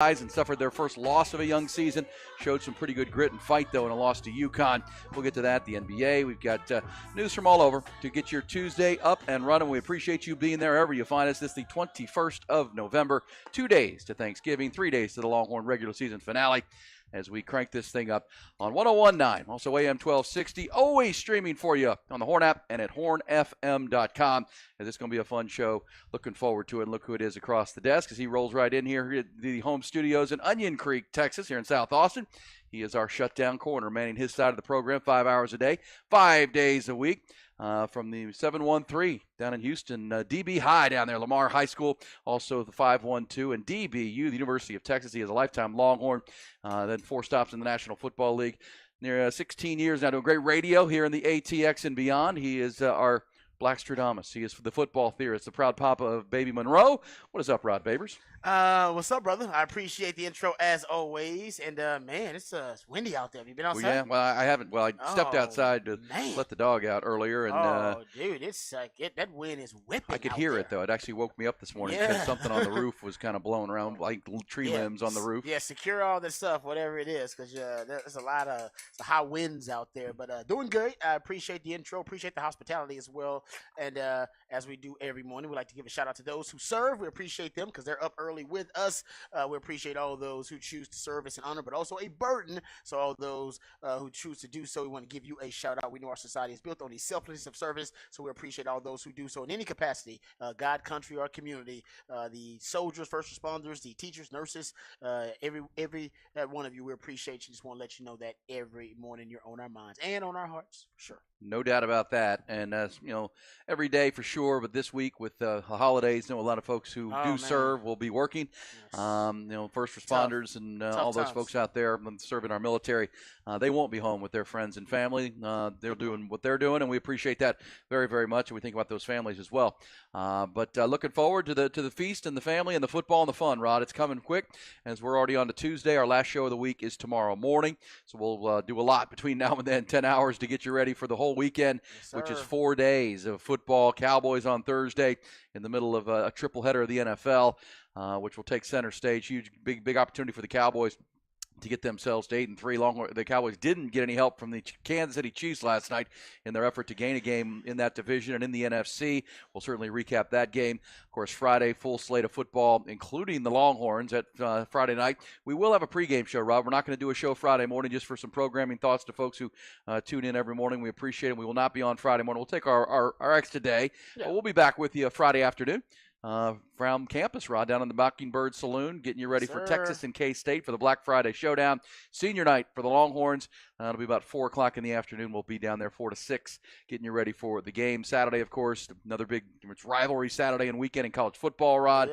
and suffered their first loss of a young season. Showed some pretty good grit and fight, though, in a loss to UConn. We'll get to that. The NBA. We've got news from all over to get your Tuesday up and running. We appreciate you being there wherever you find us. This is the 21st of November. 2 days to Thanksgiving, 3 days to the Longhorn regular season finale, as we crank this thing up on 101.9, also AM 1260, always streaming for you on the Horn app and at hornfm.com. And this is going to be a fun show. Looking forward to it. And look who it is across the desk as he rolls right in here at the home studios in Onion Creek, Texas, here in South Austin. He is our shutdown corner, manning his side of the program 5 hours a day, 5 days a week. From the 713 down in Houston, DB High down there, Lamar High School, also the 512, and DBU, the University of Texas. He is a lifetime Longhorn, then 4 stops in the National Football League. Near 16 years now, doing great radio here in the ATX and beyond. He is our Black Stradamus. He is the football theorist, the proud papa of Baby Monroe. What is up, Rod Babers? What's up, brother? I appreciate the intro as always. And man, it's windy out there. Have you been outside? Well, yeah, well, I haven't. Well, I stepped outside to let the dog out earlier, and dude, it's like that wind is whipping. I could hear it though. It actually woke me up this morning because something on the roof was kind of blowing around, like tree limbs on the roof. Yeah, secure all this stuff, whatever it is, because there's a lot of high winds out there. But doing good. I appreciate the intro. Appreciate the hospitality as well. And as we do every morning, we like to give a shout out to those who serve. We appreciate them because they're up early with us. We appreciate all those who choose to serve us in honor, but also a burden. So all those who choose to do so, we want to give you a shout out. We know our society is built on the selflessness of service, so we appreciate all those who do so in any capacity, God, country, or community. The soldiers, first responders, the teachers, nurses, every one of you, we appreciate you. Just want to let you know that every morning you're on our minds and on our hearts, for sure. No doubt about that. And, every day for sure, but this week with the holidays, a lot of folks who serve will be working. Yes. First responders and all those folks out there serving our military, they won't be home with their friends and family. They're doing what they're doing, and we appreciate that very, very much, and we think about those families as well. But looking forward to the feast and the family and the football and the fun, Rod. It's coming quick, as we're already on to Tuesday. Our last show of the week is tomorrow morning, so we'll do a lot between now and then, 10 hours to get you ready for the whole weekend, which is 4 days of football. Cowboys on Thursday in the middle of a triple header of the NFL, which will take center stage. Huge, big opportunity for the Cowboys to get themselves to 8-3. The Cowboys didn't get any help from the Kansas City Chiefs last night in their effort to gain a game in that division and in the NFC. We'll certainly recap that game. Of course, Friday, full slate of football, including the Longhorns at Friday night. We will have a pregame show, Rob. We're not going to do a show Friday morning just for some programming thoughts to folks who tune in every morning. We appreciate it. We will not be on Friday morning. We'll take our extra day. Yeah. But we'll be back with you Friday afternoon. From campus, Rod, down in the Mockingbird Saloon, getting you ready for Texas and K-State for the Black Friday Showdown. Senior night for the Longhorns. It'll be about 4 o'clock in the afternoon. We'll be down there 4 to 6, getting you ready for the game. Saturday, of course, another big rivalry Saturday and weekend in college football, Rod,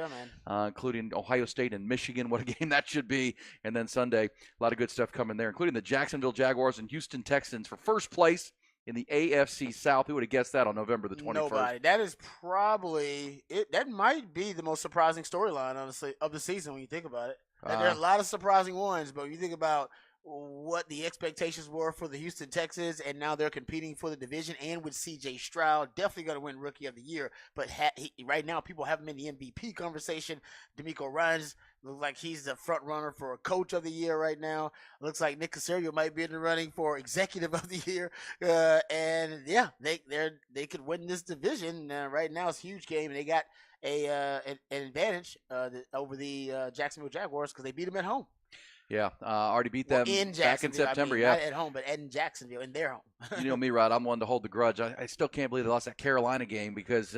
including Ohio State and Michigan. What a game that should be. And then Sunday, a lot of good stuff coming there, including the Jacksonville Jaguars and Houston Texans for first place in the AFC South. Who would have guessed that on November the 21st? Nobody. That is probably it. That might be the most surprising storyline, honestly, of the season when you think about it. There are a lot of surprising ones, but when you think about what the expectations were for the Houston Texans, and now they're competing for the division, and with C.J. Stroud, definitely going to win Rookie of the Year. But right now, people have him in the MVP conversation. DeMeco Ryans looks like he's the front runner for Coach of the Year right now. Looks like Nick Caserio might be in the running for Executive of the Year. And yeah, they could win this division. Right now, it's a huge game, and they got an advantage over the Jacksonville Jaguars because they beat them at home. Yeah, already beat them back in September. Not at home, but in Jacksonville, in their home. You know me, Rod. I'm one to hold the grudge. I still can't believe they lost that Carolina game because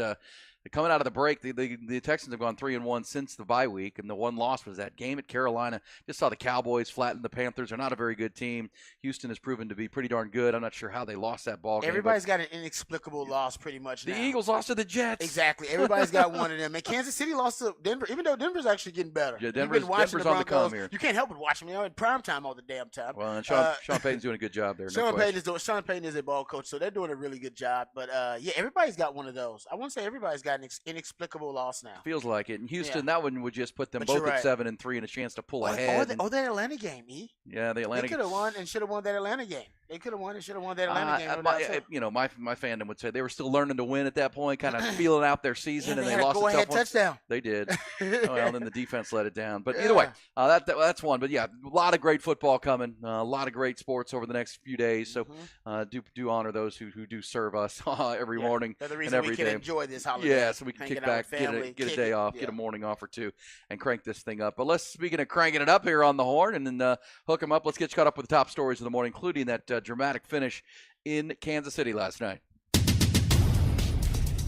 coming out of the break, the Texans have gone 3-1 since the bye week, and the one loss was that game at Carolina. Just saw the Cowboys flatten the Panthers. They're not a very good team. Houston has proven to be pretty darn good. I'm not sure how they lost that ball game. Everybody's got an inexplicable loss pretty much now. The Eagles lost to the Jets. Exactly. Everybody's got one of them. And Kansas City lost to Denver, even though Denver's actually getting better. Yeah, Denver's on the come here. You can't help but watch them, in prime time all the damn time. Well, and Sean Payton's doing a good job there. Sean Payton is a ball coach, so they're doing a really good job. But yeah, everybody's got one of those. I won't say everybody's got an inexplicable loss now. Feels like it. In Houston, that one would just put them both at 7-3 and a chance to pull ahead. Or that Atlanta game, Yeah, the Atlanta game. They could have won and should have won that Atlanta game. They could have won. They should have won that Atlanta game. My fandom would say they were still learning to win at that point, kind of feeling out their season, and they lost a go-ahead touchdown. They did. Well, then the defense let it down. But either way, that's one. But yeah, a lot of great football coming. A lot of great sports over the next few days. So do honor those who do serve us every morning the reason and every we can day. enjoy this holiday. Yeah, so we can kick back, get a day off, get a morning off or two, and crank this thing up. But speaking of cranking it up here on the horn and then hook them up, let's get you caught up with the top stories of the morning, including that dramatic finish in Kansas City last night.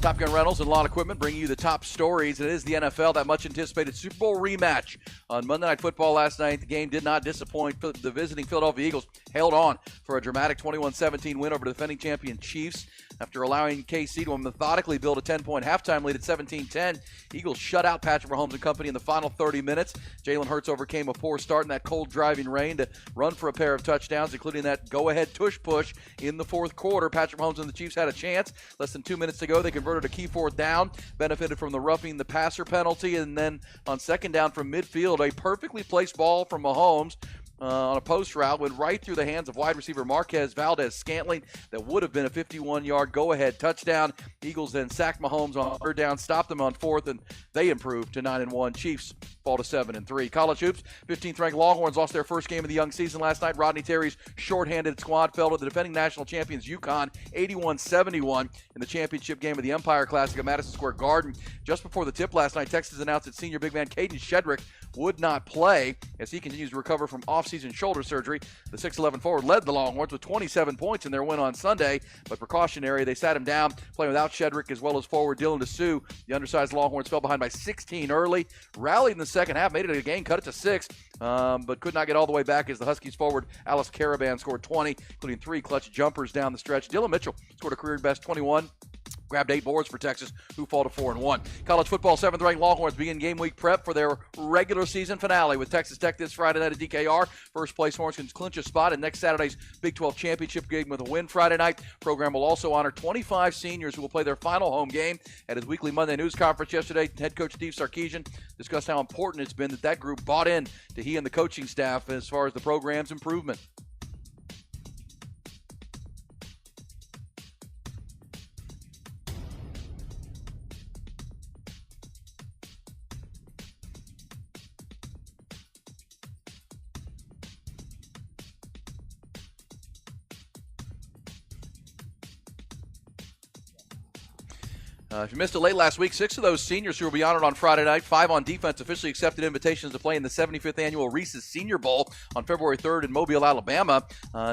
Top Gun Rentals and Lawn Equipment bringing you the top stories. It is the NFL, that much-anticipated Super Bowl rematch on Monday Night Football last night. The game did not disappoint. The visiting Philadelphia Eagles held on for a dramatic 21-17 win over the defending champion Chiefs. After allowing KC to methodically build a 10-point halftime lead at 17-10, Eagles shut out Patrick Mahomes and company in the final 30 minutes. Jalen Hurts overcame a poor start in that cold driving rain to run for a pair of touchdowns, including that go-ahead tush-push in the fourth quarter. Patrick Mahomes and the Chiefs had a chance. Less than 2 minutes to go, they converted a key fourth down, benefited from the roughing the passer penalty, and then on second down from midfield, a perfectly placed ball from Mahomes on a post route went right through the hands of wide receiver Marquez Valdes-Scantling. That would have been a 51-yard go-ahead touchdown. Eagles then sacked Mahomes on third down, stopped them on fourth, and they improved to 9-1. Chiefs fall to 7-3. College hoops, 15th-ranked Longhorns lost their first game of the young season last night. Rodney Terry's shorthanded squad fell to the defending national champions UConn 81-71 in the championship game of the Empire Classic at Madison Square Garden. Just before the tip last night, Texas announced that senior big man Caden Shedrick would not play as he continues to recover from off-season shoulder surgery. The 6'11 forward led the Longhorns with 27 points in their win on Sunday, but precautionary, they sat him down, playing without Shedrick as well as forward Dylan DeSue. The undersized Longhorns fell behind by 16 early, rallied in the second half, made it a game, cut it to 6, but could not get all the way back as the Huskies forward Alice Caravan scored 20, including 3 clutch jumpers down the stretch. Dylan Mitchell scored a career-best 21. Grabbed 8 boards for Texas, who fall to 4-1. College football, 7th-ranked Longhorns begin game week prep for their regular season finale with Texas Tech this Friday night at DKR. First place Horns can clinch a spot in next Saturday's Big 12 championship game with a win Friday night. Program will also honor 25 seniors who will play their final home game. At his weekly Monday news conference yesterday, head coach Steve Sarkisian discussed how important it's been that group bought in to he and the coaching staff as far as the program's improvement. If you missed it late last week, 6 of those seniors who will be honored on Friday night, 5 on defense, officially accepted invitations to play in the 75th annual Reese's Senior Bowl on February 3rd in Mobile, Alabama,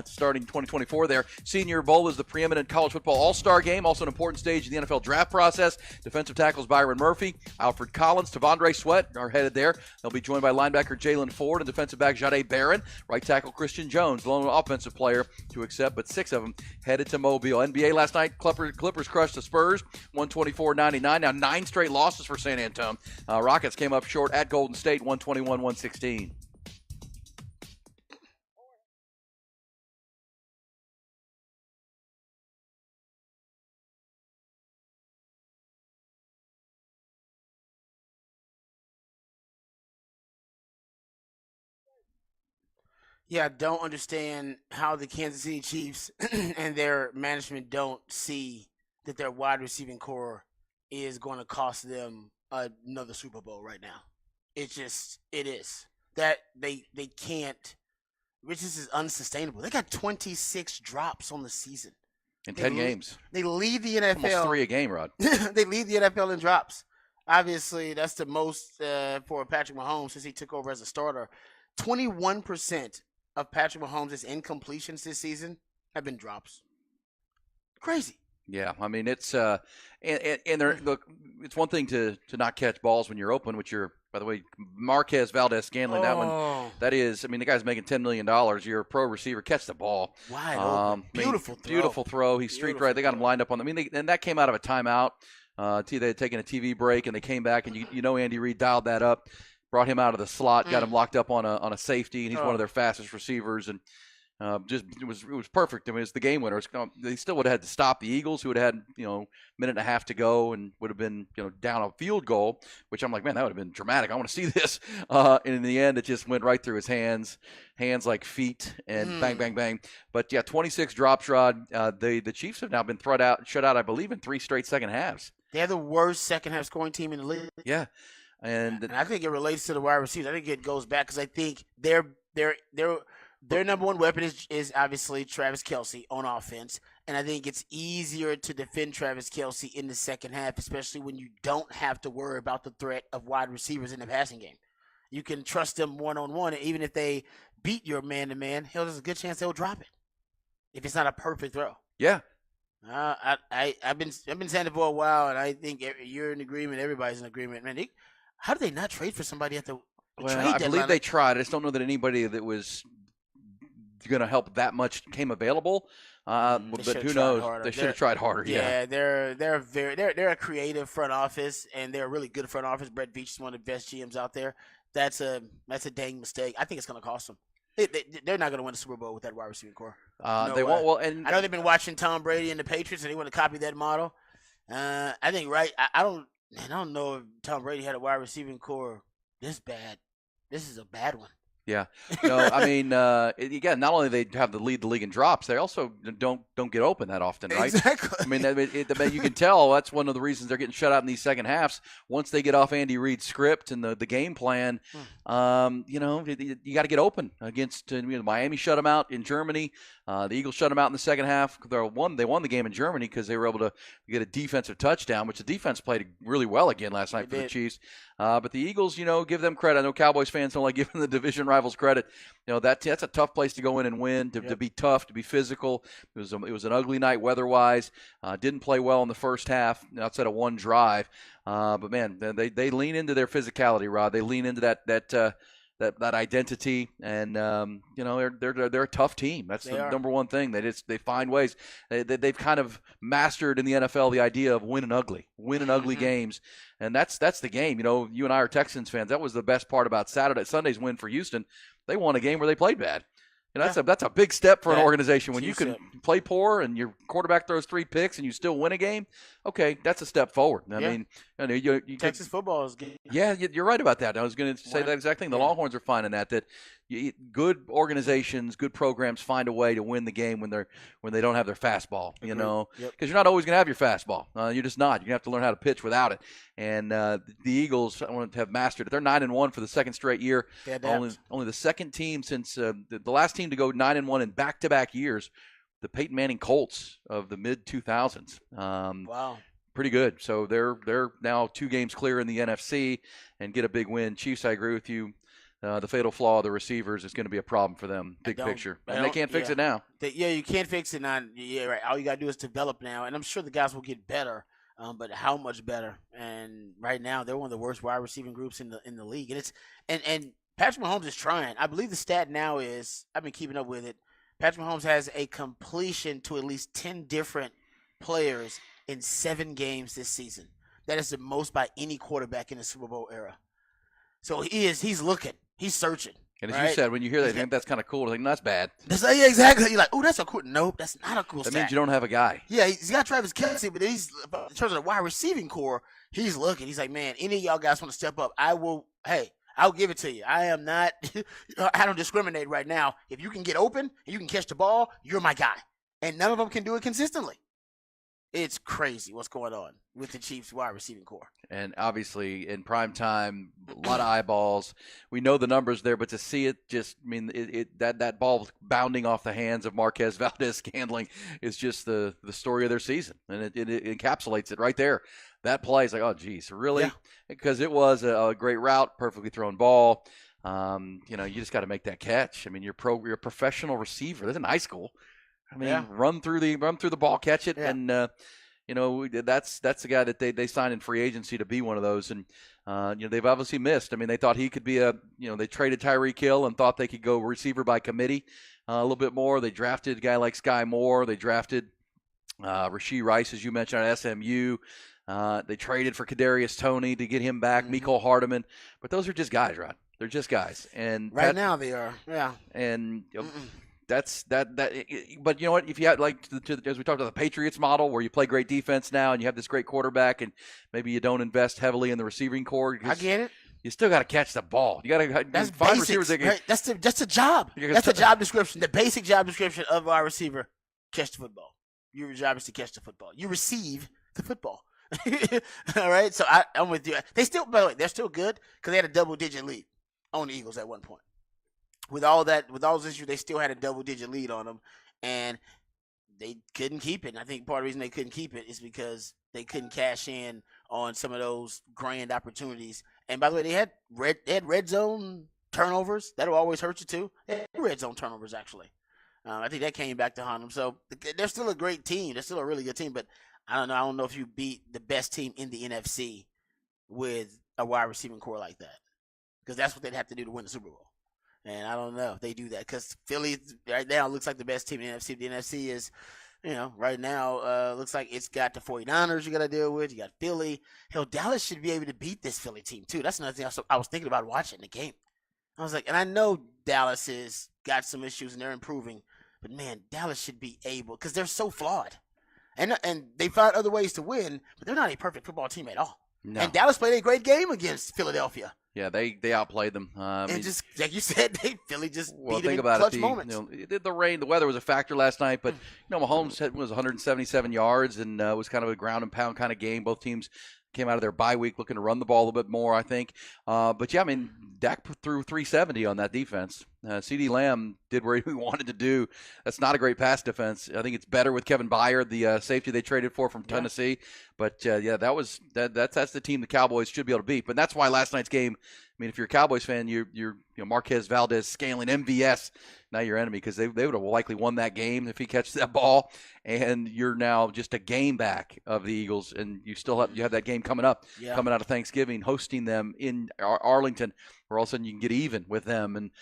starting 2024 there. Senior Bowl is the preeminent college football all-star game, also an important stage in the NFL draft process. Defensive tackles Byron Murphy, Alfred Collins, Tavondre Sweat are headed there. They'll be joined by linebacker Jalen Ford and defensive back Jahdae Barron, right tackle Christian Jones, the lone offensive player to accept, but 6 of them headed to Mobile. NBA last night, Clippers crushed the Spurs, 124-99. Now 9 straight losses for San Antonio. Rockets came up short at Golden State, 121-116. Yeah, I don't understand how the Kansas City Chiefs and their management don't see that their wide receiving core is going to cost them another Super Bowl right now. It is. That they can't. This is unsustainable. They got 26 drops on the season. In 10 games. They lead the NFL. Almost 3 a game, Rod. They lead the NFL in drops. Obviously, that's the most for Patrick Mahomes since he took over as a starter. 21% of Patrick Mahomes' incompletions this season have been drops. Crazy. Yeah, I mean it's look, it's one thing to not catch balls when you're open, which you're, by the way, Marquez Valdes-Scantling, that is, I mean, the guy's making $10 million. You're a pro receiver, catch the ball. Wide open. Beautiful throw. He's street right. They got him lined up on. I mean, and that came out of a timeout. They had taken a TV break and they came back, and you know Andy Reid dialed that up, brought him out of the slot, got him locked up on a safety, and he's one of their fastest receivers. And It was perfect. I mean, it's the game winner. They still would have had to stop the Eagles, who would have had minute and a half to go and would have been down a field goal. Which I'm like, man, that would have been dramatic. I want to see this. And in the end, it just went right through his hands like feet, and bang, bang, bang. But yeah, 26 drops, Rod. The Chiefs have now been shut out, I believe, in 3 straight second halves. They're the worst second half scoring team in the league. Yeah, and I think it relates to the wide receivers. I think it goes back because I think their number one weapon is obviously Travis Kelce on offense. And I think it's easier to defend Travis Kelce in the second half, especially when you don't have to worry about the threat of wide receivers in the passing game. You can trust them one-on-one, and even if they beat your man-to-man, hell, there's a good chance they'll drop it if it's not a perfect throw. Yeah. I've been saying it for a while, and I think you're in agreement. Everybody's in agreement. Man, how did they not trade for somebody at the trade deadline? I believe they tried. I just don't know that anybody that was going to help that much came available. But who knows? Harder. They should have tried harder. Yeah, they're a creative front office, and they're a really good front office. Brett Veach is one of the best GMs out there. That's a dang mistake. I think it's going to cost them. They're not going to win the Super Bowl with that wide receiving core. They won't. Well, and I know they've been watching Tom Brady and the Patriots, and they want to copy that model. I think I don't know if Tom Brady had a wide receiving core this bad. This is a bad one. Yeah, I mean, again, not only they have to lead the league in drops, they also don't get open that often, right? Exactly. I mean, you can tell that's one of the reasons they're getting shut out in these second halves. Once they get off Andy Reid's script and the game plan, you got to get open against. Miami shut them out in Germany. The Eagles shut them out in the second half. They won the game in Germany because they were able to get a defensive touchdown, which the defense played really well again last night for the Chiefs. But the Eagles, give them credit. I know Cowboys fans don't like giving the division rivals credit. That's a tough place to go in and win, to be tough, to be physical. It was an ugly night weather-wise. Didn't play well in the first half outside of one drive. But, man, they lean into their physicality, Rod. They lean into that identity, and they're a tough team. That's the number one thing. They find ways. They've kind of mastered in the NFL the idea of winning ugly games, and that's the game. You and I are Texans fans. That was the best part about Sunday's win for Houston. They won a game where they played bad. That's a big step for an organization when you can play poor and your quarterback throws 3 picks and you still win a game. Okay, that's a step forward. I mean, Texas football is good. Yeah, you're right about that. I was going to say that exact thing. The Longhorns are finding that good organizations, good programs find a way to win the game when they don't have their fastball. Because you're not always going to have your fastball. You're just not. You're going to have to learn how to pitch without it. And the Eagles have mastered it. They're 9-1 for the second straight year. Only the second team since the last team to go 9-1 in back-to-back years. The Peyton Manning Colts of the mid-2000s. Wow. Pretty good. So they're now 2 games clear in the NFC and get a big win. Chiefs, I agree with you. The fatal flaw of the receivers is going to be a problem for them, big picture. And they can't fix it now. You can't fix it now. Yeah, right. All you got to do is develop now. And I'm sure the guys will get better, but how much better? And right now, they're one of the worst wide receiving groups in the league. And Patrick Mahomes is trying. I believe the stat now is, I've been keeping up with it, Patrick Mahomes has a completion to at least 10 different players in 7 games this season. That is the most by any quarterback in the Super Bowl era. So he's looking. He's searching. And as you said, when you hear that, you think that's kind of cool. I think that's bad. Yeah, exactly. You're like, oh, that's a cool. Nope, that's not a cool stat. That means you don't have a guy. Yeah, he's got Travis Kelce, but in terms of the wide receiving core, he's looking. He's like, man, any of y'all guys want to step up, I'll give it to you. I don't discriminate right now. If you can get open and you can catch the ball, you're my guy. And none of them can do it consistently. It's crazy what's going on with the Chiefs wide receiving core. And obviously in prime time, a lot of eyeballs. We know the numbers there, but to see it that ball bounding off the hands of Marquez Valdes-Scantling is just the story of their season. And it encapsulates it right there. That play is like, oh, geez, really? Yeah. Because it was a great route, perfectly thrown ball. You just got to make that catch. I mean, you're a professional receiver. That's in high school. I mean, run through the ball, catch it, and that's the guy that they signed in free agency to be one of those. And they've obviously missed. I mean, they thought he could be they traded Tyreek Hill and thought they could go receiver by committee a little bit more. They drafted a guy like Sky Moore. They drafted Rashee Rice, as you mentioned, at SMU. They traded for Kadarius Toney to get him back, Mecole Hardman. But those are just guys, Rod. They're just guys. And now they are, yeah. And that's that. But you know what? If you had as we talked about the Patriots model, where you play great defense now and you have this great quarterback, and maybe you don't invest heavily in the receiving core. I get it. You still got to catch the ball. You got to that's find basics, receivers. Right? That's the job. That's the job description. The basic job description of our receiver: catch the football. Your job is to catch the football. You receive the football. All right. So I'm with you. They still, by the way, they're still good because they had a double-digit lead on the Eagles at one point. With all those issues, they still had a double-digit lead on them, and they couldn't keep it. And I think part of the reason they couldn't keep it is because they couldn't cash in on some of those grand opportunities. And by the way, they had red zone turnovers. That'll always hurt you too. They had red zone turnovers actually. I think that came back to haunt them. So they're still a great team. They're still a really good team. But I don't know. I don't know if you beat the best team in the NFC with a wide receiving core like that, because that's what they'd have to do to win the Super Bowl. And I don't know if they do that, because Philly right now looks like the best team in the NFC. The NFC is, right now looks like it's got the 49ers you got to deal with. You got Philly. Hell, Dallas should be able to beat this Philly team too. That's another thing I was thinking about watching the game. I was like, and I know Dallas has got some issues and they're improving, but man, Dallas should be able, because they're so flawed. And they found other ways to win, but they're not a perfect football team at all. No. And Dallas played a great game against Philadelphia. Yeah, they outplayed them. And just like you said, Philly just beat them in clutch moments. The rain, the weather was a factor last night, but Mahomes was 177 yards, and it was kind of a ground and pound kind of game. Both teams came out of their bye week looking to run the ball a little bit more, I think. But yeah, I mean, Dak threw 370 on that defense. CeeDee Lamb did what he wanted to do. That's not a great pass defense. I think it's better with Kevin Byard, the safety they traded for from Tennessee. But that's the team the Cowboys should be able to beat. But that's why last night's game, I mean, if you're a Cowboys fan, you're Marquez Valdez scaling MVS, now your enemy, because they would have likely won that game if he catches that ball. And you're now just a game back of the Eagles, and you have that game coming up, coming out of Thanksgiving, hosting them in Arlington, where all of a sudden you can get even with them and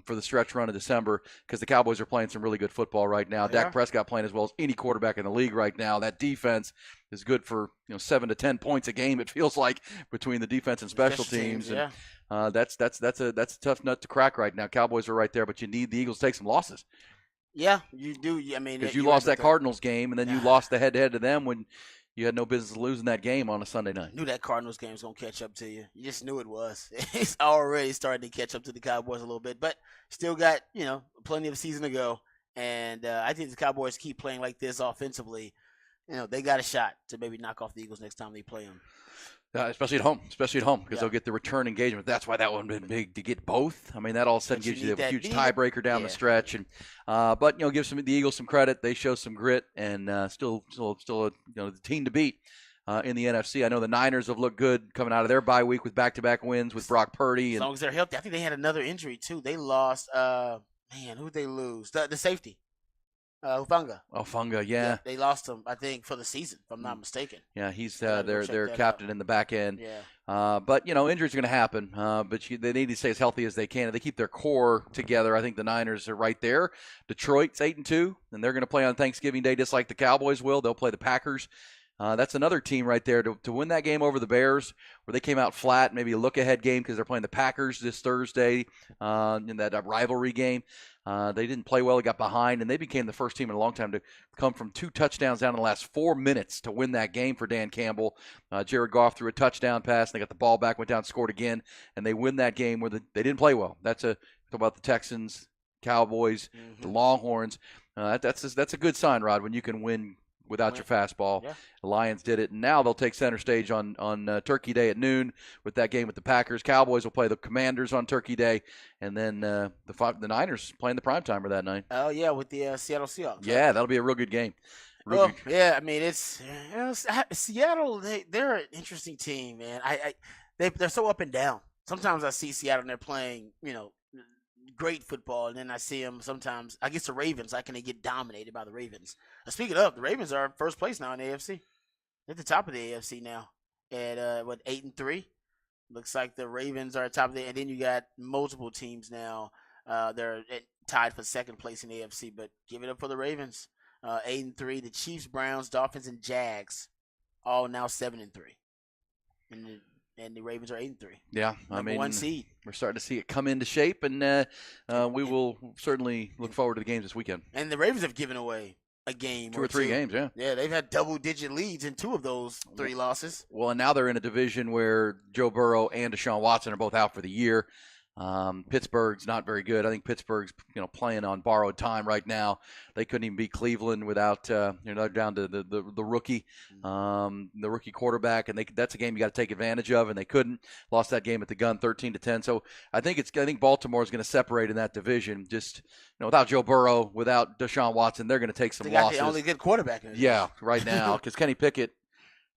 for the stretch run of December, because the Cowboys are playing some really good football right now. Dak Prescott playing as well as any quarterback in the league right now. That defense is good for 7 to 10 points a game, it feels like, between the defense and special teams. And that's a tough nut to crack right now. Cowboys are right there, but you need the Eagles to take some losses. Yeah, you do. I mean, because you lost that Cardinals game, and then you lost the head-to-head to them when you had no business losing that game on a Sunday night. Knew that Cardinals game was going to catch up to you. You just knew it was. It's already starting to catch up to the Cowboys a little bit, but still got, plenty of season to go. And I think the Cowboys keep playing like this offensively. They got a shot to maybe knock off the Eagles next time they play them. Especially at home, because they'll get the return engagement. That's why that one would have been big to get both. I mean, that all of a sudden gives you a huge tiebreaker down the stretch. And but give the Eagles some credit. They show some grit, and still the team to beat in the NFC. I know the Niners have looked good coming out of their bye week with back-to-back wins with Brock Purdy. As long as they're healthy. I think they had another injury too. They lost. Who'd they lose? The safety. Hufanga, yeah. They lost him, I think, for the season, if I'm not mistaken. Yeah, he's their captain in the back end. Yeah. But, injuries are going to happen. But they need to stay as healthy as they can. If they keep their core together, I think the Niners are right there. Detroit's 8-2, and they're going to play on Thanksgiving Day just like the Cowboys will. They'll play the Packers. That's another team right there to win that game over the Bears, where they came out flat, maybe a look-ahead game because they're playing the Packers this Thursday in that rivalry game. They didn't play well. They got behind, and they became the first team in a long time to come from 2 touchdowns down in the last 4 minutes to win that game for Dan Campbell. Jared Goff threw a touchdown pass, and they got the ball back, went down, scored again, and they win that game where they didn't play well. Talk about the Texans, Cowboys, the Longhorns. That's a good sign, Rod, when you can win without your fastball. Yeah. The Lions did it, and now they'll take center stage on Turkey Day at noon with that game with the Packers. Cowboys will play the Commanders on Turkey Day, and then the Niners playing the primetimer that night. Oh, yeah, with the Seattle Seahawks. Yeah, that'll be a real good game. Yeah, I mean, it's Seattle, they're an interesting team, man. They're so up and down. Sometimes I see Seattle and they're playing, great football, and then I see them sometimes against the Ravens. I can get dominated by the Ravens. Speaking of, the Ravens are first place now in the AFC. They're at the top of the AFC now at 8-3. Looks like the Ravens are at top of the, and then you got multiple teams now. They're tied for second place in the AFC, but give it up for the Ravens. 8-3. The Chiefs, Browns, Dolphins, and Jags all now 7-3. And and the Ravens are 8-3. Yeah, Number one seed. We're starting to see it come into shape, and we will certainly look forward to the games this weekend. And the Ravens have given away a game, 2 or 3 games, yeah. Yeah, they've had double-digit leads in 2 of those 3 losses. Well, and now they're in a division where Joe Burrow and Deshaun Watson are both out for the year. Pittsburgh's not very good. I think Pittsburgh's playing on borrowed time right now. They couldn't even beat Cleveland without they're down to the rookie quarterback, and that's a game you got to take advantage of, and they couldn't. Lost that game at the gun 13-10. So I think Baltimore is going to separate in that division. Just without Joe Burrow, without Deshaun Watson, they're going to take some losses. They got the only good quarterback in it. Right now, because Kenny Pickett.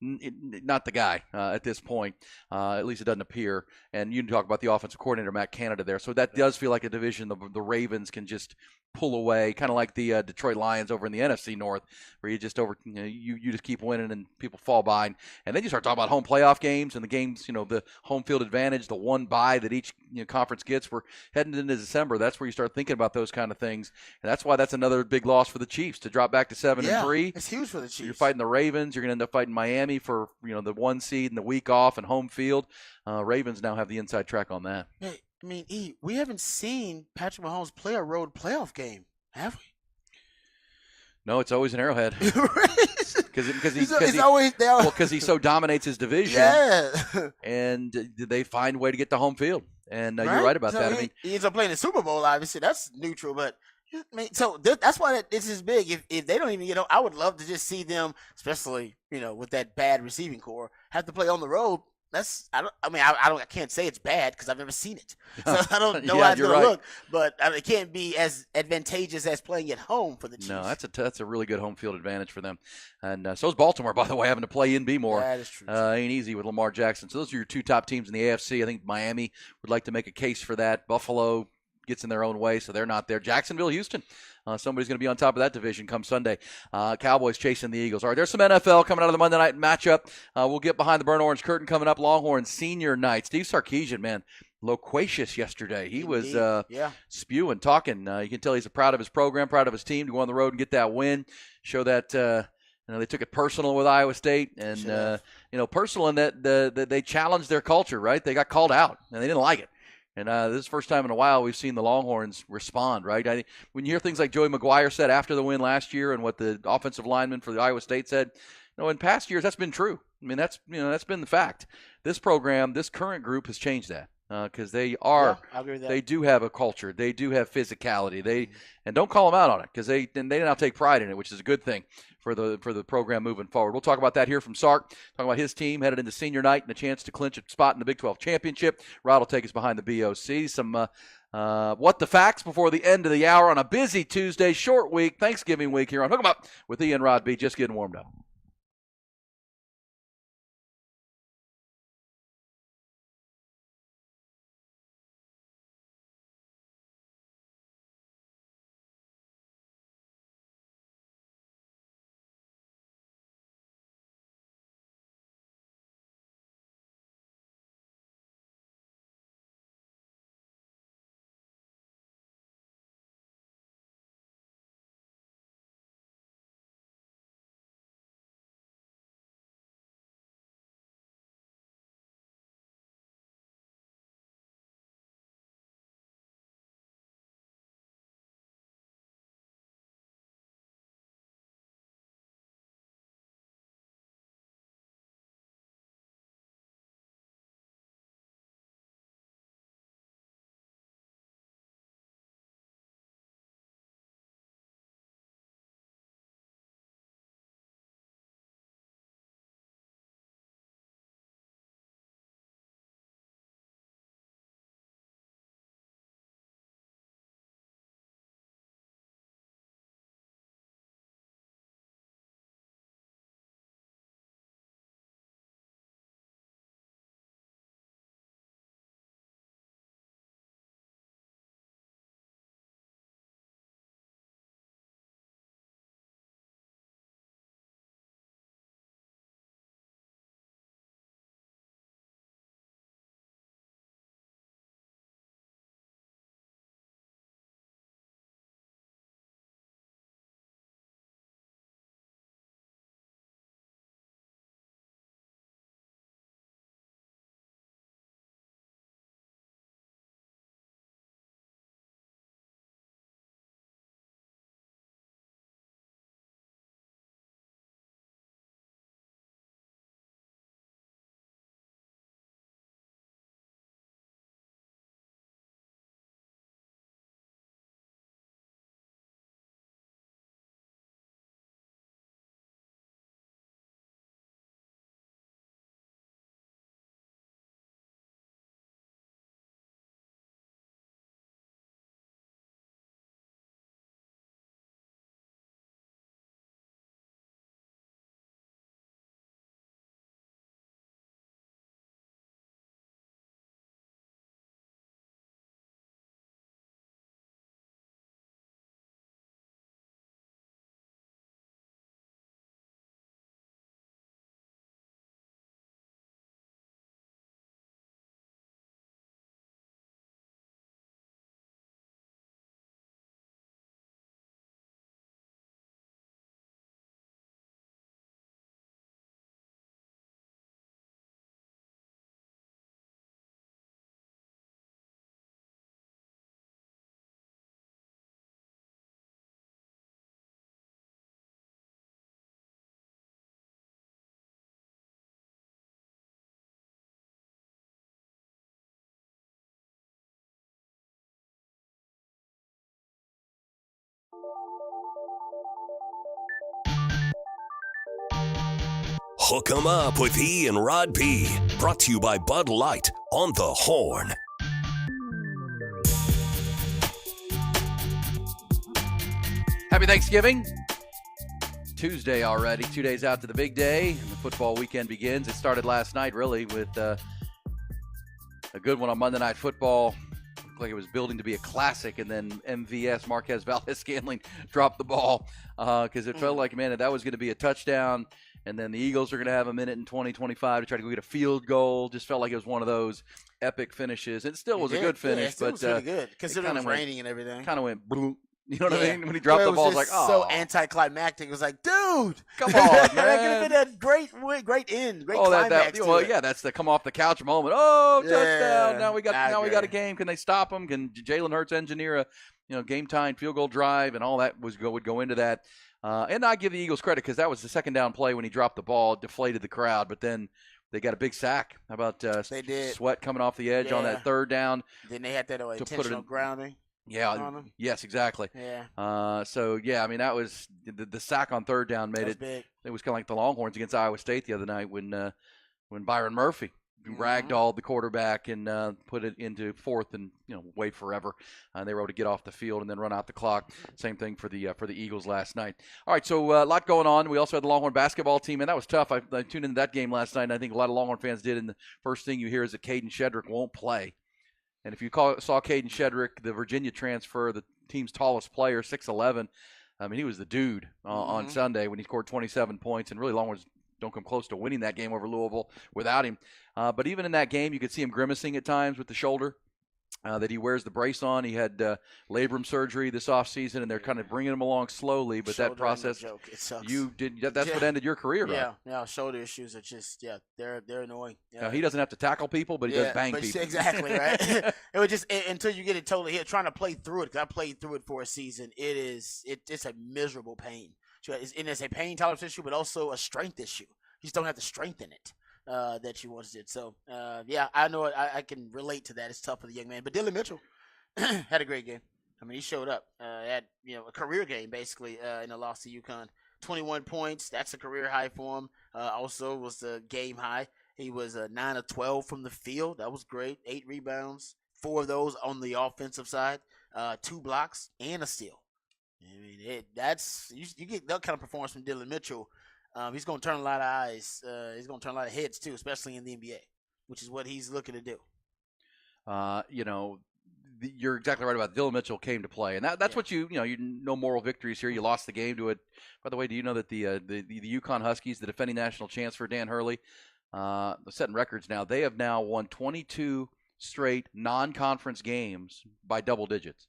Not the guy at this point. At least it doesn't appear. And you can talk about the offensive coordinator, Matt Canada, there. So that does feel like a division the Ravens can just pull away, kind of like the Detroit Lions over in the NFC North, where you just you just keep winning and people fall by. And then you start talking about home playoff games and the games, the home field advantage, the one bye that each conference gets. We're heading into December. That's where you start thinking about those kind of things. And that's why that's another big loss for the Chiefs to drop back to 7-3. It's huge for the Chiefs. You're fighting the Ravens. You're going to end up fighting Miami for the 1 seed and the week off and home field. Ravens now have the inside track on that. Hey, we haven't seen Patrick Mahomes play a road playoff game, have we? No, it's always an Arrowhead. Because he so dominates his division. Yeah. And they find a way to get to home field. And you're right about that. He ends up playing the Super Bowl, obviously. That's neutral, but that's why this is big. If they don't even I would love to just see them, especially with that bad receiving core, have to play on the road. I can't say it's bad because I've never seen it, so I don't know how it's going to look. But it can't be as advantageous as playing at home for the Chiefs. No, that's a really good home field advantage for them, and so is Baltimore, by the way, having to play in B more. That is true. Ain't easy with Lamar Jackson. So those are your 2 top teams in the AFC. I think Miami would like to make a case for that. Buffalo gets in their own way, so they're not there. Jacksonville, Houston. Somebody's going to be on top of that division come Sunday. Cowboys chasing the Eagles. All right, there's some NFL coming out of the Monday night matchup. We'll get behind the burnt orange curtain coming up. Longhorn senior night. Steve Sarkisian, man, loquacious yesterday. He was spewing, talking. You can tell he's proud of his program, proud of his team to go on the road and get that win. Show that they took it personal with Iowa State, and personal in that they challenged their culture. Right, they got called out and they didn't like it. And this is the first time in a while we've seen the Longhorns respond, right? When you hear things like Joey McGuire said after the win last year and what the offensive lineman for the Iowa State said, in past years that's been true. That's been the fact. This program, this current group has changed that because they are. I agree with that. They do have a culture. They do have physicality. And don't call them out on it because they now take pride in it, which is a good thing for the program moving forward. We'll talk about that here from Sark, talking about his team headed into senior night and a chance to clinch a spot in the Big 12 championship. Rod will take us behind the BOC. Some what the facts before the end of the hour on a busy Tuesday, short week, Thanksgiving week here on Hook 'em Up with Ian Rod B. Just getting warmed up. Hook 'em up with E and Rod B. Brought to you by Bud Light on the Horn. Happy Thanksgiving. Tuesday already, 2 days out to the big day, and the football weekend begins. It started last night, really, with a good one on Monday Night Football. Looked like it was building to be a classic, and then MVS, Marquez Valdes-Scantling, dropped the ball because it felt like, man, that was going to be a touchdown, and then the Eagles are going to have a minute and 20, 25 to try to go get a field goal. Just felt like it was one of those epic finishes. It still was a good finish, but it was really good considering it was raining and everything. Kind of went bloop. You know what I mean? When he dropped the ball, it was like, oh. So anticlimactic. It was like, dude, come on, man. That could have been a great end, great climax. That's the come off the couch moment. Oh, touchdown! Now we got a game. Can they stop him? Can Jalen Hurts engineer a game tying field goal drive? And all that would go into that. And I give the Eagles credit because that was the second down play when he dropped the ball, deflated the crowd, but then they got a big sack. How about they did. Sweat coming off the edge on that third down? Then they had that intentional grounding. Yeah. Yes, exactly. Yeah. I mean, that was the sack on third down made it. Big. It was kind of like the Longhorns against Iowa State the other night when Byron Murphy ragdolled the quarterback and put it into fourth and wait forever. They were able to get off the field and then run out the clock. Same thing for the Eagles last night. All right, so a lot going on. We also had the Longhorn basketball team, and that was tough. I tuned into that game last night, and I think a lot of Longhorn fans did. And the first thing you hear is that Caden Shedrick won't play. And if you saw Caden Shedrick, the Virginia transfer, the team's tallest player, 6'11", I mean, he was the dude on Sunday when he scored 27 points. And really, Longhorns don't come close to winning that game over Louisville without him. But even in that game, you could see him grimacing at times with the shoulder that he wears the brace on. He had labrum surgery this offseason, and they're kind of bringing him along slowly. But that process, it sucks. That's what ended your career, right? Yeah. Shoulder issues are just they're annoying. He doesn't have to tackle people, but he does bang people. Exactly right. It was just until you get it totally hit. Trying to play through it, because I played through it for a season. It's a miserable pain. And it's a pain tolerance issue, but also a strength issue. You just don't have the strength in it that you once did. So, I know I can relate to that. It's tough for the young man. But Dylan Mitchell had a great game. I mean, he showed up. Had a career game, basically, in a loss to UConn. 21 points. That's a career high for him. Also was the game high. He was 9 of 12 from the field. That was great. 8 rebounds. 4 of those on the offensive side. 2 blocks and a steal. I mean, you get that kind of performance from Dylan Mitchell. He's going to turn a lot of eyes. He's going to turn a lot of heads, too, especially in the NBA, which is what he's looking to do. You're exactly right about it. Dylan Mitchell came to play, and that's what you no moral victories here. You lost the game to it. By the way, do you know that the UConn Huskies, the defending national champs for Dan Hurley, setting records now. They have now won 22 straight non-conference games by double digits.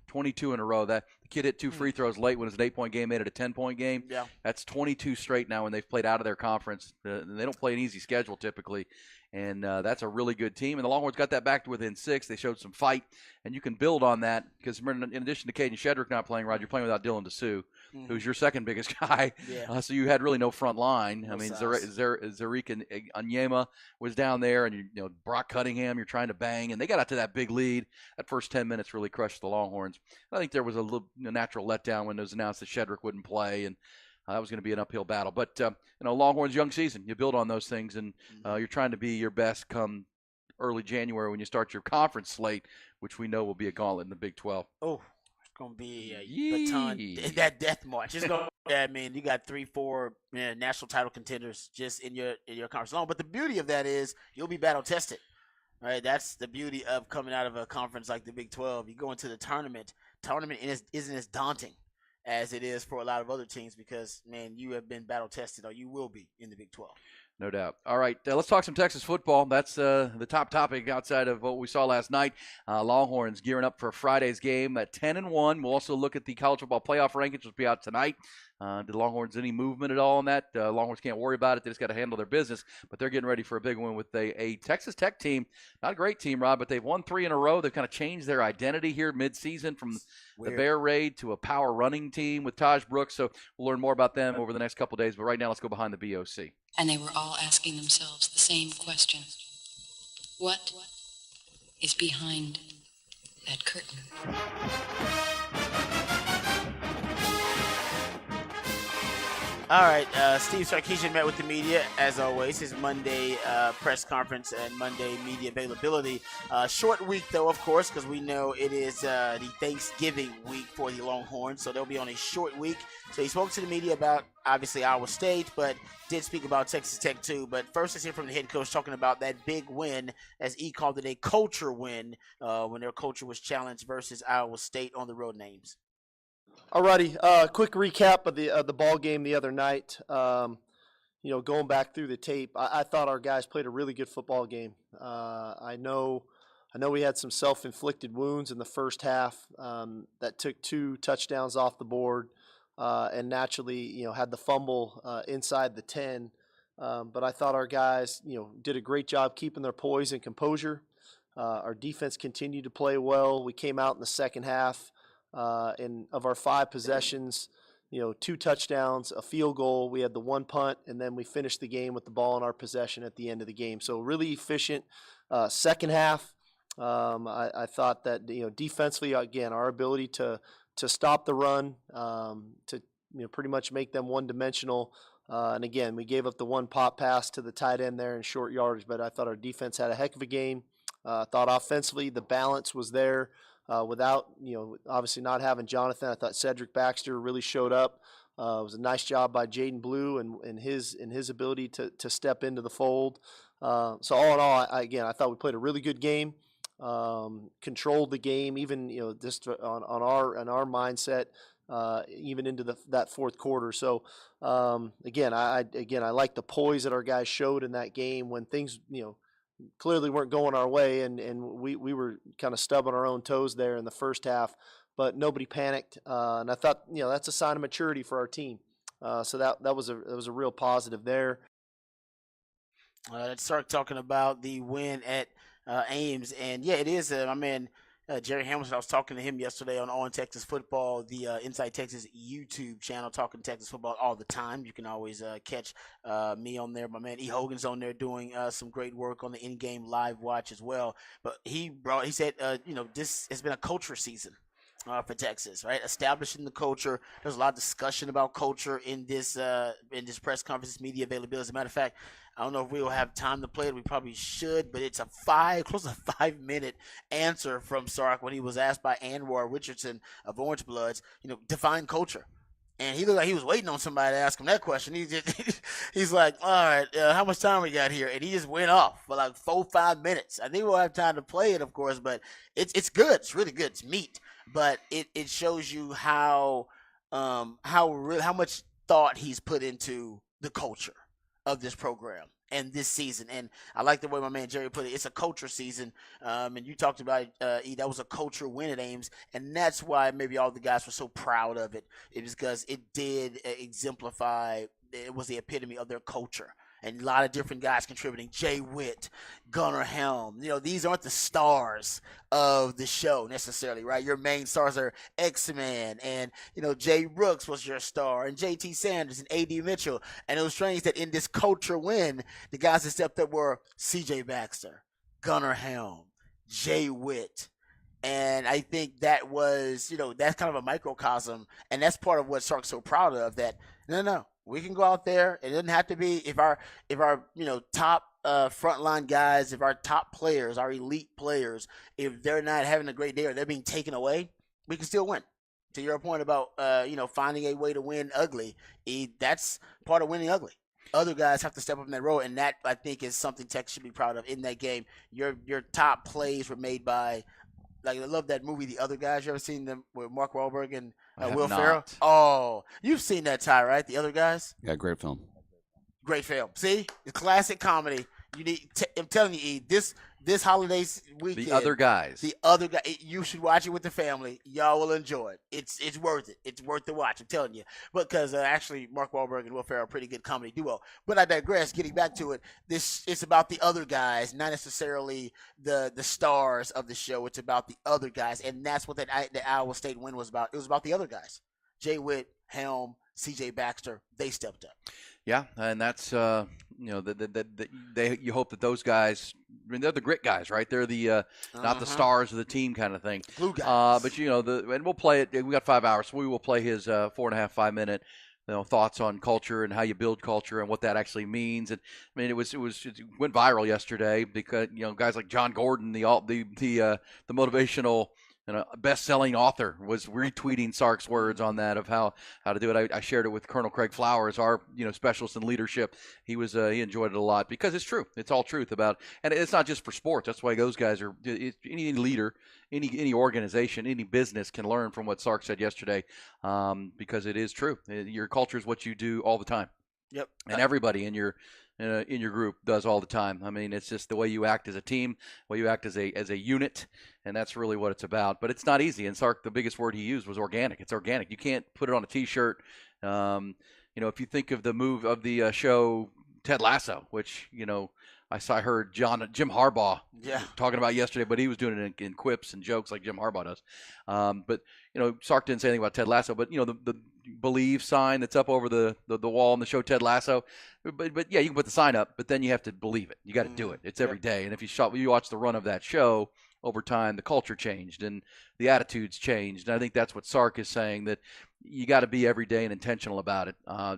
22 in a row. That the kid hit 2 free throws late when it was an 8-point game, made it a 10-point game. Yeah. That's 22 straight now when they've played out of their conference. They don't play an easy schedule typically, and that's a really good team. And the Longhorns got that back to within 6. They showed some fight, and you can build on that because in addition to Caden Shedrick not playing, Rod, you're playing without Dylan DeSue, who's your second biggest guy. Yeah. So you had really no front line. No I mean, size. Zarik Onyema was down there, and Brock Cunningham, you're trying to bang, and they got out to that big lead. That first 10 minutes really crushed the Longhorns. I think there was a little natural letdown when it was announced that Shedrick wouldn't play, and that was going to be an uphill battle. But Longhorns young season, you build on those things, and you're trying to be your best come early January when you start your conference slate, which we know will be a gauntlet in the Big 12. Oh, it's going to be a baton, that death march. It's going. I mean, you got 3-4 national title contenders just in your conference alone. But the beauty of that is you'll be battle tested. Right, that's the beauty of coming out of a conference like the Big 12. You go into the tournament isn't as daunting as it is for a lot of other teams because, man, you have been battle tested, or you will be in the Big 12. No doubt. All right, let's talk some Texas football. That's the top topic outside of what we saw last night. Longhorns gearing up for Friday's game at 10-1. We'll also look at the college football playoff rankings, which will be out tonight. Did Longhorns any movement at all on that? Longhorns can't worry about it. They just got to handle their business. But they're getting ready for a big win with a Texas Tech team. Not a great team, Rob, but they've won 3 in a row. They've kind of changed their identity here mid-season from the Bear Raid to a power running team with Taj Brooks. So we'll learn more about them over the next couple of days. But right now, let's go behind the BOC. And they were all asking themselves the same question. What is behind that curtain? All right, Steve Sarkisian met with the media, as always, his Monday press conference and Monday media availability. Short week, though, of course, because we know it is the Thanksgiving week for the Longhorns, so they'll be on a short week. So he spoke to the media about, obviously, Iowa State, but did speak about Texas Tech, too. But first, let's hear from the head coach talking about that big win, as he called it a culture win, when their culture was challenged versus Iowa State on the road names. Alrighty, quick recap of the ball game the other night. Going back through the tape, I thought our guys played a really good football game. I know we had some self-inflicted wounds in the first half that took 2 touchdowns off the board, and naturally, had the fumble inside the 10. But I thought our guys, did a great job keeping their poise and composure. Our defense continued to play well. We came out in the second half. And of our 5 possessions, 2 touchdowns, a field goal. We had the 1 punt, and then we finished the game with the ball in our possession at the end of the game. So really efficient second half. I thought that defensively, again, our ability to stop the run, to pretty much make them one-dimensional. And again, we gave up the 1 pop pass to the tight end there in short yardage, but I thought our defense had a heck of a game. I thought offensively the balance was there. Without, obviously not having Jonathan, I thought Cedric Baxter really showed up. It was a nice job by Jaden Blue and his ability to step into the fold. So all in all, I thought we played a really good game. Controlled the game, even just on our mindset, even into that fourth quarter. So again, I like the poise that our guys showed in that game when things clearly weren't going our way, and we were kind of stubbing our own toes there in the first half, but nobody panicked, and I thought that's a sign of maturity for our team. So that was a real positive there. Let's start talking about the win at Ames, and yeah, it is. My man Jerry Hamilton, I was talking to him yesterday on Texas Football, the Inside Texas YouTube channel, talking Texas football all the time. You can always catch me on there. My man E. Hogan's on there doing some great work on the in-game live watch as well. But he said, this has been a culture season for Texas, right? Establishing the culture. There's a lot of discussion about culture in this press conference, media availability. As a matter of fact, I don't know if we will have time to play it. We probably should, but it's close to 5-minute answer from Sark when he was asked by Anwar Richardson of Orange Bloods, define culture. And he looked like he was waiting on somebody to ask him that question. He's like, all right, how much time we got here? And he just went off for like 4-5 minutes. I think we'll have time to play it, of course, but it's good. It's really good. It's meat. But it shows you how much thought he's put into the culture of this program and this season. And I like the way my man Jerry put it. It's a culture season. And you talked about it, that was a culture win at Ames. And that's why maybe all the guys were so proud of it. It was because it did exemplify, it was the epitome of their culture. And a lot of different guys contributing. Jay Witt, Gunnar Helm. These aren't the stars of the show necessarily, right? Your main stars are X-Man and, Jay Brooks was your star and J.T. Sanders and A.D. Mitchell. And it was strange that in this culture win, the guys that stepped up were C.J. Baxter, Gunnar Helm, Jay Witt. And I think that was, that's kind of a microcosm. And that's part of what Sark's so proud of, that no. We can go out there. It doesn't have to be if our top frontline guys, if our top players, our elite players, if they're not having a great day or they're being taken away, we can still win. To your point about finding a way to win ugly, that's part of winning ugly. Other guys have to step up in that role, and that I think is something Texas should be proud of in that game. Your top plays were made by. Like, I love that movie, The Other Guys. You ever seen them with Mark Wahlberg and Will Ferrell? Oh, you've seen that, Ty, right? The Other Guys? Yeah, great film. Great film. See? The classic comedy. I'm telling you, E, this holiday weekend. The Other Guys. The Other Guy. You should watch it with the family. Y'all will enjoy it. It's worth it. It's worth the watch. I'm telling you. Because actually, Mark Wahlberg and Will Ferrell are a pretty good comedy duo. But I digress. Getting back to it, it's about the other guys, not necessarily the stars of the show. It's about the other guys, and that's what the Iowa State win was about. It was about the other guys. Jay Witt, Helm, C.J. Baxter. They stepped up. Yeah, and that's you hope that those guys, they're the grit guys, right? They're the not the stars of the team kind of thing. Glue guys. But and we'll play it. We got 5 hours, so we will play his 4.5, 5 minute thoughts on culture and how you build culture and what that actually means. And I mean, it went viral yesterday because guys like John Gordon, the motivational best-selling author, was retweeting Sark's words on that of how to do it. I shared it with Colonel Craig Flowers, our specialist in leadership. He enjoyed it a lot because it's true. It's all truth about, and it's not just for sports. That's why those guys are any leader, any organization, any business can learn from what Sark said yesterday, because it is true. Your culture is what you do all the time. Yep. And everybody in your group does all the time. I mean, it's just the way you act as a team, the way you act as a unit, and that's really what it's about. But it's not easy. And Sark, the biggest word he used was organic. It's organic. You can't put it on a T-shirt. If you think of the move of the show Ted Lasso, which I heard Jim Harbaugh talking about yesterday, but he was doing it in quips and jokes like Jim Harbaugh does. But Sark didn't say anything about Ted Lasso, but the believe sign that's up over the wall in the show Ted Lasso. But yeah, you can put the sign up, but then you have to believe it. You got to do it. It's every day. And if you watch the run of that show over time, the culture changed and the attitudes changed. And I think that's what Sark is saying, that you got to be every day and intentional about it,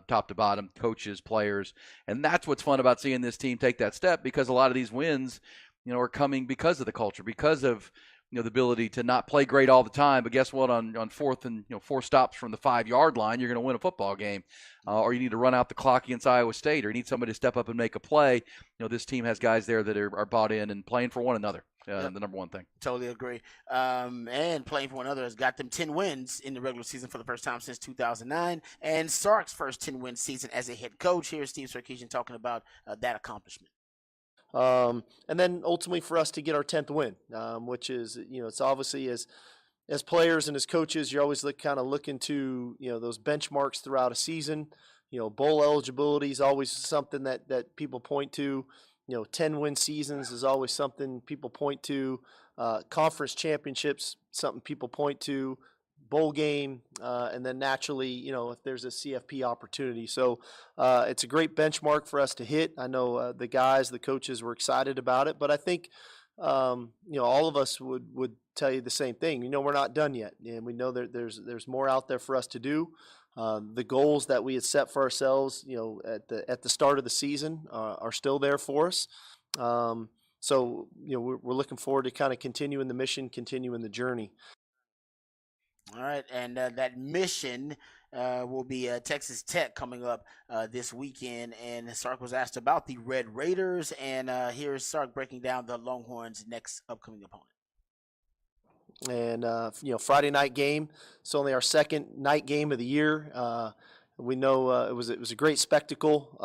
top to bottom, coaches, players. And that's what's fun about seeing this team take that step, because a lot of these wins, are coming because of the culture, because of the ability to not play great all the time, but guess what? On fourth and 4 stops from the 5-yard line, you're going to win a football game, or you need to run out the clock against Iowa State, or you need somebody to step up and make a play. This team has guys there that are bought in and playing for one another. The number one thing. Totally agree. And playing for one another has got them 10 wins in the regular season for the first time since 2009, and Sark's first 10-win season as a head coach. Here's Steve Sarkisian talking about that accomplishment. And then ultimately for us to get our 10th win, which is, it's obviously as players and as coaches, you're always looking to, those benchmarks throughout a season. Bowl eligibility is always something that people point to. 10-win seasons is always something people point to. Conference championships, something people point to. Bowl game, and then naturally, if there's a CFP opportunity. So it's a great benchmark for us to hit. I know the coaches were excited about it, but I think, all of us would tell you the same thing. We're not done yet, and we know that there's more out there for us to do. The goals that we had set for ourselves, at the start of the season, are still there for us. So we're looking forward to kind of continuing the mission, continuing the journey. All right, and that mission will be Texas Tech coming up this weekend. And Sark was asked about the Red Raiders, and here's Sark breaking down the Longhorns' next upcoming opponent. And Friday night game. It's only our second night game of the year. We know it was a great spectacle,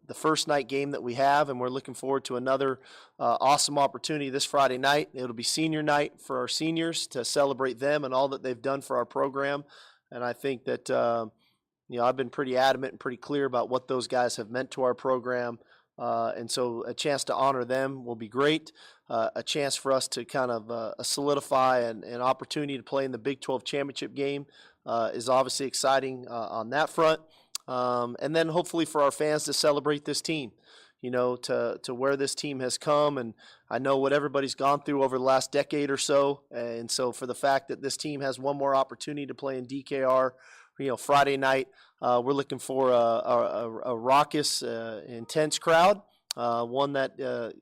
the first night game that we have, and we're looking forward to another awesome opportunity this Friday night. It'll be senior night for our seniors to celebrate them and all that they've done for our program. And I think that I've been pretty adamant and pretty clear about what those guys have meant to our program. And so a chance to honor them will be great. A chance for us to kind of solidify an opportunity to play in the Big 12 championship game is obviously exciting on that front. And then hopefully for our fans to celebrate this team, to where this team has come. And I know what everybody's gone through over the last decade or so. And so for the fact that this team has one more opportunity to play in DKR, Friday night, we're looking for a raucous, intense crowd, one that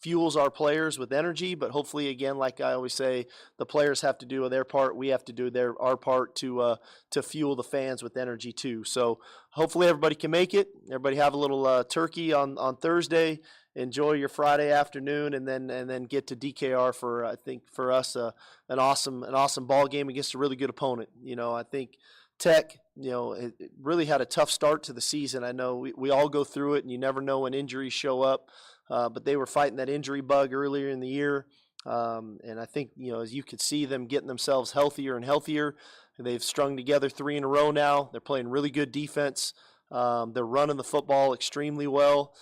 fuels our players with energy. But hopefully, again, like I always say, the players have to do their part. We have to do our part to fuel the fans with energy too. So hopefully everybody can make it. Everybody have a little turkey on Thursday. Enjoy your Friday afternoon, and then get to DKR for, I think, for us an awesome ball game against a really good opponent. I think Tech, it really had a tough start to the season. I know we all go through it, and you never know when injuries show up. But they were fighting that injury bug earlier in the year. And I think, as you could see them getting themselves healthier and healthier, they've strung together 3 in a row now. They're playing really good defense. They're running the football extremely well,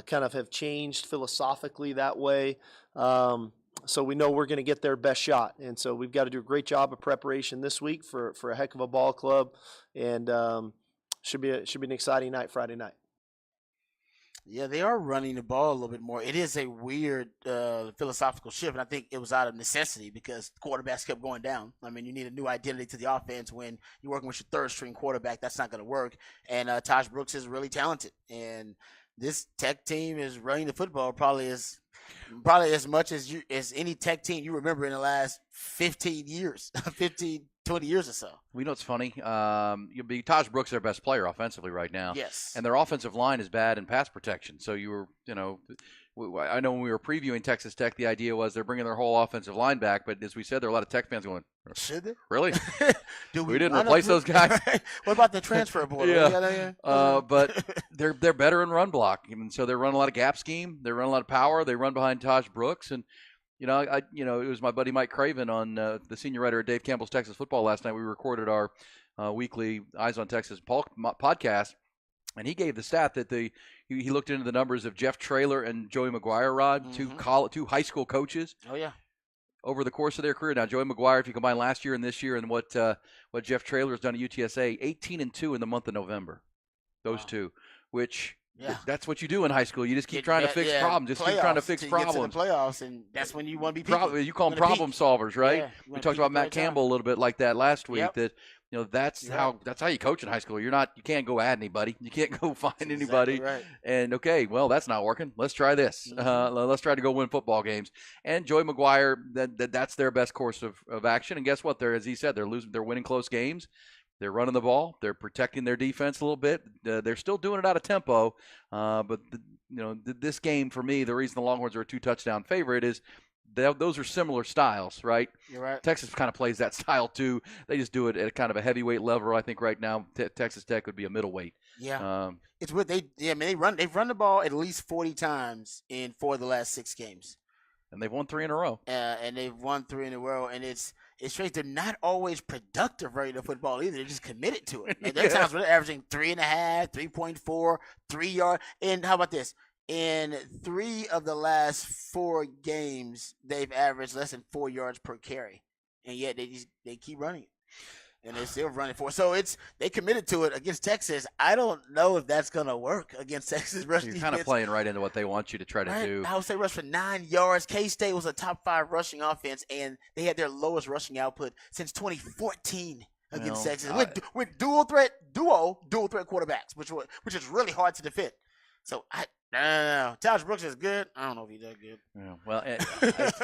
kind of have changed philosophically that way. So we know we're going to get their best shot. And so we've got to do a great job of preparation this week for a heck of a ball club. And should be an exciting night Friday night. Yeah, they are running the ball a little bit more. It is a weird philosophical shift, and I think it was out of necessity because quarterbacks kept going down. I mean, you need a new identity to the offense when you're working with your third string quarterback. That's not going to work. And Taj Brooks is really talented, and this Tech team is running the football probably as much as any Tech team you remember in the last 15 years, 15, 20 years or so. We know it's funny. Taj Brooks, their best player offensively right now. Yes. And their offensive line is bad in pass protection. So I know when we were previewing Texas Tech, the idea was they're bringing their whole offensive line back. But as we said, there are a lot of Tech fans going, should they? Really? We didn't replace those guys? What about the transfer portal? Yeah. But they're better in run block. And so they run a lot of gap scheme. They run a lot of power. They run behind Taj Brooks. And it was my buddy Mike Craven on the senior writer at Dave Campbell's Texas Football last night. We recorded our weekly Eyes on Texas podcast, and he gave the stat that he looked into the numbers of Jeff Traylor and Joey McGuire, Rod, two high school coaches. Oh yeah. Over the course of their career. Now, Joey McGuire, if you combine last year and this year, and what Jeff Traylor has done at UTSA, 18-2 in the month of November. Those two, which. Yeah. That's what you do in high school. You just keep trying to fix problems. Just keep trying to fix problems. Get to the playoffs, and that's when you want to be people. You call them problem solvers, right? Yeah, we talked about Matt Campbell a little bit like that last week. Yep. That that's how you coach in high school. You can't go at anybody. You can't go find anybody. Right. And well, that's not working. Let's try this. Let's try to go win football games. And Joey McGuire, that's their best course of action. And guess what? As he said, they're winning close games. They're running the ball. They're protecting their defense a little bit. They're still doing it out of tempo. But this game, for me, the reason the Longhorns are a 2-touchdown favorite is those are similar styles, right? You're right. Texas kind of plays that style too. They just do it at a kind of a heavyweight level. I think right now Texas Tech would be a middleweight. Yeah. It's what they've run the ball at least 40 times in 4 of the last 6 games. And they've won 3 in a row. And they've won 3 in a row, and it's strange. They're not always productive running the football either. They're just committed to it. Like, there are times where they're averaging 3.5, 3.4, 3 yards. And how about this? In 3 of the last 4 games, they've averaged less than 4 yards per carry, and yet they keep running it. And they're still running for it. So they committed to it against Texas. I don't know if that's going to work against Texas. You're kind of playing right into what they want you to try to do. I would say rush for 9 yards. K-State was a top 5 rushing offense, and they had their lowest rushing output since 2014 against Texas. With dual threat quarterbacks, which is really hard to defend. So no. Taj Brooks is good. I don't know if he's that good. Yeah, well,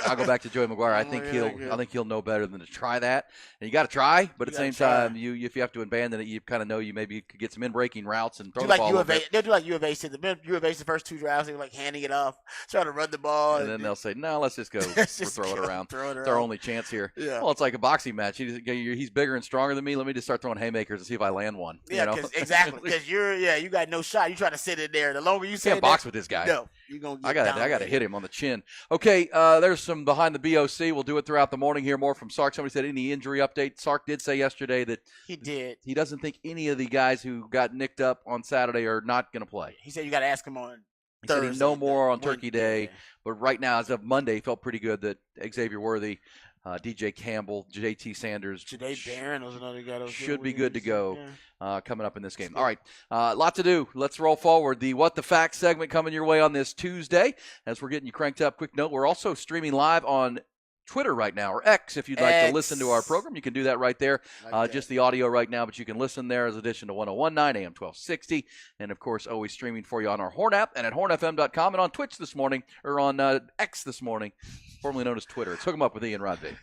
I'll go back to Joey McGuire. I think he'll know better than to try that. And you got to try, but at the same time, if you have to abandon it, you kind of know you maybe could get some in-breaking routes and throw the ball. They'll do like U of A said. U of A's the first 2 drives, they were like handing it off, trying to run the ball, and then they'll say, "No, let's just go. Throw it around. It's our only chance here." Yeah. Well, it's like a boxing match. He's bigger and stronger than me. Let me just start throwing haymakers and see if I land one. Yeah, exactly. Because you got no shot. You trying to sit in there. The longer you sit, can't box with this guy. No. You're gonna I got to hit him on the chin. Okay, there's some behind the BOC. We'll do it throughout the morning. Hear more from Sark. Somebody said any injury update. Sark did say yesterday that he doesn't think any of the guys who got nicked up on Saturday are not going to play. He said you got to ask him on Thursday. He said no more on Turkey Day, but right now, as of Monday, he felt pretty good that Xavier Worthy, DJ Campbell, JT Sanders, Ja'Day Barron was another guy that should be good to go coming up in this game. All right, lot to do. Let's roll forward. The What the Facts segment coming your way on this Tuesday as we're getting you cranked up. Quick note, we're also streaming live on Twitter right now, or X, if you'd like to listen to our program. You can do that right there. Just the audio right now, but you can listen there as addition to 101.9 AM 1260. And, of course, always streaming for you on our Horn app and at hornfm.com and on Twitch this morning, or on X this morning, formerly known as Twitter. It's Hook 'em Up with Ian Rodby.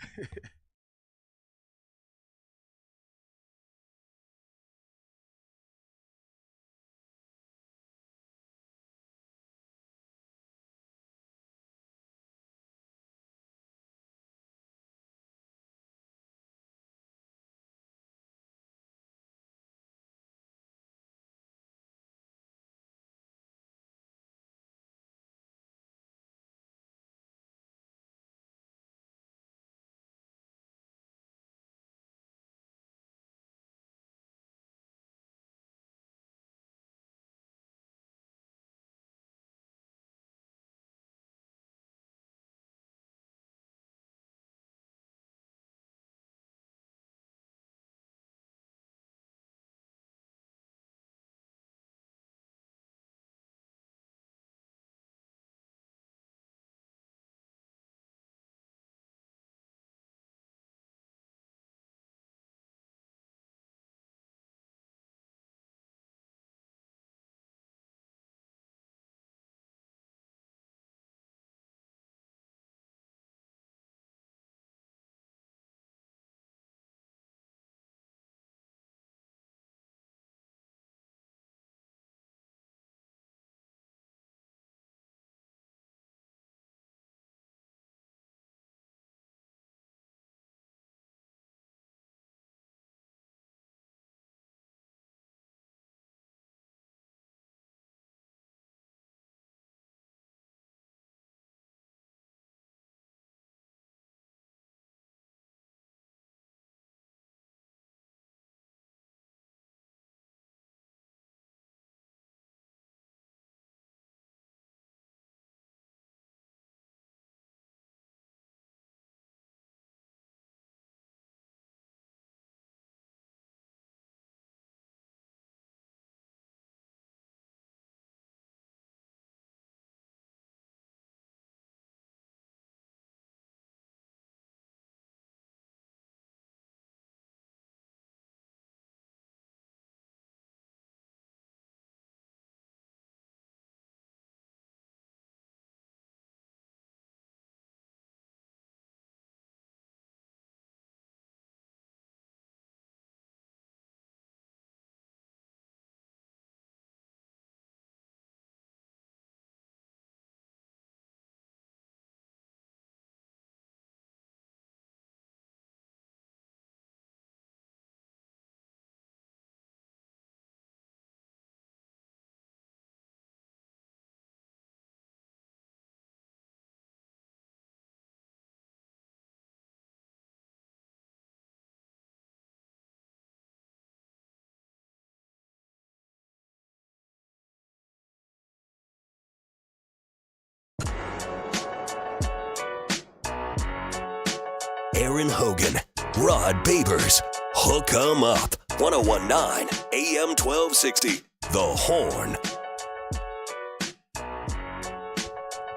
Aaron Hogan, Rod Babers. Hook 'em up. 1019 AM 1260. The Horn.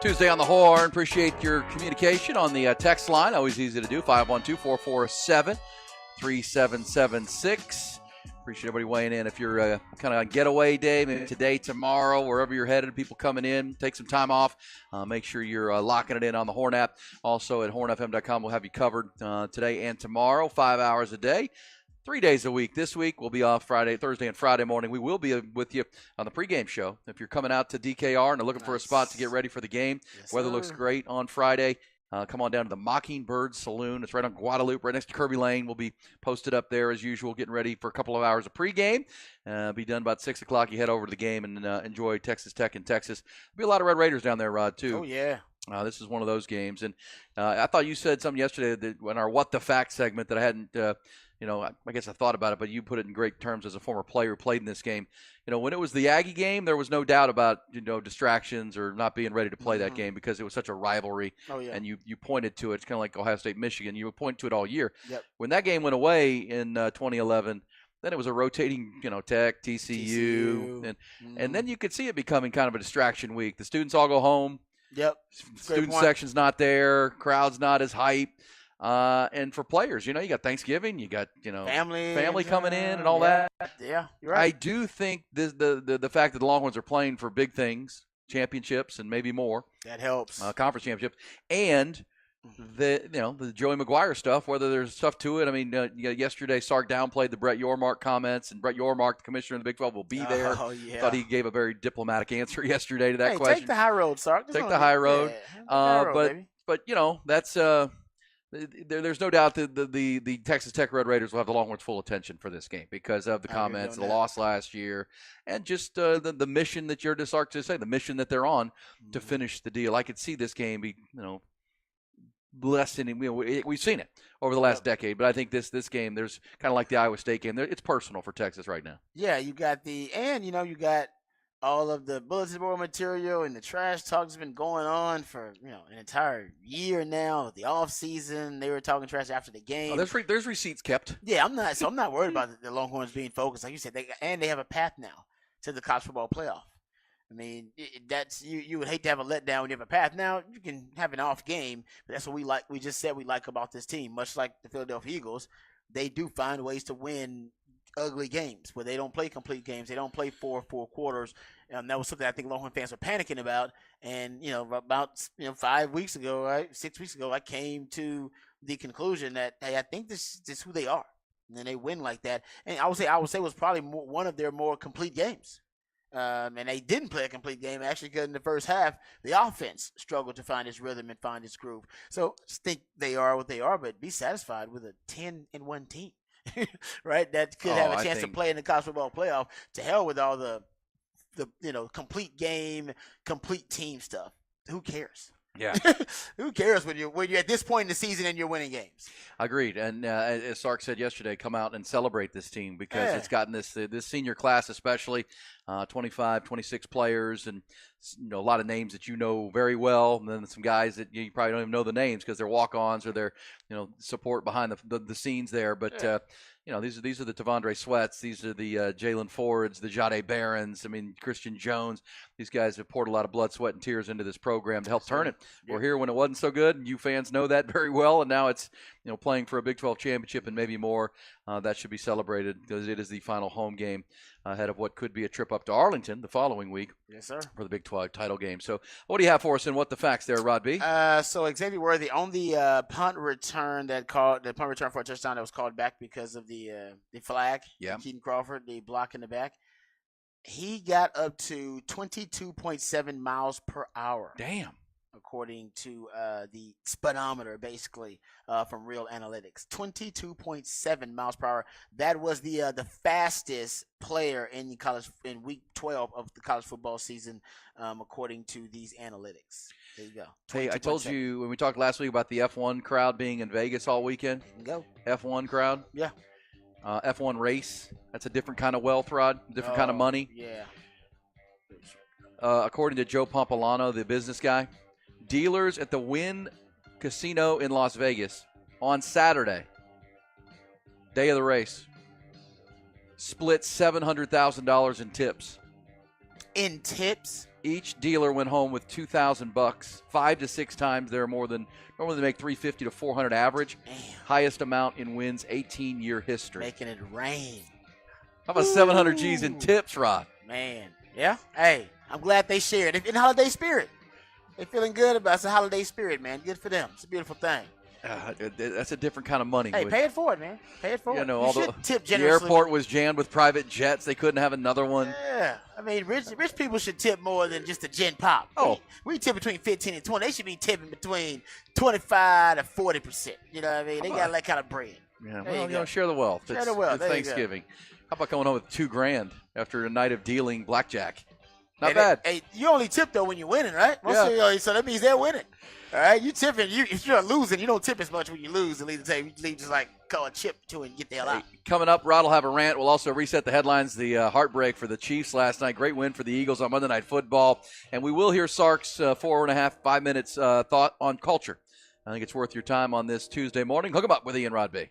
Tuesday on the Horn. Appreciate your communication on the text line. Always easy to do. 512-447-3776. Appreciate everybody weighing in. If you're kind of on getaway day, maybe today, tomorrow, wherever you're headed, people coming in, take some time off. Make sure you're locking it in on the Horn app. Also at hornfm.com, we'll have you covered today and tomorrow, 5 hours a day. 3 days a week. This week we'll be off Thursday and Friday morning. We will be with you on the pregame show. If you're coming out to DKR and are looking for a spot to get ready for the game, weather looks great on Friday. Come on down to the Mockingbird Saloon. It's right on Guadalupe, right next to Kirby Lane. We'll be posted up there as usual, getting ready for a couple of hours of pregame. Be done about 6 o'clock. You head over to the game and enjoy Texas Tech in Texas. There'll be a lot of Red Raiders down there, Rod, too. Oh, yeah. This is one of those games. And I thought you said something yesterday that in our What the Fact segment that I hadn't I guess I thought about it, but you put it in great terms as a former player who played in this game. When it was the Aggie game, there was no doubt about, distractions or not being ready to play that game because it was such a rivalry. Oh, yeah. And you pointed to it. It's kind of like Ohio State, Michigan. You would point to it all year. Yep. When that game went away in 2011, then it was a rotating, Tech, TCU. And then you could see it becoming kind of a distraction week. The students all go home. Yep. Student section's not there. Crowd's not as hype. And for players, you got Thanksgiving, you got, family coming in and all that. Yeah, you're right. I do think the fact that the Longhorns are playing for big things, championships and maybe more. That helps. Conference championships. And the Joey McGuire stuff, whether there's stuff to it. I mean, yesterday Sark downplayed the Brett Yormark comments, and Brett Yormark, the commissioner of the Big 12, will be there. Oh, yeah. Thought he gave a very diplomatic answer yesterday to that question. Take the high road, Sark. Take the high road. Baby. But that's there's no doubt that the Texas Tech Red Raiders will have the Longhorns' full attention for this game because of the comments, the loss last year, and just the mission that you're just Sark to say, the mission that they're on to finish the deal. I could see this game be, lessening. We've seen it over the last decade, but I think this game, there's kind of like the Iowa State game. It's personal for Texas right now. Yeah, you got you got all of the bulletin board material and the trash talk has been going on for an entire year now. The off season, they were talking trash after the game. Oh, there's receipts kept. Yeah, I'm not worried about the Longhorns being focused, like you said. They have a path now to the college football playoff. I mean, that's you would hate to have a letdown when you have a path. Now you can have an off game, but that's what we like. We just said we like about this team, much like the Philadelphia Eagles. They do find ways to win ugly games where they don't play complete games. They don't play four quarters. That was something I think Longhorn fans were panicking about. And, about 5 weeks ago, right, 6 weeks ago, I came to the conclusion that, hey, I think this is who they are. And then they win like that. And I would say it was probably one of their more complete games. And they didn't play a complete game, actually, because in the first half, the offense struggled to find its rhythm and find its groove. So I think they are what they are, but be satisfied with a 10-1 team. Right, that could have a chance to play in the college football playoff. To hell with all the complete game, complete team stuff. Who cares? Yeah. Who cares when you're at this point in the season and you're winning games? Agreed. And as Sark said yesterday, come out and celebrate this team because it's gotten this senior class, especially 25, 26 players, and a lot of names that you know very well, and then some guys that you probably don't even know the names because they're walk-ons or they're support behind the scenes there. But these are the Tavondre Sweats, these are the Jalen Fords, the Jahdae Barons. I mean, Christian Jones. These guys have poured a lot of blood, sweat, and tears into this program to help turn it. Yeah. We're here when it wasn't so good, and you fans know that very well. And now it's playing for a Big 12 championship and maybe more. That should be celebrated because it is the final home game ahead of what could be a trip up to Arlington the following week. Yes, sir. For the Big 12 title game. So what do you have for us and what the facts there, Rod B? So Xavier Worthy on the punt return for a touchdown that was called back because of the flag. Yeah. Keaton Crawford, the block in the back. He got up to 22.7 miles per hour. Damn. According to the speedometer, basically, from Real Analytics. 22.7 miles per hour. That was the fastest player in week 12 of the college football season, according to these analytics. There you go. Hey, I told you when we talked last week about the F1 crowd being in Vegas all weekend. Go. F1 crowd? Yeah. F1 race. That's a different kind of wealth, Rod. Different kind of money. Yeah. According to Joe Pompolano, the business guy, dealers at the Wynn Casino in Las Vegas on Saturday, day of the race, split $700,000 in tips. In tips? Each dealer went home with $2,000. 5 to 6 times they're normally they make $350 to $400 average. Damn. Highest amount in wins 18-year history. Making it rain. How about 700 G's in tips, Rod? Man, yeah. Hey, I'm glad they shared. In holiday spirit. They feeling good about it. It's a holiday spirit, man. Good for them. It's a beautiful thing. That's a different kind of money. Hey, pay it forward, man. Pay it forward. You know, you although should tip the generously. airport was jammed with private jets, they couldn't have another one. Yeah. I mean, rich people should tip more than just a gin pop. Oh. We tip between 15 and 20. They should be tipping between 25 to 40%. You know what I mean? They got that kind of bread. Yeah, There well, you go. share the wealth. Share the wealth. It's There you go. Thanksgiving. How about coming home with $2,000 after a night of dealing blackjack? Not Hey, bad. Hey, you only tip though when you're winning, right? Yeah. So that means they're winning. All right, you tipping. If you're losing, you don't tip as much when you lose. You leave just like call a chip to it and get the hell out. Coming up, Rod will have a rant. We'll also reset the headlines. The heartbreak for the Chiefs last night. Great win for the Eagles on Monday Night Football. And we will hear Sark's 4.5 minutes thought on culture. I think it's worth your time on this Tuesday morning. Hook 'em up with Ian Rod B.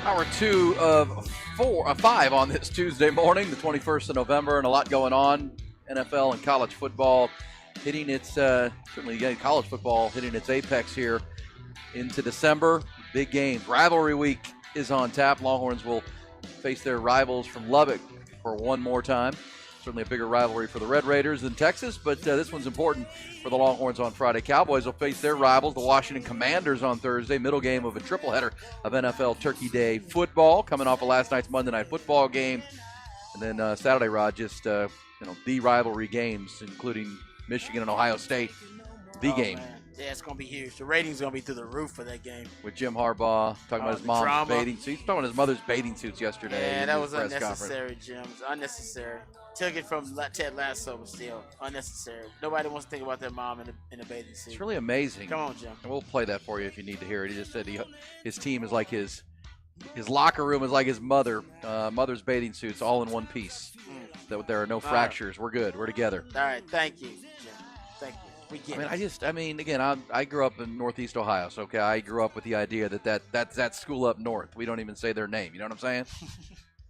Hour 2 of 5 on this Tuesday morning, the 21st of November, and a lot going on. NFL and college football hitting its, certainly college football hitting its apex here into December. Big games. Rivalry week is on tap. Longhorns will face their rivals from Lubbock for one more time. Certainly a bigger rivalry for the Red Raiders than Texas, but this one's important for the Longhorns on Friday. Cowboys will face their rivals, the Washington Commanders, on Thursday. Middle game of a tripleheader of NFL Turkey Day football, coming off of last night's Monday Night Football game. And then Saturday, Rod, just the rivalry games, including Michigan and Ohio State. The game. Man. Yeah, it's going to be huge. The ratings going to be through the roof for that game. With Jim Harbaugh talking about his mom's bathing suits. He's talking about his mother's bathing suits yesterday. Yeah, that was unnecessary, Jim. Unnecessary. Took it from Ted Lasso, but still unnecessary. Nobody wants to think about their mom in a bathing suit. It's really amazing. Come on, Jim. And we'll play that for you if you need to hear it. He just said his team is like his locker room is like his mother's bathing suits, all in one piece. That there are no fractures. We're good. We're together. All right. Thank you, Jim. Thank you. We get it. Again, I grew up in Northeast Ohio, so I grew up with the idea that's that school up north. We don't even say their name. You know what I'm saying?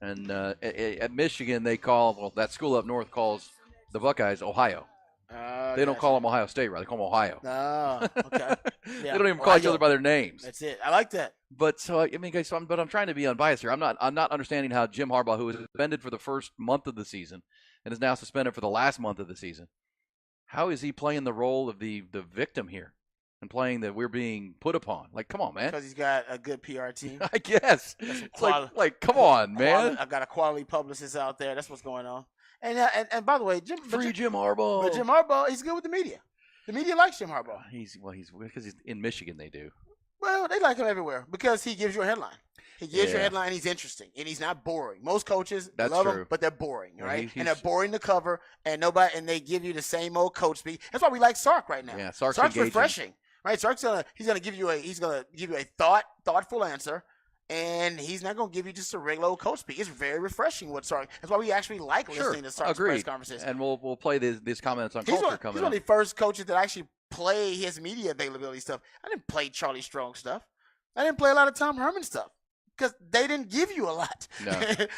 And at Michigan, that school up north calls the Buckeyes Ohio. They don't call them Ohio State, right? They call them Ohio. Oh, okay. They don't even call each other by their names. That's it. I like that. But I'm trying to be unbiased here. I'm not understanding how Jim Harbaugh, who was suspended for the first month of the season and is now suspended for the last month of the season, how is he playing the role of the victim here and playing that we're being put upon? Like, come on, man. Because he's got a good PR team. I guess. It's like, come on, man. I've got a quality publicist out there. That's what's going on. And by the way, Jim Harbaugh. But Jim Harbaugh, he's good with the media. The media likes Jim Harbaugh. He's because he's in Michigan. They do. Well, they like him everywhere because he gives you a headline. He gives you a headline. He's interesting and he's not boring. Most coaches love him, but they're boring, right? And they're boring to cover, and they give you the same old coach speak. That's why we like Sark right now. Yeah, Sark's refreshing, right? Sark's gonna give you a thoughtful answer. And he's not going to give you just a regular old coach speak. It's very refreshing what Sark. That's why we actually like listening to Sark's press conversations. And we'll play these comments on culture coming up. He's one of the first coaches that actually play his media availability stuff. I didn't play Charlie Strong stuff. I didn't play a lot of Tom Herman stuff because they didn't give you a lot. No.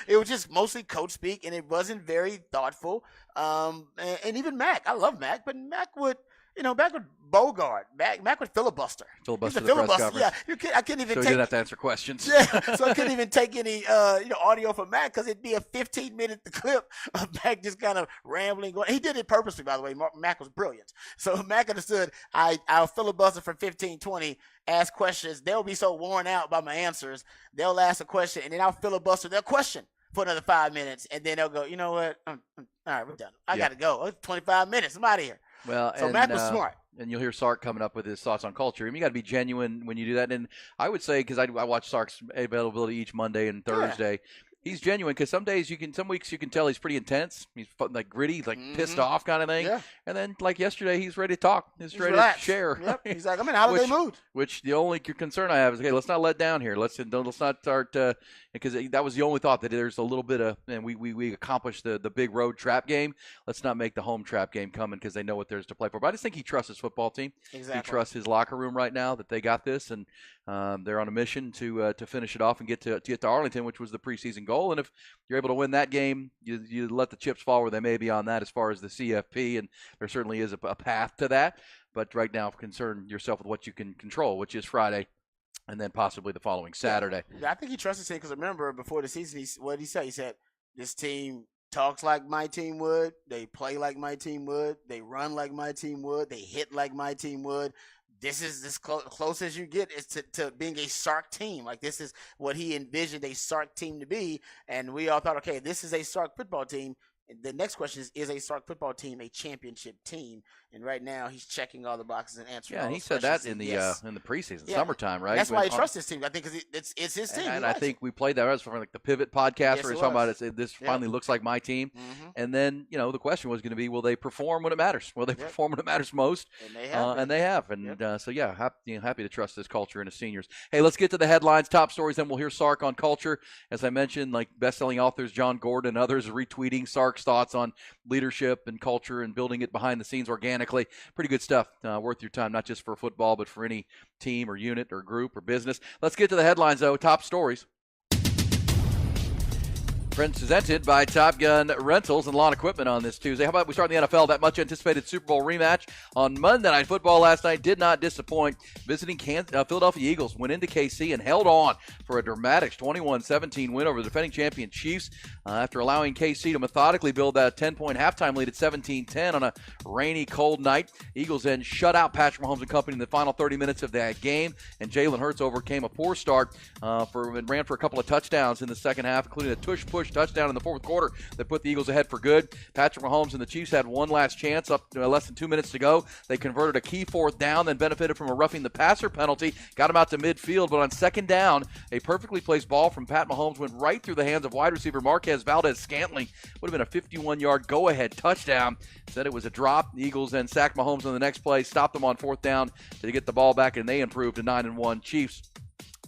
It was just mostly coach speak, and it wasn't very thoughtful. And even Mac. I love Mac, but Mac would – back with Bogart, Mac would filibuster. Filibuster the press conference. Yeah, I couldn't even. So he didn't have to answer questions. Yeah, so I couldn't even take any, audio from Mac because it'd be a 15-minute clip of Mac just kind of rambling. He did it purposely, by the way. Mac was brilliant. So Mac understood. I'll filibuster for 15, 20, ask questions. They'll be so worn out by my answers. They'll ask a question, and then I'll filibuster their question for another 5 minutes, and then they'll go, you know what? All right, we're done. I got to go. It's 25 minutes. I'm out of here. Well, so Mac was smart. And you'll hear Sark coming up with his thoughts on culture. I mean, you got to be genuine when you do that. And I would say, because I watch Sark's availability each Monday and Thursday, he's genuine because some weeks you can tell he's pretty intense. He's like gritty, like pissed off kind of thing. Yeah. And then like yesterday, he's ready to talk. He's ready to share. Yep. He's like, I'm in holiday mood. Which the only concern I have is, okay, let's not let down here. Let's not start because that was the only thought, that there's a little bit of, and we accomplished the big road trap game. Let's not make the home trap game coming because they know what there's to play for. But I just think he trusts his football team. Exactly. He trusts his locker room right now that they got this, and they're on a mission to finish it off and get to Arlington, which was the preseason goal. And if you're able to win that game, you let the chips fall where they may be on that as far as the CFP, and there certainly is a path to that. But right now, concern yourself with what you can control, which is Friday, and then possibly the following Saturday. Yeah, I think he trusts his team because remember, before the season, what did he say? He said, this team talks like my team would. They play like my team would. They run like my team would. They hit like my team would. This is as close as you get is to being a Sark team. Like, this is what he envisioned a Sark team to be. And we all thought, okay, this is a Sark football team. The next question is a Sark football team a championship team? And right now, he's checking all the boxes and answering all the questions. Yeah, he said that in the preseason, summertime, right? That's why he trusts his team. I think because it's his team. And I think we played that from like the Pivot podcast where he's talking about this finally looks like my team. Mm-hmm. And then, the question was going to be, will they perform when it matters? Will they perform when it matters most? And they have. Happy to trust this culture and his seniors. Hey, let's get to the headlines, top stories, then we'll hear Sark on culture. As I mentioned, like best-selling authors John Gordon and others retweeting Sark's thoughts on leadership and culture and building it behind the scenes organically. Pretty good stuff, worth your time, not just for football, but for any team or unit or group or business. Let's get to the headlines, though. Top stories. Presented by Top Gun Rentals and Lawn Equipment on this Tuesday. How about we start in the NFL? That much anticipated Super Bowl rematch on Monday Night Football last night did not disappoint. Visiting Philadelphia Eagles went into KC and held on for a dramatic 21-17 win over the defending champion Chiefs after allowing KC to methodically build that 10-point halftime lead at 17-10 on a rainy, cold night. Eagles then shut out Patrick Mahomes and company in the final 30 minutes of that game, and Jalen Hurts overcame a poor start and ran for a couple of touchdowns in the second half, including a tush-push touchdown in the fourth quarter that put the Eagles ahead for good. Patrick Mahomes and the Chiefs had one last chance up to less than 2 minutes to go. They converted a key fourth down, then benefited from a roughing the passer penalty, got him out to midfield, but on second down, a perfectly placed ball from Pat Mahomes went right through the hands of wide receiver Marquez Valdez-Scantling. Would have been a 51-yard go-ahead touchdown. Said it was a drop. The Eagles then sacked Mahomes on the next play, stopped them on fourth down to get the ball back, and they improved to 9-1. Chiefs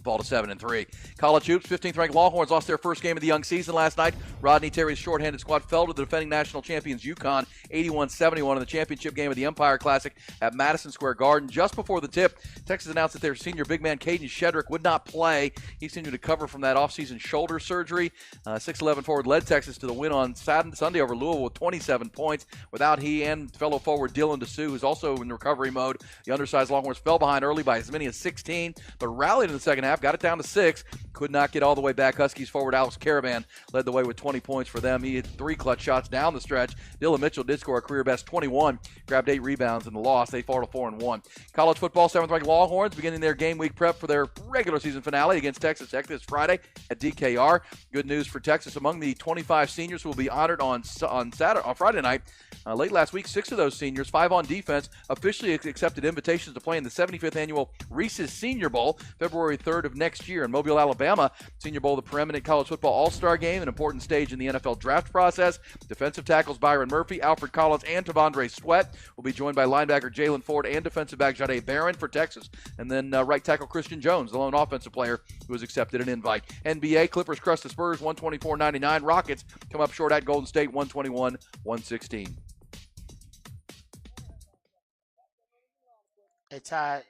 fall to 7-3. College hoops, 15th-ranked Longhorns lost their first game of the young season last night. Rodney Terry's shorthanded squad fell to the defending national champions UConn 81-71 in the championship game of the Empire Classic at Madison Square Garden. Just before the tip, Texas announced that their senior big man Caden Shedrick would not play. He seemed to recover from that offseason shoulder surgery. 6'11 forward led Texas to the win on Sunday over Louisville with 27 points. Without he and fellow forward Dylan DeSue, who's also in recovery mode, the undersized Longhorns fell behind early by as many as 16, but rallied in the second half. Got it down to 6. Could not get all the way back. Huskies forward Alex Caravan led the way with 20 points for them. He had 3 clutch shots down the stretch. Dylan Mitchell did score a career best 21, grabbed 8 rebounds in the loss. They fall to 4-1. College football, 7th-ranked Longhorns beginning their game week prep for their regular season finale against Texas Tech this Friday at DKR. Good news for Texas. Among the 25 seniors who will be honored on Friday night, late last week, 6 of those seniors, 5 on defense, officially accepted invitations to play in the 75th annual Reese's Senior Bowl, February 3rd of next year in Mobile, Alabama. Senior Bowl, the preeminent college football all-star game, an important stage in the NFL draft process. Defensive tackles Byron Murphy, Alfred Collins, and Tavondre Sweat will be joined by linebacker Jalen Ford and defensive back Jahdae Barron for Texas. And then right tackle Christian Jones, the lone offensive player who has accepted an invite. NBA, Clippers crush the Spurs 124-99. Rockets come up short at Golden State 121-116. Hey, Ty.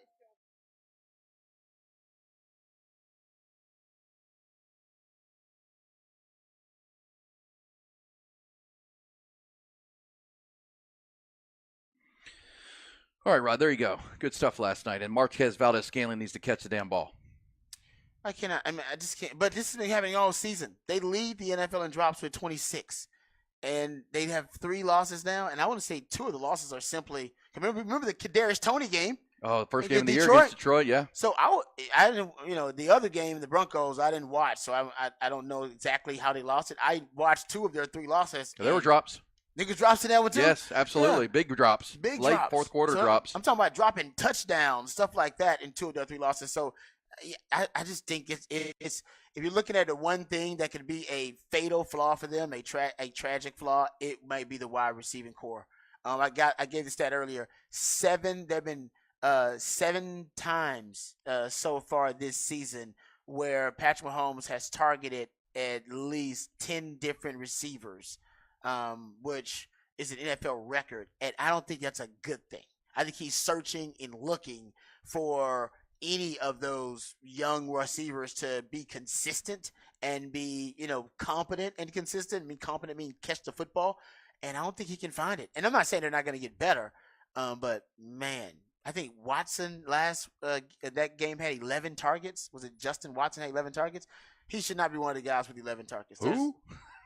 All right, Rod, there you go. Good stuff last night. And Marquez Valdez-Scantling needs to catch the damn ball. I just can't. But this has been happening all season. They lead the NFL in drops with 26. And they have 3 losses now. And I want to say 2 of the losses are simply – remember the Kadarius Toney game? Oh, the first game of the year against Detroit, yeah. So I didn't, the other game, the Broncos, I didn't watch. So I don't know exactly how they lost it. I watched 2 of their 3 losses. There were drops. Niggas drops in that one too? Yes, absolutely. Yeah. Big drops. Big late drops. Fourth quarter drops. I'm talking about dropping touchdowns, stuff like that in 2 of their 3 losses. So I just think it's if you're looking at the one thing that could be a fatal flaw for them, a tragic flaw, it might be the wide receiving core. I gave the stat earlier. There have been 7 times so far this season where Patrick Mahomes has targeted at least 10 different receivers. Which is an NFL record, and I don't think that's a good thing. I think he's searching and looking for any of those young receivers to be consistent and be, competent and consistent. I mean, competent means catch the football, and I don't think he can find it. And I'm not saying they're not going to get better, but man, I think Watson that game had 11 targets. Was it Justin Watson had 11 targets? He should not be one of the guys with 11 targets. Who?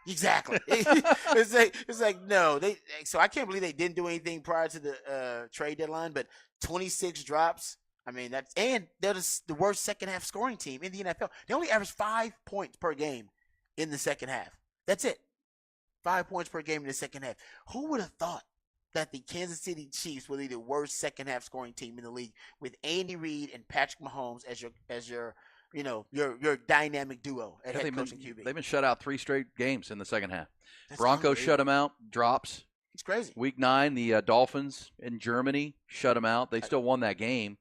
Exactly. it's like no. So I can't believe they didn't do anything prior to the trade deadline. But 26 drops. I mean they're the worst second half scoring team in the NFL. They only average 5 points per game in the second half. That's it. 5 points per game in the second half. Who would have thought that the Kansas City Chiefs would be the worst second half scoring team in the league with Andy Reid and Patrick Mahomes as your your dynamic duo at head coach and QB. They've been shut out 3 straight games in the second half. Broncos shut them out, drops. It's crazy. Week 9, the Dolphins in Germany shut them out. They still won that game.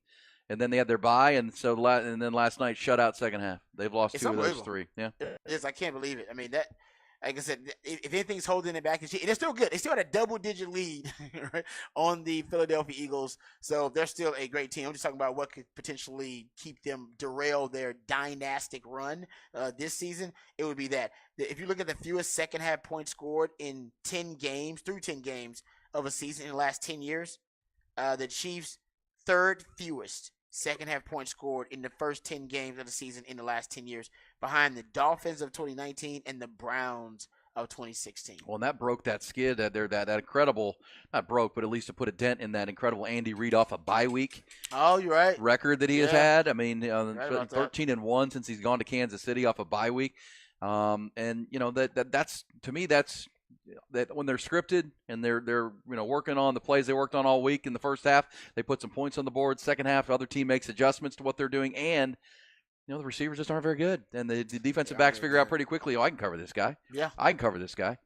And then they had their bye, and then last night shut out second half. They've lost 2 of those 3. Yeah. Yes, I can't believe it. I mean, that like I said, if anything's holding it back, and they're still good. They still had a double-digit lead right, on the Philadelphia Eagles, so they're still a great team. I'm just talking about what could potentially keep them derail their dynastic run this season. It would be that. If you look at the fewest second-half points scored in 10 games, through 10 games of a season in the last 10 years, the Chiefs' third fewest second-half points scored in the first 10 games of the season in the last 10 years, behind the Dolphins of 2019 and the Browns of 2016. Well, and that broke that skid, that incredible, not broke, but at least to put a dent in that incredible Andy Reid off a bye week. Oh, you're right. Record that he has had. I mean, right 13-1 since he's gone to Kansas City off a bye week. And that's to me, that's that when they're scripted and they're working on the plays they worked on all week in the first half, they put some points on the board. Second half, the other team makes adjustments to what they're doing, and the receivers just aren't very good, and the defensive backs figure out pretty quickly, I can cover this guy. Yeah, I can cover this guy.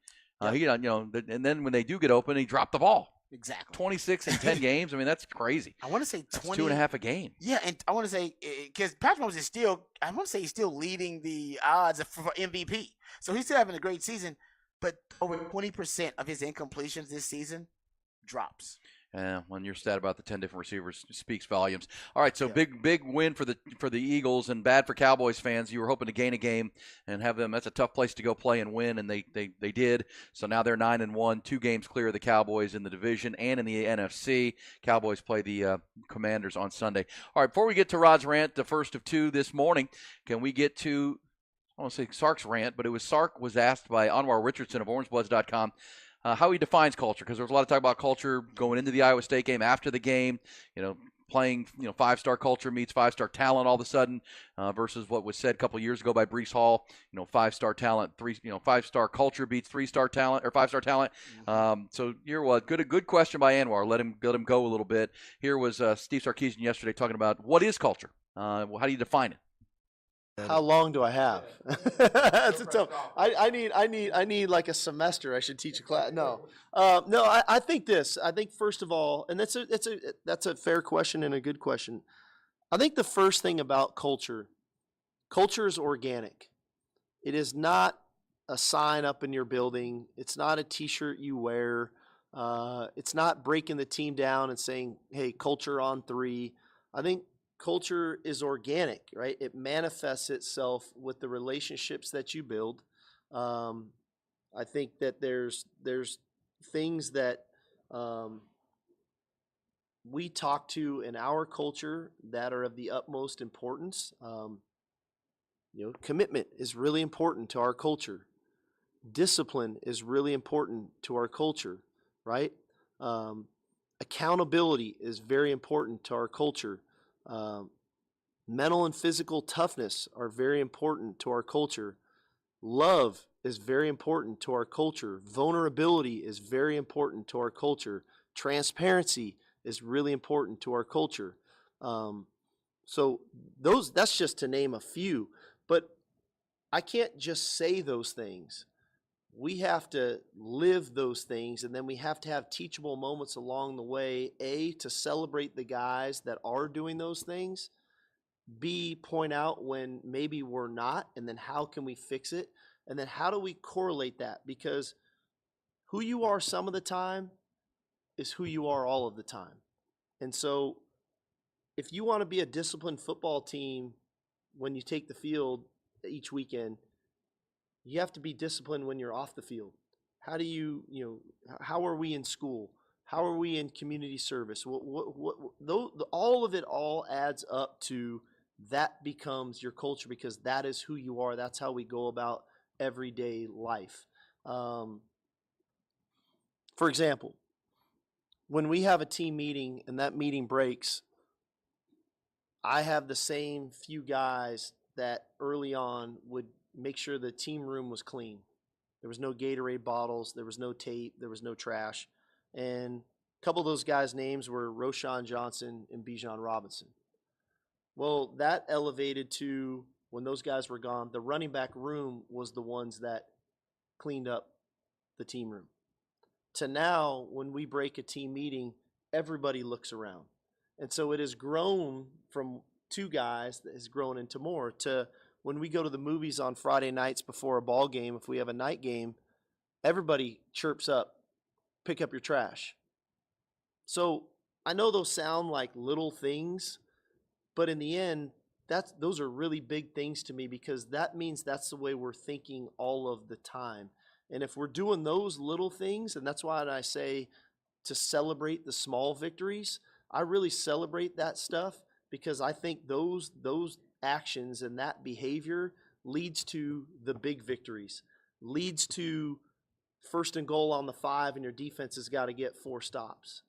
And then when they do get open, he dropped the ball. Exactly. 26 in 10 games. I mean, that's crazy. I want to say 20. That's 2.5 a game. Yeah, and I want to say, because Patrick Mahomes is still, I want to say he's still leading the odds for MVP. So he's still having a great season, but over 20% of his incompletions this season drops. When your stat about the 10 different receivers speaks volumes. All right, so big win for the Eagles and bad for Cowboys fans. You were hoping to gain a game and have them. That's a tough place to go play and win, and they did. So now they're 9-1, 2 games clear of the Cowboys in the division and in the NFC. Cowboys play the Commanders on Sunday. All right, before we get to Rod's rant, the first of 2 this morning, can we get to, I want to say Sark's rant, but Sark was asked by Anwar Richardson of OrangeBloods.com how he defines culture, because there was a lot of talk about culture going into the Iowa State game, after the game, playing, 5-star culture meets 5-star talent all of a sudden, versus what was said a couple of years ago by Breece Hall, 5-star talent, 5-star culture beats 3-star talent or 5-star talent. So here was a good question by Anwar. Let him go a little bit. Here was Steve Sarkisian yesterday talking about what is culture. How do you define it? How long do I have? That's a tough. I need like a semester. I should teach a class. No. I think this. I think first of all, and that's a fair question and a good question. I think the first thing about culture is organic. It is not a sign up in your building. It's not a T-shirt you wear. It's not breaking the team down and saying, "Hey, culture on 3." I think culture is organic, right? It manifests itself with the relationships that you build. I think that there's things that we talk to in our culture that are of the utmost importance. Commitment is really important to our culture. Discipline is really important to our culture, right? Accountability is very important to our culture. Mental and physical toughness are very important to our culture. Love is very important to our culture. Vulnerability is very important to our culture. Transparency is really important to our culture. So that's just to name a few. But I can't just say those things. We have to live those things, and then we have to have teachable moments along the way, A, to celebrate the guys that are doing those things, B, point out when maybe we're not, and then how can we fix it, and then how do we correlate that? Because who you are some of the time is who you are all of the time. And so if you want to be a disciplined football team when you take the field each weekend, you have to be disciplined when you're off the field. How do how are we in school? How are we in community service? All of it all adds up to that becomes your culture, because that is who you are. That's how we go about everyday life. For example, when we have a team meeting and that meeting breaks, I have the same few guys that early on would make sure the team room was clean. There was no Gatorade bottles. There was no tape. There was no trash. And a couple of those guys' names were Roschon Johnson and Bijan Robinson. Well, that elevated to, when those guys were gone, the running back room was the ones that cleaned up the team room. To now, when we break a team meeting, everybody looks around. And so it has grown from 2 guys that has grown into more, to when we go to the movies on Friday nights before a ball game, if we have a night game, everybody chirps up, pick up your trash. So I know those sound like little things, but in the end, those are really big things to me, because that means that's the way we're thinking all of the time. And if we're doing those little things, and that's why I say to celebrate the small victories, I really celebrate that stuff, because I think those actions and that behavior leads to the big victories, leads to 1st and goal on the 5 and your defense has got to get 4 stops,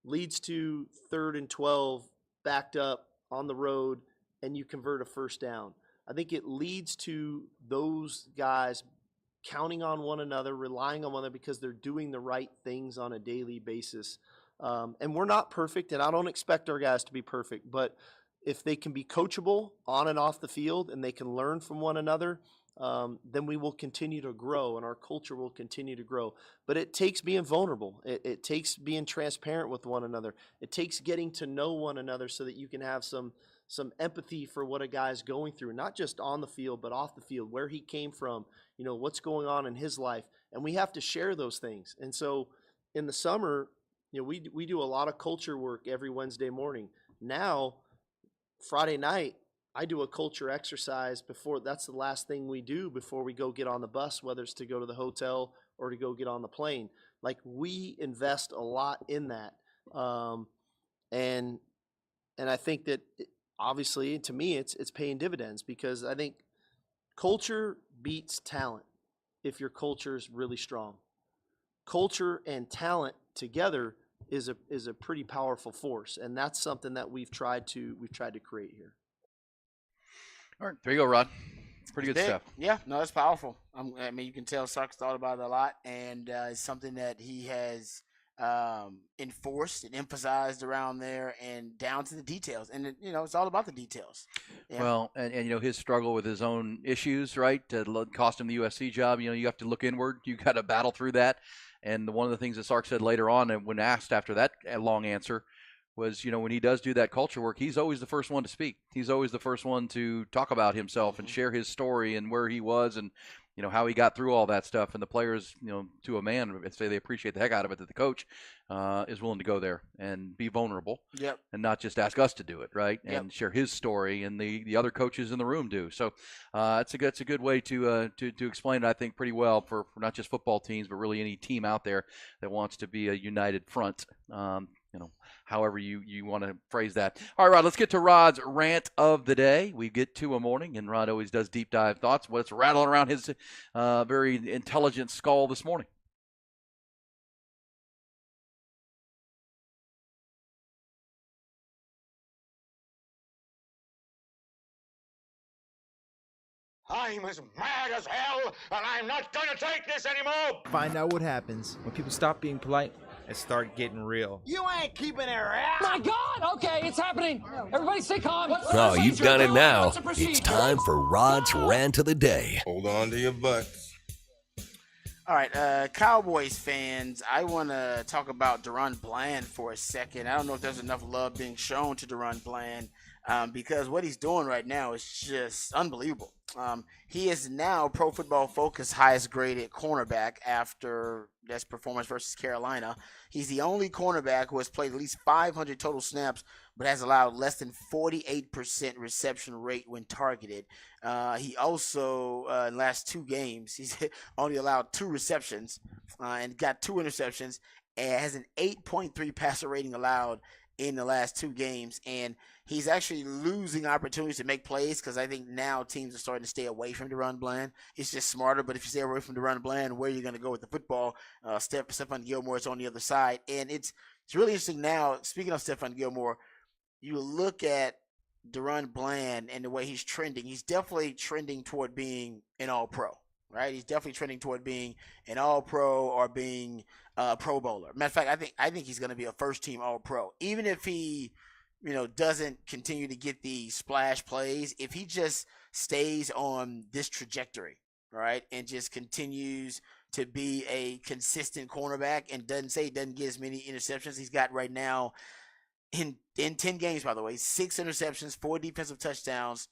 leads to 3rd and 12 backed up on the road and you convert a 1st down. I think it leads to those guys counting on one another, relying on one another, because they're doing the right things on a daily basis. And we're not perfect, and I don't expect our guys to be perfect, but if they can be coachable on and off the field and they can learn from one another, then we will continue to grow and our culture will continue to grow. But it takes being vulnerable. It takes being transparent with one another. It takes getting to know one another so that you can have some empathy for what a guy's going through, not just on the field, but off the field, where he came from, what's going on in his life. And we have to share those things. And so in the summer, we do a lot of culture work every Wednesday morning. Now, Friday night, I do a culture exercise before. That's the last thing we do before we go get on the bus, whether it's to go to the hotel or to go get on the plane. Like, we invest a lot in that. And I think that obviously, to me, it's paying dividends, because I think culture beats talent if your culture is really strong. Culture and talent together is a pretty powerful force, and that's something that we've tried to create here. All right, there you go, Rod. Pretty good stuff. Yeah, no, that's powerful. I mean, you can tell Sark's thought about it a lot, and it's something that he has enforced and emphasized around there, and down to the details. And it's all about the details. Yeah. Well, and his struggle with his own issues, right, cost him the USC job. You have to look inward. You got to battle through that. And one of the things that Sark said later on, and when asked after that long answer, was, when he does do that culture work, he's always the first one to speak. He's always the first one to talk about himself and share his story and where he was and, how he got through all that stuff. And the players, to a man, say they appreciate the heck out of it that the coach is willing to go there and be vulnerable. Yep. And not just ask us to do it, right? Yep. And share his story, and the other coaches in the room do. So it's a good way to explain it, I think, pretty well for not just football teams, but really any team out there that wants to be a united front. However you want to phrase that. All right, Rod, let's get to Rod's rant of the day. We get to a morning, and Rod always does deep dive thoughts. What's rattling around his very intelligent skull this morning? I'm as mad as hell, and I'm not going to take this anymore! Find out what happens when people stop being polite and start getting real. You ain't keeping it around! My God! Okay, it's happening. Everybody stay calm. Oh, you've done it now. It's time for Rod's Rant of the Day. Hold on to your butts. All right, Cowboys fans, I want to talk about DaRon Bland for a second. I don't know if there's enough love being shown to DaRon Bland, because what he's doing right now is just unbelievable. He is now Pro Football Focus highest graded cornerback after this performance versus Carolina. He's the only cornerback who has played at least 500 total snaps, but has allowed less than 48% reception rate when targeted. He also, in the last 2 games, he's only allowed 2 receptions and got 2 interceptions, and has an 8.3 passer rating allowed in the last 2 games. And he's actually losing opportunities to make plays, because I think now teams are starting to stay away from DaRon Bland. It's just smarter, but if you stay away from DaRon Bland, where are you going to go with the football? Stephon Gilmore is on the other side. And it's really interesting now, speaking of Stephon Gilmore, you look at DaRon Bland and the way he's trending. He's definitely trending toward being an all-pro, right? He's definitely trending toward being an all-pro or being a Pro Bowler. Matter of fact, I think he's going to be a first-team all-pro. Even if he, doesn't continue to get the splash plays, if he just stays on this trajectory, right, and just continues to be a consistent cornerback and doesn't get as many interceptions he's got right now. In 10 games, by the way, 6 interceptions, 4 defensive touchdowns,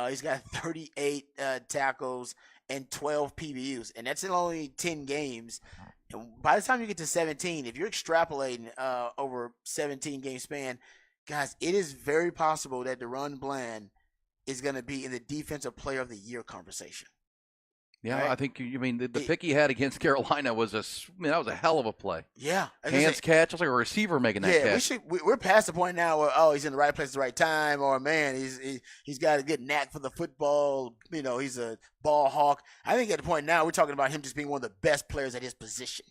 He's got 38 tackles and 12 PBUs, and that's in only 10 games. And by the time you get to 17, if you're extrapolating over 17 game span, guys, it is very possible that DaRon Bland is going to be in the Defensive Player of the Year conversation. Yeah, right? I think the pick he had against Carolina was that was a hell of a play. Yeah, Hands catch. It was like a receiver making that catch. We're past the point now where he's in the right place at the right time, or man, he's got a good knack for the football. He's a ball hawk. I think at the point now we're talking about him just being one of the best players at his position.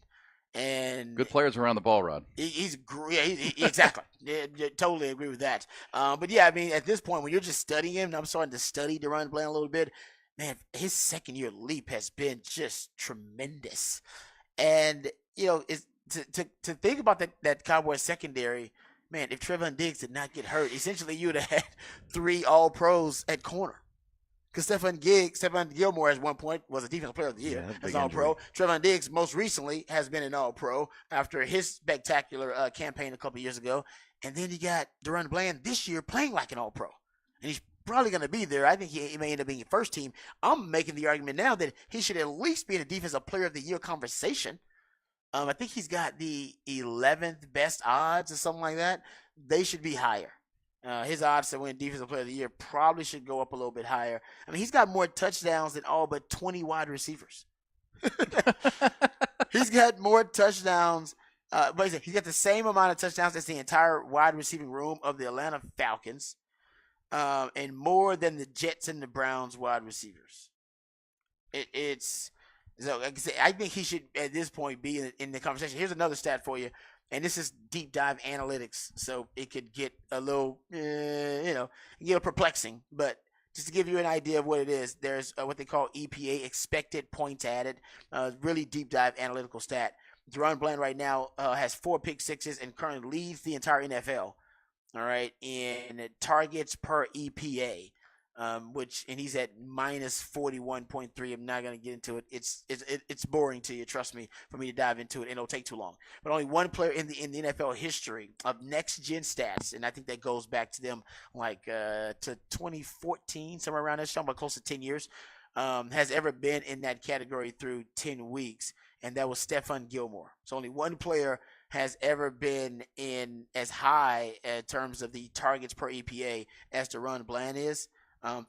And good players around the ball, Rod. He's great. Exactly. Yeah, totally agree with that. But yeah, I mean, at this point, when you're just studying him, and I'm starting to study DaRon Bland a little bit. Man, his second year leap has been just tremendous. And, to think about that Cowboys secondary, man, if Trevon Diggs did not get hurt, essentially you would have had 3 All-Pros at corner. Because Stephon Gilmore at one point was a Defensive Player of the Year as an All-Pro. Trevon Diggs most recently has been an All-Pro after his spectacular campaign a couple years ago. And then you got DaRon Bland this year playing like an All-Pro. And he's probably going to be there. I think he may end up being first team. I'm making the argument now that he should at least be in the Defensive Player of the Year conversation. I think he's got the 11th best odds or something like that. They should be higher. His odds to win Defensive Player of the Year probably should go up a little bit higher. I mean, he's got more touchdowns than all but 20 wide receivers. He's got more touchdowns. But he's got the same amount of touchdowns as the entire wide receiving room of the Atlanta Falcons. And more than the Jets and the Browns wide receivers. So like I say, I think he should at this point be in the conversation. Here's another stat for you, and this is deep dive analytics, so it could get a little, perplexing. But just to give you an idea of what it is, there's what they call EPA, expected points added, really deep dive analytical stat. DaRon Bland right now has 4 pick sixes and currently leads the entire NFL. All right, in targets per EPA, and he's at minus 41.3. I'm not going to get into it. It's boring to you, trust me, for me to dive into it, and it'll take too long. But only one player in the NFL history of next gen stats, and I think that goes back to them to 2014, somewhere around there, somewhere close to 10 years, has ever been in that category through 10 weeks, and that was Stephon Gilmore. So only one player has ever been in as high in terms of the targets per EPA as DaRon Bland is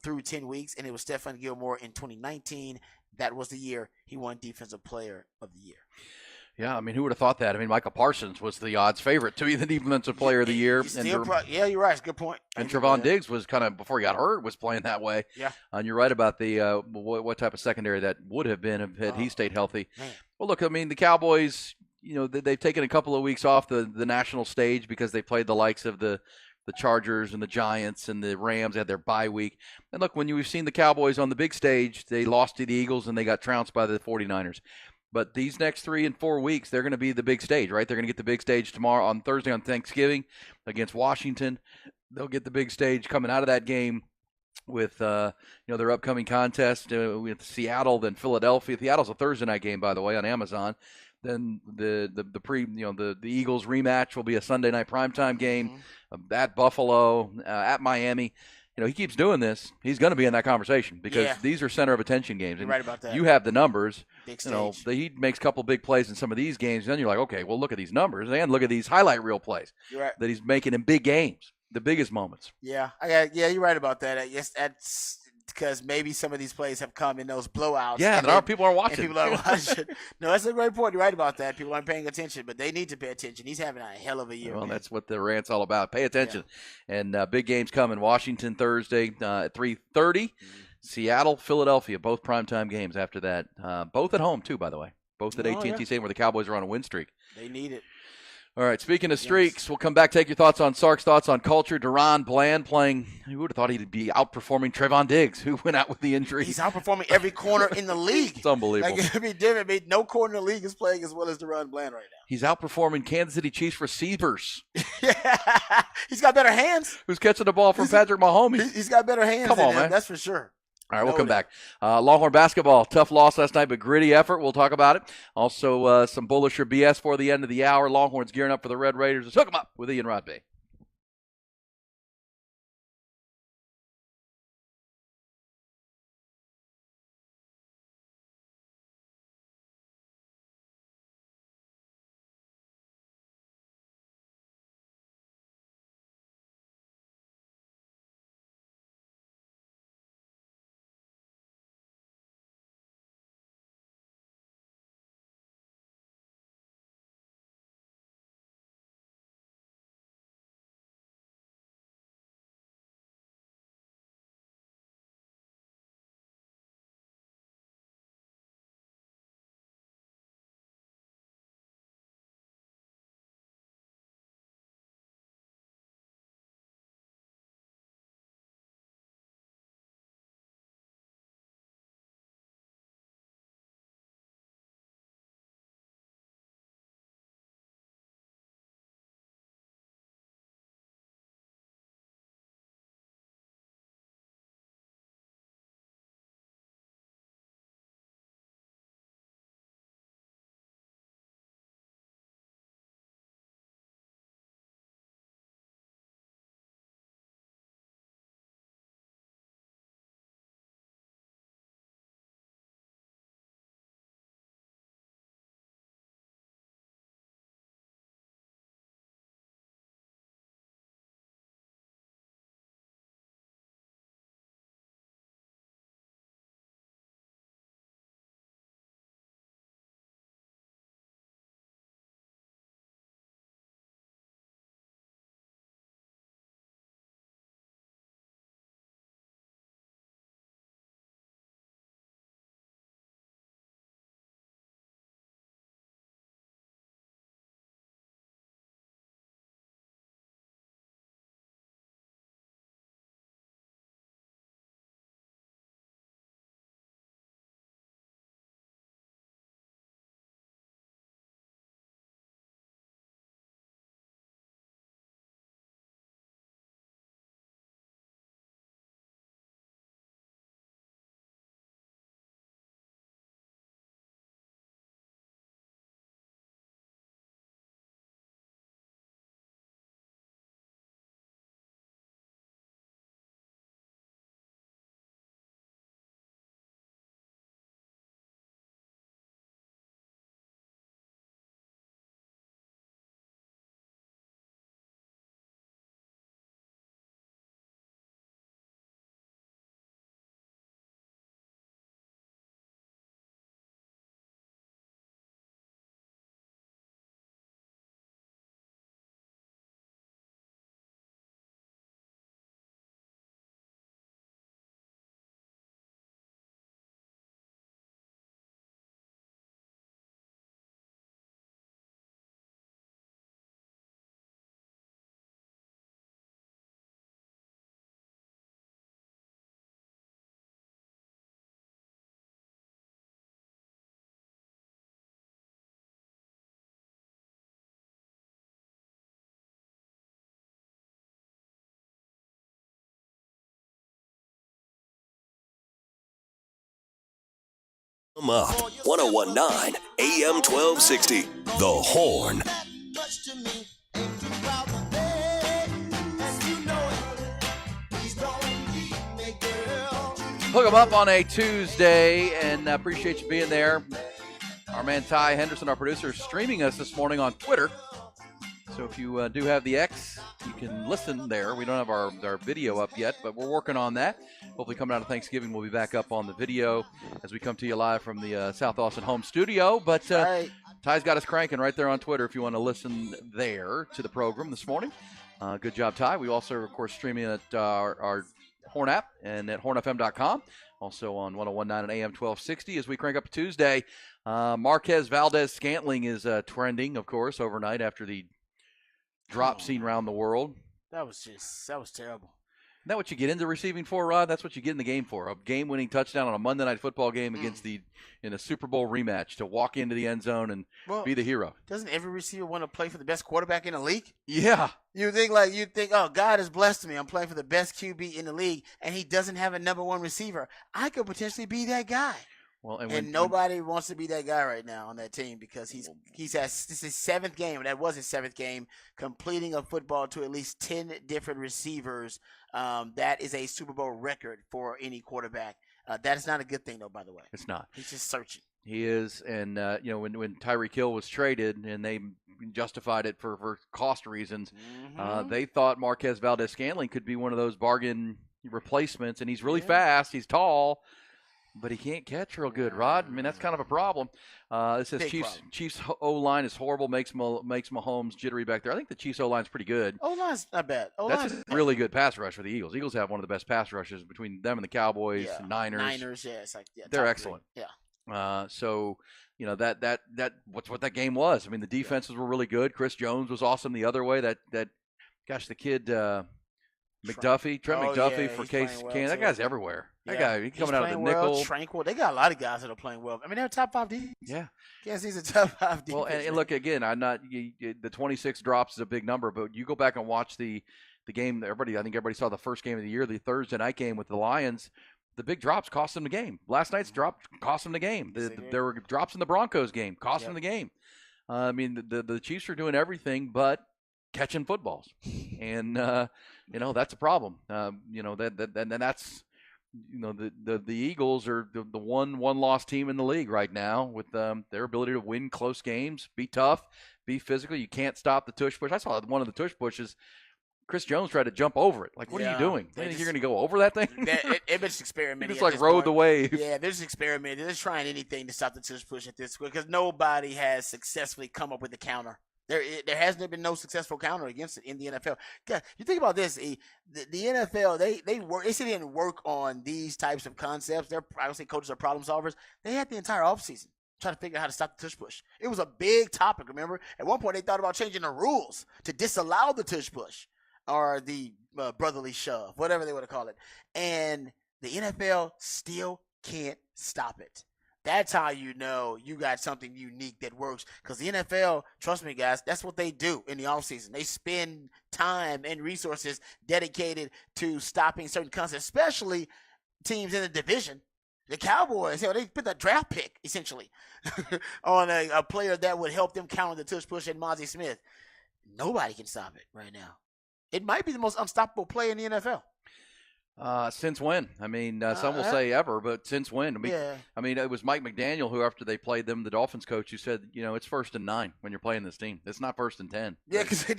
through 10 weeks, and it was Stephon Gilmore in 2019. That was the year he won Defensive Player of the Year. Yeah, I mean, who would have thought that? I mean, Michael Parsons was the odds favorite to be the Defensive Player of the Year. You're right. It's a good point. And Trevon Diggs was kind of, before he got hurt, was playing that way. Yeah. And you're right about the what type of secondary that would have been had he stayed healthy. Man. Well, look, I mean, the Cowboys, they've taken a couple of weeks off the national stage because they played the likes of the Chargers and the Giants and the Rams. They had their bye week. And look, when you've seen the Cowboys on the big stage, they lost to the Eagles and they got trounced by the 49ers. But these next 3 and 4 weeks, they're going to be the big stage, right? They're going to get the big stage tomorrow on Thursday on Thanksgiving against Washington. They'll get the big stage coming out of that game with their upcoming contest with Seattle, then Philadelphia. Seattle's a Thursday night game, by the way, on Amazon. Then the Eagles rematch will be a Sunday night primetime game at Buffalo, at Miami. He keeps doing this. He's going to be in that conversation because these are center of attention games. You're right about that. You have the numbers. Big stage. He makes a couple big plays in some of these games. Then you're like, okay, well, look at these numbers and look at these highlight reel plays that he's making in big games, the biggest moments. Yeah, you're right about that. I guess that's because maybe some of these plays have come in those blowouts. Yeah, people are watching. No, that's a great point. You're right about that. People aren't paying attention, but they need to pay attention. He's having a hell of a year. Well, man. That's what the rant's all about. Pay attention. Yeah. And big games coming. Washington Thursday at 3:30. Seattle, Philadelphia, both primetime games after that. Both at home, too, by the way. Both at AT&T Stadium where the Cowboys are on a win streak. They need it. All right, speaking of streaks, we'll come back, take your thoughts on Sark's thoughts on culture. DaRon Bland playing, who would have thought he'd be outperforming Trevon Diggs, who went out with the injury. He's outperforming every corner in the league. It's unbelievable. It'd be different. I mean, no corner in the league is playing as well as DaRon Bland right now. He's outperforming Kansas City Chiefs receivers. He's got better hands. Who's catching the ball from Patrick Mahomes? He's got better hands than him, man. That's for sure. All right, we'll come back. Longhorn basketball, tough loss last night, but gritty effort. We'll talk about it. Also, some bullish or BS for the end of the hour. Longhorns gearing up for the Red Raiders. Let's hook them up with Ian Rodby. Come up, 1019 AM 1260. The Horn. Hook 'em up on a Tuesday, and appreciate you being there. Our man Ty Henderson, our producer, is streaming us this morning on Twitter. So if you do have the X, you can listen there. We don't have our video up yet, but we're working on that. Hopefully coming out of Thanksgiving, we'll be back up on the video as we come to you live from the South Austin home studio. But Ty's got us cranking right there on Twitter if you want to listen there to the program this morning. Good job, Ty. We also, of course, streaming at our Horn app and at hornfm.com. Also on 1019 and AM 1260 as we crank up Tuesday. Marquez Valdes-Scantling is trending, of course, overnight after the drop seen around the world. That was terrible. Isn't that what you get into receiving for, Rod? That's what you get in the game for. A game-winning touchdown on a Monday Night Football game in a Super Bowl rematch to walk into the end zone and be the hero. Doesn't every receiver want to play for the best quarterback in the league? Yeah. You think, oh, God has blessed me. I'm playing for the best QB in the league, and he doesn't have a number one receiver. I could potentially be that guy. Well, and nobody wants to be that guy right now on that team because this is his seventh game. That was his seventh game, completing a football to at least 10 different receivers. That is a Super Bowl record for any quarterback. That is not a good thing, though, by the way. It's not. He's just searching. He is, and when Tyreek Hill was traded and they justified it for cost reasons, they thought Marquez Valdes-Scantling could be one of those bargain replacements, and he's really fast. He's tall. But he can't catch real good, Rod. I mean, that's kind of a problem. It says Chiefs O-line is horrible, makes Mahomes jittery back there. I think the Chiefs O-line's pretty good. O-line's not bad. That's a really good pass rush for the Eagles. Eagles have one of the best pass rushes between them and the Cowboys, Niners. Niners, it's they're excellent. Yeah. So, that what's what that game was. I mean, the defenses were really good. Chris Jones was awesome the other way. The kid McDuffie, Trent McDuffie for Case Keenum. That guy's everywhere. That guy, he's coming out of the nickel. Tranquil. They got a lot of guys that are playing well. I mean, they're top 5 defense. Yeah. Kansas City's a top 5 defense. Well, and look, again, the 26 drops is a big number, but you go back and watch the game. I think everybody saw the first game of the year, the Thursday night game with the Lions. The big drops cost them the game. Last night's drop cost them the game. There were drops in the Broncos game, cost them the game. I mean, the Chiefs are doing everything but catching footballs, and that's a problem. That's the Eagles are the one loss team in the league right now with their ability to win close games, be tough, be physical. You can't stop the tush push. I saw one of the tush pushes. Chris Jones tried to jump over it. Like, what are you doing? You think you're going to go over that thing? They're just experimenting. It's like rode the wave. Yeah, they're just experimenting. They're just trying anything to stop the tush push at this point because nobody has successfully come up with a counter. There hasn't been no successful counter against it in the NFL. God, you think about this, the NFL, they sit in and work on these types of concepts. I would say coaches are problem solvers. They had the entire offseason trying to figure out how to stop the tush push. It was a big topic, remember? At one point, they thought about changing the rules to disallow the tush push or the brotherly shove, whatever they want to call it. And the NFL still can't stop it. That's how you know you got something unique that works. Because the NFL, trust me, guys, that's what they do in the offseason. They spend time and resources dedicated to stopping certain concepts, especially teams in the division. The Cowboys, they put a draft pick, essentially, on a player that would help them counter the tush push and Mozzie Smith. Nobody can stop it right now. It might be the most unstoppable play in the NFL. Since when? I mean, some will say ever, but since when? I mean, it was Mike McDaniel who, after they played them, the Dolphins coach, who said, it's 1st and 9 when you're playing this team. It's not 1st and 10. Yeah, because they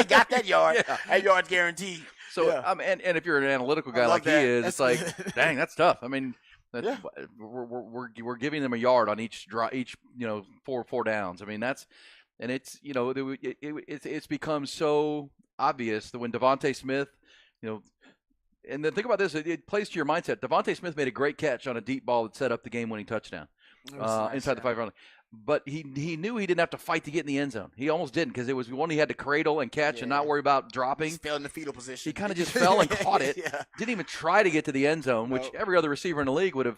got that yard. That yard's guaranteed. So, and if you're an analytical guy like he is, it's like, dang, that's tough. I mean, we're giving them a yard on each four downs. I mean, it's become so obvious that when Devontae Smith, and then think about this, it plays to your mindset. Devontae Smith made a great catch on a deep ball that set up the game-winning touchdown inside the 5-yard line. But he knew he didn't have to fight to get in the end zone. He almost didn't because it was one he had to cradle and catch and not worry about dropping. He fell in the fetal position. He kind of just fell and caught it. Didn't even try to get to the end zone, which every other receiver in the league would have,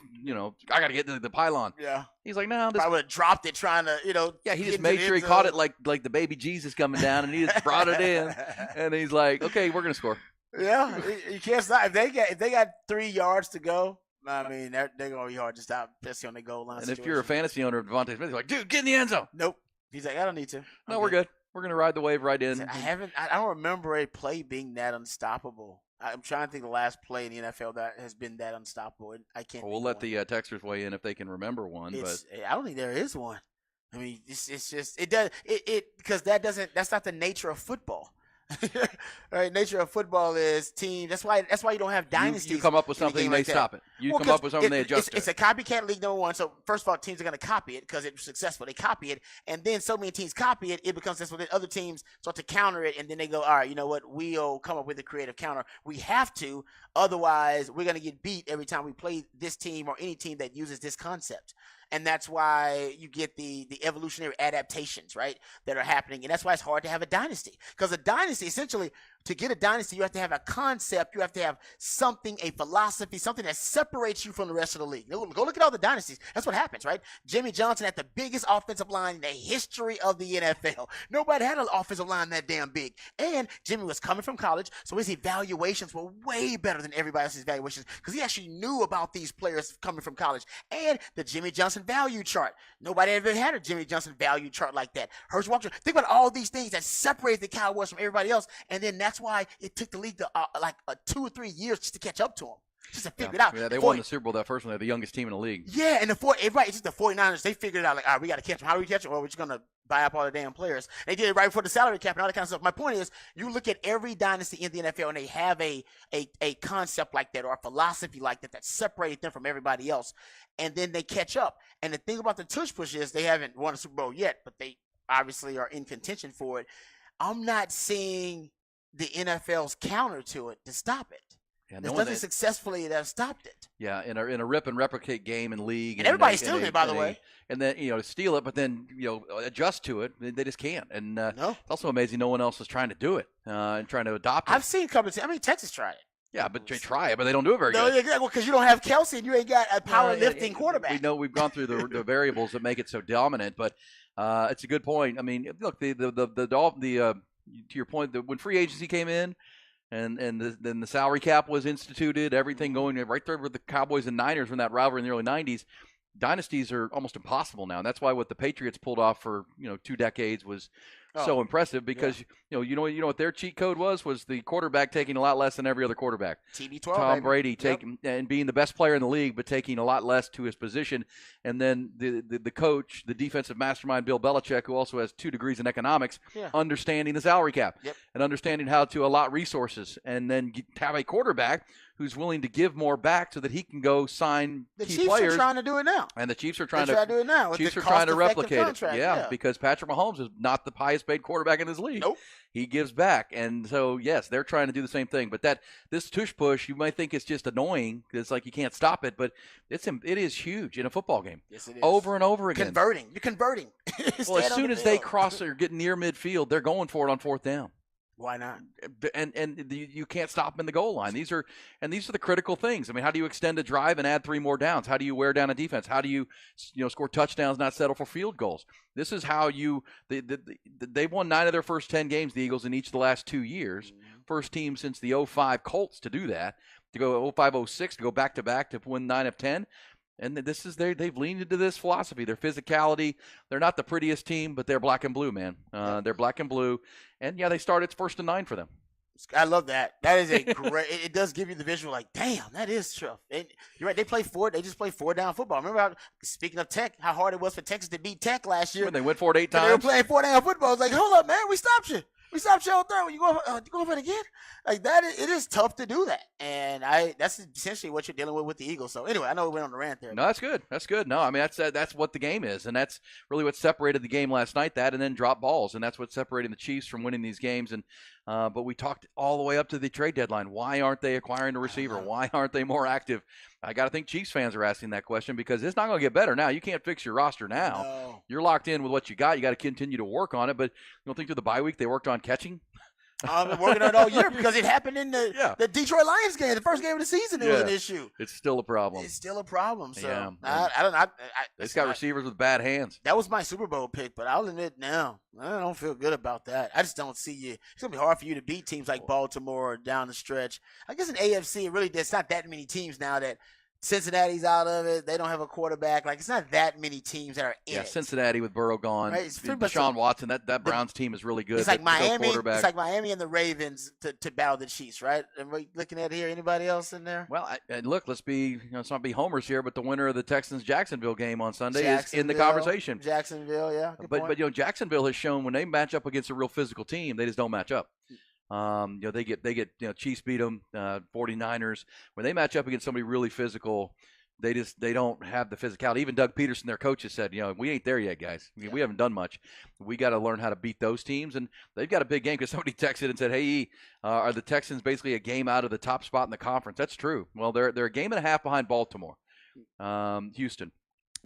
I got to get to the pylon. Yeah. He's like, no. I would have dropped it trying to, Yeah, he just made sure he caught it like the baby Jesus coming down, and he just brought it in. And he's like, okay, we're going to score. Yeah, you can't stop. If they got 3 yards to go, I mean, they're going to be hard to stop, especially on the goal line. And if you're a fantasy owner of Devontae Smith, you're like, dude, get in the end zone. Nope. He's like, I don't need to. No, we're good. We're going to ride the wave right in. I don't remember a play being that unstoppable. I'm trying to think of the last play in the NFL that has been that unstoppable. I can't. Well, we'll let the texters weigh in if they can remember one. But I don't think there is one. I mean, it's just because that's not the nature of football. Right, nature of football is team. That's why you don't have dynasties. You come up with something, they stop it. You come up with something, they adjust it. It's a copycat league, number one. So first of all, teams are going to copy it because it's successful. They copy it, and then so many teams copy it, it becomes successful. Then other teams start to counter it, and then they go, all right, you know what? We'll come up with a creative counter. We have to, otherwise we're going to get beat every time we play this team or any team that uses this concept. And that's why you get the evolutionary adaptations, right, that are happening. And that's why it's hard to have a dynasty. Because a dynasty, essentially, to get a dynasty, you have to have a concept. You have to have something, a philosophy, something that separates you from the rest of the league. Go look at all the dynasties. That's what happens, right? Jimmy Johnson had the biggest offensive line in the history of the NFL. Nobody had an offensive line that damn big. And Jimmy was coming from college, so his evaluations were way better than everybody else's evaluations because he actually knew about these players coming from college. And the Jimmy Johnson value chart. Nobody ever had a Jimmy Johnson value chart like that. Herschel Walker. Think about all these things that separated the Cowboys from everybody else, and then that's why it took the league 2 or 3 years just to catch up to them, just to figure it out. Yeah, they won the Super Bowl that first one. They're the youngest team in the league. Yeah, and it's just the 49ers. They figured it out, like, all right, we got to catch them. How do we catch them? Well, we're just going to buy up all the damn players. They did it right before the salary cap and all that kind of stuff. My point is, you look at every dynasty in the NFL, and they have a concept like that or a philosophy like that separated them from everybody else, and then they catch up. And the thing about the tush push is they haven't won a Super Bowl yet, but they obviously are in contention for it. I'm not seeing the NFL's counter to it to stop it. Yeah, there's nothing successfully that stopped it. Yeah, in a rip and replicate game and league, and everybody's stealing it, by the way. And then to steal it, but then adjust to it. They just can't. And no. It's also amazing no one else is trying to do it and trying to adopt it. I've seen companies. I mean, Texas tried it. Yeah, but they try it, but they don't do it very good. No, exactly, because you don't have Kelsey and you ain't got a powerlifting quarterback. We know we've gone through the variables that make it so dominant, but it's a good point. I mean, look, to your point, when free agency came in, and then the salary cap was instituted, everything going right there with the Cowboys and Niners when that rivalry in the early 90s, dynasties are almost impossible now. And that's why what the Patriots pulled off for 2 decades was so impressive because you know what their cheat code was the quarterback taking a lot less than every other quarterback. TB12, Tom Brady taking and being the best player in the league, but taking a lot less to his position. And then the coach, the defensive mastermind, Bill Belichick, who also has 2 degrees in economics, understanding the salary cap and understanding how to allot resources, and then have a quarterback who's willing to give more back so that he can go sign the key Chiefs players. are trying to do it now. And the Chiefs are trying to do it now. Chiefs are trying to replicate it. Yeah, because Patrick Mahomes is not the highest paid quarterback in his league. Nope. He gives back. And so, yes, they're trying to do the same thing. But this tush push, you might think it's just annoying. It's like you can't stop it. But it is huge in a football game. Yes, it is. Over and over again. You're converting. Well, as soon as they cross or get near midfield, they're going for it on 4th down. Why not? And you can't stop them in the goal line. These are the critical things. I mean, how do you extend a drive and add 3 more downs? How do you wear down a defense? How do you score touchdowns, not settle for field goals? This is how they've won 9 of their first 10 games, the Eagles, in each of the last 2 years. Mm-hmm. First team since the 05 Colts to do that, to go 05-06, to go back-to-back to win 9 of 10. And this is they've leaned into this philosophy, their physicality. They're not the prettiest team, but they're black and blue, man. They're black and blue. And, they start it's 1st and 9 for them. I love that. That is a great – it does give you the visual like, damn, that is tough. And you're right. They just play 4-down football. Remember speaking of Tech, how hard it was for Texas to beat Tech last year. When they went for it 8 times. They were playing 4-down football. It's like, hold up, man. We stopped you. We stopped you on 3rd when you go for it again. Like that, it is tough to do that. And that's essentially what you're dealing with the Eagles. So anyway, I know we went on the rant there. No, that's good. That's good. No, I mean that's what the game is, and that's really what separated the game last night. That and then drop balls, and that's what separating the Chiefs from winning these games. And but we talked all the way up to the trade deadline. Why aren't they acquiring a receiver? Why aren't they more active? I got to think Chiefs fans are asking that question because it's not going to get better now. You can't fix your roster now. No. You're locked in with what you got. You got to continue to work on it. But you don't think through the bye week they worked on catching? I've been working on it all year because it happened in the Detroit Lions game, the first game of the season. It was an issue. It's still a problem. It's still a problem. So I don't know. They've got receivers with bad hands. That was my Super Bowl pick, but I'll admit now I don't feel good about that. I just don't see you. It's gonna be hard for you to beat teams like Baltimore down the stretch. I guess in AFC, it's not that many teams now that Cincinnati's out of it. They don't have a quarterback. Like, it's not that many teams that are in it. Cincinnati with Burrow gone. Right, it's pretty much Deshaun Watson, that Browns team is really good. It's like Miami. Quarterback. It's like Miami and the Ravens to battle the Chiefs, right? Am I looking at here? Anybody else in there? Well, and look, let's not be homers here, but the winner of the Texans-Jacksonville game on Sunday is in the conversation. Jacksonville, yeah. But Jacksonville has shown when they match up against a real physical team, they just don't match up. They get Chiefs beat them, 49ers. When they match up against somebody really physical, they don't have the physicality. Even Doug Peterson, their coach, has said, we ain't there yet, guys. We haven't done much. We got to learn how to beat those teams, and they've got a big game because somebody texted and said, "Hey, are the Texans basically a game out of the top spot in the conference?" That's true. Well, they're a game and a half behind Baltimore, Houston.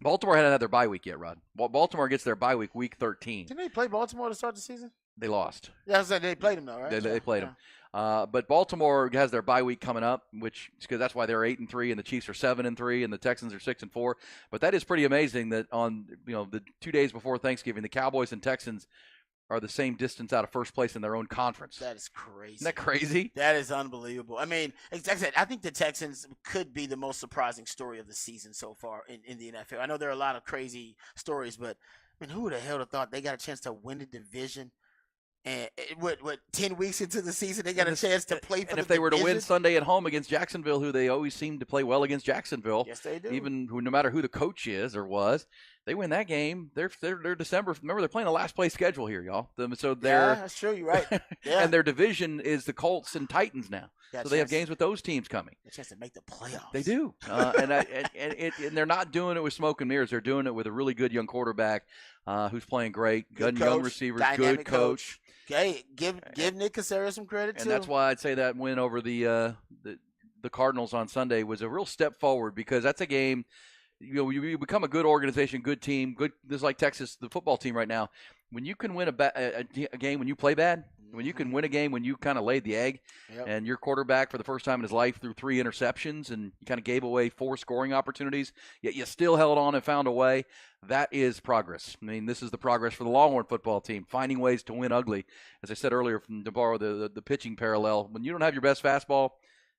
Baltimore hadn't had their bye week yet, Rod. Baltimore gets their bye week 13. Didn't they play Baltimore to start the season? They lost. Yeah, I said they played them though, right? They played them. But Baltimore has their bye week coming up, because that's why they're 8-3 and the Chiefs are 7-3 and the Texans are 6-4. But that is pretty amazing that on the 2 days before Thanksgiving, the Cowboys and Texans are the same distance out of first place in their own conference. That is crazy. Isn't that crazy? That is unbelievable. I mean, like I said, I think the Texans could be the most surprising story of the season so far in the NFL. I know there are a lot of crazy stories, but I mean, who the hell would have thought they got a chance to win the division? And what 10 weeks into the season, they got a chance to play for the And if they were to win division? Sunday at home against Jacksonville, who they always seem to play well against Jacksonville, Yes, they do. even no matter who the coach is or was, they win that game. They're December. Remember, they're playing a last place schedule here, y'all. So they're that's true. You're right. Yeah. and their division is the Colts and Titans now. So they have games with those teams coming. A chance to make the playoffs. They do, and they're not doing it with smoke and mirrors. They're doing it with a really good young quarterback who's playing great, Good young coach, receivers, dynamic good coach. Okay, give Nick Caserio some credit And too. that's why I'd say that win over the Cardinals on Sunday was a real step forward, because that's a game. You become a good organization, good team, good. This is like Texas, the football team right now. When you can win a game when you play bad, when you can win a game when you kind of laid the egg, and your quarterback for the first time in his life threw 3 interceptions and you kind of gave away 4 scoring opportunities, yet you still held on and found a way. That is progress. I mean, this is the progress for the Longhorn football team, finding ways to win ugly. As I said earlier, to borrow the pitching parallel, when you don't have your best fastball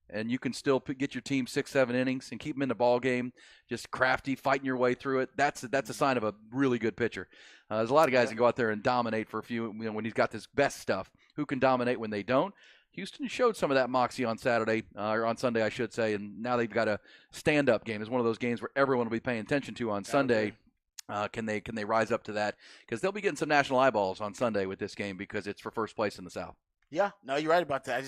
and you can still get your team 6-7 innings and keep them in the ball game, just crafty, fighting your way through it, that's a sign of a really good pitcher. There's a lot of guys that go out there and dominate for a few, when he's got this best stuff. Who can dominate when they don't? Houston showed some of that moxie on Saturday, or on Sunday, I should say, and now they've got a stand-up game. It's one of those games where everyone will be paying attention to on Sunday. Can they rise up to that? Because they'll be getting some national eyeballs on Sunday with this game, because it's for first place in the South. Yeah, no, you're right about that.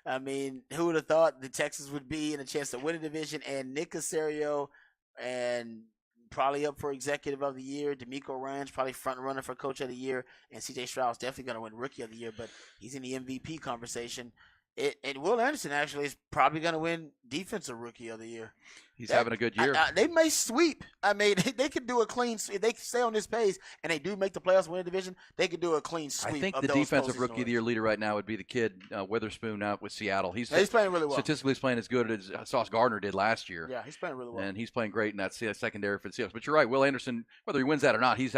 I mean, who would have thought the Texans would be in a chance to win a division, and Nick Caserio, and probably up for executive of the year. DeMeco Ryans probably front runner for coach of the year, and CJ Stroud's definitely going to win rookie of the year, but he's in the MVP conversation. And Will Anderson actually is probably going to win defensive rookie of the year. He's having a good year. They may sweep. I mean, they could do a clean sweep. If they stay on this pace and they do make the playoffs, win a division, they could do a clean sweep. I think of the those defensive postseason rookie of the year leader right now would be the kid Witherspoon out with Seattle. He's playing really well. Statistically, he's playing as good as Sauce Gardner did last year. Yeah, he's playing really well. And he's playing great in that secondary for the Seahawks. But you're right, Will Anderson, whether he wins that or not, he's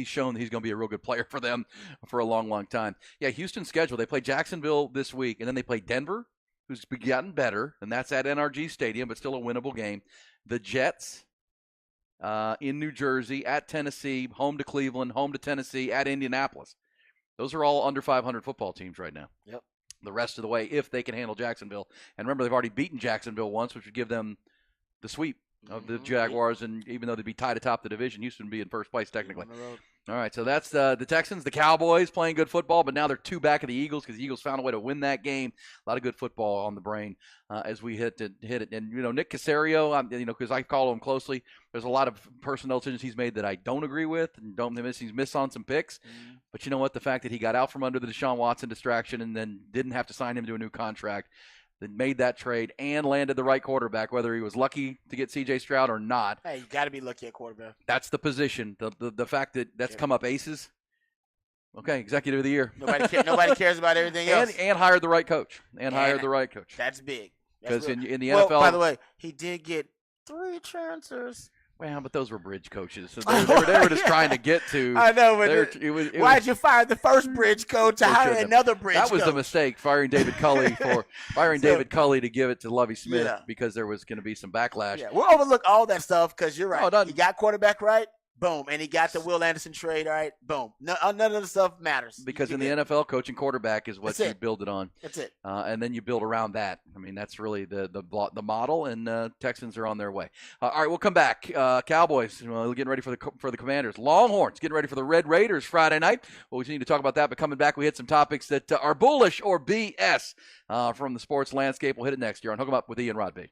shown that he's going to be a real good player for them for a long, long time. Yeah, Houston's schedule, they play Jacksonville this week, and then they play Denver, who's gotten better, and that's at NRG Stadium, but still a winnable game. The Jets in New Jersey, at Tennessee, home to Cleveland, home to Tennessee, at Indianapolis. Those are all under 500 football teams right now. Yep. The rest of the way, if they can handle Jacksonville. And remember, they've already beaten Jacksonville once, which would give them the sweep of the Jaguars. And even though they'd be tied atop the division, Houston would be in first place technically. All right, so that's the Texans, the Cowboys playing good football, but now they're 2 back of the Eagles because the Eagles found a way to win that game. A lot of good football on the brain as we hit it. And, Nick Caserio, because I follow him closely, there's a lot of personnel decisions he's made that I don't agree with and he's missed on some picks. But you know what? The fact that he got out from under the Deshaun Watson distraction and then didn't have to sign him to a new contract, that made that trade and landed the right quarterback, whether he was lucky to get C.J. Stroud or not. Hey, you got to be lucky at quarterback. That's the position. The fact that that's come up aces. Okay, executive of the year. Nobody cares about everything else. And hired the right coach. Hired the right coach. That's big. Because in the NFL. By the way, he did get 3 transfers. Well, but those were bridge coaches, so they were just trying to get to. I know, but why'd you fire the first bridge coach to hire another bridge coach? That was the mistake, firing David Culley David Culley to give it to Lovie Smith because there was going to be some backlash. Yeah, we'll overlook all that stuff because you're right. No, he got quarterback right. Boom. And he got the Will Anderson trade, all right? Boom. None of the stuff matters. Because in the NFL, coaching quarterback is what you build it on. That's it. And then you build around that. I mean, that's really the model, and Texans are on their way. All right, we'll come back. Cowboys getting ready for the Commanders. Longhorns getting ready for the Red Raiders Friday night. Well, we need to talk about that, but coming back, we hit some topics that are bullish or BS from the sports landscape. We'll hit it next year on Hook 'em Up with Ian Rodby.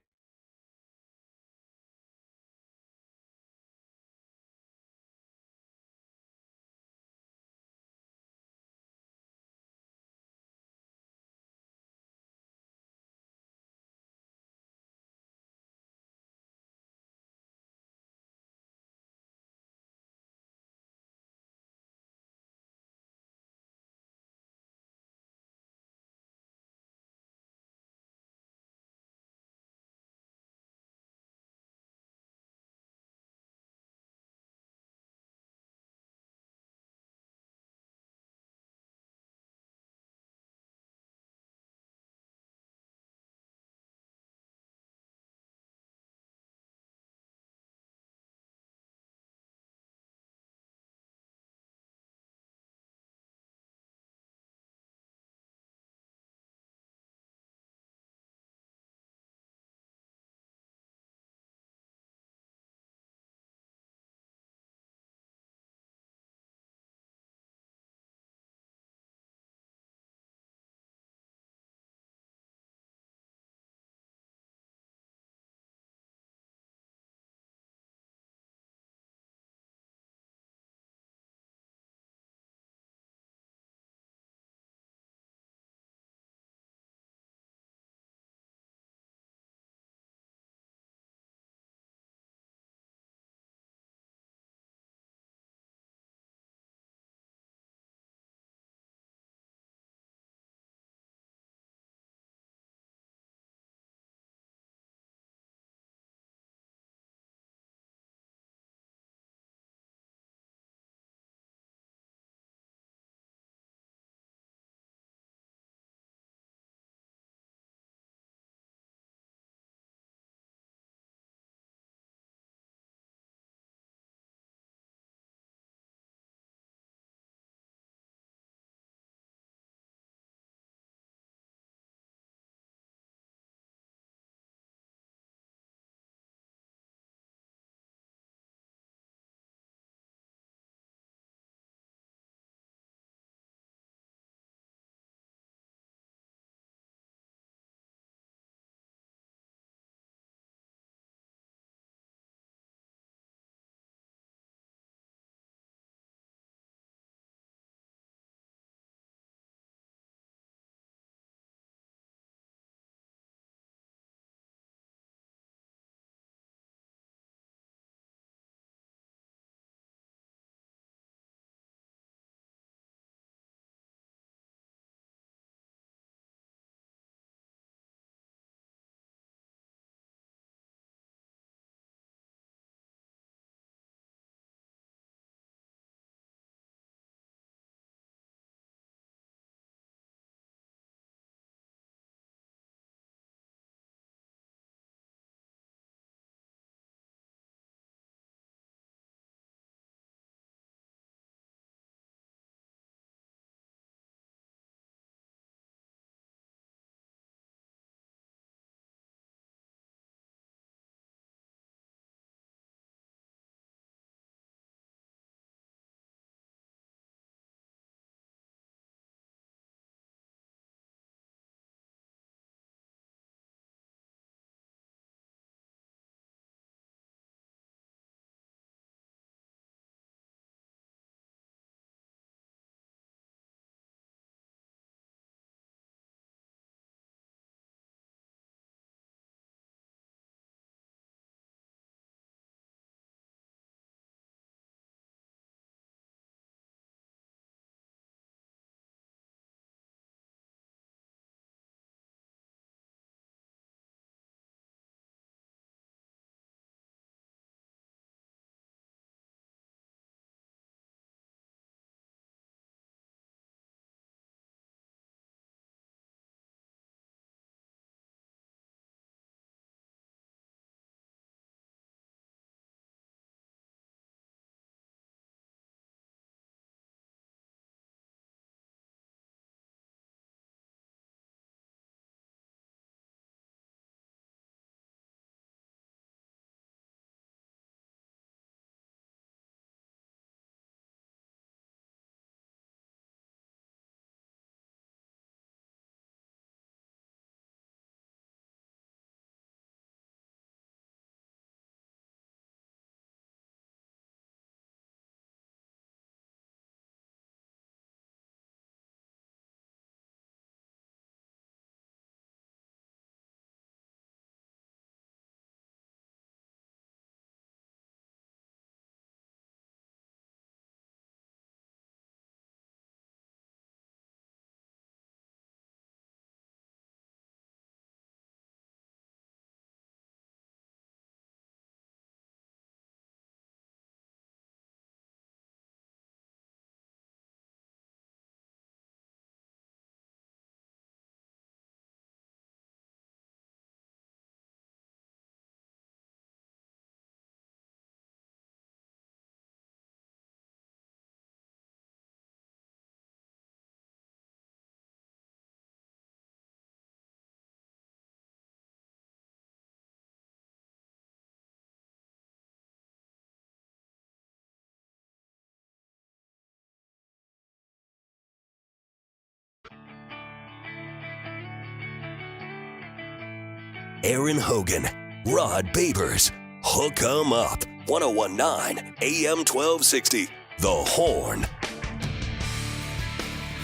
Aaron Hogan, Rod Babers. Hook 'em up. 1019 AM 1260. The Horn.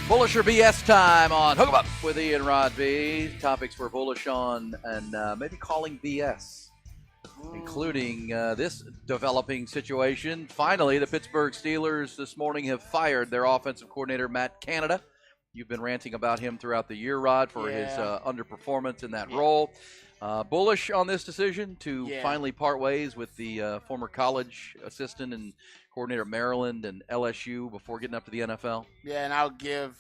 Bullish or BS time on Hook 'em Up with Ian Rod B. Topics we're bullish on and maybe calling BS, including this developing situation. Finally, the Pittsburgh Steelers this morning have fired their offensive coordinator, Matt Canada. You've been ranting about him throughout the year, Rod, for his underperformance in that role. Bullish on this decision to finally part ways with the former college assistant and coordinator at Maryland and LSU before getting up to the NFL. Yeah, and I'll give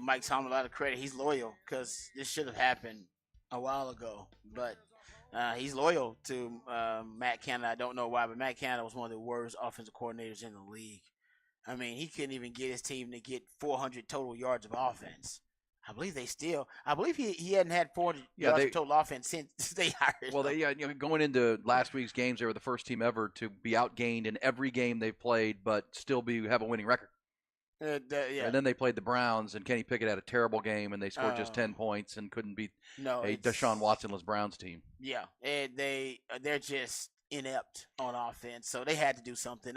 Mike Tomlin a lot of credit. He's loyal because this should have happened a while ago. But he's loyal to Matt Canada. I don't know why, but Matt Canada was one of the worst offensive coordinators in the league. I mean, he couldn't even get his team to get 400 total yards of offense. I believe he hadn't had 400 yards of total offense since they hired him. Well, going into last week's games, they were the first team ever to be outgained in every game they played, but still have a winning record. And then they played the Browns, and Kenny Pickett had a terrible game, and they scored just 10 points and couldn't beat a Deshaun Watson-less Browns team. Yeah, and they're just inept on offense, so they had to do something.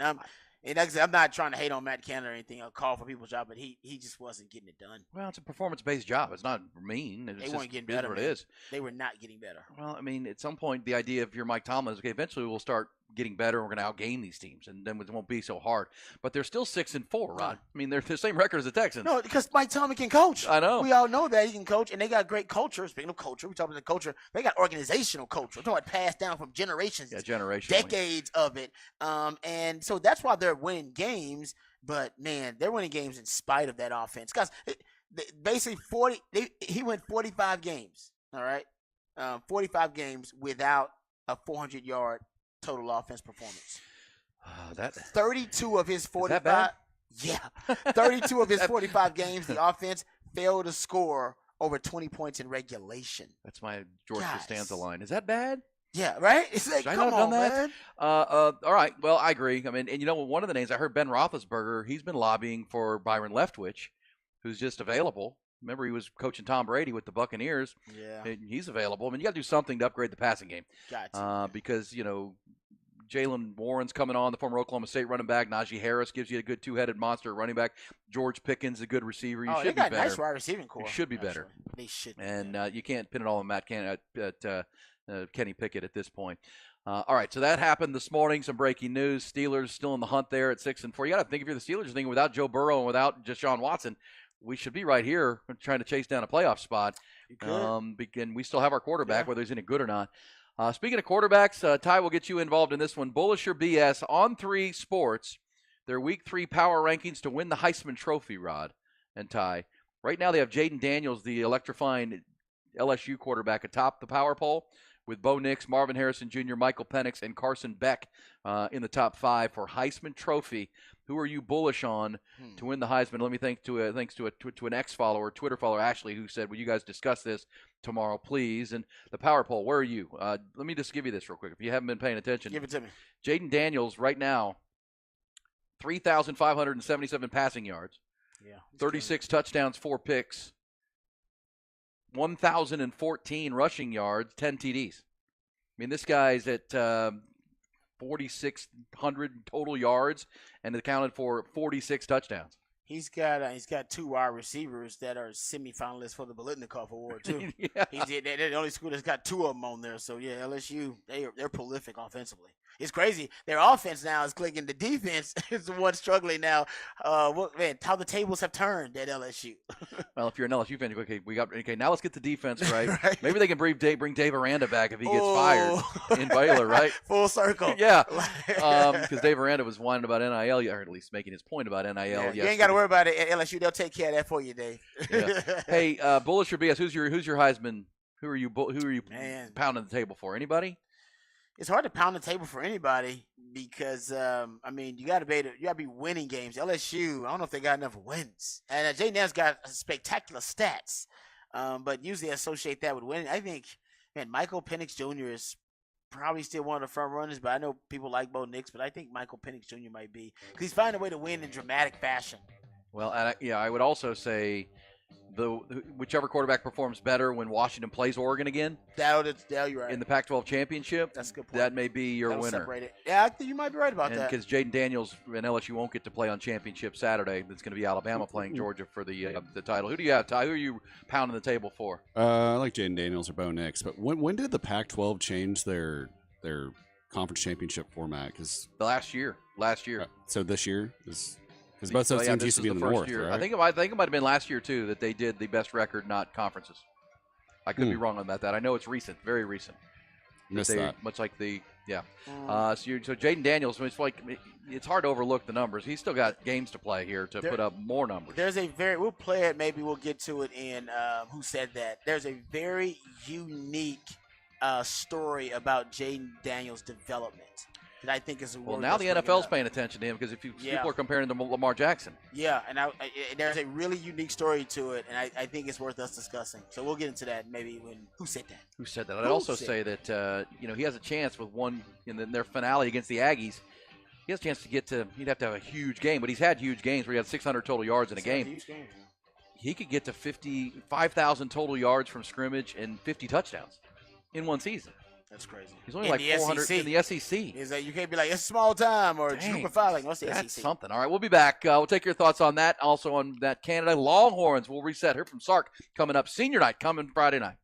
And like I said, I'm not trying to hate on Matt Canada or anything or call for people's job, but he just wasn't getting it done. Well, it's a performance-based job. It's not mean. They weren't getting better. It is. They were not getting better. Well, I mean, at some point, the idea if you're Mike Tomlin is, okay, eventually we'll start getting better and we're going to outgain these teams, and then it won't be so hard. But they're still 6-4, Rod. I mean, they're the same record as the Texans. No, because Mike Tomlin can coach. I know. We all know that he can coach, and they got great culture. Speaking of culture, we're talking about the culture. They got organizational culture. We're talking about passed down from generations. Yeah, generationally. Decades of it. And so that's why they're winning games. But, man, they're winning games in spite of that offense. Guys, basically he went 45 games, all right? 45 games without a 400-yard total offense performance. 32 of his 45. Is that bad? Yeah. 32 of his 45 games, the offense failed to score over 20 points in regulation. That's my George Costanza line. Is that bad? Yeah, right? It's like, come on, man. All right. Well, I agree. I mean, and one of the names I heard, Ben Roethlisberger, he's been lobbying for Byron Leftwich, who's just available. Remember, he was coaching Tom Brady with the Buccaneers. Yeah. And he's available. I mean, you got to do something to upgrade the passing game. Gotcha. Because, Jalen Warren's coming on, the former Oklahoma State running back. Najee Harris gives you a good two-headed monster running back. George Pickens, a good receiver. You should be better. Nice wide receiving core. You should be better. They should be And better. you can't pin it all on Kenny Pickett at this point. All right, so that happened this morning. Some breaking news. Steelers still in the hunt there at 6-4. You got to think if you're the Steelers, you're thinking without Joe Burrow and without Deshaun Watson, we should be right here trying to chase down a playoff spot. You could. And we still have our quarterback, whether he's any good or not. Speaking of quarterbacks, Ty will get you involved in this one. Bullish or BS on 3 Sports, their Week 3 power rankings to win the Heisman Trophy, Rod and Ty. Right now they have Jaden Daniels, the electrifying LSU quarterback, atop the power poll, with Bo Nix, Marvin Harrison Jr., Michael Penix, and Carson Beck in the top 5 for Heisman Trophy. Who are you bullish on to win the Heisman? Let me thanks to an ex-follower, Twitter follower, Ashley, who said, will you guys discuss this tomorrow, please? And the power poll, where are you? Let me just give you this real quick. If you haven't been paying attention. Give it to me. Jaden Daniels right now, 3,577 passing yards. Yeah. 36 touchdowns, 4 picks. 1,014 rushing yards, 10 TDs. I mean, this guy's at 4,600 total yards and accounted for 46 touchdowns. He's got 2 wide receivers that are semifinalists for the Biletnikoff Award too. Yeah. They're the only school that's got 2 of them on there. So yeah, LSU they're prolific offensively. It's crazy. Their offense now is clicking. The defense is the one struggling now. How the tables have turned at LSU. Well, if you're an LSU fan, okay, now let's get the defense right. Maybe they can bring Dave Aranda back if he gets fired in Baylor, right? Full circle. Yeah, because Dave Aranda was whining about NIL, or at least making his point about NIL. Yeah, you ain't got to worry about it at LSU. They'll take care of that for you, Dave. Yeah. Hey, bullish or BS? Who's your Heisman? Who are you pounding the table for? Anybody? It's hard to pound the table for anybody because you got to be winning games. LSU, I don't know if they got enough wins, and Jay Nance got spectacular stats, but usually associate that with winning. I think, Michael Penix Jr. is probably still one of the front runners, but I know people like Bo Nix, but I think Michael Penix Jr. might be because he's finding a way to win in dramatic fashion. Well, and I would also say whichever quarterback performs better when Washington plays Oregon again You're right. in the Pac-12 championship, That's a good point. that may be your That'll winner. separate it. Yeah, I think you might be right about that. Because Jaden Daniels and LSU won't get to play on championship Saturday. It's going to be Alabama playing Georgia for the title. Who do you have, Ty? Who are you pounding the table for? I like Jaden Daniels or Bo Nix. But when did the Pac-12 change their conference championship format? Because last year. So this year is because both those teams used to be in the North, year. right? I think it might have been last year too that they did the best record, not conferences. I could be wrong about that. I know it's recent, very recent. Missed that. Much like so Jaden Daniels, it's hard to overlook the numbers. He's still got games to play here to put up more numbers. We'll play it. Maybe we'll get to it in Who Said That. There's a very unique story about Jaden Daniels' development that I think is now the NFL's paying attention to him because people are comparing him to Lamar Jackson. Yeah, and there's a really unique story to it, and I think it's worth us discussing. So we'll get into that maybe when Who Said That. Who said that? I'd also say that he has a chance with one in their finale against the Aggies. He has a chance to get to. He'd have to have a huge game, but he's had huge games where he had 600 total yards in a game. Huge game. He could get to 55,000 total yards from scrimmage and 50 touchdowns in one season. That's crazy. He's only like 400 in the SEC. Is that you can't be like it's small time or Super 5 like what's the That's SEC? something. All right, we'll be back. We'll take your thoughts on that. Also on that Canada Longhorns. We'll reset here from Sark coming up. Senior night coming Friday night.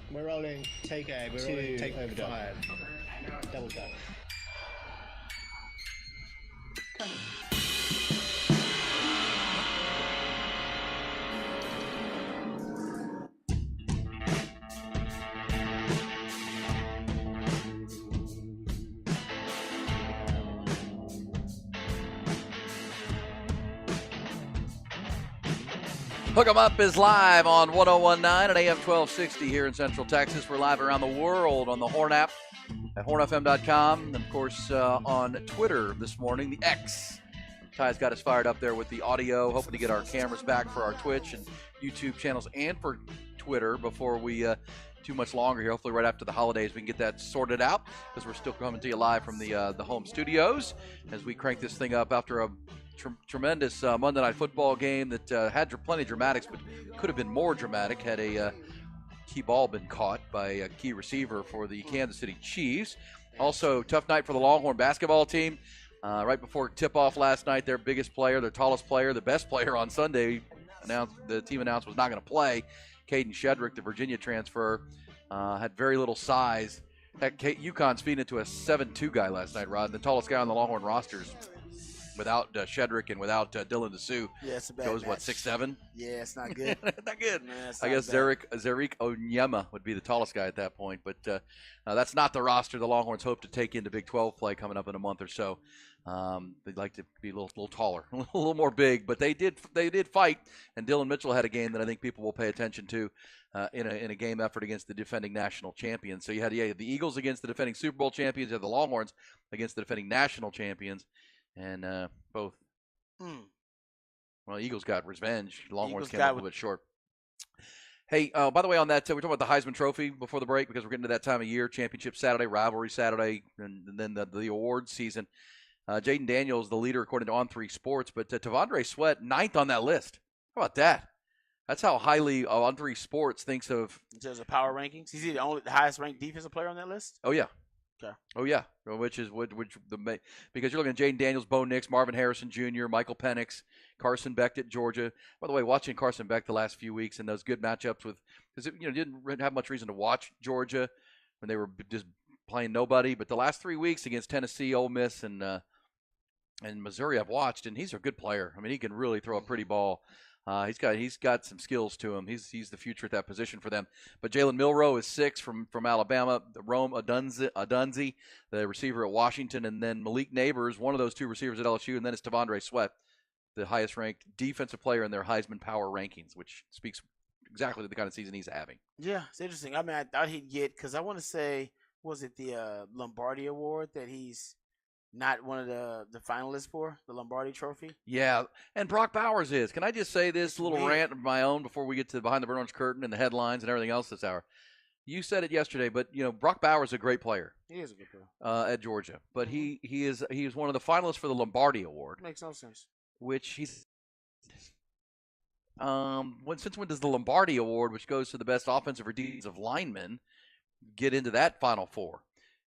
We're rolling. Take A. We're rolling. Take overdub. Double dub. Hook 'em Up is live on 1019 and AM 1260 here in Central Texas. We're live around the world on the Horn app at hornfm.com. And, of course, on Twitter this morning, the X. Ty's got us fired up there with the audio, hoping to get our cameras back for our Twitch and YouTube channels and for Twitter before we too much longer here. Hopefully right after the holidays we can get that sorted out, because we're still coming to you live from the home studios as we crank this thing up after a tremendous Monday Night Football game that had plenty of dramatics, but could have been more dramatic had a key ball been caught by a key receiver for the Kansas City Chiefs. Also, tough night for the Longhorn basketball team. Right before tip-off last night, their biggest player, their tallest player, the best player on Sunday, the team announced was not going to play. Caden Shedrick, the Virginia transfer, had very little size. Heck, UConn's feeding it to a 7'2" guy last night, Rod. The tallest guy on the Longhorn rosters without Shedrick and without Dylan DeSue. Yeah, it's a bad goes, match. what, 6'7"? Yeah, it's not good. Not good. Nah, I guess Zarik Onyema would be the tallest guy at that point. But that's not the roster the Longhorns hope to take into Big 12 play coming up in a month or so. They'd like to be a little taller, a little more big. But they did fight, and Dylan Mitchell had a game that I think people will pay attention to in a game effort against the defending national champions. So you had the Eagles against the defending Super Bowl champions. You had the Longhorns against the defending national champions. And both. Well, Eagles got revenge. Longhorns came up a little bit short. Hey, by the way, on that, we're talking about the Heisman Trophy before the break, because we're getting to that time of year, championship Saturday, rivalry Saturday, and then the awards season. Jaden Daniels, the leader according to On3 Sports, but T'Vondre Sweat, 9th on that list. How about that? That's how highly On3 Sports thinks of. In terms of power rankings, is he the highest ranked defensive player on that list? Oh, yeah. Okay. Oh, yeah, because you're looking at Jaden Daniels, Bo Nix, Marvin Harrison Jr., Michael Penix, Carson Beck at Georgia. By the way, watching Carson Beck the last few weeks and those good matchups because didn't have much reason to watch Georgia when they were just playing nobody. But the last 3 weeks against Tennessee, Ole Miss, and Missouri, I've watched, and he's a good player. I mean, he can really throw a pretty ball. He's got some skills to him. He's the future at that position for them. But Jalen Milroe is 6 from Alabama. Rome Adunzi, the receiver at Washington, and then Malik Neighbors, one of those two receivers at LSU, and then it's T'Vondre Sweat, the highest ranked defensive player in their Heisman Power rankings, which speaks exactly to the kind of season he's having. Yeah, it's interesting. I mean, I thought he'd get, because I want to say, was it the Lombardi Award that he's not one of the finalists for, the Lombardi Trophy? Yeah, and Brock Bowers is. Can I just say this little rant of my own before we get to Behind the Burnt Orange Curtain and the headlines and everything else this hour? You said it yesterday, but Brock Bowers is a great player. He is a good player at Georgia, but he is one of the finalists for the Lombardi Award. Makes no sense. Which he's since when does the Lombardi Award, which goes to the best offensive or defensive lineman, get into that Final Four?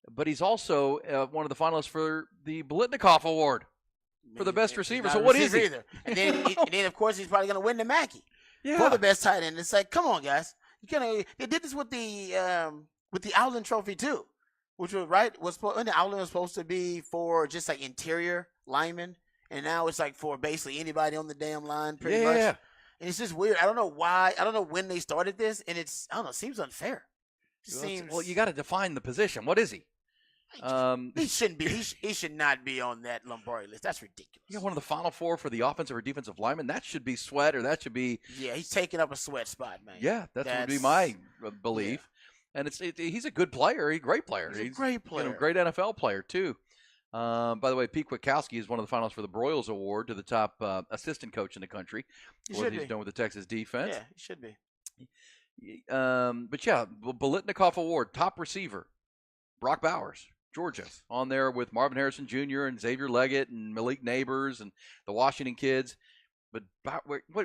But he's also one of the finalists for the Biletnikoff Award for the best receiver. So what is he? Either. And then of course he's probably going to win the Mackey for the best tight end. It's like, come on, guys, they did this with the Outland Trophy too, which was when the Outland was supposed to be for just like interior linemen, and now it's like for basically anybody on the damn line, pretty much. And it's just weird. I don't know why. I don't know when they started this, and it seems unfair. Well, you got to define the position. What is he? He shouldn't be. He should not be on that Lombardi list. That's ridiculous. Yeah, one of the Final Four for the offensive or defensive lineman. That should be Sweat, or that should be. Yeah, he's taking up a Sweat spot, man. Yeah, that would be my belief. Yeah. And he's a good player. He's a great player. He's a great player. Great NFL player too. By the way, Pete Kwiatkowski is one of the finalists for the Broyles Award to the top assistant coach in the country. What he's done with the Texas defense. Yeah, he should be. But yeah, Biletnikoff Award, top receiver, Brock Bowers, Georgia, on there with Marvin Harrison Jr. and Xavier Leggett and Malik Neighbors and the Washington kids. But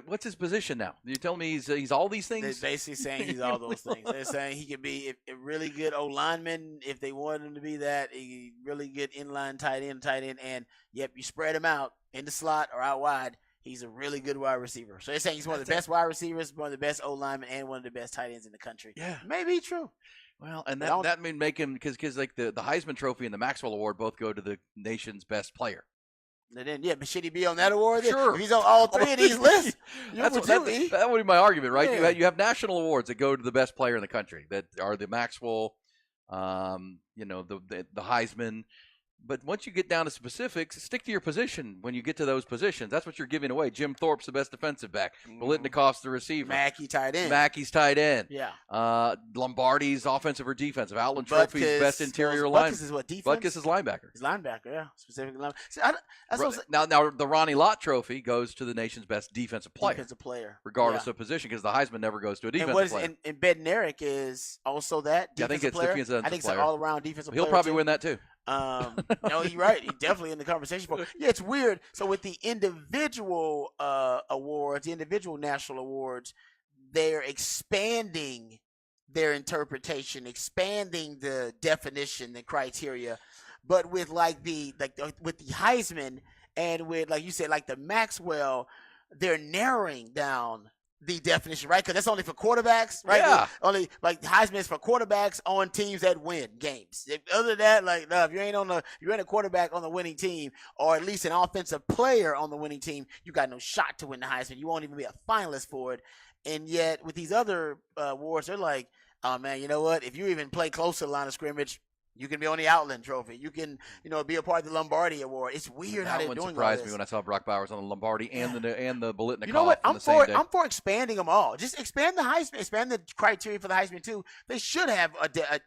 what's his position now? You tell me he's all these things? They're basically saying he's all those things. They're saying he could be a really good O-lineman if they wanted him to be that, a really good inline tight end, and yep, you spread him out in the slot or out wide, He's a really good wide receiver. So they're saying he's one of the best wide receivers, one of the best O-linemen, and one of the best tight ends in the country. Yeah. Maybe true. Well, and that may make him because like the Heisman Trophy and the Maxwell Award both go to the nation's best player. And then, but should he be on that award? Sure. If he's on all three of these lists, that would be my argument, right? Yeah. You have national awards that go to the best player in the country that are the Maxwell, the Heisman. But once you get down to specifics, stick to your position when you get to those positions. That's what you're giving away. Jim Thorpe's the best defensive back. Biletnikov's the receiver. Mackey's tight end. Yeah. Yeah. Lombardi's offensive or defensive. Outland Trophy's best interior lineman. Butkus is what, defense? Butkus is linebacker. He's linebacker, yeah. Specifically linebacker. See, Now, the Ronnie Lott Trophy goes to the nation's best defensive player. Defensive player. Regardless of position, because the Heisman never goes to a defensive player. And Bednarik is also that defensive player. I think it's an all-around defensive player. He'll probably win that, too. No, you're right. He's definitely in the conversation for. Yeah, it's weird. So with the individual awards, the individual national awards, they're expanding their interpretation, expanding the definition, the criteria. But with with the Heisman and with, like you said, like the Maxwell, they're narrowing down the definition, right? Because that's only for quarterbacks, right? Yeah. Only like Heisman is for quarterbacks on teams that win games. Other than that, if you ain't a quarterback on the winning team, or at least an offensive player on the winning team, you got no shot to win the Heisman. You won't even be a finalist for it. And yet with these other awards, they're like, oh man, you know what? If you even play close to the line of scrimmage, you can be on the Outland Trophy. You can, be a part of the Lombardi Award. It's weird how they're doing all this. That one surprised me when I saw Brock Bowers on the Lombardi and the Biletnikov. You know what? I'm for for expanding them all. Just expand the Heisman, expand the criteria for the Heisman too. They should have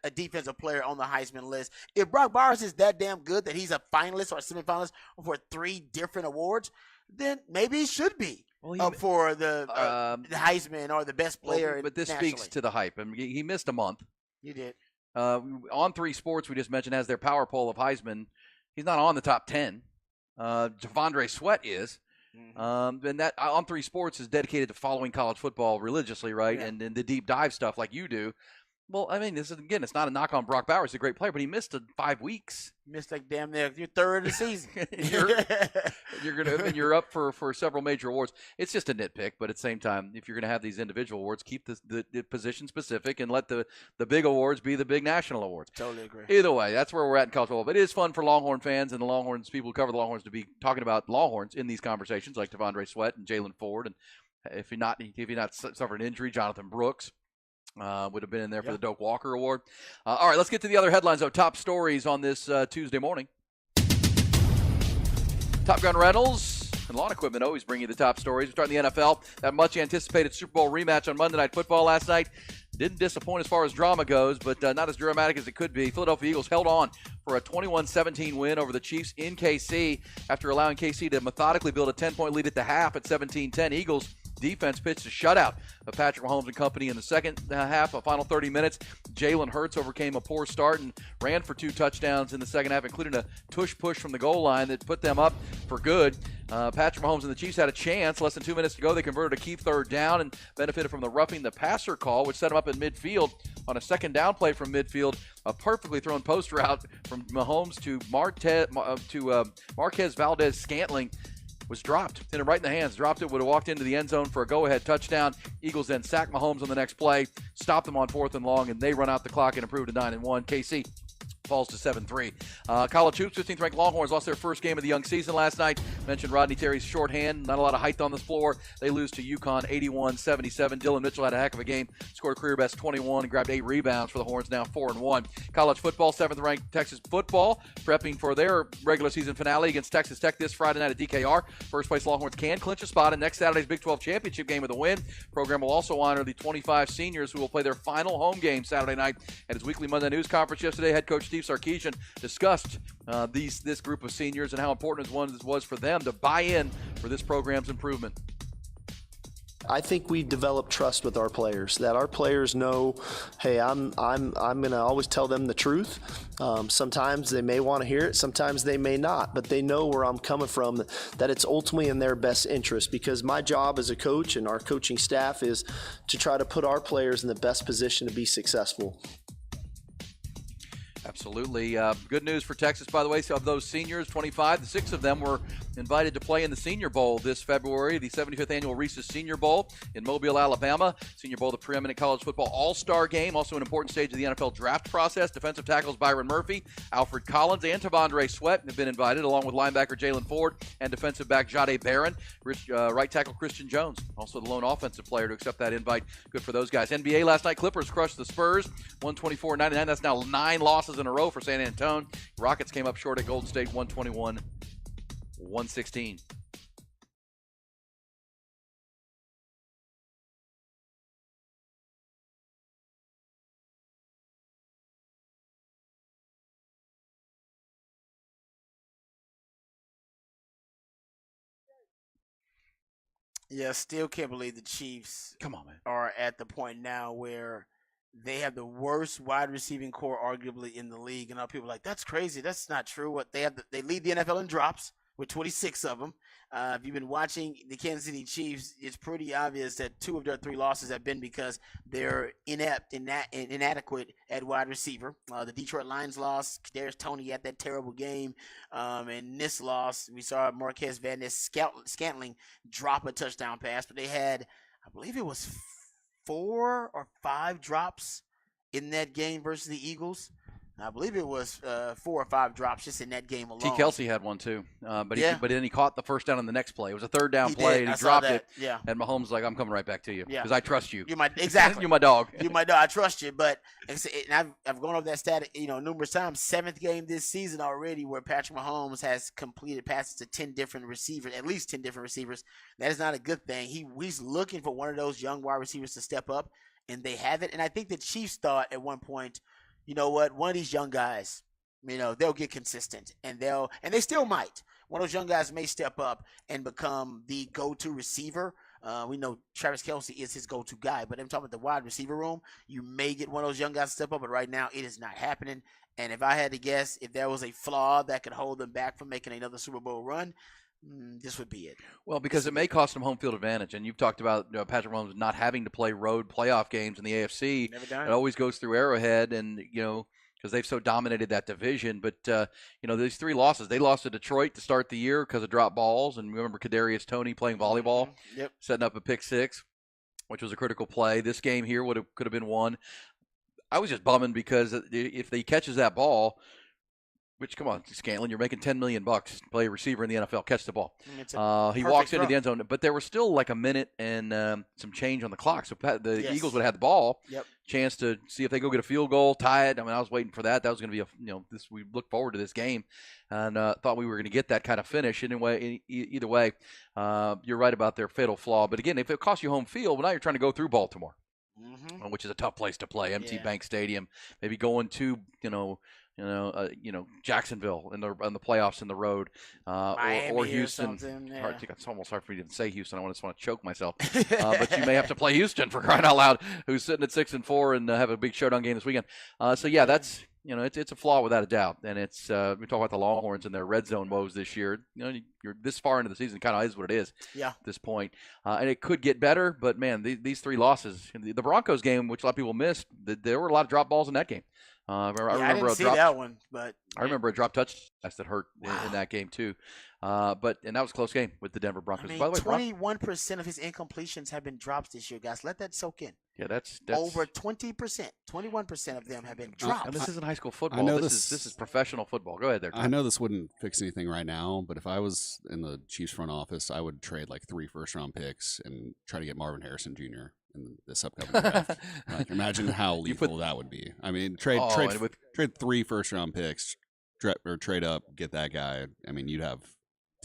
a defensive player on the Heisman list. If Brock Bowers is that damn good that he's a finalist or a semifinalist for 3 different awards, then maybe he should be up for the Heisman or the best player. But this nationally. speaks to the hype. I mean, he missed a month. He did. On 3 Sports, we just mentioned, has their power poll of Heisman. He's not on the top 10. T'Vondre Sweat is. And that On 3 Sports is dedicated to following college football religiously, right? Yeah. And the deep dive stuff like you do. Well, I mean, this is, again, it's not a knock on Brock Bowers. He's a great player, but he missed 5 weeks. Missed like damn near your third of the season. you're up for several major awards. It's just a nitpick, but at the same time, if you're going to have these individual awards, keep the position specific and let the big awards be the big national awards. Totally agree. Either way, that's where we're at in college football. But it is fun for Longhorn fans and the Longhorns, people who cover the Longhorns, to be talking about Longhorns in these conversations, like T'Vondre Sweat and Jalen Ford, and if you're not suffered an injury, Jonathan Brooks. Would have been in there for the Doak Walker Award. All right, let's get to the other headlines, though. Top stories on this Tuesday morning. Top Gun Rentals and Lawn Equipment always bring you the top stories. We start in the NFL. That much-anticipated Super Bowl rematch on Monday Night Football last night didn't disappoint as far as drama goes, but not as dramatic as it could be. Philadelphia Eagles held on for a 21-17 win over the Chiefs in KC after allowing KC to methodically build a 10-point lead at the half at 17-10. Eagles defense pitched a shutout of Patrick Mahomes and company in the second half, a final 30 minutes. Jalen Hurts overcame a poor start and ran for 2 touchdowns in the second half, including a tush push from the goal line that put them up for good. Patrick Mahomes and the Chiefs had a chance. Less than 2 minutes to go, they converted a key third down and benefited from the roughing the passer call, which set them up in midfield on a second down play from midfield. A perfectly thrown post route from Mahomes to Marquez Valdez-Scantling was dropped. Hit him right in the hands. Dropped it, would have walked into the end zone for a go-ahead touchdown. Eagles then sack Mahomes on the next play, stop them on 4th and long, and they run out the clock and improve to 9-1. KC falls to 7-3. College hoops, 15th-ranked Longhorns lost their first game of the young season last night. Mentioned Rodney Terry's shorthand. Not a lot of height on the floor. They lose to UConn 81-77. Dylan Mitchell had a heck of a game. Scored a career-best 21 and grabbed 8 rebounds for the Horns, now 4-1. College football, 7th-ranked Texas football, prepping for their regular season finale against Texas Tech this Friday night at DKR. First-place Longhorns can clinch a spot in next Saturday's Big 12 championship game with a win. Program will also honor the 25 seniors who will play their final home game Saturday night. At his weekly Monday news conference yesterday, head coach Steve Sarkisian discussed this group of seniors and how important it was for them to buy in for this program's improvement. I think we develop trust with our players, that our players know, hey, I'm going to always tell them the truth. Sometimes they may want to hear it, sometimes they may not, but they know where I'm coming from, that it's ultimately in their best interest, because my job as a coach and our coaching staff is to try to put our players in the best position to be successful. Absolutely. Good news for Texas, by the way. So of those seniors, 25, 6 of them were invited to play in the Senior Bowl this February, the 75th annual Reese's Senior Bowl in Mobile, Alabama. Senior Bowl, the preeminent college football all-star game, also an important stage of the NFL draft process. Defensive tackles Byron Murphy, Alfred Collins, and Tavondre Sweat have been invited, along with linebacker Jalen Ford and defensive back Jahdae Barron. Right tackle Christian Jones, also the lone offensive player to accept that invite. Good for those guys. NBA last night, Clippers crushed the Spurs, 124-99. That's now 9 losses in a row for San Antonio. Rockets came up short at Golden State, 121-116. Yeah, still can't believe the Chiefs Come on, man. are at the point now where they have the worst wide receiving core arguably in the league, and all people are like, that's crazy. That's not true. What they lead the NFL in drops with 26 of them. If you've been watching the Kansas City Chiefs, it's pretty obvious that 2 of their 3 losses have been because they're inadequate at wide receiver. The Detroit Lions lost. Kadarius Toney had that terrible game. And this loss, we saw Marquez Valdes-Scantling drop a touchdown pass, but they had, I believe it was 4 or 5 drops in that game versus the Eagles. I believe it was 4 or 5 drops just in that game alone. T. Kelsey had one too, but then he caught the first down on the next play. It was a 3rd down He play, did. and I he saw dropped that. it. Yeah. And Mahomes was like, "I'm coming right back to you because Yeah. I trust you. You're my exactly. You're my dog. You're my dog. I trust you." But and I've gone over that stat, numerous times. 7th game this season already where Patrick Mahomes has completed passes to 10 different receivers, at least 10 different receivers. That is not a good thing. He's looking for one of those young wide receivers to step up, and they haven't. And I think the Chiefs thought at one point, you know what, one of these young guys, they'll get consistent, and they still might. One of those young guys may step up and become the go-to receiver. We know Travis Kelce is his go-to guy, but I'm talking about the wide receiver room. You may get one of those young guys to step up, but right now it is not happening. And if I had to guess, if there was a flaw that could hold them back from making another Super Bowl run, this would be it. Well, because it may cost them home field advantage, and you've talked about Patrick Mahomes not having to play road playoff games in the AFC. Never done it always goes through Arrowhead, and because they've so dominated that division. But, these 3 losses, they lost to Detroit to start the year because of drop balls. And remember Kadarius Toney playing volleyball, setting up a pick 6, which was a critical play. This game here could have been won. I was just bumming because if he catches that ball, which, come on, Scantling, you're making $10 million to play a receiver in the NFL, catch the ball. He walks into the end zone, but there was still like a minute and some change on the clock. So the Eagles would have had the ball, chance to see if they go get a field goal, tie it. I mean, I was waiting for that. That was going to be we look forward to this game, and thought we were going to get that kind of finish. Anyway, either way, you're right about their fatal flaw. But again, if it costs you home field, well, now you're trying to go through Baltimore, which is a tough place to play. MT Bank Stadium, maybe going to Jacksonville on the playoffs in the road, or Houston. It's almost hard for me to even say Houston. I just want to choke myself. But you may have to play Houston, for crying out loud, who's sitting at 6-4 and have a big showdown game this weekend. That's it's a flaw without a doubt. And it's we talk about the Longhorns and their red zone woes this year. You're this far into the season, kind of is what it is. At this point, and it could get better. But man, these 3 losses, the Broncos game, which a lot of people missed, there were a lot of drop balls in that game. I remember that one, but I remember a drop touch that hurt in that game too. And that was a close game with the Denver Broncos. By the way, 21% of his incompletions have been drops this year, guys. Let that soak in. Yeah, that's over 20%. 21% of them have been drops. And this isn't high school football. This is professional football. Go ahead there, Tom. I know this wouldn't fix anything right now, but if I was in the Chiefs front office, I would trade like 3 first-round picks and try to get Marvin Harrison Jr. in this upcoming draft. Imagine how lethal that would be. I mean, trade 3 first-round picks, trade up, get that guy. I mean, you'd have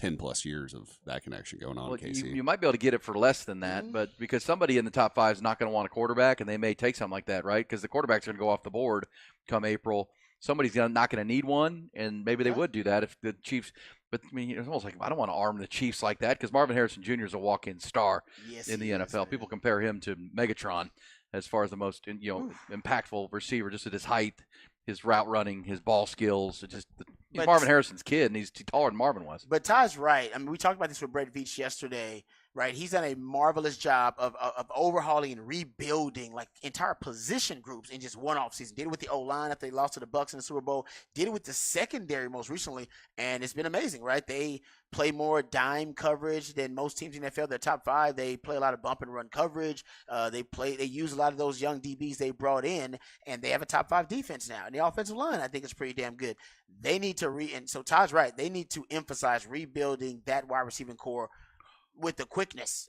10+ years of that connection going on. KC. You might be able to get it for less than that, but because somebody in the top 5 is not going to want a quarterback, and they may take something like that, right? Because the quarterback's going to go off the board come April. Somebody's not going to need one, and maybe they would do that if the Chiefs. But I mean, it's almost like I don't want to arm the Chiefs like that because Marvin Harrison Jr. is a walk-in star in the NFL. People compare him to Megatron as far as the most impactful receiver, just at his height, his route running, his ball skills. He's Marvin Harrison's kid, and he's taller than Marvin was. But Ty's right. I mean, we talked about this with Brett Veach yesterday. right? He's done a marvelous job of overhauling and rebuilding like entire position groups in just one offseason. Did it with the O-line after they lost to the Bucs in the Super Bowl. Did it with the secondary most recently, and it's been amazing, right? They play more dime coverage than most teams in the NFL. They're top 5. They play a lot of bump and run coverage. They use a lot of those young DBs they brought in, and they have a top 5 defense now. And the offensive line, I think, is pretty damn good. They need to and so Todd's right. They need to emphasize rebuilding that wide receiving core with the quickness,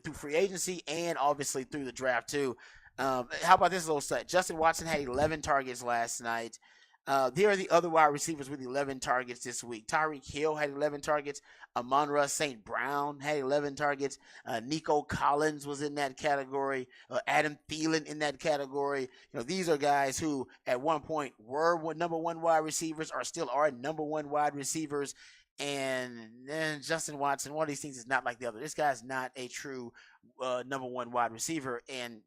through free agency and obviously through the draft too. How about this little stat? Justin Watson had 11 targets last night. Here are the other wide receivers with 11 targets this week. Tyreek Hill had 11 targets. Amon-Ra St. Brown had 11 targets. Nico Collins was in that category. Adam Thielen in that category. These are guys who at one point were number 1 wide receivers or still are number 1 wide receivers. And then Justin Watson, one of these things is not like the other. This guy's not a true number 1 wide receiver, and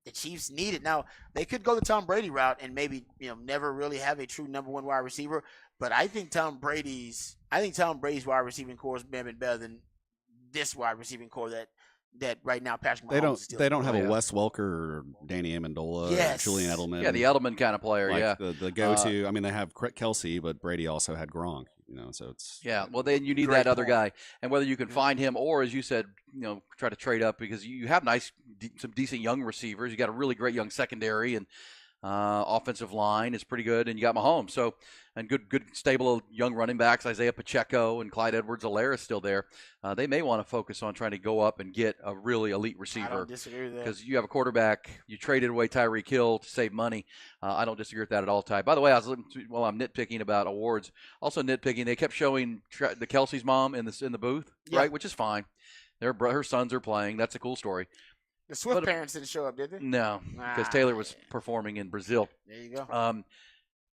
the Chiefs need it. Now, they could go the Tom Brady route and maybe never really have a true number 1 wide receiver, but I think Tom Brady's wide receiving core has been better than this wide receiving core that right now Patrick Mahomes they don't have a Wes Welker or Danny Amendola or Julian Edelman. Yeah, the Edelman kind of player, like the go-to. I mean, they have Kelsey, but Brady also had Gronk. So it's well, then you need that other guy, and whether you can find him or, as you said, try to trade up, because you have some decent young receivers. You got a really great young secondary, and offensive line is pretty good, and you got Mahomes. So, and good stable young running backs, Isaiah Pacheco and Clyde Edwards-Helaire is still there. They may want to focus on trying to go up and get a really elite receiver. I don't disagree with that. Because you have a quarterback, you traded away Tyreek Hill to save money. I don't disagree with that at all, Ty. By the way, I was I'm nitpicking about awards. Also nitpicking, they kept showing the Kelsey's mom in the booth, right? Which is fine. Her sons are playing. That's a cool story. The Swift parents didn't show up, did they? No, because Taylor was performing in Brazil. There you go.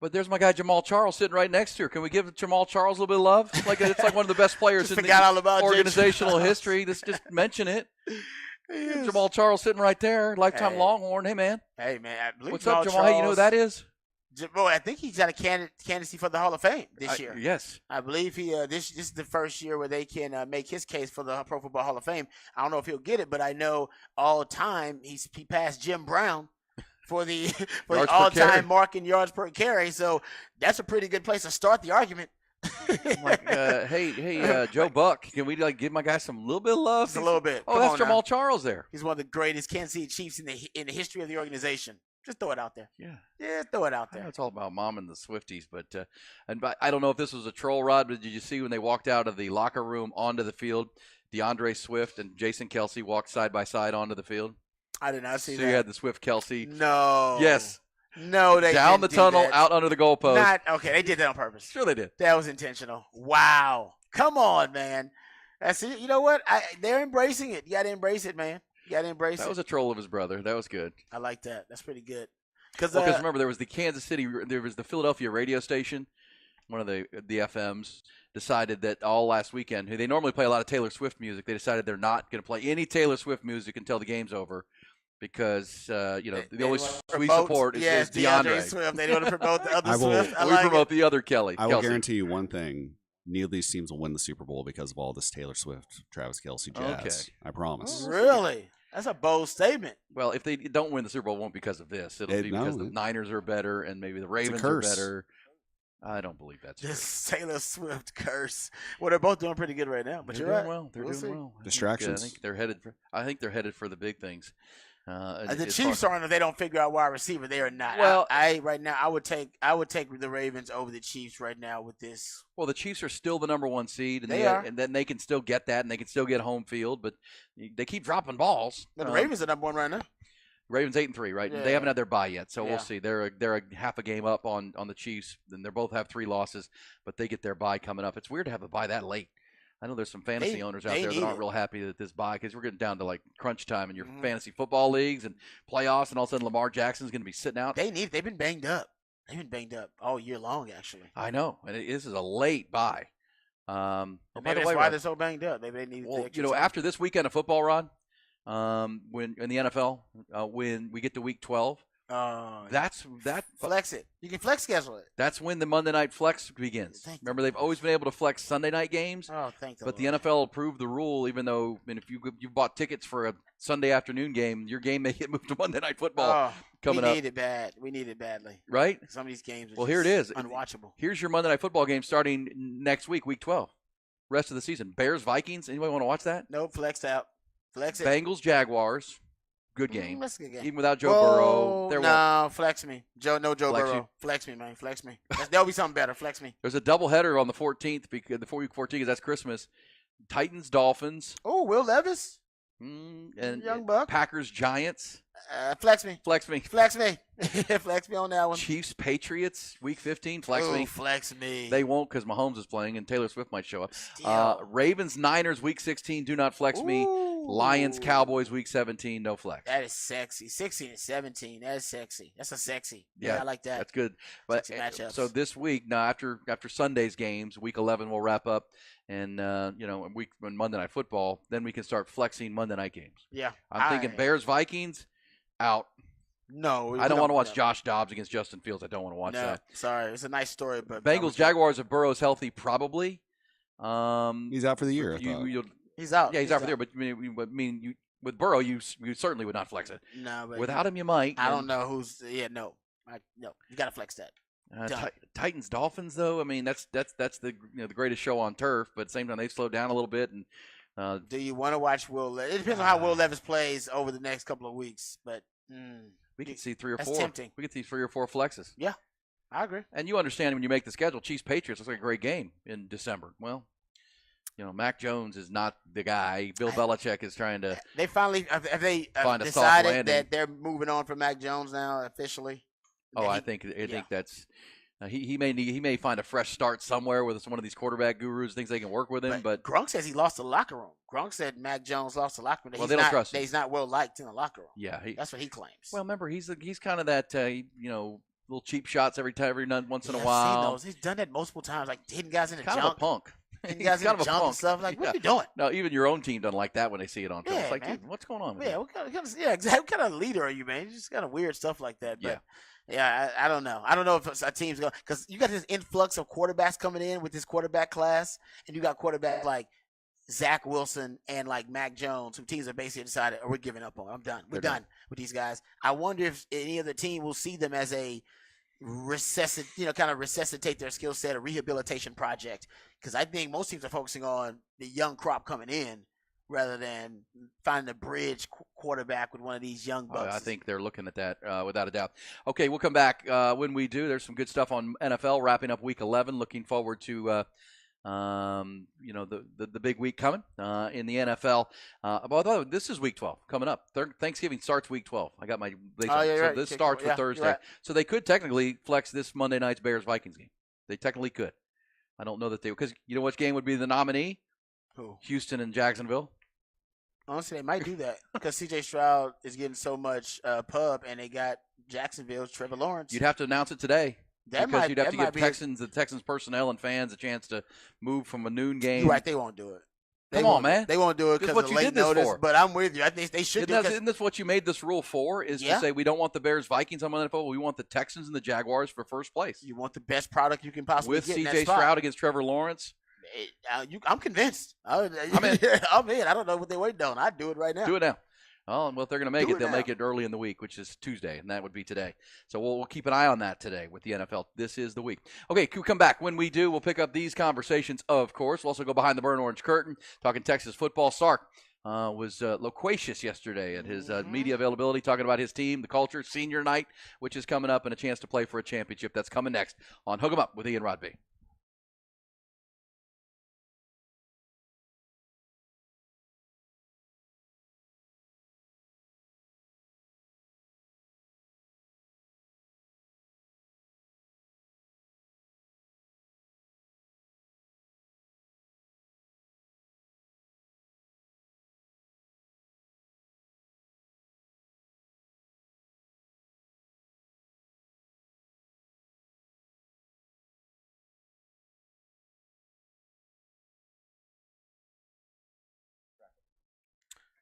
But there's my guy Jamal Charles sitting right next to her. Can we give Jamal Charles a little bit of love? It's like one of the best players in the organizational history. Let's just mention it. Jamal Charles sitting right there, lifetime Longhorn. Hey, man. Hey, man. What's up, Jamal? Hey, you know who that is? Well, I think he's got a candidacy for the Hall of Fame this year. Yes, I believe he. This is the first year where they can make his case for the Pro Football Hall of Fame. I don't know if he'll get it, but I know all time he passed Jim Brown for the all-time mark in yards per carry. So that's a pretty good place to start the argument. Hey, Joe Buck, can we give my guy some little bit of love? Just a little bit. Oh, that's Jamal Charles there. He's one of the greatest Kansas City Chiefs in the history of the organization. Just throw it out there. Yeah, throw it out there. It's all about mom and the Swifties, but I don't know if this was a troll, Rod, but did you see when they walked out of the locker room onto the field, DeAndre Swift and Jason Kelsey walked side by side onto the field? I did not see that. So you had the Swift Kelsey. No. Yes. No, they down the tunnel, that. out under the goalpost. Okay, they did that on purpose. Sure, they did. That was intentional. Wow. Come on, man. That's it. You know what? They're embracing it. You got to embrace it, man. You got to embrace it. That was a troll of his brother. That was good. I like that. That's pretty good. Because remember, there was the Philadelphia radio station, one of the FMs, decided that all last weekend, they normally play a lot of Taylor Swift music. They decided they're not going to play any Taylor Swift music until the game's over. Because the only we support is DeAndre Swift. They don't want to promote the other Swift. We promote the other Kelly. I will guarantee you one thing: neither of these teams will win the Super Bowl because of all this Taylor Swift, Travis Kelce jazz. Okay. I promise. Really? That's a bold statement. Well, if they don't win the Super Bowl, it won't be because of this. It'll be because the Niners are better and maybe the Ravens are better. I don't believe that's this Taylor Swift curse. Well, they're both doing pretty good right now. But they're doing right. Well. They're doing well. Distractions. I think they're headed for the big things. The Chiefs aren't. If they don't figure out wide receiver, they are not. Well, right now, I would take the Ravens over the Chiefs right now with this. Well, the Chiefs are still the number 1 seed, and and then they can still get that, and they can still get home field, but they keep dropping balls. But the Ravens are number 1 right now. Ravens 8-3, right? Yeah. They haven't had their bye yet, so we'll see. They're a half a game up on the Chiefs, and they both have 3 losses, but they get their bye coming up. It's weird to have a bye that late. I know there's some fantasy owners out there that aren't real happy that this bye, because we're getting down to like crunch time in your fantasy football leagues and playoffs, and all of a sudden Lamar Jackson's going to be sitting out. They've been banged up. They've been banged up all year long, actually. I know, and this is a late bye. Maybe that's why they're so banged up. Maybe they need. Well, after this weekend of football, Rod, when in the NFL, when we get to week 12, That's Flex it. You can flex schedule it. That's when the Monday Night Flex begins. Remember, they've always been able to flex Sunday night games. Oh, thank the But the Lord. NFL approved the rule, even though if you bought tickets for a Sunday afternoon game, your game may get moved to Monday Night Football coming up. We need it bad. We need it badly. Right? Some of these games are well, here it is. Unwatchable. Here's your Monday Night Football game starting next week, Week 12. Rest of the season. Bears, Vikings. Anybody want to watch that? Nope, flexed out. Flex it. Bengals, Jaguars. Good game. That's a good game. Even without Joe Burrow. No, flex me. Joe flex Burrow. you? Flex me, man. Flex me. There'll be something better. Flex me. There's a doubleheader on the 14th, because the week 14 because that's Christmas. Titans, Dolphins. Oh, Will Levis. And Young Buck. Packers, Giants. Flex me. Flex me. Flex me. Flex me on that one. Chiefs, Patriots, Week 15. Flex me. Flex me. They won't because Mahomes is playing and Taylor Swift might show up. Still. Ravens, Niners, Week 16. Do not flex me. Lions, Cowboys, Week 17. No flex. That is sexy. 16 and 17. That is sexy. That's a sexy. Yeah, I like that. That's good. But sexy matchups. so this week now, after Sunday's games, Week 11 will wrap up, and when Monday Night Football, then we can start flexing Monday night games. Yeah, I'm thinking Bears, Vikings, out. No, I don't want to watch Josh Dobbs against Justin Fields. I don't want to watch that. Sorry, it's a nice story, but Bengals, Jaguars. If Burrow's healthy, probably. He's out for the year. He's out. Yeah, he's out for the year. But with Burrow, you certainly would not flex it. No, but without him, you might. I don't know who's. Yeah, no, no. You got to flex that. Titans, Dolphins, though. I mean, that's the the greatest show on turf. But at the same time, they've slowed down a little bit. And do you want to watch Will? It depends on how Will Levis plays over the next couple of weeks. But we can see 3 or 4. That's tempting. We can see 3 or 4 flexes. Yeah, I agree. And you understand when you make the schedule, Chiefs Patriots looks like a great game in December. Well, Mac Jones is not the guy. Bill Belichick is trying to. They finally have they find a soft decided landing. that they're moving on from Mac Jones now officially. Oh, I think that's. He may find a fresh start somewhere with one of these quarterback gurus, thinks they can work with him. But Gronk says he lost the locker room. Gronk said Mac Jones lost the locker room. Well, they don't trust him. He's not well liked in the locker room. Yeah, that's what he claims. Well, remember he's kind of that little cheap shots every once in a I've while. seen those. He's done that multiple times, like hitting guys in the kind junk. of a punk. Hitting guys in the junk and stuff. Like, what are you doing? No, even your own team doesn't like that when they see it on film. Yeah, It's like, man. dude, what's going on? With What kind of exactly. What kind of leader are you, man? You just kind of weird stuff like that. But I don't know. I don't know if a team's going because you got this influx of quarterbacks coming in with this quarterback class, and you got quarterbacks like Zach Wilson and like Mac Jones, who teams have basically decided, we're giving up on. I'm done. We're done with these guys. I wonder if any other team will see them as a resuscitate their skill set, a rehabilitation project. Because I think most teams are focusing on the young crop coming in rather than finding a bridge quarterback with one of these young bucks. I think they're looking at that without a doubt. Okay, we'll come back when we do. There's some good stuff on NFL wrapping up Week 11. Looking forward to the big week coming in the NFL. Although this is Week 12 coming up. Thanksgiving starts Week 12. I got my right. This starts with Thursday. Right. So they could technically flex this Monday night's Bears-Vikings game. They technically could. I don't know that they – because you know which game would be the nominee? Who? Houston and Jacksonville. Honestly, they might do that because C.J. Stroud is getting so much pub, and they got Jacksonville's Trevor Lawrence. You'd have to announce it today. You'd have to give the Texans personnel and fans a chance to move from a noon game. You're right, they won't do it. Come on, man. They won't do it because of late notice. But I'm with you. I think they should do it. Isn't this what you made this rule for? Is to say we don't want the Bears Vikings on Monday Night Football. We want the Texans and the Jaguars for first place. You want the best product you can possibly with get C.J. Stroud against Trevor Lawrence. I'm convinced. I'm in. I don't know what they're waiting on. I'd do it right now. Do it now. Oh, well, if they're going to make it, they'll make it early in the week, which is Tuesday, and that would be today. So we'll keep an eye on that today with the NFL. This is the week. Okay, we'll come back. When we do, we'll pick up these conversations, of course. We'll also go behind the burnt orange curtain, talking Texas football. Sark was loquacious yesterday at his media availability, talking about his team, the culture, senior night, which is coming up, and a chance to play for a championship. That's coming next on Hook 'em Up with Ian Rodby.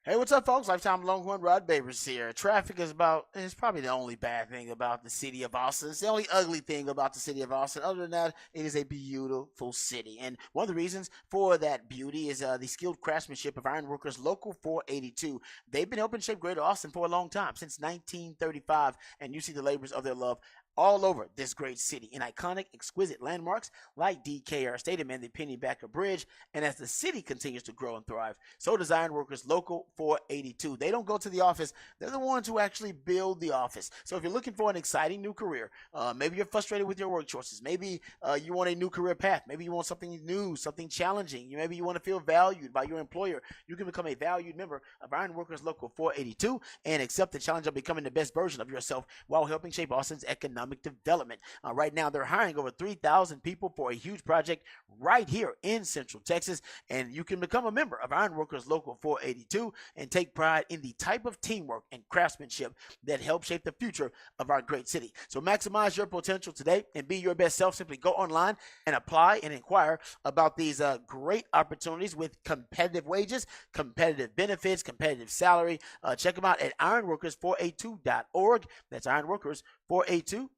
Hey, what's up, folks? Lifetime Longhorn Rod Babers here. Traffic is probably the only bad thing about the city of Austin. It's the only ugly thing about the city of Austin. Other than that, it is a beautiful city. And one of the reasons for that beauty is the skilled craftsmanship of Ironworkers Local 482. They've been helping shape Greater Austin for a long time, since 1935, and you see the labors of their love all over this great city in iconic, exquisite landmarks like DKR Stadium and the Pennybacker Bridge. And as the city continues to grow and thrive, so does Ironworkers Local 482. They don't go to the office. They're the ones who actually build the office. So if you're looking for an exciting new career, maybe you're frustrated with your work choices. Maybe you want a new career path. Maybe you want something new, something challenging. Maybe you want to feel valued by your employer. You can become a valued member of Ironworkers Local 482 and accept the challenge of becoming the best version of yourself while helping shape Austin's economic development. Right now, they're hiring over 3,000 people for a huge project right here in Central Texas, and you can become a member of Ironworkers Local 482 and take pride in the type of teamwork and craftsmanship that help shape the future of our great city. So maximize your potential today and be your best self. Simply go online and apply and inquire about these great opportunities with competitive wages, competitive benefits, competitive salary. Check them out at ironworkers482.org. That's ironworkers482.org.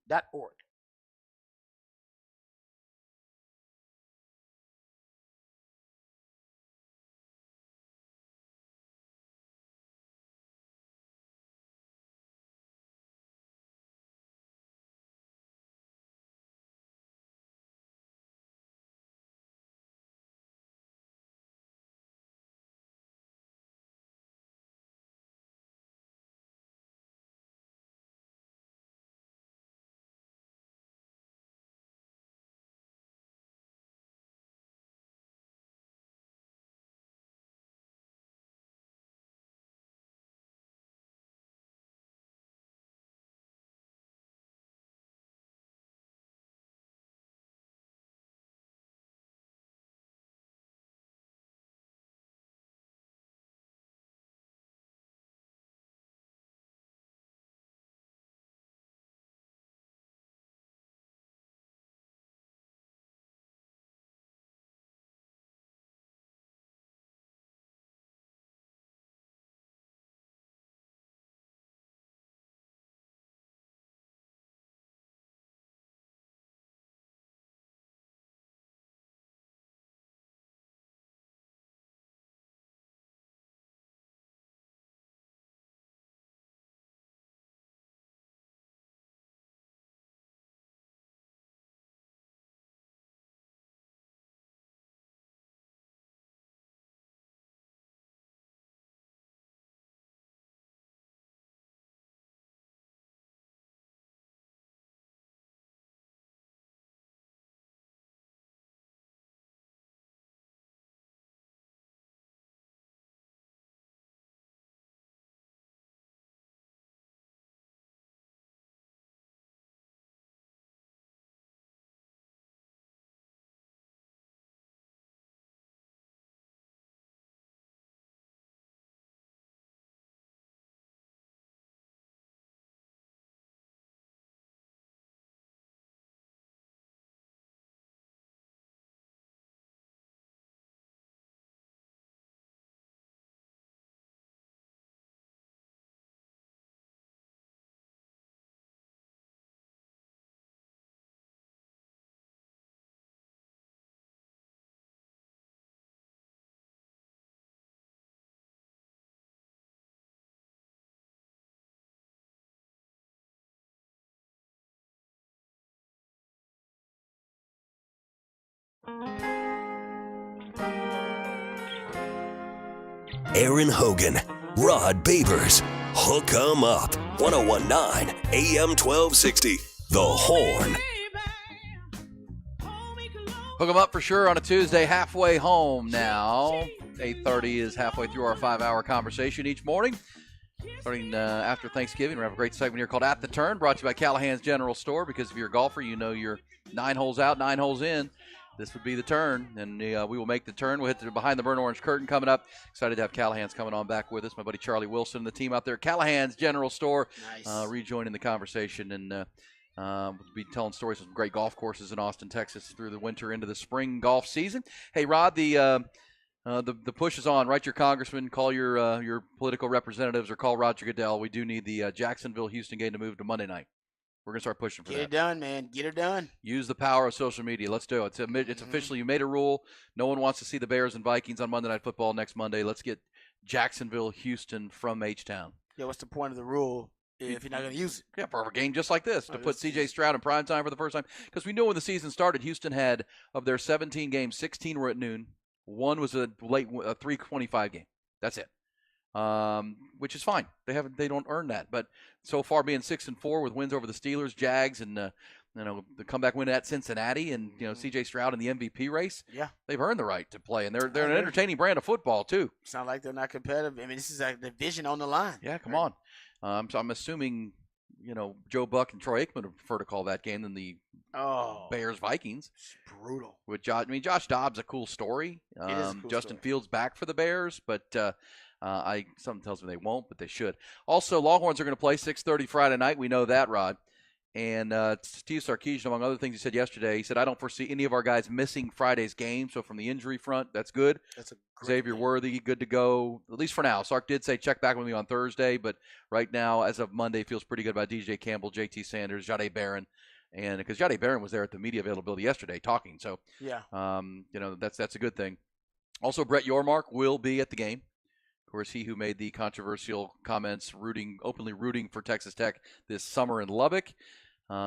Aaron Hogan, Rod Babers, Hook 'em Up, 1019 AM 1260, The Horn. Hook 'em up for sure on a Tuesday, halfway home now. 8:30 is halfway through our 5-hour conversation each morning. Starting after Thanksgiving, we have a great segment here called At the Turn, brought to you by Callahan's General Store, because if you're a golfer, you know you're 9 holes out, 9 holes in. This would be the turn, and we will make the turn. We'll hit the behind the burnt orange curtain coming up. Excited to have Callahan's coming on back with us. My buddy Charlie Wilson and the team out there, Callahan's General Store, rejoining the conversation, and we'll be telling stories of some great golf courses in Austin, Texas through the winter into the spring golf season. Hey, Rod, the The push is on. Write your congressman, call your political representatives, or call Roger Goodell. We do need the Jacksonville-Houston game to move to Monday night. We're going to start pushing for that. Get it done, man. Get it done. Use the power of social media. Let's do it. It's officially, you made a rule. No one wants to see the Bears and Vikings on Monday Night Football next Monday. Let's get Jacksonville-Houston from H-Town. Yeah, what's the point of the rule if you're not going to use it? Yeah, for a game just like this, to put C.J. Stroud in prime time for the first time. Because we know when the season started, Houston had, of their 17 games, 16 were at noon. One was a 3:25 game. That's it. Which is fine. They don't earn that. But so far, being 6-4 with wins over the Steelers, Jags, and the comeback win at Cincinnati, and C.J. Stroud in the MVP race. Yeah, they've earned the right to play, and they're an entertaining brand of football too. It's not like they're not competitive. I mean, this is a division on the line. Yeah, come on. So I'm assuming Joe Buck and Troy Aikman would prefer to call that game than the Bears Vikings. It's brutal. With Josh Dobbs, a cool story. It is a cool Justin story. Fields back for the Bears, but something tells me they won't, but they should. Also, Longhorns are going to play 6:30 Friday night. We know that, Rod. And Steve Sarkisian, among other things he said yesterday, he said, I don't foresee any of our guys missing Friday's game. So from the injury front, that's good. That's a Xavier Worthy, good to go, at least for now. Sark did say check back with me on Thursday, but right now, as of Monday, feels pretty good about DJ Campbell, JT Sanders, Jahdae Barron. And because Jahdae Barron was there at the media availability yesterday talking. So, yeah, that's a good thing. Also, Brett Yormark will be at the game. Of course, he who made the controversial comments openly rooting for Texas Tech this summer in Lubbock.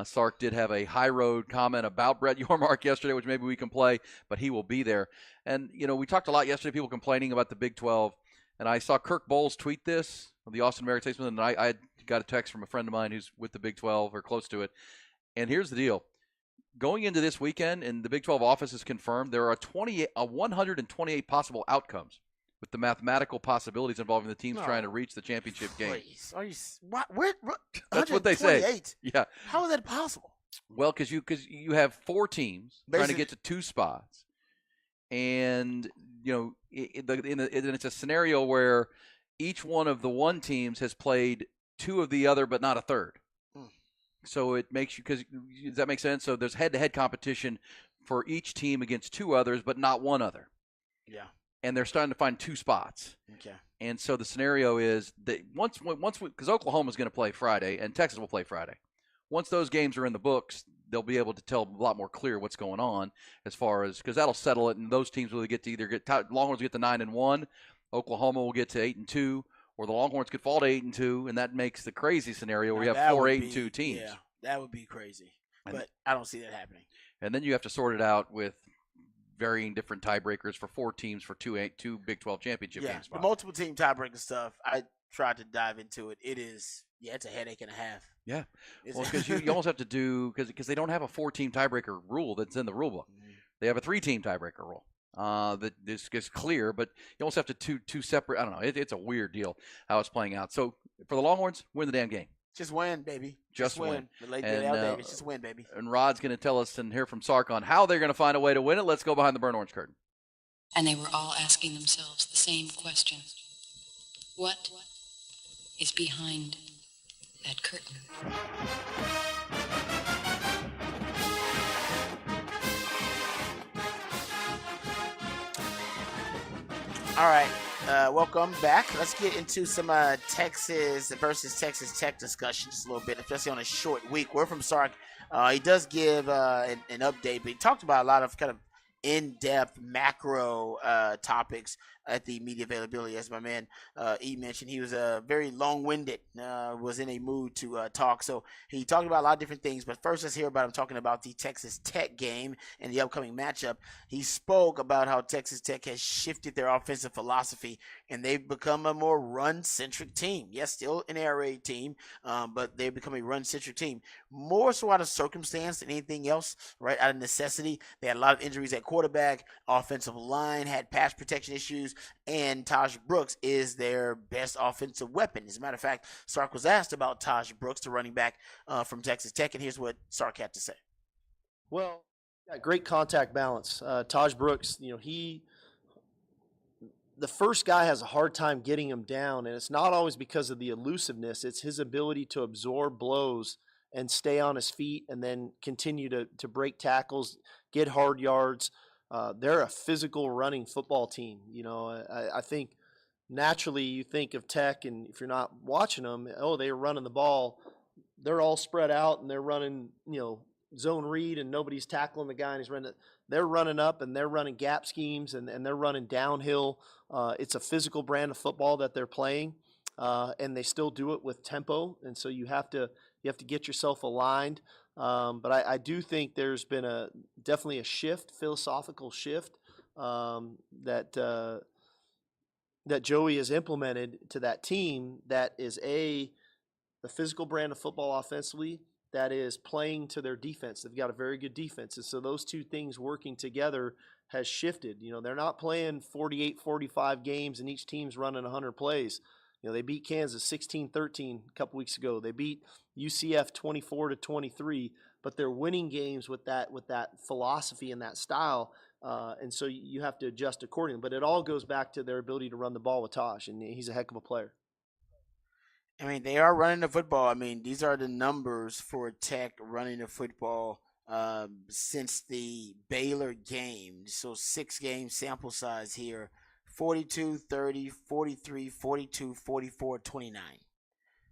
Sark did have a high road comment about Brett Yormark yesterday, which maybe we can play, but he will be there. And, we talked a lot yesterday, people complaining about the Big 12. And I saw Kirk Bowles tweet this of the Austin American-Statesman, and I got a text from a friend of mine who's with the Big 12 or close to it. And here's the deal. Going into this weekend, and the Big 12 office is confirmed, there are 128 possible outcomes with the mathematical possibilities involving the teams trying to reach the championship game. Are you what? That's what they say. Yeah. How is that possible? Well, because you have 4 teams trying to get to 2 spots, and it's a scenario where each one of the one teams has played 2 of the other, but not a third. So it makes you, does that make sense? So there's head-to-head competition for each team against 2 others, but not one other. Yeah. And they're starting to find 2 spots. Okay. And so the scenario is that once because Oklahoma's going to play Friday and Texas will play Friday. Once those games are in the books, they'll be able to tell a lot more clear what's going on as far as, because that'll settle it, and those teams will get to Longhorns get to 9-1, Oklahoma will get to 8-2. Or the Longhorns could fall to 8-2, and that makes the crazy scenario where you have 4 8-2 teams. Yeah, that would be crazy. But I don't see that happening. And then you have to sort it out with varying different tiebreakers for 4 teams for 2 Big 12 championship games. The multiple team tiebreaker stuff, I tried to dive into it. It's a headache and a half. Yeah. Well, because you almost have to do, because they don't have a 4-team tiebreaker rule that's in the rule book. Mm-hmm. They have a 3-team tiebreaker rule. That is clear, but you almost have to two separate. I don't know. It's a weird deal how it's playing out. So for the Longhorns, win the damn game. Just win, baby. Just win. Davis, just win, baby. And Rod's going to tell us and hear from Sark on how they're going to find a way to win it. Let's go behind the burnt orange curtain. And they were all asking themselves the same question. What is behind that curtain? All right, welcome back. Let's get into some Texas versus Texas Tech discussion just a little bit, especially on a short week. We're from Sark. He does give an update, but he talked about a lot of kind of in-depth macro topics at the media availability. As my man E mentioned, he was very long-winded, was in a mood to talk. So he talked about a lot of different things. But first, let's hear about him talking about the Texas Tech game and the upcoming matchup. He spoke about how Texas Tech has shifted their offensive philosophy, and they've become a more run-centric team. Yes, still an air raid team, but they've become a run-centric team. More so out of circumstance than anything else, right? Out of necessity. They had a lot of injuries at quarterback, offensive line had pass protection issues, and Taj Brooks is their best offensive weapon. As a matter of fact, Sark was asked about Taj Brooks, the running back from Texas Tech, and here's what Sark had to say. Well, yeah, great contact balance. Taj Brooks, the first guy has a hard time getting him down, and it's not always because of the elusiveness. It's his ability to absorb blows and stay on his feet and then continue to break tackles, get hard yards. they're a physical running football team. I think naturally you think of Tech, and if you're not watching them, they're running the ball. They're all spread out and they're running, zone read, and nobody's tackling the guy and he's running. They're running up and they're running gap schemes and they're running downhill. It's a physical brand of football that they're playing, and they still do it with tempo. And so you have to get yourself aligned. But I do think there's been definitely a shift, philosophical shift, that Joey has implemented to that team that is the physical brand of football offensively, that is playing to their defense. They've got a very good defense. And so those two things working together has shifted. They're not playing 48, 45 games and each team's running 100 plays. They beat Kansas 16-13 a couple weeks ago. They beat UCF 24-23, but they're winning games with that philosophy and that style. And so you have to adjust accordingly. But it all goes back to their ability to run the ball with Tosh, and he's a heck of a player. I mean, they are running the football. I mean, these are the numbers for Tech running the football since the Baylor game. So 6-game sample size here. 42, 30, 43, 42, 44, 29.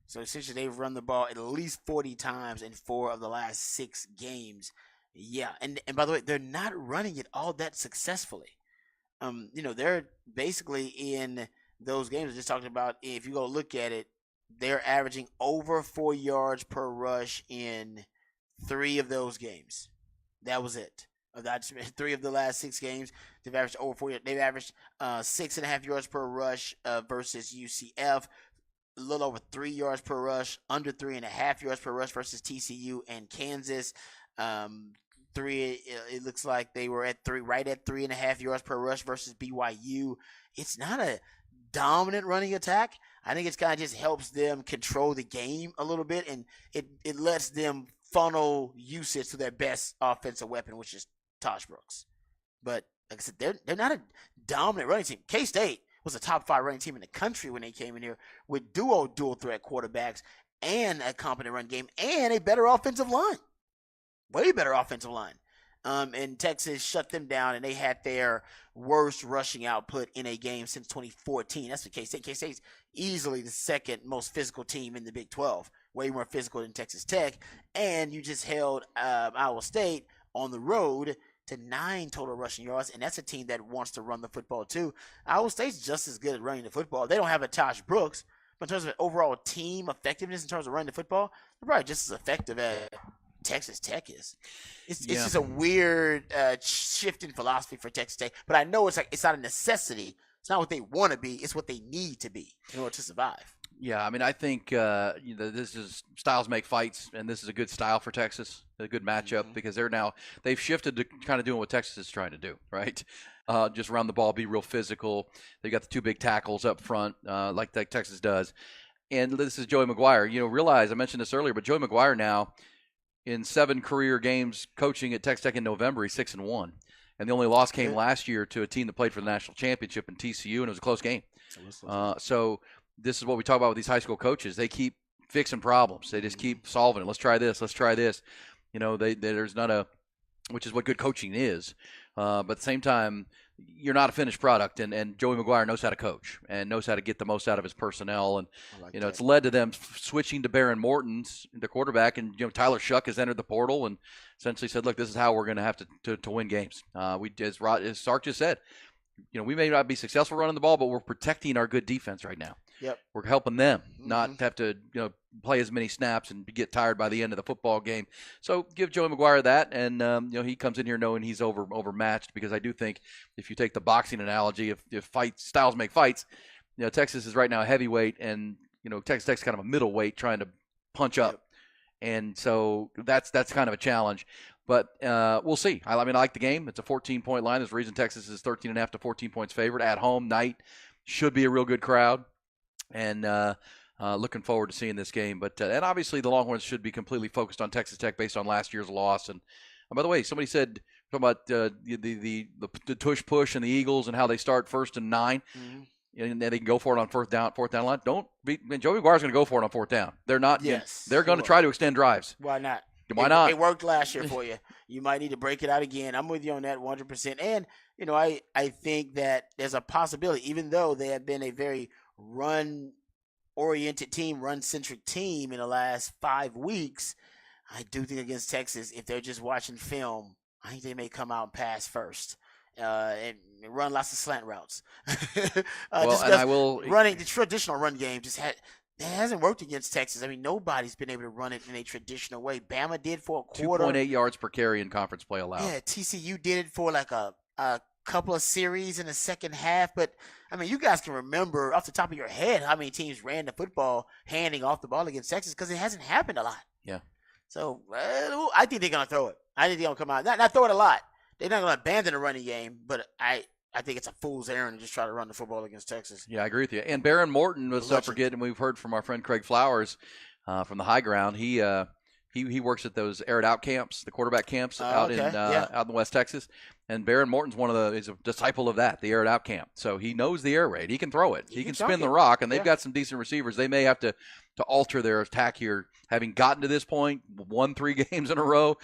So essentially they've run the ball at least 40 times in 4 of the last 6 games. Yeah, and by the way, they're not running it all that successfully. They're basically in those games. Just talking about, if you go look at it, they're averaging over 4 yards per rush in 3 of those games. That was it. That's 3 of the last 6 games. They've averaged over 4 yards. They've averaged 6.5 yards per rush versus UCF. A little over 3 yards per rush. Under 3.5 yards per rush versus TCU and Kansas. 3. It looks like they were at 3, right at 3.5 yards per rush versus BYU. It's not a dominant running attack. I think it's kind of just helps them control the game a little bit, and it lets them funnel usage to their best offensive weapon, which is Tosh Brooks. But like I said, they're not a dominant running team. K-State was a top 5 running team in the country when they came in here with dual threat quarterbacks and a competent run game and a better offensive line. Way better offensive line. And Texas shut them down, and they had their worst rushing output in a game since 2014. That's the K-State. K-State's easily the second most physical team in the Big 12. Way more physical than Texas Tech. And you just held Iowa State on the road to 9 total rushing yards, and that's a team that wants to run the football too. Iowa State's just as good at running the football. They don't have a Tosh Brooks, but in terms of overall team effectiveness, in terms of running the football, they're probably just as effective as Texas Tech is. It's just a weird shift in philosophy for Texas Tech, but I know it's not a necessity. It's not what they want to be. It's what they need to be in order to survive. Yeah, I mean, I think this is styles make fights, and this is a good style for Texas, a good matchup, because they've shifted to kind of doing what Texas is trying to do, right? Just run the ball, be real physical. They got the 2 big tackles up front, like Texas does. And this is Joey McGuire. Realize I mentioned this earlier, but Joey McGuire now, in 7 career games coaching at Texas Tech in November, he's 6-1. And the only loss came last year to a team that played for the national championship in TCU, and it was a close game. So this is what we talk about with these high school coaches. They keep fixing problems. They just keep solving it. Let's try this. Let's try this. There's not which is what good coaching is. But at the same time, you're not a finished product, and Joey McGuire knows how to coach and knows how to get the most out of his personnel. And it's led to them switching to Baron Morton's the quarterback, and Tyler Shuck has entered the portal and essentially said, "Look, this is how we're going to have to win games." As Sark just said, we may not be successful running the ball, but we're protecting our good defense right now. Yep. We're helping them not have to play as many snaps and get tired by the end of the football game. So give Joey McGuire that, and he comes in here knowing he's overmatched, because I do think if you take the boxing analogy, if styles make fights, Texas is right now a heavyweight, and Texas Tech's kind of a middleweight trying to punch up. Yep. And so that's kind of a challenge. But we'll see. I like the game. It's a 14-point line. There's a reason Texas is 13.5 to 14 points favored at home. Night should be a real good crowd. And looking forward to seeing this game. But and obviously the Longhorns should be completely focused on Texas Tech based on last year's loss. And by the way, somebody said talking about the tush push and the Eagles and how they start 1st and 9. And they can go for it on fourth down line. Joey McGuire's going to go for it on 4th down. They're not. Yes. They're going to try to extend drives. Why not? Why not? It worked last year for you. You might need to break it out again. I'm with you on that 100%. And, I think that there's a possibility, even though they have been a very run-oriented team, run-centric team in the last 5 weeks, I do think against Texas, if they're just watching film, I think they may come out and pass first. And run lots of slant routes. Running the traditional run game it hasn't worked against Texas. I mean, nobody's been able to run it in a traditional way. Bama did for a quarter. 2.8 yards per carry in conference play allowed. Yeah, TCU did it for like a couple of series in the second half. But, I mean, you guys can remember off the top of your head how many teams ran the football handing off the ball against Texas because it hasn't happened a lot. Yeah. So, I think they're going to throw it. I think they're going to come out. Not throw it a lot. They're not going to abandon the running game, but I think it's a fool's errand to just try to run the football against Texas. Yeah, I agree with you. And Baron Morton, let's not forget, and we've heard from our friend Craig Flowers from the High Ground. He works at those aired out camps, the quarterback camps out in West Texas. And Baron Morton's he's a disciple of that, the aired out camp. So he knows the air raid. He can throw it. He can spin the rock, and they've got some decent receivers. They may have to alter their attack here, having gotten to this point, won 3 games in a row.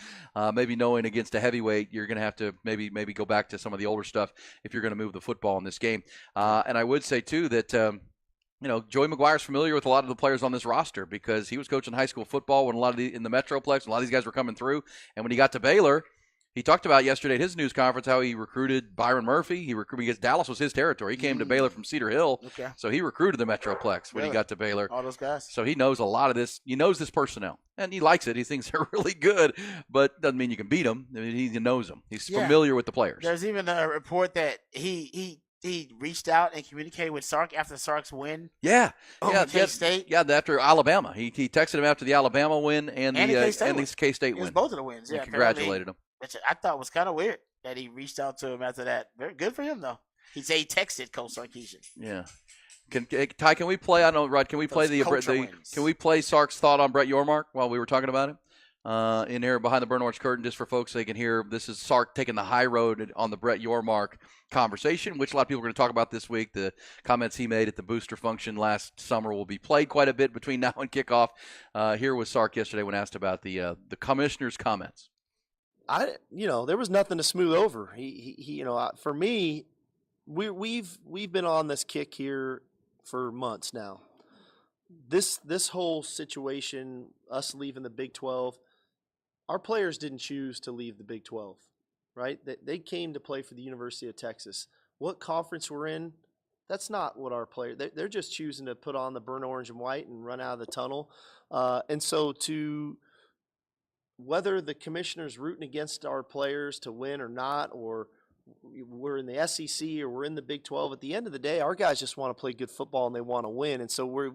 Maybe knowing against a heavyweight, you're going to have to maybe go back to some of the older stuff if you're going to move the football in this game. And I would say too that Joey McGuire's familiar with a lot of the players on this roster because he was coaching high school football when in the Metroplex, a lot of these guys were coming through. And when he got to Baylor, he talked about yesterday at his news conference how he recruited Byron Murphy. Because Dallas was his territory. He came to Baylor from Cedar Hill, so he recruited the Metroplex when he got to Baylor. All those guys. So he knows a lot of this. He knows this personnel, and he likes it. He thinks they're really good, but doesn't mean you can beat them. I mean, he knows them. He's familiar with the players. There's even a report that he reached out and communicated with Sark after Sark's win. Yeah. K-State. Yeah, after Alabama. He texted him after the Alabama win and the K-State win. It was both of the wins. Yeah, congratulated him. Which I thought was kind of weird that he reached out to him after that. Very good for him, though. He texted Coach Sarkisian. Yeah. Ty, can we play? I know, Rod. Can we play Can we play Sark's thought on Brett Yormark while we were talking about him? In here behind the burnt orange curtain, just for folks so they can hear. This is Sark taking the high road on the Brett Yormark conversation, which a lot of people are going to talk about this week. The comments he made at the booster function last summer will be played quite a bit between now and kickoff. Here was Sark yesterday when asked about the commissioner's comments. There was nothing to smooth over. For me, we've been on this kick here for months now. This whole situation, us leaving the Big 12, our players didn't choose to leave the Big 12, right? They came to play for the University of Texas. What conference we're in, that's not what our players. They're just choosing to put on the burnt orange and white and run out of the tunnel. And so whether the commissioner's rooting against our players to win or not, or we're in the SEC or we're in the Big 12, at the end of the day, our guys just want to play good football and they want to win. And so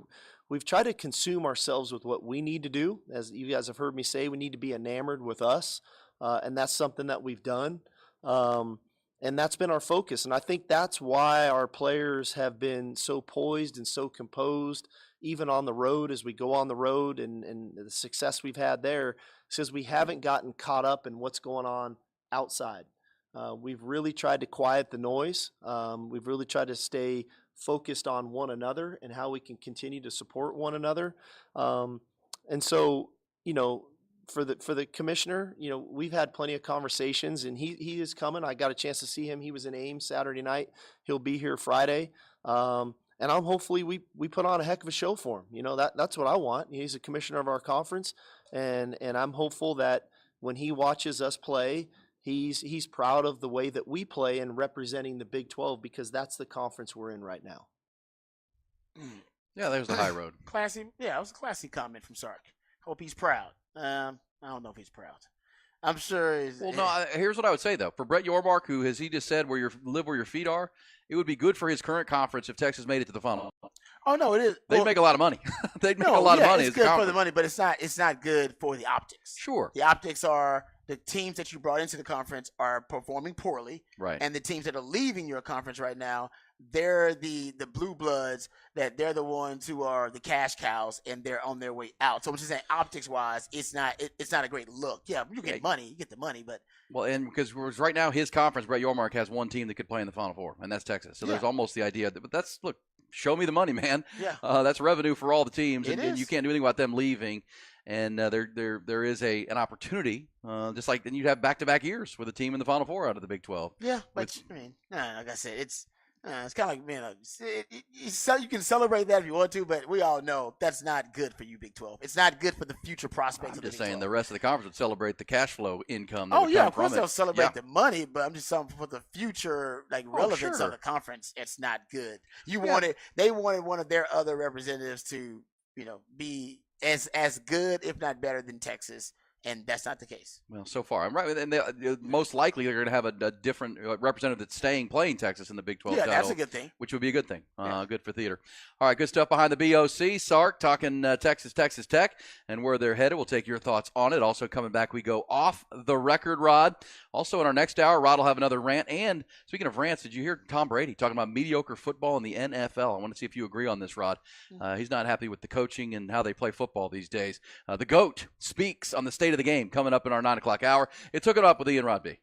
we've tried to consume ourselves with what we need to do. As you guys have heard me say, we need to be enamored with us, and that's something that we've done. And that's been our focus. And I think that's why our players have been so poised and so composed, even on the road, as we go on the road and the success we've had there, says we haven't gotten caught up in what's going on outside. We've really tried to quiet the noise. We've really tried to stay focused on one another and how we can continue to support one another. And so, for the commissioner, we've had plenty of conversations, and he is coming. I got a chance to see him. He was in Ames Saturday night. He'll be here Friday. And I'm hopefully we put on a heck of a show for him. That's what I want. He's a commissioner of our conference, and I'm hopeful that when he watches us play, he's proud of the way that we play and representing the Big 12, because that's the conference we're in right now. Yeah, there's the high road. Classy. Yeah, it was a classy comment from Sark. Hope he's proud. I don't know if he's proud. I'm sure. Here's what I would say though. For Brett Yormark, who, as he just said, live where your feet are, it would be good for his current conference if Texas made it to the final. Oh no, it is. They'd make a lot of money. They'd make a lot of money. It's good for the money, but it's not good for the optics. Sure. The optics are the teams that you brought into the conference are performing poorly, right? And the teams that are leaving your conference right now, they're the blue bloods, that they're the ones who are the cash cows, and they're on their way out. So I'm just saying, optics wise, it's not a great look. Yeah, you get money, you get the money, but and because right now his conference, Brett Yormark has one team that could play in the Final Four, and that's Texas. So there's almost the idea that, but show me the money, man. Yeah, that's revenue for all the teams, and is. you can't do anything about them leaving. and there is an opportunity, just like then you'd have back-to-back years with a team in the Final Four out of the Big 12. Yeah, but I mean, like I said, it's kind of like you can celebrate that if you want to, but we all know that's not good for you, Big 12. It's not good for the future prospects. I'm of the just Big saying 12. the rest of the conference would celebrate the cash flow income. That Oh would yeah, come of course from they'll it. celebrate the money, but I'm just saying for the future relevance sure. of the conference, it's not good. Yeah. They wanted one of their other representatives to be as good, if not better, than Texas. And that's not the case. Well, so far, I'm right, and most likely they're going to have a different representative that's playing Texas in the Big 12 Yeah, title, that's a good thing. which would be a good thing. Good for theater. All right, good stuff behind the BOC. Sark talking Texas Tech, and where they're headed. We'll take your thoughts on it. Also coming back, we go off the record, Rod. Also in our next hour, Rod will have another rant. And speaking of rants, did you hear Tom Brady talking about mediocre football in the NFL? I want to see if you agree on this, Rod. He's not happy with the coaching and how they play football these days. The GOAT speaks on the state of the game coming up in our 9 o'clock hour. It took it up with Ian Rodby.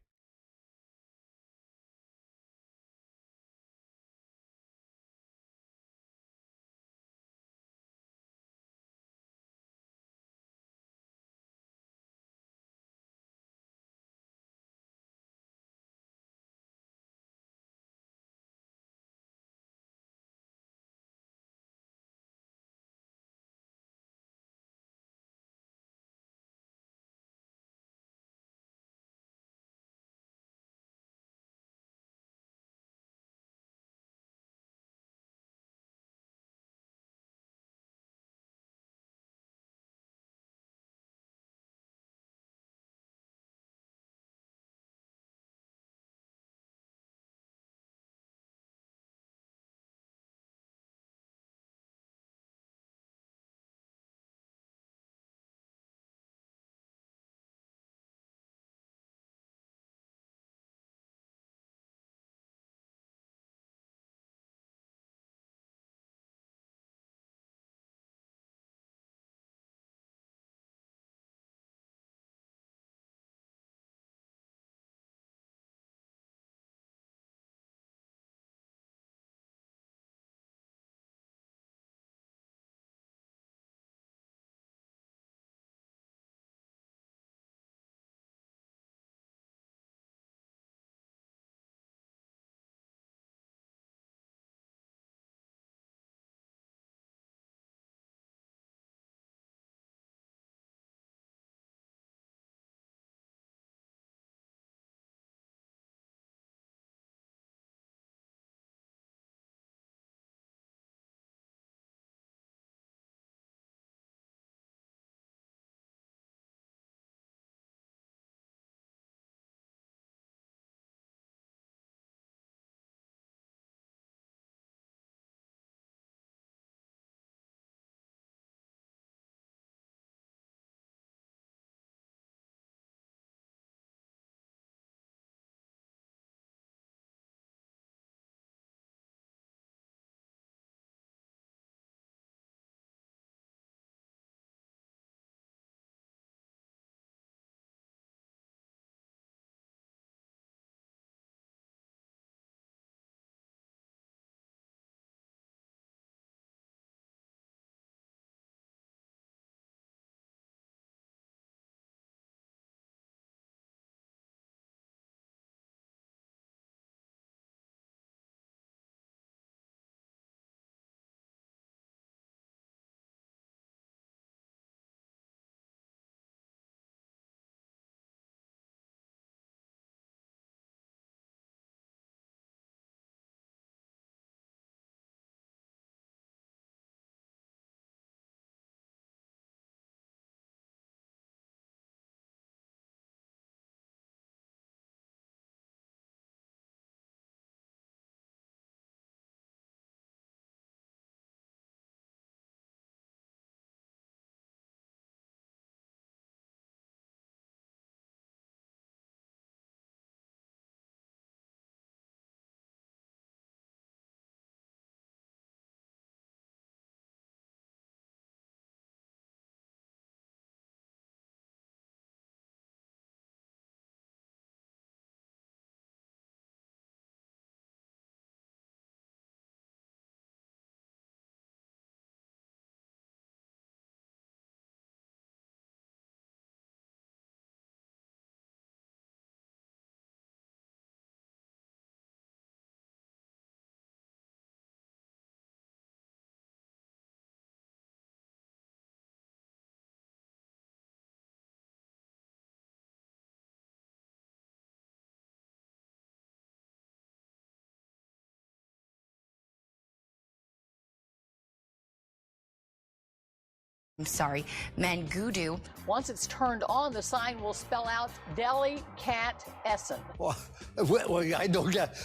Mangudu. Once it's turned on, the sign will spell out Delicatessen. Well, I don't get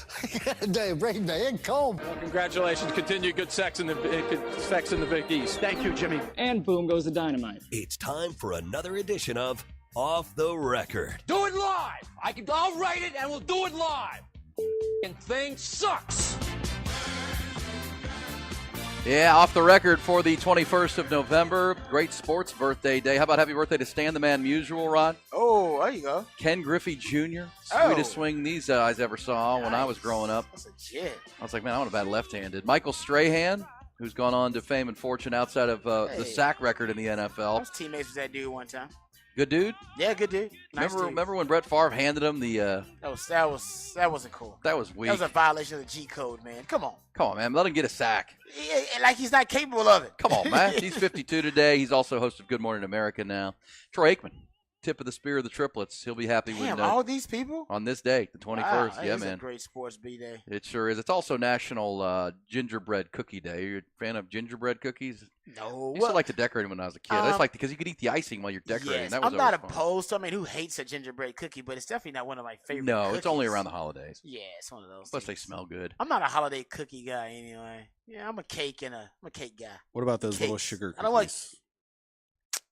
a brain man. Comb. Well, congratulations. Continue good sex in the Big East. Thank you, Jimmy. And boom goes the dynamite. It's time for another edition of Off the Record. Do it live. I'll write it and we'll do it live. And thing sucks. Yeah, Off the Record for the 21st of November. Great sports birthday day. How about happy birthday to Stan the Man Musial, Rod? Oh, there you go. Ken Griffey Jr. Oh. Sweetest swing these guys ever saw when I was growing up. That's legit. I was like, man, I want to bat left-handed. Michael Strahan, who's gone on to fame and fortune outside of the sack record in the I NFL. was teammates with that dude one time. Good dude. Yeah, good dude. Nice dude. Remember when Brett Favre handed him the? That wasn't cool. That was weak. That was a violation of the G code, man. Come on, man. Let him get a sack. like he's not capable of it. Come on, man. He's 52 today. He's also host of Good Morning America now. Troy Aikman, tip of the spear of the triplets. He'll be happy Damn, when all these people on this day, the 21st. Wow, yeah, man. man. A great sports B day. It sure is. It's also National Gingerbread Cookie Day. Are you a fan of gingerbread cookies? No. I used to like to decorate them when I was a kid. I just like because you could eat the icing while you're decorating. Yes, That was I'm not always fun. opposed to. I mean, who hates a gingerbread cookie? But it's definitely not one of my favorite. No, cookies. it's only around the holidays. Yeah, it's one of those. Plus, they things. smell good. I'm not a holiday cookie guy anyway. Yeah, I'm a cake guy. What about those little Cakes. sugar cookies? I don't like.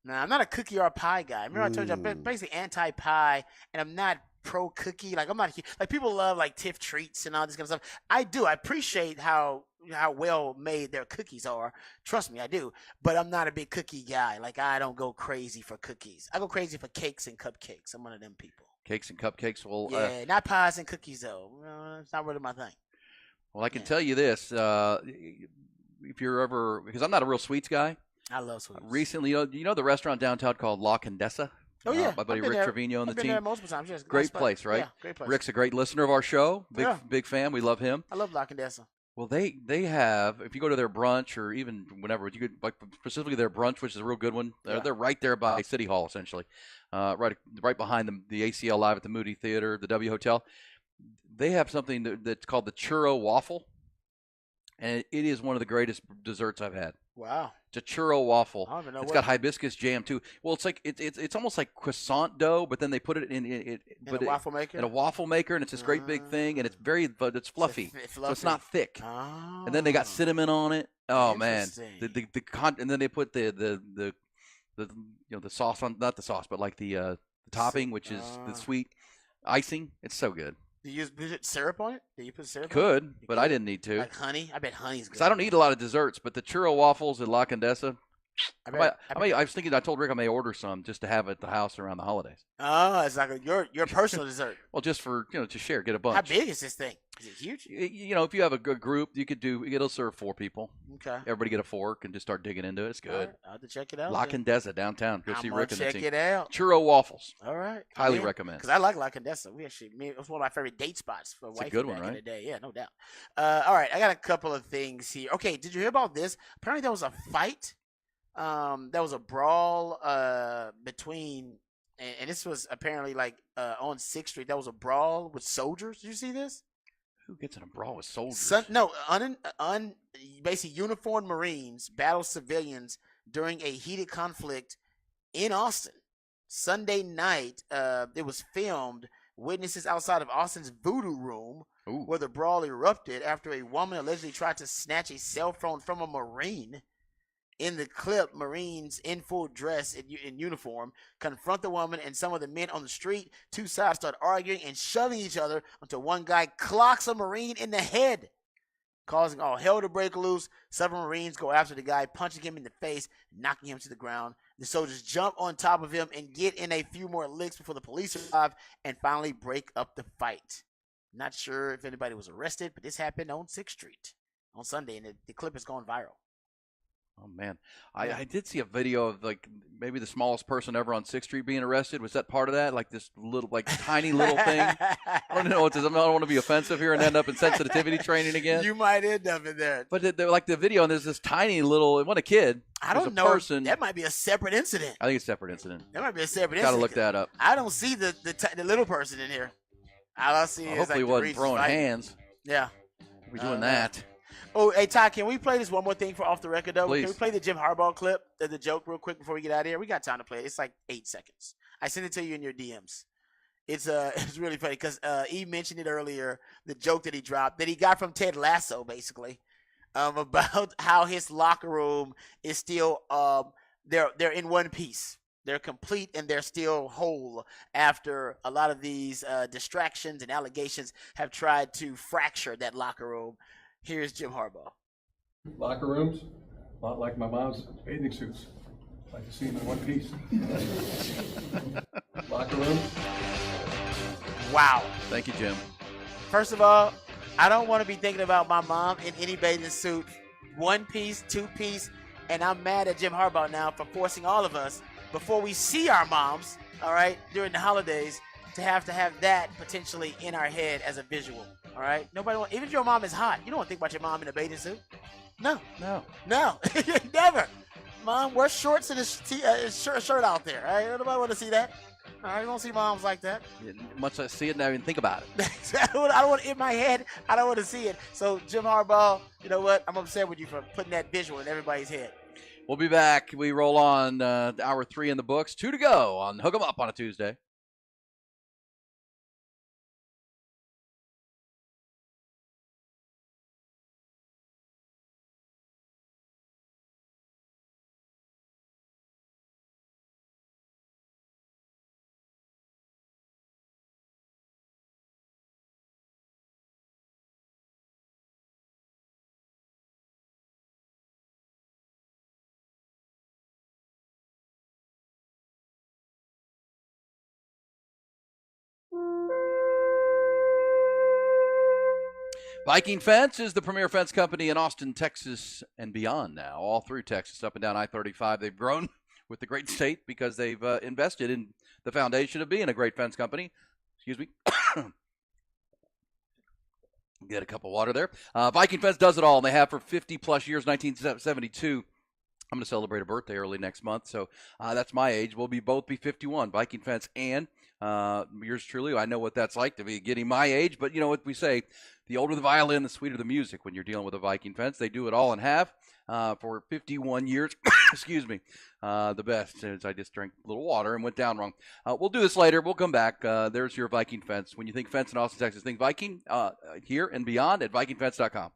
Nah, I'm not a cookie or a pie guy. Remember I told you I'm basically anti-pie, and I'm not pro-cookie. Like I'm not like people love like Tiff treats and all this kind of stuff. I do. I appreciate how well made their cookies are. Trust me, I do. But I'm not a big cookie guy. Like I don't go crazy for cookies. I go crazy for cakes and cupcakes. I'm one of them people. Cakes and cupcakes will. Yeah, not pies and cookies though. It's not really my thing. Well, I can tell you this: if you're ever, because I'm not a real sweets guy. I love sweets. Recently, you know the restaurant downtown called La Condesa? Oh yeah, my buddy Rick Trevino and the I've been team. there multiple times. Yes, Great nice place, right? Yeah, great place. Rick's a great listener of our show. Big fan. We love him. I love La Condesa. Well, they have, if you go to their brunch or even whenever, you could, like specifically their brunch, which is a real good one. They're right there by City Hall, essentially, right behind the ACL Live at the Moody Theater, the W Hotel. They have something that's called the churro waffle, and it is one of the greatest desserts I've had. Wow. It's a churro waffle. I don't even know it's got hibiscus jam too. Well, it's like it's almost like croissant dough, but then they put it in a waffle maker. In a waffle maker, and it's this great big thing, and it's it's fluffy, so it's not thick. Oh. And then they got cinnamon on it. Oh man, and then they put the sauce on, not the sauce, but like the topping, which is the sweet icing. It's so good. Do you put syrup on it? Do you put syrup? Could, but I didn't need to. Like honey? I bet honey's good. Because I don't eat a lot of desserts, but the churro waffles at La Condesa. I was thinking. I told Rick I may order some just to have at the house around the holidays. Oh, it's like your personal dessert. Well, just for to share, get a bunch. How big is this thing? Is it huge? If you have a good group, it'll serve 4 people. Okay. Everybody get a fork and just start digging into it. It's good. Right. I'll have to check it out. La Condesa downtown. Go see Rick and the team. Check it out. Churro waffles. All right. Highly recommend. Because I like La Condesa. It was one of my favorite date spots for wife. It's a good one, back right? in the day. Yeah, no doubt. All right, I got a couple of things here. Okay, did you hear about this? Apparently, there was a fight. There was a brawl between, and this was apparently like on 6th Street. There was a brawl with soldiers. Did you see this? Who gets in a brawl with soldiers? Basically uniformed Marines battle civilians during a heated conflict in Austin. Sunday night, it was filmed. Witnesses outside of Austin's Voodoo Room, where the brawl erupted after a woman allegedly tried to snatch a cell phone from a Marine. In the clip, Marines in full dress in uniform confront the woman and some of the men on the street. Two sides start arguing and shoving each other until one guy clocks a Marine in the head, causing all hell to break loose. Several Marines go after the guy, punching him in the face, knocking him to the ground. The soldiers jump on top of him and get in a few more licks before the police arrive and finally break up the fight. Not sure if anybody was arrested, but this happened on 6th Street on Sunday, and the clip has gone viral. Oh man, I did see a video of like maybe the smallest person ever on 6th Street being arrested. Was that part of that? Like this little, like tiny little thing. I don't know what this. I don't want to be offensive here and end up in sensitivity training again. You might end up in there. But like the video, and there's this tiny little. It wasn't a kid. I don't know. Person. That might be a separate incident. I think it's a separate incident. That might be a separate Gotta incident. look that up. I don't see the little person in here. All I see is hopefully like wasn't throwing hands. Yeah. We're doing that. Oh, hey, Ty, can we play this one more thing for off the record, though? Please. Can we play the Jim Harbaugh clip, the joke, real quick before we get out of here? We got time to play it. It's like 8 seconds. I sent it to you in your DMs. It's it's really funny because he mentioned it earlier, the joke that he dropped, that he got from Ted Lasso, basically, about how his locker room is still they're in one piece. They're complete and they're still whole after a lot of these distractions and allegations have tried to fracture that locker room. Here's Jim Harbaugh. Locker rooms, a lot like my mom's bathing suits. Like to see them in one piece. Locker room. Wow. Thank you, Jim. First of all, I don't want to be thinking about my mom in any bathing suit, one piece, two piece, and I'm mad at Jim Harbaugh now for forcing all of us, before we see our moms, all right, during the holidays, to have that potentially in our head as a visual, all right? Nobody want, even if your mom is hot, you don't want to think about your mom in a bathing suit. No. Never. Mom, wear shorts and a shirt out there, all right? Nobody want to see that. All right, you don't see moms like that. Much I see it, now even think about it. I don't want it in my head. I don't want to see it. So, Jim Harbaugh, you know what? I'm upset with you for putting that visual in everybody's head. We'll be back. We roll on hour 3 in the books. 2 to go on Hook 'em Up on a Tuesday. Viking Fence is the premier fence company in Austin, Texas, and beyond now. All through Texas, up and down I-35. They've grown with the great state because they've invested in the foundation of being a great fence company. Excuse me. Get a cup of water there. Viking Fence does it all, and they have for 50-plus years, 1972. I'm going to celebrate a birthday early next month, so that's my age. We'll both be 51, Viking Fence and yours truly. I know what that's like to be getting my age, but you know what we say, the older the violin, the sweeter the music when you're dealing with a Viking Fence. They do it all in half for 51 years. Excuse me. The best, since I just drank a little water and went down wrong. We'll do this later. We'll come back. There's your Viking Fence. When you think fence in Austin, Texas, think Viking here and beyond at VikingFence.com.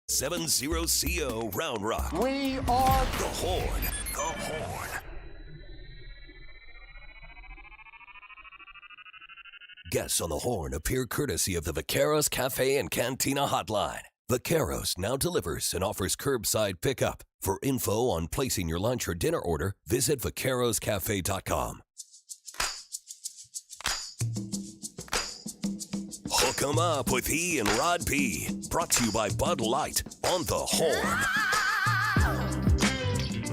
70CO Round Rock. We are The Horn. The Horn. Guests on The Horn appear courtesy of the Vaqueros Cafe and Cantina Hotline. Vaqueros now delivers and offers curbside pickup. For info on placing your lunch or dinner order, visit vaqueroscafe.com. Hook 'em up with E and Rod P. Brought to you by Bud Light on The Horn.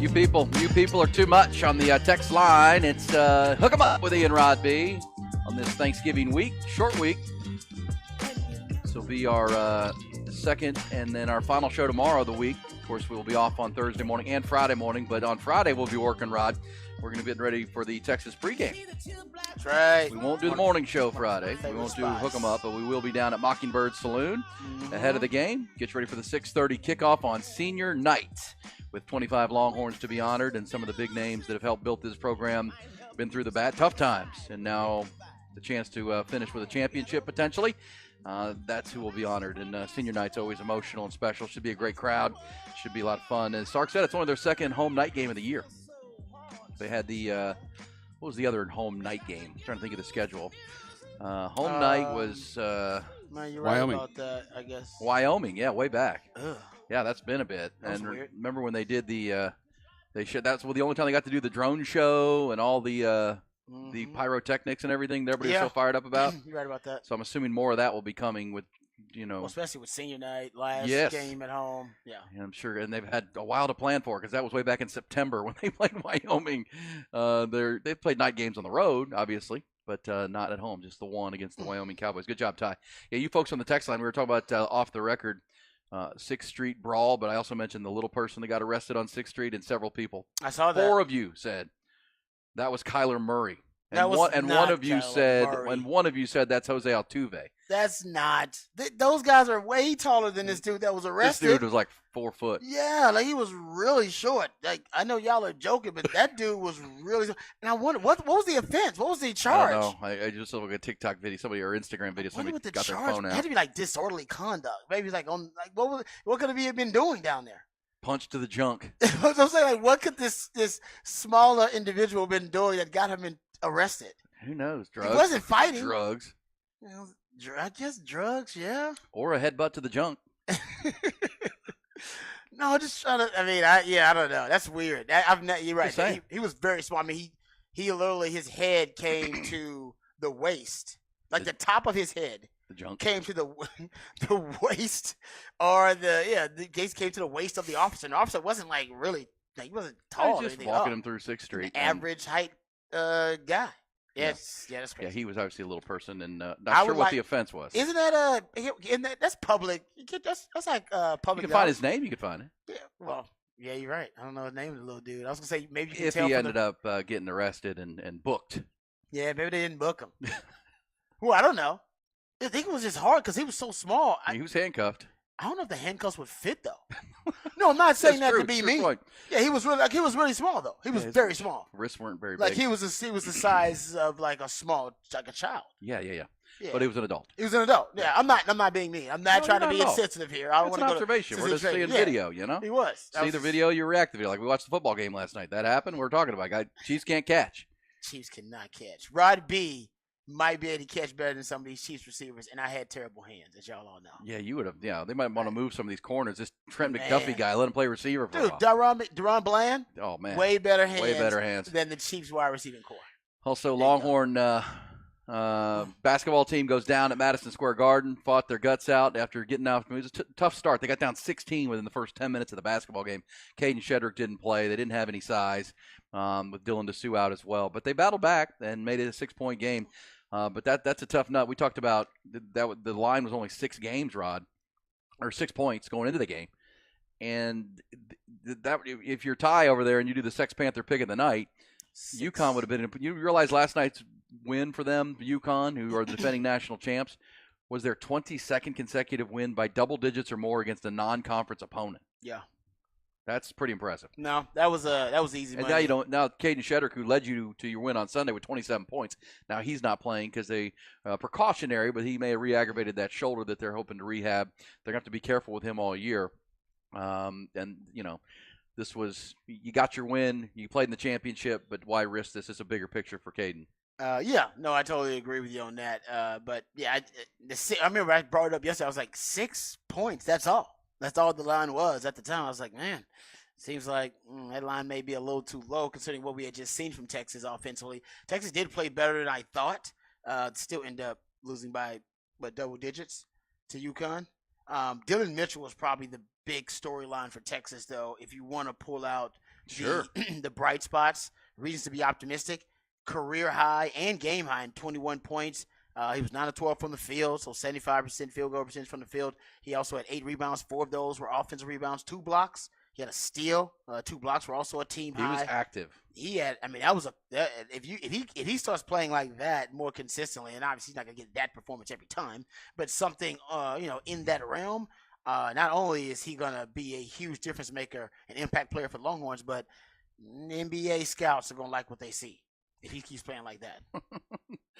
You people are too much on the text line. It's Hook 'em Up with E and Rod B on this Thanksgiving week, short week. This will be our second and then our final show tomorrow of the week. Of course, we will be off on Thursday morning and Friday morning, but on Friday we'll be working, Rod. We're going to be getting ready for the Texas pregame. That's right. We won't do the morning show Friday. We won't do Hook 'em Up, but we will be down at Mockingbird Saloon ahead of the game. Get ready for the 6:30 kickoff on senior night with 25 Longhorns to be honored and some of the big names that have helped build this program, been through the tough times, and now the chance to finish with a championship potentially. That's who will be honored. And senior night's always emotional and special. Should be a great crowd. Should be a lot of fun. And Sark said it's only their second home night game of the year. They had the what was the other home night game? I'm trying to think of the schedule. Home night was Man, you're right Wyoming. about that, I guess. Wyoming. Yeah, way back. Ugh. Yeah, that's been a bit. That was And weird. remember when they did the that's the only time they got to do the drone show and all the pyrotechnics and everything that everybody was so fired up about. You're right about that. So I'm assuming more of that will be coming with, Well, especially with senior night, last Yes. game at home. Yeah. and I'm sure, and they've had a while to plan for because that was way back in September when they played Wyoming. They've played night games on the road, obviously, but not at home. Just the one against the Wyoming Cowboys. Good job, Ty. Yeah, you folks on the text line, we were talking about off the record, 6th Street brawl, but I also mentioned the little person that got arrested on 6th Street and several people. I saw that. 4 of you said that was Kyler Murray. And That was one not of you Kyler said, Murray. and one of you said that's Jose Altuve. That's not. Those guys are way taller than this dude that was This arrested. dude was like 4 foot. Yeah, like he was really short. Like I know y'all are joking, but that dude was really. And I wonder what was the offense? What was the charge? I don't know. I just saw like a TikTok video, or Instagram video. I wonder Somebody what the got their charge. phone It out. had to be like disorderly conduct. Maybe like what could he have been doing down there? Punch to the junk. So I'm saying, like, what could this smaller individual been doing that got him arrested? Who knows? Drugs. He wasn't fighting. Drugs. You know, I guess drugs, yeah. Or a headbutt to the junk. No, just trying to. I mean, I don't know. That's weird. You're right. Just saying. He was very small. I mean, he literally his head came to the waist, like the top of his head. The junk came to the waist, or the case came to the waist of the officer. And the officer wasn't like really. Like, he wasn't tall. He's or just anything walking up. him through 6th Street. Average height guy. Yes, yeah, that's crazy. Yeah, he was obviously a little person, and not I sure would what like- the offense was. Isn't that that's public? That's like You public. can find knowledge. his name. You can find it. Yeah, well, yeah, you're right. I don't know his name of the little dude. I was gonna say maybe you can If tell he from ended up getting arrested and booked. Yeah, maybe they didn't book him. Well, I don't know. I think it was just hard because he was so small. He was handcuffed. I don't know if the handcuffs would fit though. No, I'm not saying That's that true. to be True mean. point. Yeah, he was really small though. He was his very small. Wrists weren't very Like big. he was the size of like a child. Yeah. Yeah. But he was an adult. He was an adult. Yeah, I'm not being mean. I'm not No, trying to you're be not at all. insensitive here. I don't It's want an to go observation. to We're just seeing yeah. video, you know? He was. See the video, you react to the video. Like we watched the football game last night. That happened. We're talking about Chiefs can't catch. Chiefs cannot catch. Rod B might be able to catch better than some of these Chiefs receivers, and I had terrible hands, as y'all all know. Yeah, you would have. Yeah, they might want to move some of these corners. This Trent Man. McDuffie guy, let him play receiver for a Dude, while. Deron Bland, Oh man, way better hands hands. than the Chiefs wide receiving core. Also, Longhorn basketball team goes down at Madison Square Garden. Fought their guts out after getting out. It was a tough start. They got down 16 within the first 10 minutes of the basketball game. Caden Shedrick didn't play. They didn't have any size with Dylan DeSue out as well. But they battled back and made it a 6-point game. But that's a tough nut. We talked about that. The line was only 6 games, Rod, or 6 points going into the game. And that if you're Ty over there and you do the Sex Panther pick of the night, UConn would have been. You realize last night's win for them, UConn, who are the defending national champs, was their 22nd consecutive win by double digits or more against a non-conference opponent. Yeah, that's pretty impressive. No, that was easy. And money. now you don't. Now Caden Shedrick, who led you to your win on Sunday with 27 points, now he's not playing because they precautionary, but he may have re-aggravated that shoulder that they're hoping to rehab. They're going to have to be careful with him all year. And this was, you got your win, you played in the championship, but why risk this? It's a bigger picture for Caden. Yeah, no, I totally agree with you on that. But yeah, I remember I brought it up yesterday. I was like, 6 points. That's all. That's all the line was at the time. I was like, man, seems like that line may be a little too low considering what we had just seen from Texas offensively. Texas did play better than I thought. Still end up losing by double digits to UConn. Dylan Mitchell was probably the big storyline for Texas, though. If you want to pull out the bright spots, reasons to be optimistic. Career high and game high in 21 points. He was 9 of 12 from the field, so 75% field goal percentage from the field. He also had 8 rebounds. 4 of those were offensive rebounds, 2 blocks. He had a steal. 2 blocks were also a team high. He was active. He had. I mean, that was if he starts playing like that more consistently, and obviously he's not gonna get that performance every time, but something in that realm. Not only is he gonna be a huge difference maker, an impact player for Longhorns, but NBA scouts are gonna like what they see if he keeps playing like that.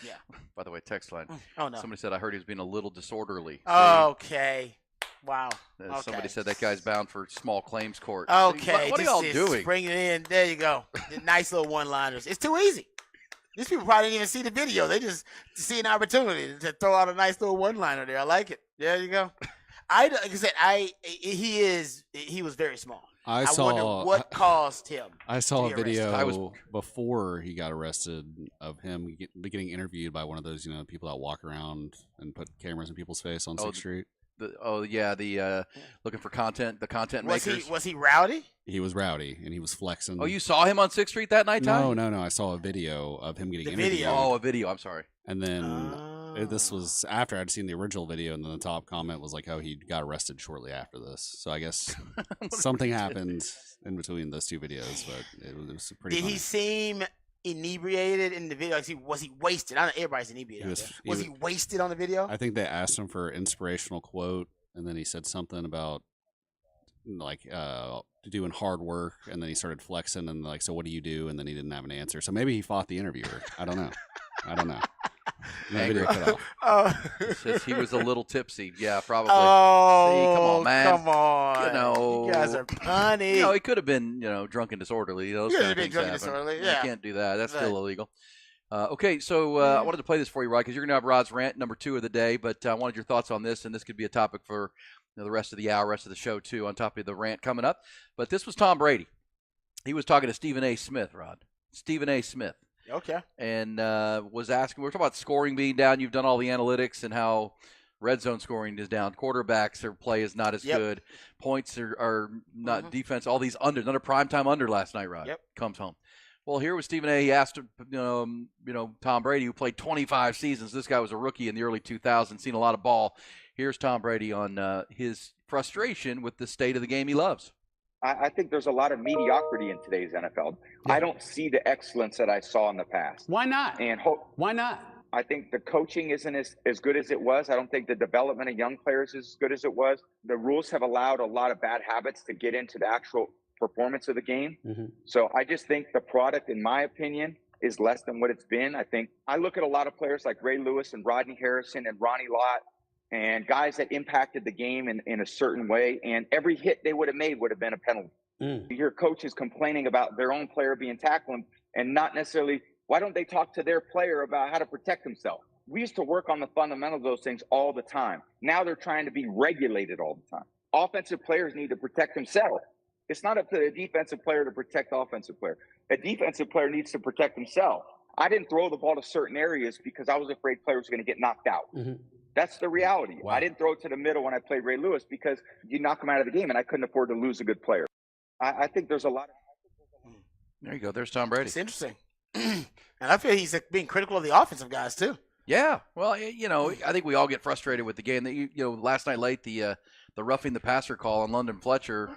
Yeah. By the way, text line. Oh no. Somebody said I heard he was being a little disorderly. Okay. Wow. Somebody said that guy's bound for small claims court. Okay. What are y'all doing? Bring it in. There you go. Nice little one-liners. It's too easy. These people probably didn't even see the video. They just see an opportunity to throw out a nice little one-liner there. I like it. There you go. Like I said, he was very small. I wonder what caused him. I saw a video before he got arrested of him getting interviewed by one of those people that walk around and put cameras in people's face on 6th Street. The looking for content, the content makers. Was he rowdy? He was rowdy, and he was flexing. Oh, you saw him on 6th Street that night? No. I saw a video of him getting interviewed. Video. Oh, a video. I'm sorry. And then this was after I'd seen the original video, and then the top comment was like, "Oh, he got arrested shortly after this." So I guess something happened in between those 2 videos, but it was pretty. Did funny. he seem inebriated in the video? Was he wasted? I know everybody's inebriated. Was he wasted on the video? I think they asked him for an inspirational quote, and then he said something about doing hard work, and then he started flexing and so what do you do? And then he didn't have an answer. So maybe he fought the interviewer. I don't know. Video cut off. Says he was a little tipsy. Yeah, probably. Oh, see, come on, man. Come on. You guys are funny. He could have been, drunk and disorderly. Those kind of things happen. Yeah. You can't do that. That's still illegal. Okay, so I wanted to play this for you, Rod, because you're going to have Rod's rant number 2 of the day, but I wanted your thoughts on this, and this could be a topic for the rest of the hour, rest of the show, too, on top of the rant coming up. But this was Tom Brady. He was talking to Stephen A. Smith, Rod. Stephen A. Smith. Okay. And was asking, we're talking about scoring being down. You've done all the analytics and how red zone scoring is down. Quarterbacks, their play is not as good. Points are not defense. All these unders. Another primetime under last night, Rod. Comes home. Well, here was Stephen A. He asked, Tom Brady, who played 25 seasons. This guy was a rookie in the early 2000s, seen a lot of ball. Here's Tom Brady on his frustration with the state of the game he loves. I think there's a lot of mediocrity in today's NFL. I don't see the excellence that I saw in the past. Why not? And why not? I think the coaching isn't as good as it was. I don't think the development of young players is as good as it was. The rules have allowed a lot of bad habits to get into the actual performance of the game. So I just think the product, in my opinion, is less than what it's been. I look at a lot of players like Ray Lewis and Rodney Harrison and Ronnie Lott and guys that impacted the game in a certain way, and every hit they would have made would have been a penalty. You hear coaches complaining about their own player being tackled and not necessarily, why don't they talk to their player about how to protect himself? We used to work on the fundamentals of those things all the time. Now they're trying to be regulated all the time. Offensive players need to protect themselves. It's not up to the defensive player to protect the offensive player. A defensive player needs to protect himself. I didn't throw the ball to certain areas because I was afraid players were going to get knocked out. That's the reality. Wow. I didn't throw it to the middle when I played Ray Lewis because you knock him out of the game, and I couldn't afford to lose a good player. I think there's a lot of... There you go. There's Tom Brady. It's interesting. And I feel he's being critical of the offensive guys, too. Yeah. Well, I think we all get frustrated with the game. That last night late, the roughing the passer call on Fletcher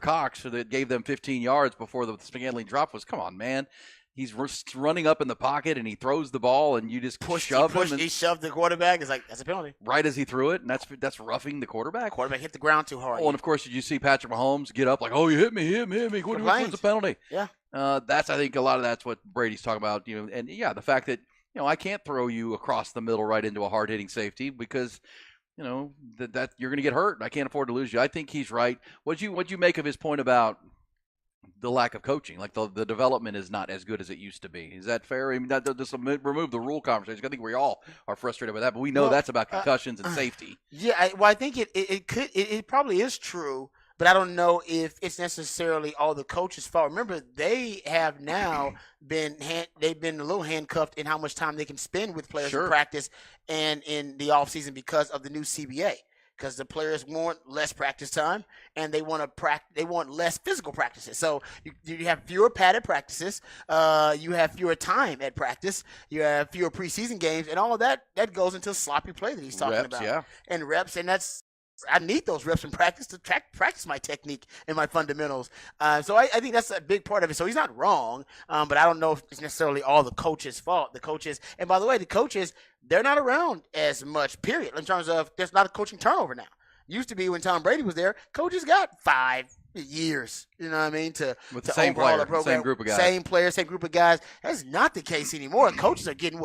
Cox, so that gave them 15 yards before the Scantling drop was, come on, man. He's running up in the pocket, and he throws the ball, and you just shove him. He shoved the quarterback. It's like, that's a penalty. Right as he threw it, and that's roughing the quarterback. Quarterback hit the ground too hard. Oh, and, of course, did you see Patrick Mahomes get up like, oh, you hit me. What's the penalty? Yeah. I think a lot of that's what Brady's talking about. And, yeah, the fact that, I can't throw you across the middle right into a hard-hitting safety because that you're going to get hurt. I can't afford to lose you. I think he's right. What'd you make of his point about the lack of coaching? Like the development is not as good as it used to be. Is that fair? I mean, just remove the rule conversation. I think we all are frustrated with that, but we know that's about concussions and safety. Yeah, I think it probably is true, but I don't know if it's necessarily all the coaches' fault. Remember, they have now they've been a little handcuffed in how much time they can spend with players in practice and in the offseason because of the new CBA. Because the players want less practice time and they want they want less physical practices. So you have fewer padded practices, you have fewer time at practice, you have fewer preseason games, and all of that goes into sloppy play that he's talking about. Yeah. And reps, and I need those reps in practice to practice my technique and my fundamentals. So I think that's a big part of it. So he's not wrong, but I don't know if it's necessarily all the coaches' fault. The coaches, and by the way, the coaches, they're not around as much, period, in terms of there's not a coaching turnover now. Used to be when Tom Brady was there, coaches got 5 years, you know what I mean, with the same player, the same group of guys. Same player, same group of guys. That's not the case anymore. Coaches are getting,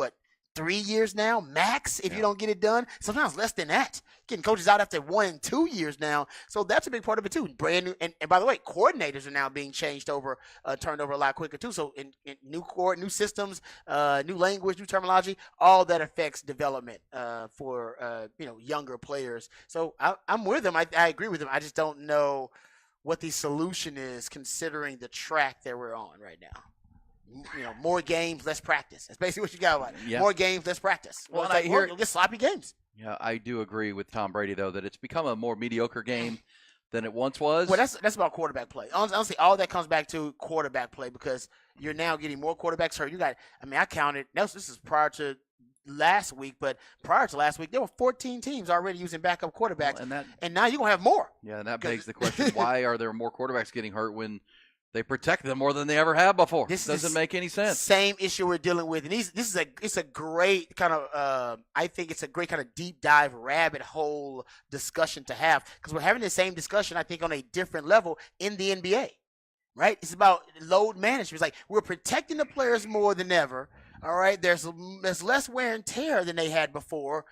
3 years now, max, if you don't get it done. Sometimes less than that. Getting coaches out after 1 and 2 years now. So that's a big part of it, too. Brand new. And by the way, coordinators are now being turned over a lot quicker, too. So in new systems, new language, new terminology, all that affects development for, younger players. So I'm with them. I agree with them. I just don't know what the solution is considering the track that we're on right now. More games, less practice. That's basically what you got about it. Yeah. More games, less practice. Well, you'll get sloppy games. Yeah, I do agree with Tom Brady, though, that it's become a more mediocre game than it once was. Well, that's about quarterback play. Honestly, all that comes back to quarterback play because you're now getting more quarterbacks hurt. I counted. This is prior to last week, but prior to last week, there were 14 teams already using backup quarterbacks, and now you're going to have more. Yeah, and that begs the question, why are there more quarterbacks getting hurt when they protect them more than they ever have before? This doesn't make any sense. Same issue we're dealing with, and it's a great kind of I think it's a great kind of deep dive rabbit hole discussion to have because we're having the same discussion I think on a different level in the NBA, right? It's about load management. It's like we're protecting the players more than ever. All right, there's less wear and tear than they had before.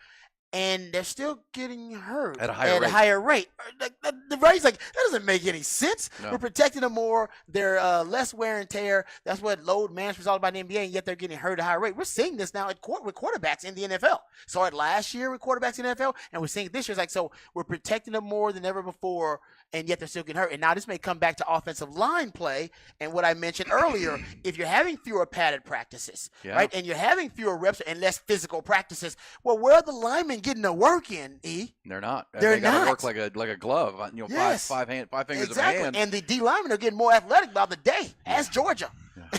And they're still getting hurt at a higher rate. The rate's like, that doesn't make any sense. No. We're protecting them more. They're less wear and tear. That's what load management is all about in the NBA, and yet they're getting hurt at a higher rate. We're seeing this now with quarterbacks in the NFL. Saw it last year with quarterbacks in the NFL, and we're seeing it this year. It's like, so we're protecting them more than ever before, and yet they're still getting hurt. And now this may come back to offensive line play and what I mentioned earlier. If you're having fewer padded practices, right, and you're having fewer reps and less physical practices, well, where are the linemen getting the work in, E? They're not. They gotta work like a glove. Yes. five fingers exactly. of a hand. And the D linemen are getting more athletic by the day. Ask Georgia.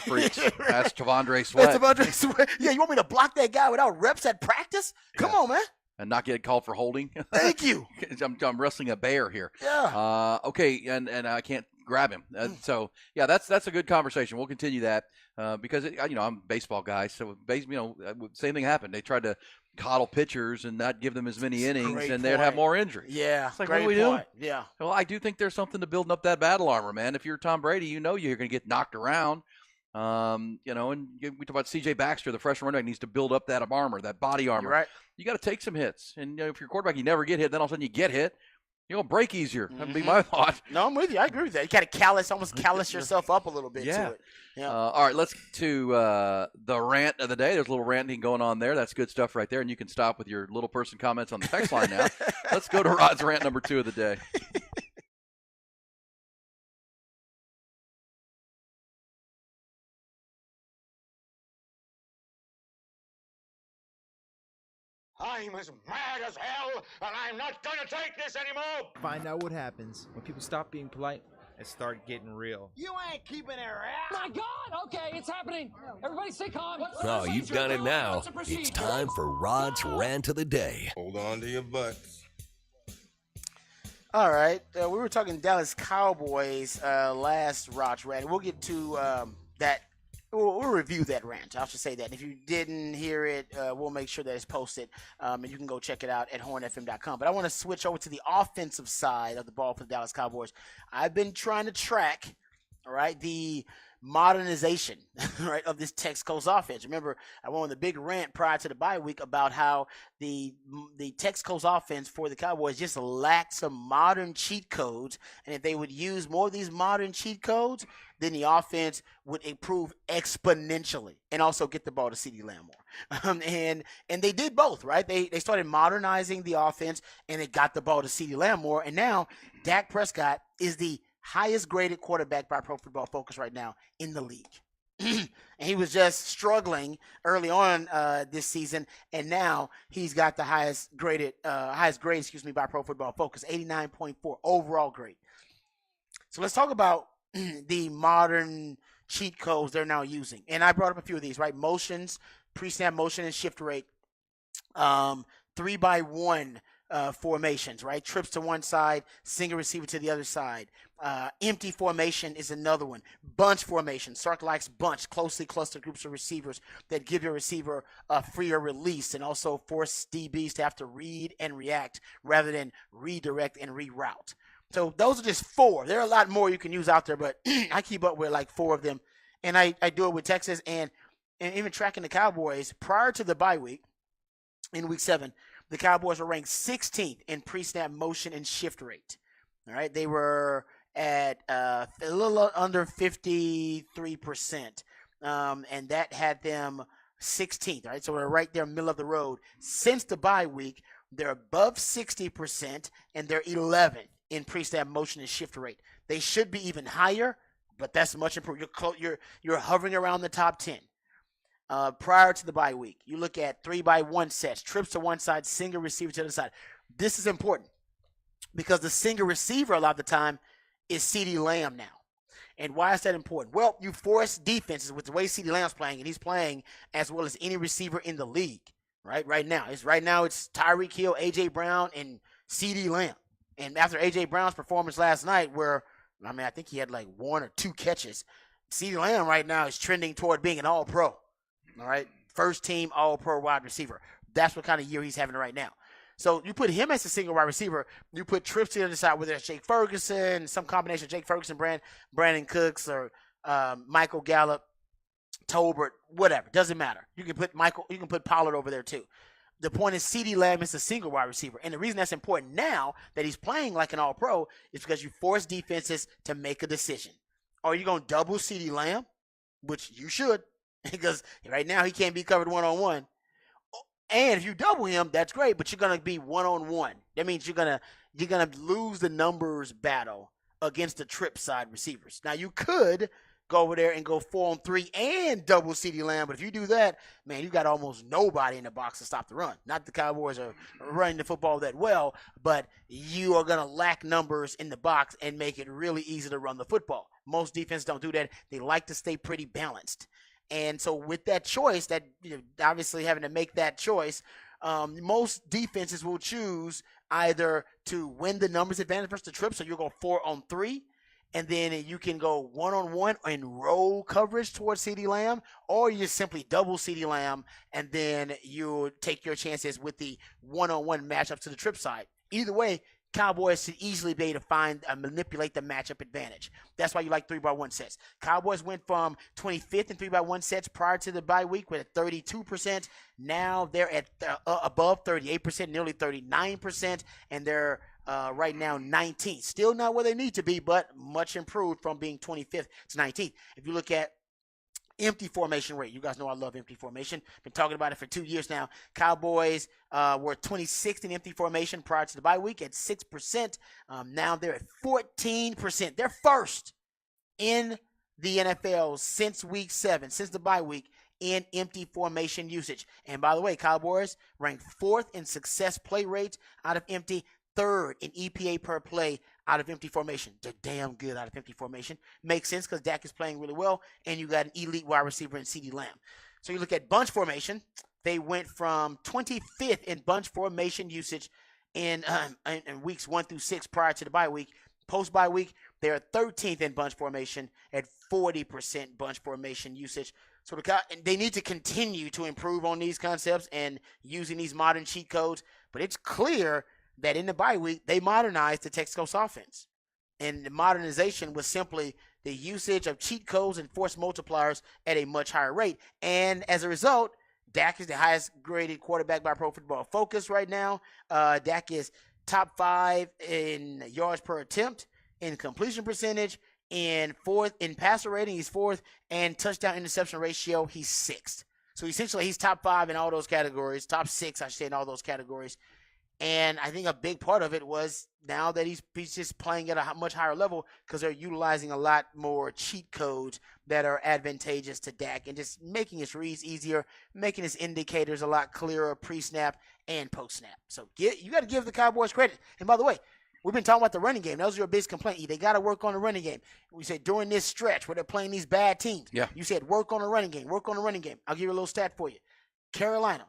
Preach. That's T'Vondre Sweat. That's T'Vondre Sweat. Yeah, you want me to block that guy without reps at practice? Come on, man. And not get called for holding. Thank you. I'm wrestling a bear here. Yeah. Okay, and I can't grab him. So yeah, that's a good conversation. We'll continue that because I'm a baseball guy, so same thing happened. They tried to coddle pitchers and not give them as many innings, and they'd have more injuries. Yeah, it's like, what are we doing? Yeah. Well, I do think there's something to building up that battle armor, man. If you're Tom Brady, you're going to get knocked around. And we talk about C.J. Baxter, the freshman running back, needs to build up that armor, that body armor. You're right. You got to take some hits, and if you're a quarterback, you never get hit. Then all of a sudden you get hit. You're gonna break easier. That'd be my thought. No, I'm with you. I agree with that. You kind of almost callous yourself up a little bit to it. Yeah. All right, let's get to the rant of the day. There's a little ranting going on there. That's good stuff right there. And you can stop with your little person comments on the text line now. Let's go to Rod's rant number 2 of the day. I'm as mad as hell, and I'm not gonna take this anymore! Find out what happens when people stop being polite and start getting real. You ain't keeping it right. My God! Okay, it's happening. Everybody stay calm. Oh, you've done it now. It's time for Rod's rant of the day. Hold on to your butts. All right. We were talking Dallas Cowboys last Rod's rant. We'll get to that. We'll review that rant. I should say that. If you didn't hear it, we'll make sure that it's posted, and you can go check it out at hornfm.com. But I want to switch over to the offensive side of the ball for the Dallas Cowboys. I've been trying to track, all right, the modernization, right, of this Texas Coast offense. Remember, I went on the big rant prior to the bye week about how the Texas Coast offense for the Cowboys just lacked some modern cheat codes, and if they would use more of these modern cheat codes, then the offense would improve exponentially and also get the ball to CeeDee Lamb more. And they did both, right? They started modernizing the offense, and they got the ball to CeeDee Lamb more, and now Dak Prescott is the highest graded quarterback by Pro Football Focus right now in the league. And he was just struggling early on this season, and now he's got the highest grade, by Pro Football Focus, 89.4 overall grade. So let's talk about the modern cheat codes they're now using. And I brought up a few of these, right? Motions, pre-snap motion and shift rate, 3-by-1 formations, right? Trips to one side, single receiver to the other side. Empty formation is another one. Bunch formation. Sark likes bunch, closely clustered groups of receivers that give your receiver a freer release and also force DBs to have to read and react rather than redirect and reroute. So those are just 4. There are a lot more you can use out there, but I keep up with like 4 of them. And I do it with Texas and even tracking the Cowboys prior to the bye week in week 7. The Cowboys were ranked 16th in pre-snap motion and shift rate. All right, they were at a little under 53%, and that had them 16th. Right, so we're right there, middle of the road. Since the bye week, they're above 60%, and they're 11th in pre-snap motion and shift rate. They should be even higher, but that's much improved. You're hovering around the top 10. Prior to the bye week, you look at 3-by-1 sets, trips to one side, single receiver to the side. This is important because the single receiver a lot of the time is CeeDee Lamb now. And why is that important? Well, you force defenses with the way CeeDee Lamb's playing, and he's playing as well as any receiver in the league, right? Right now it's Tyreek Hill, A.J. Brown, and CeeDee Lamb. And after A.J. Brown's performance last night where, I think he had like 1 or 2 catches, CeeDee Lamb right now is trending toward being an all-pro. All right, first team all-pro wide receiver. That's what kind of year he's having right now. So you put him as a single wide receiver. You put trips to the other side, whether it's Jake Ferguson, some combination of Jake Ferguson, Brandon Cooks, or Michael Gallup, Tolbert, whatever. Doesn't matter. You can put Pollard over there too. The point is CeeDee Lamb is a single wide receiver. And the reason that's important now that he's playing like an all-pro is because you force defenses to make a decision. Are you going to double CeeDee Lamb? Which you should. Because right now he can't be covered one-on-one. And if you double him, that's great, but you're going to be one-on-one. That means you're gonna lose the numbers battle against the trip side receivers. Now, you could go over there and go 4-on-3 and double CeeDee Lamb, but if you do that, man, you got almost nobody in the box to stop the run. Not the Cowboys are running the football that well, but you are going to lack numbers in the box and make it really easy to run the football. Most defenses don't do that. They like to stay pretty balanced. And so with that choice, obviously having to make that choice, most defenses will choose either to win the numbers advantage versus the trip, so you'll go 4-on-3, and then you can go 1-on-1 and roll coverage towards CeeDee Lamb, or you just simply double CeeDee Lamb, and then you take your chances with the 1-on-1 matchup to the trip side. Either way, Cowboys should easily be able to find and manipulate the matchup advantage. That's why you like 3-by-1 sets. Cowboys went from 25th in 3-by-1 sets prior to the bye week with 32%. Now they're at above 38%, nearly 39%, and they're right now 19th. Still not where they need to be, but much improved from being 25th to 19th. If you look at empty formation rate. You guys know I love empty formation. Been talking about it for 2 years now. Cowboys were 26th in empty formation prior to the bye week at 6%. Now they're at 14%. They're first in the NFL since week 7, since the bye week, in empty formation usage. And by the way, Cowboys ranked 4th in success play rates out of empty, 3rd in EPA per play out of empty formation. They're damn good out of empty formation. Makes sense because Dak is playing really well, and you got an elite wide receiver in CeeDee Lamb. So you look at bunch formation. They went from 25th in bunch formation usage in weeks 1 through 6 prior to the bye week. Post-bye week, they're 13th in bunch formation at 40% bunch formation usage. So they need to continue to improve on these concepts and using these modern cheat codes. But it's clear that in the bye week, they modernized the Texas Coast offense. And the modernization was simply the usage of cheat codes and force multipliers at a much higher rate. And as a result, Dak is the highest graded quarterback by Pro Football Focus right now. Dak is top 5 in yards per attempt, in completion percentage, in 4th in passer rating, he's 4th, and touchdown interception ratio, he's 6th. So essentially, he's top 5 in all those categories, top 6, I should say, in all those categories. And I think a big part of it was now that he's just playing at a much higher level because they're utilizing a lot more cheat codes that are advantageous to Dak and just making his reads easier, making his indicators a lot clearer pre-snap and post-snap. So you got to give the Cowboys credit. And by the way, we've been talking about the running game. That was your biggest complaint. They got to work on the running game. We said during this stretch where they're playing these bad teams, you said work on the running game, work on the running game. I'll give you a little stat for you. Carolina.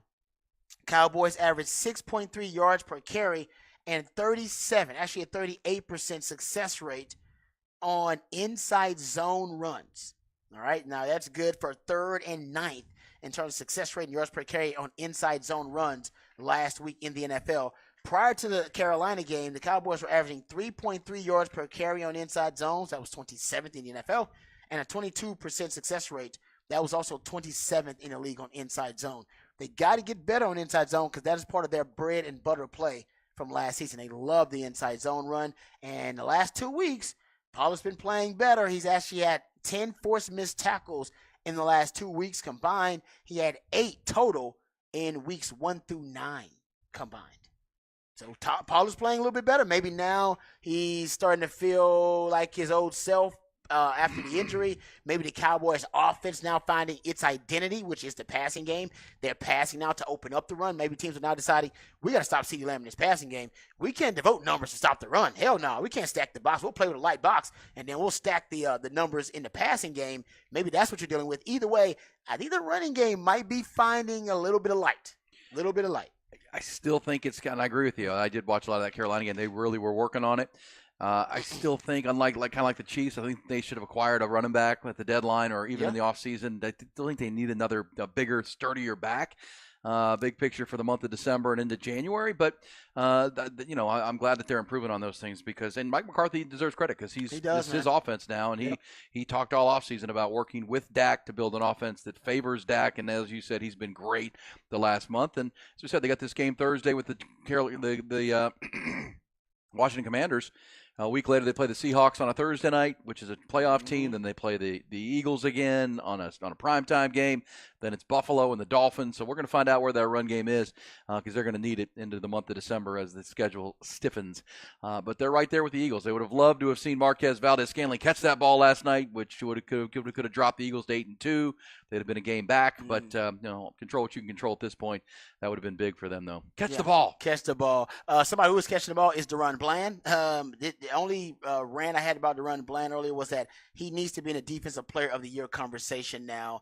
Cowboys average 6.3 yards per carry and 38% success rate on inside zone runs. All right, now that's good for 3rd and 9th in terms of success rate and yards per carry on inside zone runs last week in the NFL. Prior to the Carolina game, the Cowboys were averaging 3.3 yards per carry on inside zones. That was 27th in the NFL, and a 22% success rate. That was also 27th in the league on inside zone. They got to get better on inside zone because that is part of their bread and butter play from last season. They love the inside zone run. And the last 2 weeks, Pollard's been playing better. He's actually had 10 forced missed tackles in the last 2 weeks combined. He had 8 total in weeks 1 through 9 combined. So Pollard's playing a little bit better. Maybe now he's starting to feel like his old self. After the injury, maybe the Cowboys offense now finding its identity, which is the passing game. They're passing now to open up the run. Maybe teams are now deciding, we got to stop CeeDee Lamb in this passing game. We can't devote numbers to stop the run. Hell no, we can't stack the box. We'll play with a light box, and then we'll stack the numbers in the passing game. Maybe that's what you're dealing with. Either way, I think the running game might be finding a little bit of light. I still think it's kind of, I agree with you. I did watch a lot of that Carolina game. They really were working on it. I still think, unlike kind of like the Chiefs, I think they should have acquired a running back at the deadline or even in the offseason. I still think they need a bigger, sturdier back. Big picture for the month of December and into January. But, I'm glad that they're improving on those things and Mike McCarthy deserves credit because this is his offense now. And he talked all offseason about working with Dak to build an offense that favors Dak. And as you said, he's been great the last month. And as we said, they got this game Thursday with the Washington Commanders. A week later, they play the Seahawks on a Thursday night, which is a playoff team. Then they play the Eagles again on a primetime game. Then it's Buffalo and the Dolphins. So we're going to find out where that run game is because they're going to need it into the month of December as the schedule stiffens. But they're right there with the Eagles. They would have loved to have seen Marquez Valdez-Scantling catch that ball last night, which could have dropped the Eagles to 8-2. They'd have been a game back. But, control what you can control at this point. That would have been big for them, though. Catch the ball. Somebody who was catching the ball is DaRon Bland. The only rant I had about DaRon Bland earlier was that he needs to be in a Defensive Player of the Year conversation now.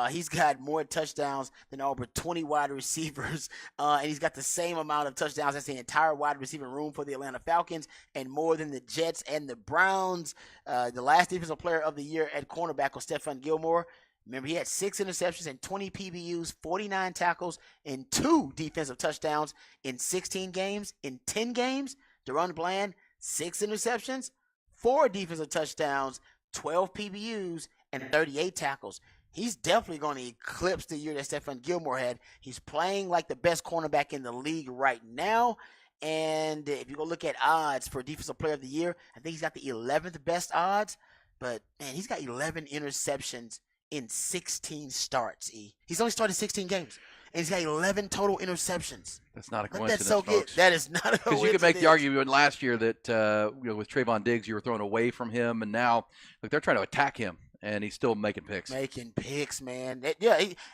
He's got more touchdowns than over 20 wide receivers, and he's got the same amount of touchdowns as the entire wide receiver room for the Atlanta Falcons and more than the Jets and the Browns. The last Defensive Player of the Year at cornerback was Stephon Gilmore. Remember, he had 6 interceptions and 20 PBUs, 49 tackles, and 2 defensive touchdowns in 16 games. In 10 games, DaRon Bland, 6 interceptions, 4 defensive touchdowns, 12 PBUs, and 38 tackles. He's definitely going to eclipse the year that Stephon Gilmore had. He's playing like the best cornerback in the league right now. And if you go look at odds for Defensive Player of the Year, I think he's got the 11th best odds. But, man, he's got 11 interceptions in 16 starts, He's only started 16 games, and he's got 11 total interceptions. That's not a coincidence, that's so folks. Good. That is not a coincidence. Because you could make the argument last year that with Trayvon Diggs, you were throwing away from him, and now they're trying to attack him, and he's still making picks. Making picks, man.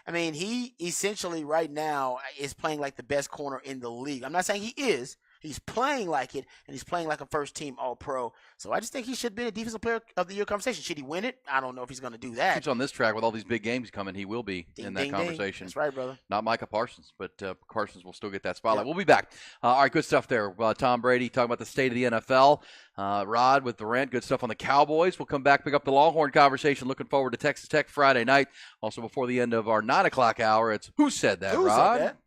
He essentially right now is playing like the best corner in the league. I'm not saying he is. He's playing like it, and he's playing like a first-team All-Pro. So I just think he should be in a Defensive Player of the Year conversation. Should he win it? I don't know if he's going to do that. Keeps on this track with all these big games coming. He will be in that conversation. That's right, brother. Not Micah Parsons, but Parsons will still get that spotlight. Yep. We'll be back. All right, good stuff there. Tom Brady talking about the state of the NFL. Rod with the rant. Good stuff on the Cowboys. We'll come back, pick up the Longhorn conversation. Looking forward to Texas Tech Friday night. Also, before the end of our 9 o'clock hour, it's Who Said That, Who Rod? Said that?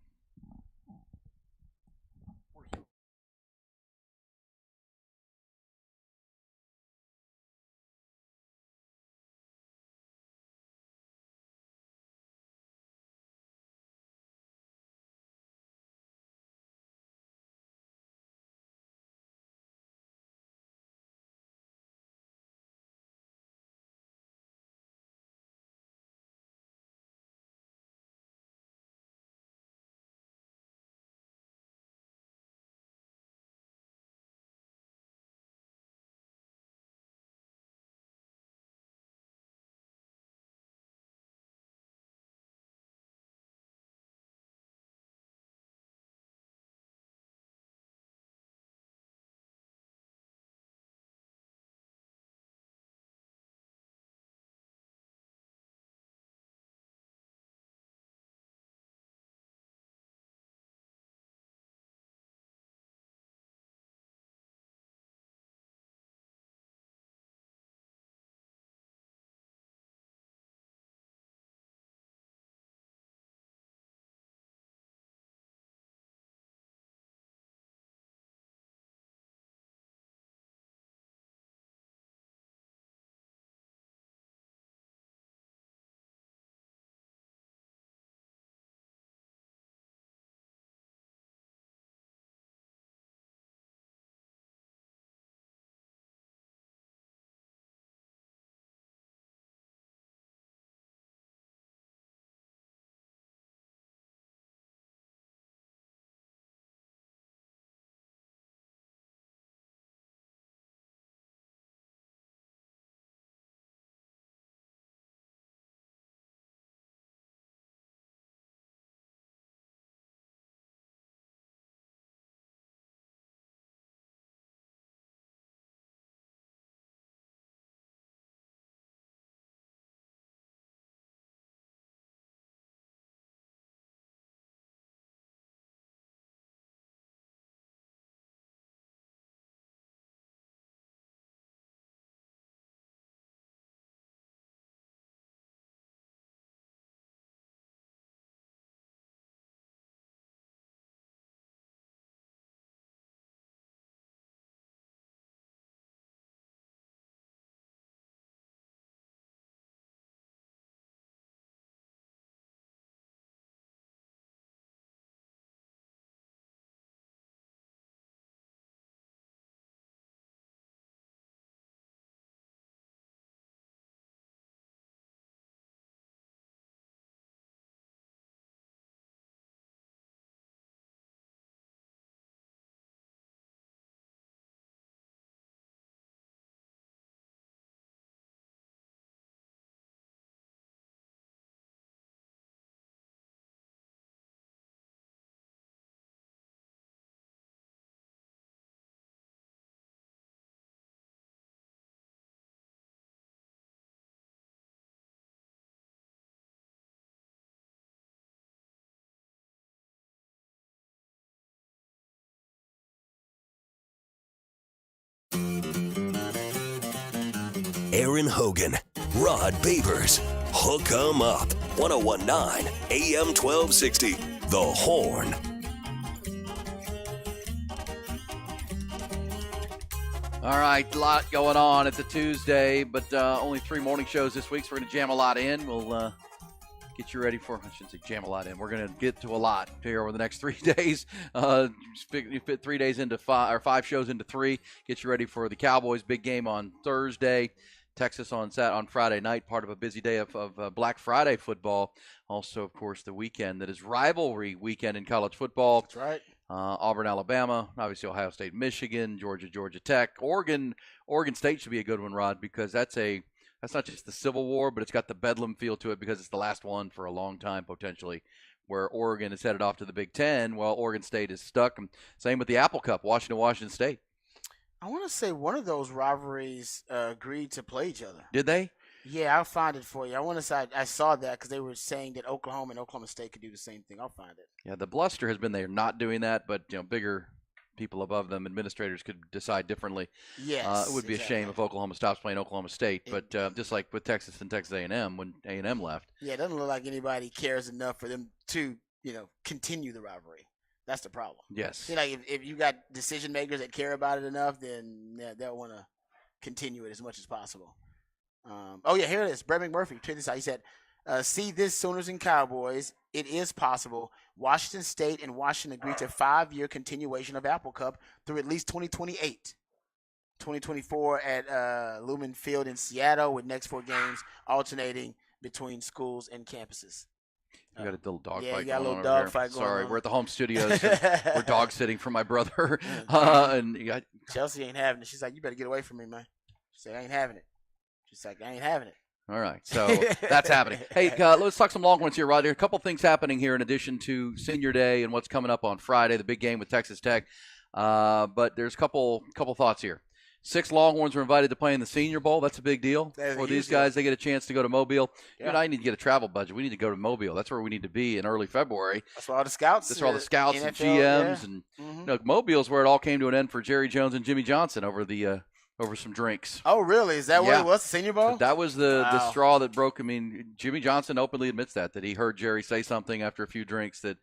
Aaron Hogan, Rod Babers. Hook 'em up. 1019 AM 1260. The Horn. All right, a lot going on. It's a Tuesday, but only 3 morning shows this week, so we're going to jam a lot in. We'll get you ready for, I shouldn't say jam a lot in. We're going to get to a lot here over the next 3 days. You fit 3 days into 5, or 5 shows into 3. Get you ready for the Cowboys' big game on Thursday. Texas on Friday night, part of a busy day of Black Friday football. Also, of course, the weekend that is rivalry weekend in college football. That's right. Auburn, Alabama, obviously Ohio State, Michigan, Georgia Tech, Oregon State should be a good one, Rod, because that's not just the Civil War, but it's got the Bedlam feel to it because it's the last one for a long time potentially, where Oregon is headed off to the Big Ten while Oregon State is stuck. And same with the Apple Cup, Washington State. I want to say one of those rivalries agreed to play each other. Did they? Yeah, I'll find it for you. I want to say I saw that because they were saying that Oklahoma and Oklahoma State could do the same thing. I'll find it. Yeah, the bluster has been they're not doing that, but bigger people above them, administrators could decide differently. Yes, it would be a shame if Oklahoma stops playing Oklahoma State, but just like with Texas and Texas A&M when A&M left. Yeah, it doesn't look like anybody cares enough for them to continue the rivalry. That's the problem. Yes. See, like if you got decision makers that care about it enough, then they'll want to continue it as much as possible. Here it is. Brett McMurphy tweeted this out. He said, see this, Sooners and Cowboys. It is possible. Washington State and Washington agreed to 5-year continuation of Apple Cup through at least 2028. 2024 at Lumen Field in Seattle, with next 4 games alternating between schools and campuses. You got a little dog Yeah, fight you got a going little on dog over fight here. going Sorry, on. we're at the home studios. We're dog sitting for my brother. And you got Chelsea ain't having it. She's like, you better get away from me, man. She said, I ain't having it. She's like, I ain't having it. All right, so that's happening. Hey, let's talk some Longhorns here, Rod. There are a couple things happening here in addition to Senior Day and what's coming up on Friday, the big game with Texas Tech. But there's a couple thoughts here. 6 Longhorns were invited to play in the Senior Bowl. That's a big deal for these guys. They get a chance to go to Mobile. Yeah. You and I need to get a travel budget. We need to go to Mobile. That's where we need to be in early February. That's where all the scouts. That's where all the scouts NFL, and GMs yeah. and Mobile's where it all came to an end for Jerry Jones and Jimmy Johnson over some drinks. Oh, really? Is that what it was, the Senior Bowl? But that was the straw that broke. I mean, Jimmy Johnson openly admits that he heard Jerry say something after a few drinks that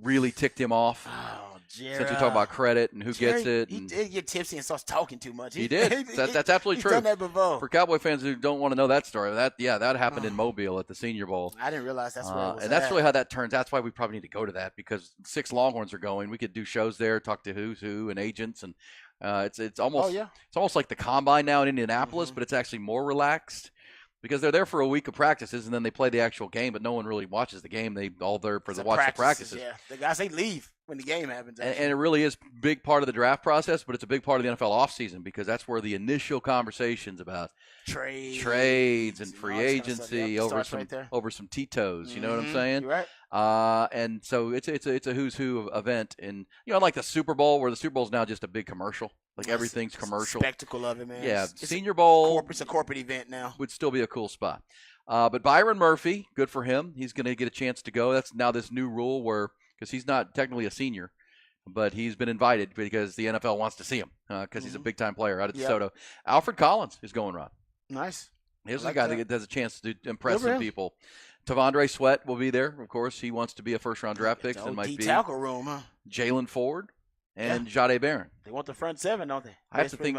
really ticked him off. Oh, Jerry. Since we talk about credit and who gets it. He did get tipsy and starts talking too much. He did. That's absolutely true. He's done that before. For Cowboy fans who don't want to know that story, that happened in Mobile at the Senior Bowl. I didn't realize that's where it was and that's really how that turns. That's why we probably need to go to that, because 6 Longhorns are going. We could do shows there, talk to who's who and agents, and it's almost like the combine now in Indianapolis, but it's actually more relaxed because they're there for a week of practices and then they play the actual game, but no one really watches the game. They all there for the practices. Yeah, the guys, they leave when the game happens. And it really is a big part of the draft process, but it's a big part of the NFL offseason because that's where the initial conversations about trades and free agency over some Tito's. You know what I'm saying? You're right. And so it's a who's who event, and like the Super Bowl, where the Super Bowl is now just a big commercial. Like everything's commercial. Spectacle of it, man. Yeah, Senior Bowl. It's a corporate event now. Would still be a cool spot. But Byron Murphy, good for him. He's going to get a chance to go. That's now this new rule because he's not technically a senior, but he's been invited because the NFL wants to see him because he's a big-time player out of DeSoto. Alfred Collins is going, Ron. Nice. Here's a guy that has a chance to impress some people. Tavondre Sweat will be there, of course. He wants to be a first-round draft pick. That might be tackle room, huh? Jalen Ford and Jahdae Barron. They want the front 7, don't they? I have to think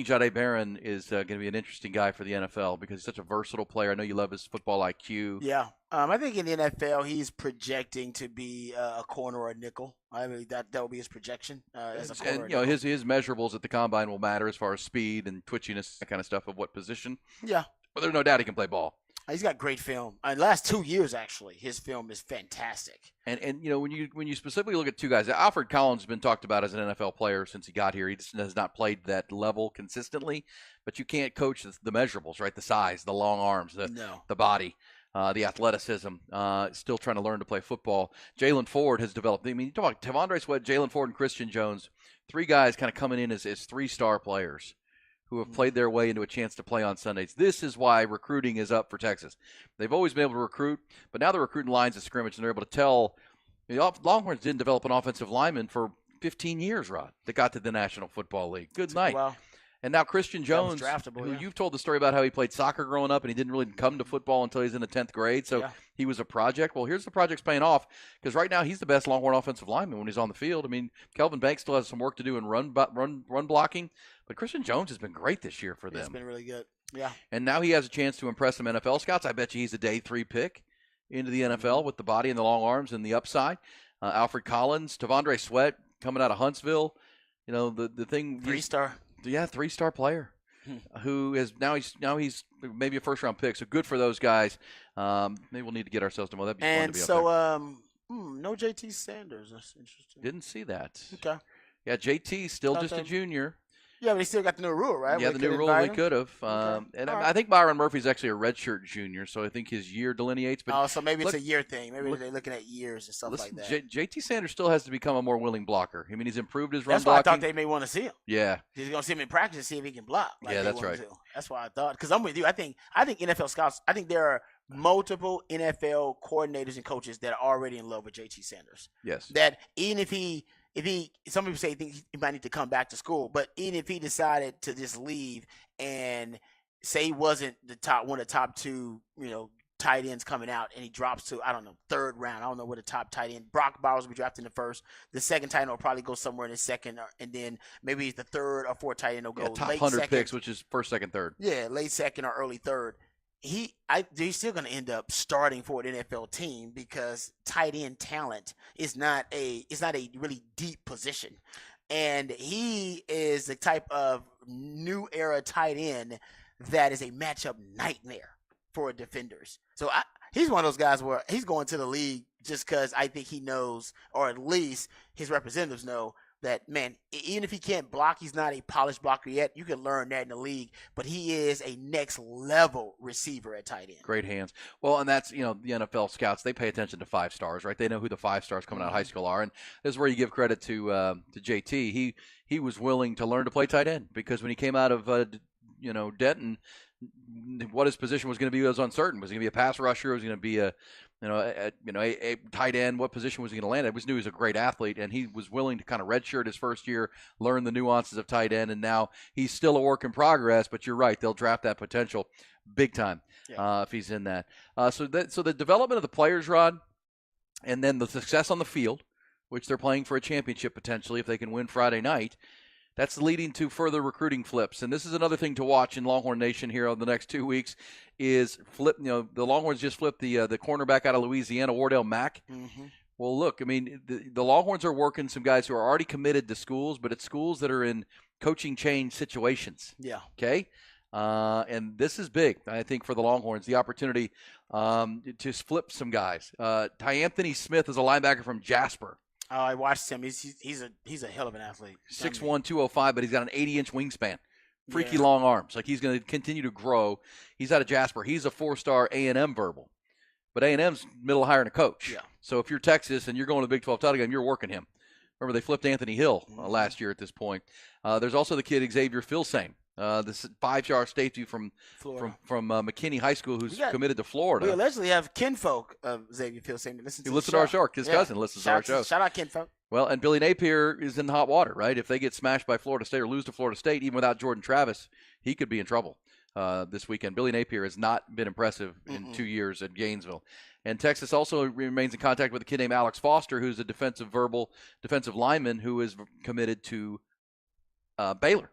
Jahdae Barron is going to be an interesting guy for the NFL because he's such a versatile player. I know you love his football IQ. Yeah. I think in the NFL he's projecting to be a corner or a nickel. I mean that will be his projection as a corner. And his measurables at the combine will matter as far as speed and twitchiness, that kind of stuff of what position. Yeah. But there's no doubt he can play ball. He's got great film. Last 2 years, actually, his film is fantastic. And when you specifically look at 2 guys, Alfred Collins has been talked about as an NFL player since he got here. He just has not played that level consistently. But you can't coach the measurables, right? The size, the long arms, the body, the athleticism. Still trying to learn to play football. Jalen Ford has developed. I mean, you talk about Tavondre Sweat, Jalen Ford, and Christian Jones. 3 guys kind of coming in as 3-star players who have played their way into a chance to play on Sundays. This is why recruiting is up for Texas. They've always been able to recruit, but now they're recruiting lines of scrimmage, and they're able to tell. Longhorns didn't develop an offensive lineman for 15 years, Rod, that got to the National Football League. Good night. Well, And now Christian Jones, draftable, who yeah. you've told the story about how he played soccer growing up and he didn't really come to football until he was in the 10th grade. So he was a project. Well, here's the project's paying off because right now he's the best Longhorn offensive lineman when he's on the field. I mean, Kelvin Banks still has some work to do in run blocking, but Christian Jones has been great this year for them. It's been really good. Yeah. And now he has a chance to impress some NFL scouts. I bet you he's a day 3 pick into the NFL with the body and the long arms and the upside. Alfred Collins, Tavondre Sweat coming out of Huntsville. You know, the thing. 3-star. Yeah, 3-star player. Who is now he's maybe a first-round pick. So good for those guys. Maybe we'll need to get ourselves to more. That'd be fun to be up there. No JT Sanders. That's interesting. Didn't see that. Okay. Yeah, JT still just a junior. Yeah, but he still got the new rule, right? Yeah, the new rule we could have. And I think Byron Murphy's actually a redshirt junior, so I think his year delineates. But so maybe it's a year thing. Maybe they're looking at years and stuff like that. JT Sanders still has to become a more willing blocker. I mean, he's improved his run blocking. blocking. That's why I thought they may want to see him. Yeah. He's going to see him in practice and see if he can block. Yeah, that's right. That's why I thought. Because I'm with you. I think NFL scouts, I think there are multiple NFL coordinators and coaches that are already in love with JT Sanders. Yes. That even if he some people say he might need to come back to school, but even if he decided to just leave and say he wasn't one of the top 2, tight ends coming out, and he drops to, I don't know, 3rd round. I don't know what the top tight end. Brock Bowers will be drafted in the 1st. The second tight end will probably go somewhere in the 2nd, and then maybe the 3rd or 4th tight end will go top late 100 2nd. picks, which is 1st, 2nd, 3rd. Yeah, late 2nd or early 3rd. He's still going to end up starting for an NFL team because tight end talent is not a really deep position, and he is the type of new era tight end that is a matchup nightmare for defenders. So he's one of those guys where he's going to the league just because I think he knows, or at least his representatives know, that, man, even if he can't block, he's not a polished blocker yet. You can learn that in the league, but he is a next-level receiver at tight end. Great hands. Well, and that's, the NFL scouts, they pay attention to 5 stars, right? They know who the 5 stars coming out of high school are, and this is where you give credit to JT. He was willing to learn to play tight end because when he came out of, Denton, what his position was going to be was uncertain. Was he going to be a pass rusher? Was he going to be a tight end? What position was he going to land? I just knew he was a great athlete, and he was willing to kind of redshirt his first year, learn the nuances of tight end, and now he's still a work in progress. But you're right; they'll draft that potential big time if he's in that. So the development of the players, Rod, and then the success on the field, which they're playing for a championship potentially if they can win Friday night. That's leading to further recruiting flips. And this is another thing to watch in Longhorn Nation here over the next 2 weeks is the Longhorns just flipped the cornerback out of Louisiana, Wardell Mack. Mm-hmm. Well, look, I mean, the Longhorns are working some guys who are already committed to schools, but it's schools that are in coaching change situations. Yeah. Okay? And this is big, I think, for the Longhorns, the opportunity to flip some guys. Ty Anthony Smith is a linebacker from Jasper. Oh, I watched him. He's a hell of an athlete. 6'1", 205, but he's got an 80-inch wingspan. Freaky long arms. Like he's going to continue to grow. He's out of Jasper. He's a 4-star A&M verbal. But A&M's middle of hiring a coach. Yeah. So if you're Texas and you're going to the Big 12 title game, you're working him. Remember, they flipped Anthony Hill last year at this point. There's also the kid Xavier Filsaime. This 5-star safety from McKinney High School who's committed to Florida. We allegedly have kinfolk of Xavier Filsaime. He listens to our show. His cousin listens to our show. Shout out kinfolk. Well, and Billy Napier is in hot water, right? If they get smashed by Florida State or lose to Florida State, even without Jordan Travis, he could be in trouble this weekend. Billy Napier has not been impressive in 2 years at Gainesville. And Texas also remains in contact with a kid named Alex Foster, who's a defensive lineman who is committed to Baylor.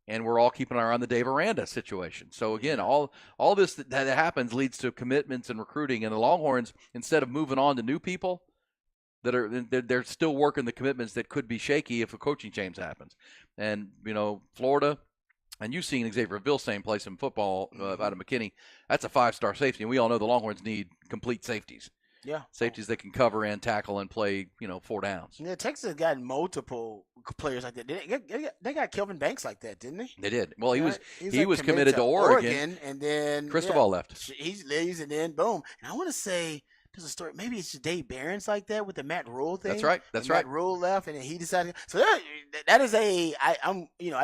And we're all keeping our eye on the Dave Aranda situation. So, again, all this that happens leads to commitments and recruiting. And the Longhorns, instead of moving on to new people, they're still working the commitments that could be shaky if a coaching change happens. And, Florida, and you've seen Xavier Filsaime play some football out of McKinney. That's a 5-star safety. And we all know the Longhorns need complete safeties. Yeah. Safeties that can cover and tackle and play, 4 downs. Yeah, Texas got multiple players like that. They got Kelvin Banks like that, didn't they? They did. Well, he was committed to Oregon, and then Cristobal left. He leaves, and then boom. And I want to say there's a story. Maybe it's Dave Behrens like that with the Matt Rule thing. That's right. Matt Rule left, and then he decided. So that is I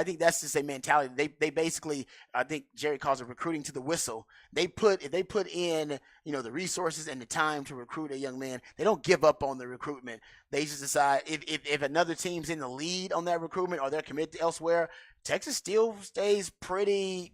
think that's just a mentality. They basically, I think Jerry calls it recruiting to the whistle. If they put in the resources and the time to recruit a young man, they don't give up on the recruitment. They just decide if another team's in the lead on that recruitment or they're committed elsewhere, Texas still stays pretty,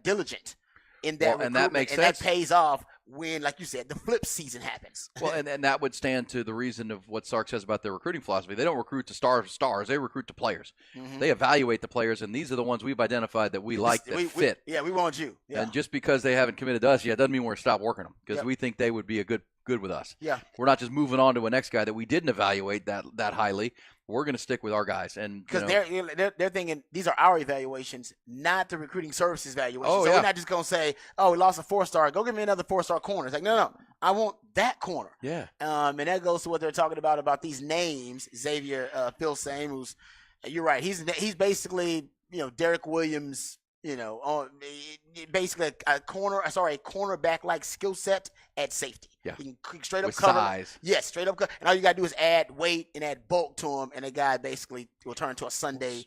diligent in that recruitment, and that makes and sense. that pays off when, like you said, the flip season happens. Well, and that would stand to the reason of what Sark says about their recruiting philosophy. They don't recruit to stars. They recruit to players. Mm-hmm. They evaluate the players, and these are the ones we've identified that we like that fit. We want you. Yeah. And just because they haven't committed to us yet doesn't mean we're going to stop working them, because we think they would be a good with us. Yeah. We're not just moving on to a next guy that we didn't evaluate that highly. We're going to stick with our guys, and because they're thinking these are our evaluations, not the recruiting services evaluation. Oh, so we're not just going to say, "Oh, we lost a 4-star. Go give me another 4-star corner." It's like, no, I want that corner. Yeah. And that goes to what they're talking about these names. Xavier Filsaime, who's, you're right. He's basically Derek Williams. Basically a cornerback like skill set at safety. Yeah. He can straight up with cover. size. Yes, straight up cover. And all you gotta do is add weight and add bulk to him, and the guy basically will turn into a Sunday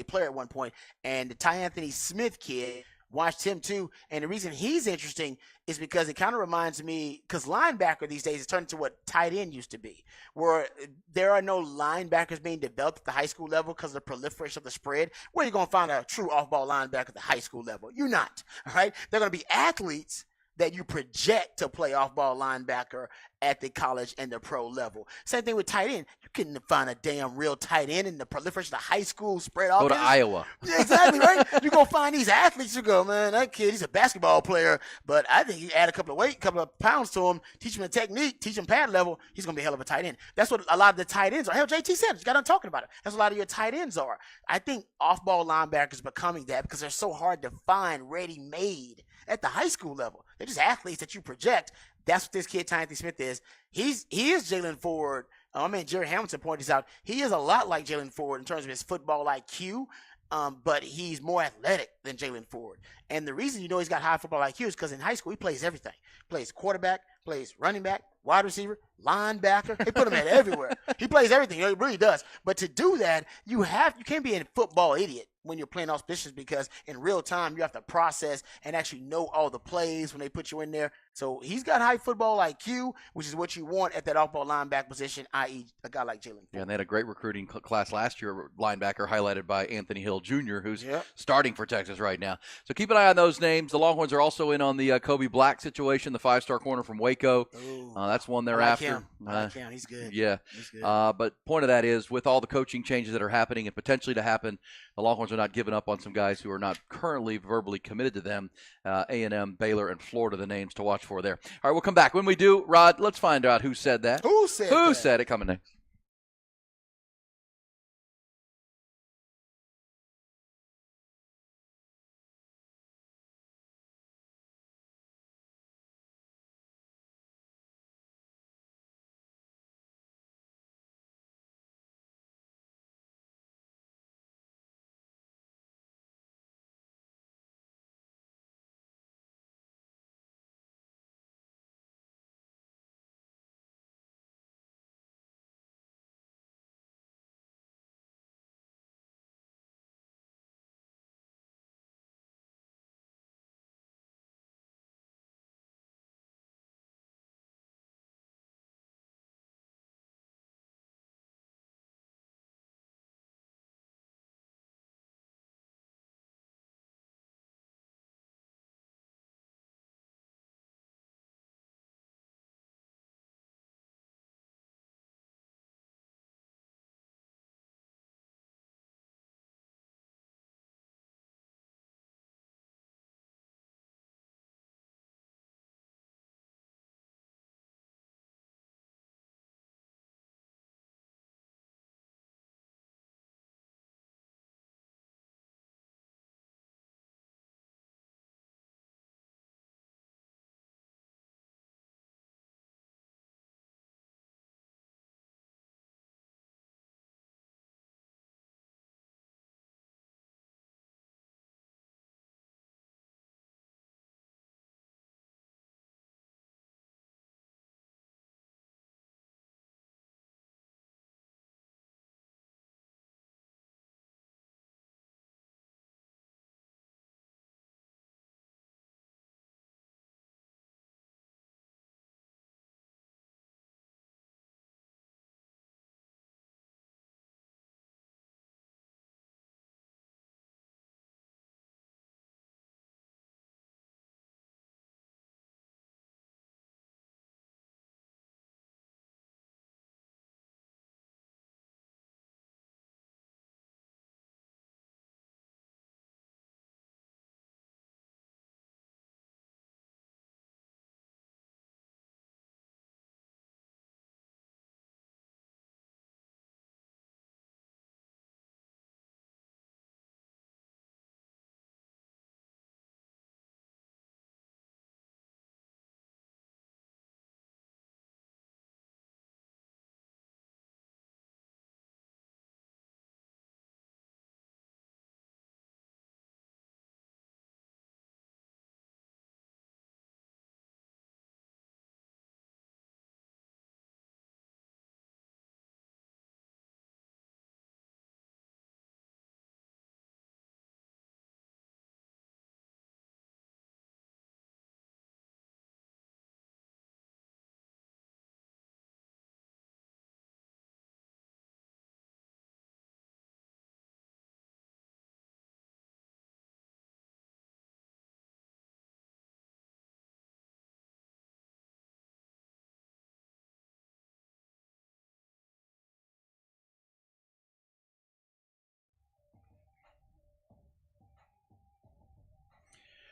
player at one point. And the Ty Anthony Smith kid, watched him too, and the reason he's interesting is because it kind of reminds me, because linebacker these days has turned into what tight end used to be, where there are no linebackers being developed at the high school level because of the proliferation of the spread. Where are you going to find a true off-ball linebacker at the high school level? You're not, all right? They're going to be athletes that you project to play off-ball linebacker at the college and the pro level. Same thing with tight end. You couldn't find a damn real tight end in the proliferation of high school spread offense. Go to Iowa. Yeah, exactly, right? You go find these athletes, you go, man, that kid, he's a basketball player, but I think you add a couple of pounds to him, teach him the technique, teach him pad level, he's going to be a hell of a tight end. That's what a lot of the tight ends are. Hell, JT Sanders, got on talking about it. That's what a lot of your tight ends are. I think off-ball linebackers becoming that because they're so hard to find ready-made at the high school level. They're just athletes that you project. That's what this kid, Ty Anthony Smith, is. He is Jalen Ford. Jerry Hamilton pointed this out. He is a lot like Jalen Ford in terms of his football IQ, but he's more athletic than Jalen Ford. And the reason he's got high football IQ is because in high school he plays everything. He plays quarterback, plays running back, wide receiver, linebacker. They put him at everywhere. He plays everything. He really does. But to do that, you can't be a football idiot when you're playing those positions, because in real time you have to process and actually know all the plays when they put you in there. So he's got high football IQ, which is what you want at that off-ball linebacker position, i.e. a guy like Jalen Ford. Yeah, and they had a great recruiting class last year, linebacker highlighted by Anthony Hill Jr., who's starting for Texas right now. So keep an eye on those names. The Longhorns are also in on the Kobe Black situation, the 5-star corner from Waco. That's one they're after. I like him. He's good. Yeah. He's good. But point of that is, with all the coaching changes that are happening and potentially to happen, the Longhorns are not giving up on some guys who are not currently verbally committed to them. A&M, Baylor, and Florida, the names to watch for there. All right, we'll come back. When we do, Rod, let's find out who said that. Who said it? Coming next.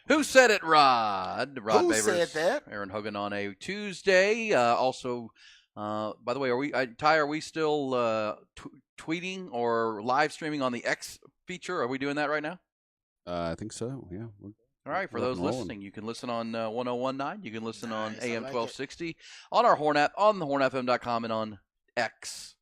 Who said it, Rod? Rod Who Babers, said that? Aaron Hogan on a Tuesday. Also, by the way, Ty, are we still tweeting or live streaming on the X feature? Are we doing that right now? I think so. Yeah. All right, for those listening, you can listen on 1019. You can listen on AM 1260 on our Horn app, on the hornfm.com, and on X.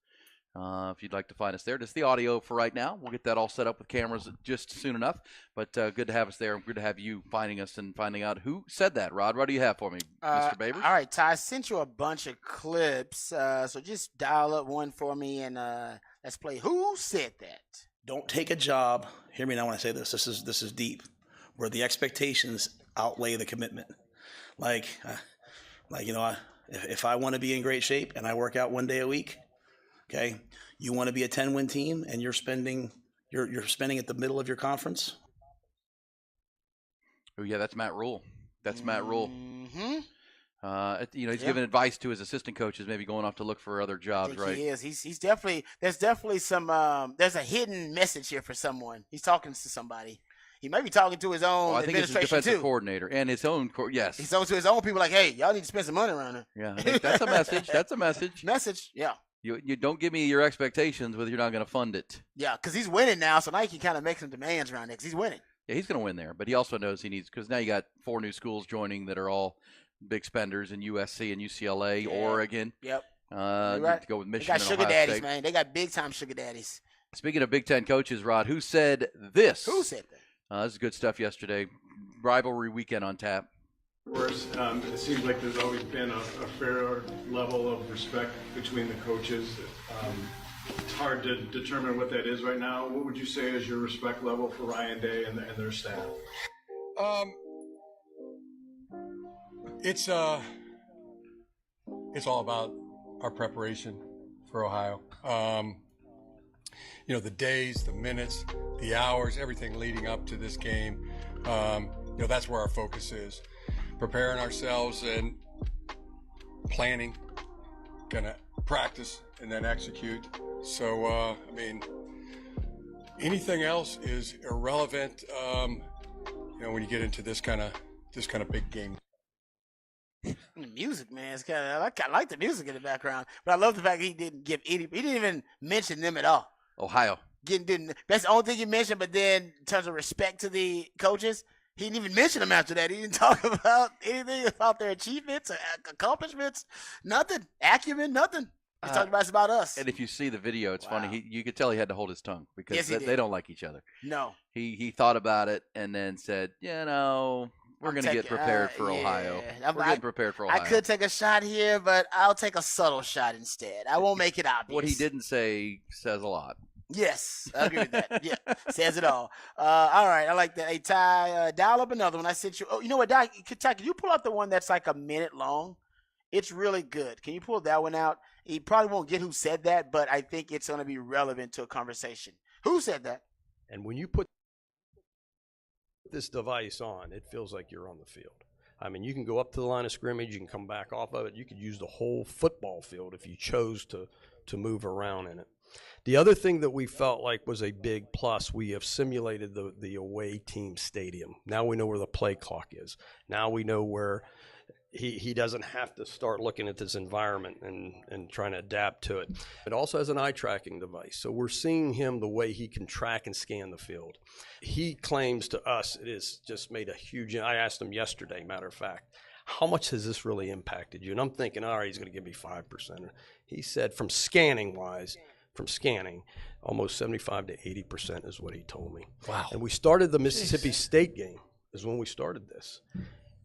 If you'd like to find us there, just the audio for right now. We'll get that all set up with cameras just soon enough. But good to have us there. Good to have you finding us and finding out who said that. Rod, what do you have for me, Mr. Babers? All right, Ty, I sent you a bunch of clips. So just dial up one for me and let's play Who Said That? Don't take a job. Hear me now when I say this. This is deep. Where the expectations outweigh the commitment. Like if I want to be in great shape and I work out 1 day a week, okay, you want to be a 10-win team and you're spending at the middle of your conference. Oh yeah, that's Matt Rule. Matt Rule. Mm-hmm. He's giving advice to his assistant coaches, maybe going off to look for other jobs, right? He is. He's definitely. There's definitely some. There's a hidden message here for someone. He's talking to somebody. He may be talking to his own I think it's his defensive too. coordinator and his own. Yes, he's talking to his own people. Like, hey, y'all need to spend some money around here. Yeah, I think that's a message. That's a message. Message. Yeah. You don't give me your expectations, whether you're not going to fund it. Yeah, because he's winning now, so now he can kind of make some demands around it. Because he's winning. Yeah, he's going to win there, but he also knows he needs, because now you got 4 new schools joining that are all big spenders in USC and UCLA, Oregon. Yep. Right. To go with Michigan. They got sugar daddies, man. They got big time sugar daddies. Speaking of Big Ten coaches, Rod, who said this? Who said that? This is good stuff yesterday. Rivalry weekend on tap. Of course, it seems like there's always been a fair level of respect between the coaches. It's hard to determine what that is right now. What would you say is your respect level for Ryan Day and their staff? It's all about our preparation for Ohio. The days, the minutes, the hours, everything leading up to this game. That's where our focus is. Preparing ourselves and planning, gonna practice and then execute. So, anything else is irrelevant. When you get into this kind of big game. The music, man, it's kind of I like the music in the background, but I love the fact he didn't even mention them at all. Ohio. That's the only thing he mentioned, but then in terms of respect to the coaches, he didn't even mention them after that. He didn't talk about anything about their achievements or accomplishments, nothing, acumen, nothing. He talked about us. And if you see the video, it's funny. You could tell he had to hold his tongue because they don't like each other. No. He thought about it and then said, we're going to get prepared for Ohio. We're getting prepared for Ohio. I could take a shot here, but I'll take a subtle shot instead. I won't make it obvious. What he didn't say says a lot. Yes, I agree with that. Yeah, says it all. All right, I like that. Hey, Ty, dial up another one. I sent you. Oh, you know what, Ty, can you pull out the one that's like a minute long? It's really good. Can you pull that one out? He probably won't get who said that, but I think it's going to be relevant to a conversation. Who said that? And when you put this device on, it feels like you're on the field. I mean, you can go up to the line of scrimmage, you can come back off of it. You could use the whole football field if you chose to move around in it. The other thing that we felt like was a big plus, we have simulated the away team stadium. Now we know where the play clock is. Now we know where he doesn't have to start looking at this environment and trying to adapt to it. It also has an eye tracking device. So we're seeing him the way he can track and scan the field. He claims to us it has just made a huge, I asked him yesterday, matter of fact, how much has this really impacted you? And I'm thinking, all right, he's going to give me 5%. He said from scanning, almost 75 to 80% is what he told me. Wow. And we started the Mississippi State game is when we started this.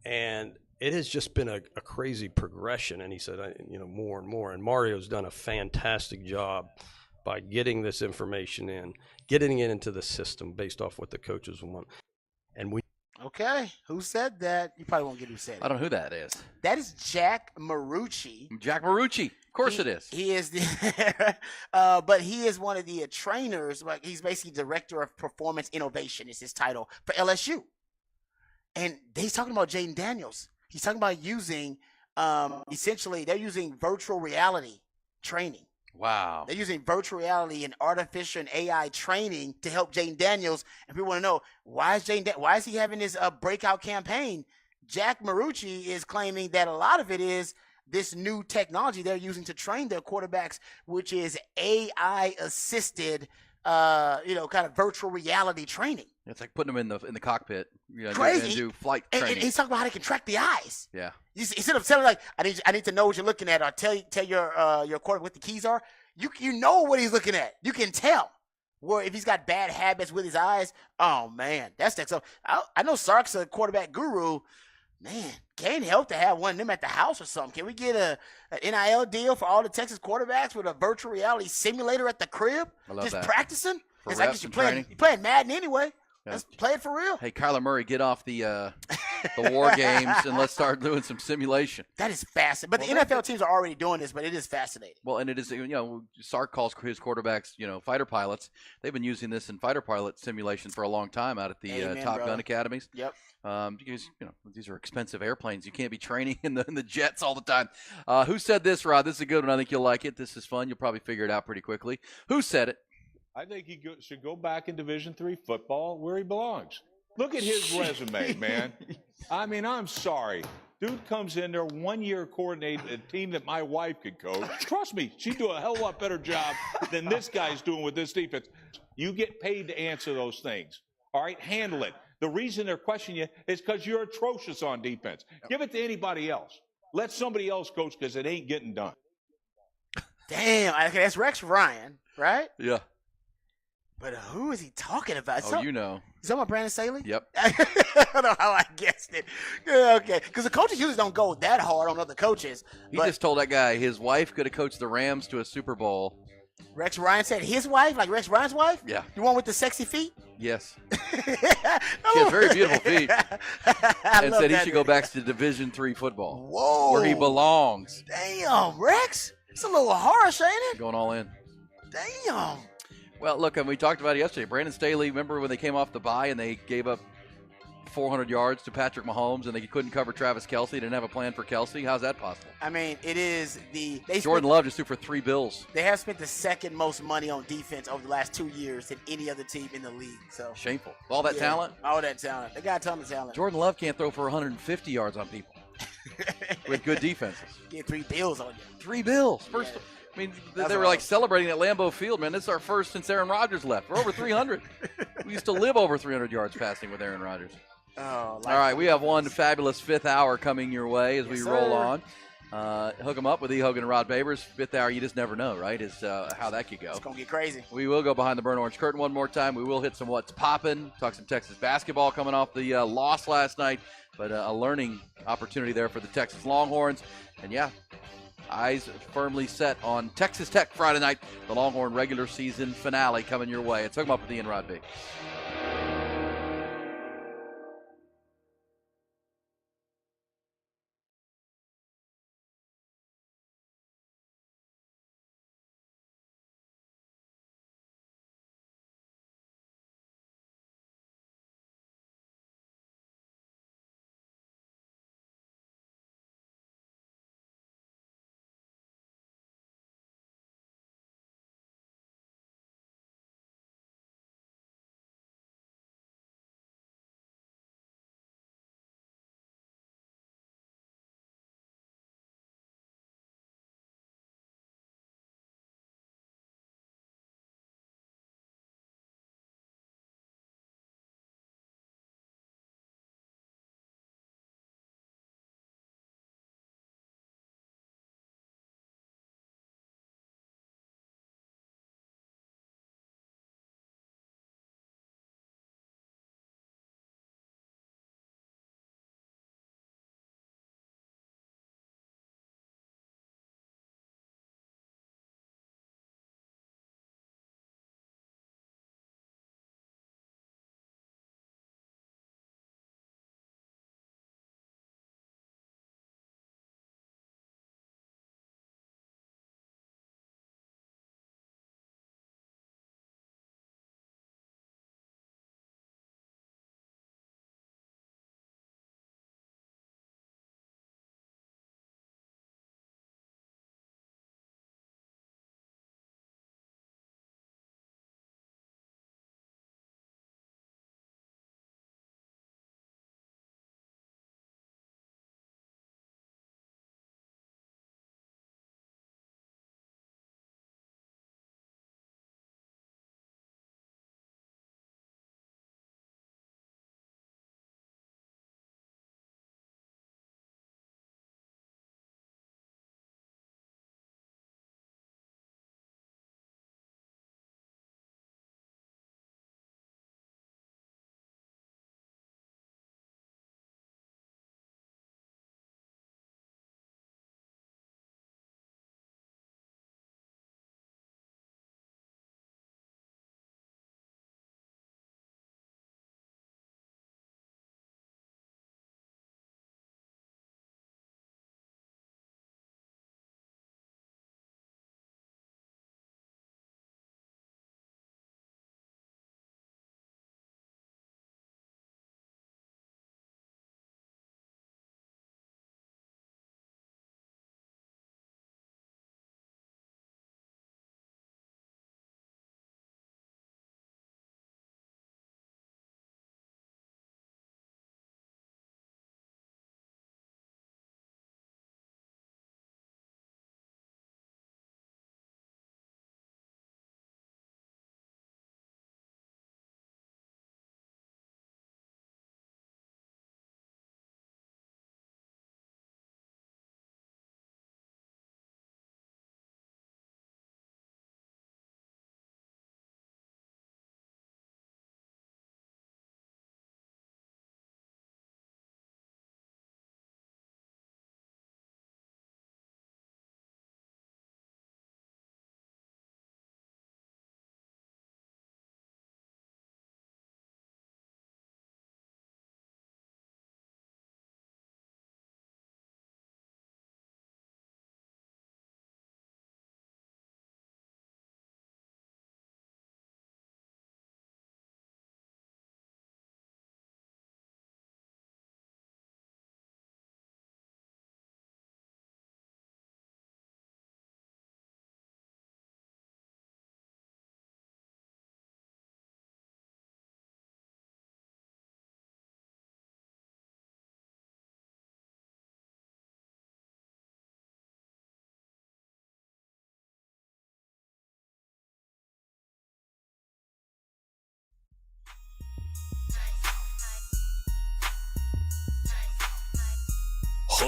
And it has just been a crazy progression. And he said, more and more. And Mario's done a fantastic job by getting this information in, getting it into the system based off what the coaches want. And we. Okay, who said that? You probably won't get who said it. I don't know who that is. That is Jack Marucci. Jack Marucci. Of course it is. He is the, but he is one of the trainers. Like he's basically director of performance innovation is his title for LSU. And he's talking about Jaden Daniels. He's talking about using, essentially, they're using virtual reality training Wow. They're using virtual reality and artificial and AI training to help Jaden Daniels. And people want to know, why is he having this breakout campaign? Jack Marucci is claiming that a lot of it is this new technology they're using to train their quarterbacks, which is AI assisted, kind of virtual reality training. It's like putting them in the cockpit, Crazy. and do flight training. And he's talking about how they can track the eyes. Yeah. Instead of telling like, I need to know what you're looking at, or tell your quarterback what the keys are. You know what he's looking at. You can tell. Where if he's got bad habits with his eyes, oh man, that's next up. I know Sark's a quarterback guru. Man, can't help to have one of them at the house or something. Can we get an NIL deal for all the Texas quarterbacks with a virtual reality simulator at the crib? I love just that. practicing? For It's reps like and you're playing Madden anyway. Yeah. Let's play it for real. Hey, Kyler Murray, get off the war games and let's start doing some simulation. That is fascinating. But the NFL teams are already doing this, but it is fascinating. Well, and it is, Sark calls his quarterbacks, fighter pilots. They've been using this in fighter pilot simulation for a long time out at the Amen, Top brother. Gun academies. Yep. Because these are expensive airplanes. You can't be training in the jets all the time. Who said this, Rod? This is a good one. I think you'll like it. This is fun. You'll probably figure it out pretty quickly. Who said it? I think he should go back in Division III football where he belongs. Look at his resume, man. I mean, I'm sorry. Dude comes in there 1 year coordinating a team that my wife could coach. Trust me, she'd do a hell of a lot better job than this guy's doing with this defense. You get paid to answer those things. All right, handle it. The reason they're questioning you is because you're atrocious on defense. Give it to anybody else. Let somebody else coach because it ain't getting done. Damn, okay, that's Rex Ryan, right? Yeah. But who is he talking about? Oh, you know. Is that my Brandon Staley? Yep. I don't know how I guessed it. Yeah, okay, because the coaches usually don't go that hard on other coaches. He just told that guy his wife could have coached the Rams to a Super Bowl. Rex Ryan said his wife, like Rex Ryan's wife? Yeah. The one with the sexy feet? Yes. She has very beautiful feet. And said he should go back to Division III football. Whoa. Where he belongs. Damn, Rex. It's a little harsh, ain't it? Going all in. Damn. Well, look, and we talked about it yesterday. Brandon Staley, remember when they came off the bye and they gave up 400 yards to Patrick Mahomes and they couldn't cover Travis Kelce, didn't have a plan for Kelce? How's that possible? I mean, it is Jordan Love just threw for 3 bills. They have spent the second most money on defense over the last 2 years than any other team in the league. So Shameful. All that talent? All that talent. They got a ton of talent. Jordan Love can't throw for 150 yards on people with good defenses. Get 3 bills on you. 3 bills. First, I mean, they were like celebrating at Lambeau Field, man. This is our first since Aaron Rodgers left. We're over 300. We used to live over 300 yards passing with Aaron Rodgers. Oh, all right, we have one fabulous fifth hour coming your way as we roll on. Hook them up with E. Hogan and Rod Babers. Fifth hour, you just never know, right, is how that could go. It's going to get crazy. We will go behind the burnt orange curtain one more time. We will hit some what's popping, talk some Texas basketball coming off the loss last night, but a learning opportunity there for the Texas Longhorns. And, yeah, eyes firmly set on Texas Tech Friday night, the Longhorn regular season finale coming your way. It's Hook 'em Up with Ian Rod B.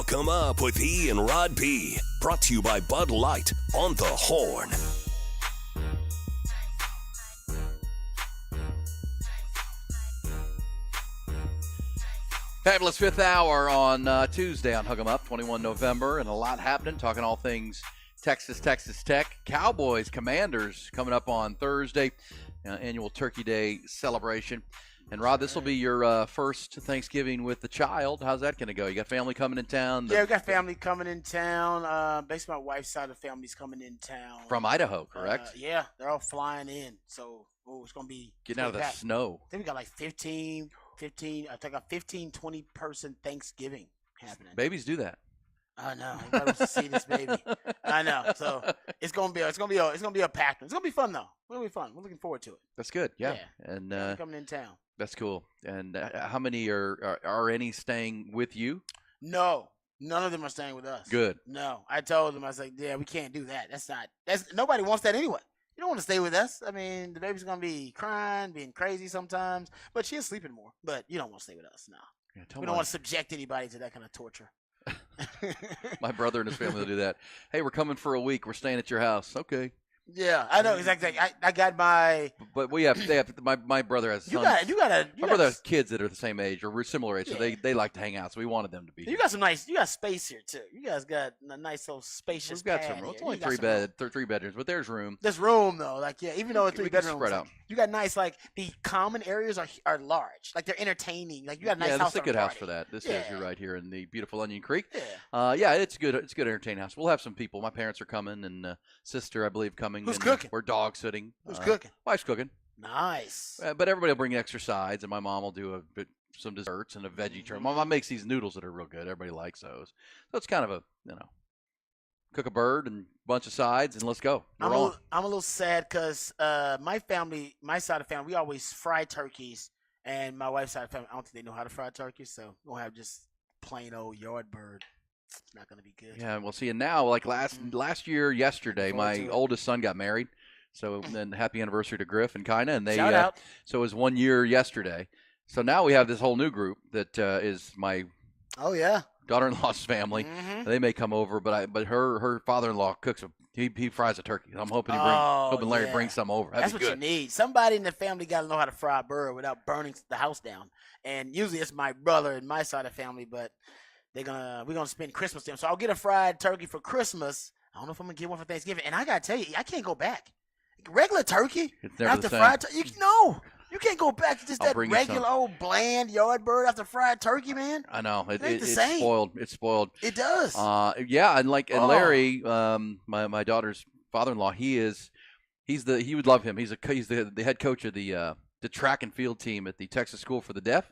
Hook 'em Up with E and Rod B. Brought to you by Bud Light on the Horn. Fabulous fifth hour on Tuesday on Hook 'em Up, 21 November, and a lot happening, talking all things Texas Tech. Cowboys, Commanders coming up on Thursday, annual Turkey Day celebration. And, Rod, this will be your first Thanksgiving with the child. How's that going to go? You got family coming in town? Yeah, we got family coming in town. Basically, my wife's side of the family's coming in town. From Idaho, correct? Yeah, they're all flying in. So, it's going to be getting out of the snow. I think we got like 15, I think a 15, 20-person Thanksgiving happening. Babies do that. I know. Everybody wants to see this baby. I know. So it's gonna be a packed one. It's gonna be fun though. It's gonna be fun. We're looking forward to it. That's good. Yeah. And coming in town. That's cool. And how many are any staying with you? No, none of them are staying with us. Good. No, I told them, I was like, yeah, we can't do that. That's nobody wants that anyway. You don't want to stay with us. I mean, the baby's gonna be crying, being crazy sometimes, but she's sleeping more. But you don't want to stay with us, no. Yeah, we don't want to subject anybody to that kind of torture. My brother and his family will do that. Hey, we're coming for a week. We're staying at your house. Okay. Yeah, I know exactly. I got my. But they have. My brother has sons. My brother has kids that are the same age or we're similar age, so they like to hang out. So we wanted them to be. You got some nice. You got space here too. You guys got a nice little spacious. We've got some room. It's only three bedrooms, but there's room. There's room though. Like even though it's 3 bedrooms, spread out. You got nice. Like the common areas are large. Like they're entertaining. Like you got a nice house. Yeah, this is a good house for that. This is right here in the beautiful Onion Creek. Yeah. It's good. It's a good entertaining house. We'll have some people. My parents are coming and sister, I believe, coming. Who's cooking? We're dog sitting. Who's cooking? Wife's cooking. Nice. But everybody will bring extra sides, and my mom will do some desserts and a veggie tray. My mom makes these noodles that are real good. Everybody likes those. So it's kind of a, cook a bird and a bunch of sides, and let's go. I'm a little sad because my side of the family, we always fry turkeys, and my wife's side of the family, I don't think they know how to fry turkeys, so we'll have just plain old yard bird. It's not going to be good. Yeah, we'll see. And now, like last year, yesterday, my oldest son got married. So then happy anniversary to Griff and Kina. And Shout out. So it was 1 year yesterday. So now we have this whole new group that is my daughter-in-law's family. Mm-hmm. They may come over, but her father-in-law cooks he fries a turkey. I'm hoping Larry brings some over. That's what you need. Somebody in the family got to know how to fry a bird without burning the house down. And usually it's my brother and my side of the family, but we're gonna spend Christmas with them. So I'll get a fried turkey for Christmas. I don't know if I'm gonna get one for Thanksgiving. And I gotta tell you, I can't go back. Regular turkey after fried turkey, you can't go back to just that regular old bland yard bird after fried turkey, man. I know it's same. spoiled. It's spoiled. It does. And Larry, my daughter's father-in-law, he would love him. He's the head coach of the track and field team at the Texas School for the Deaf.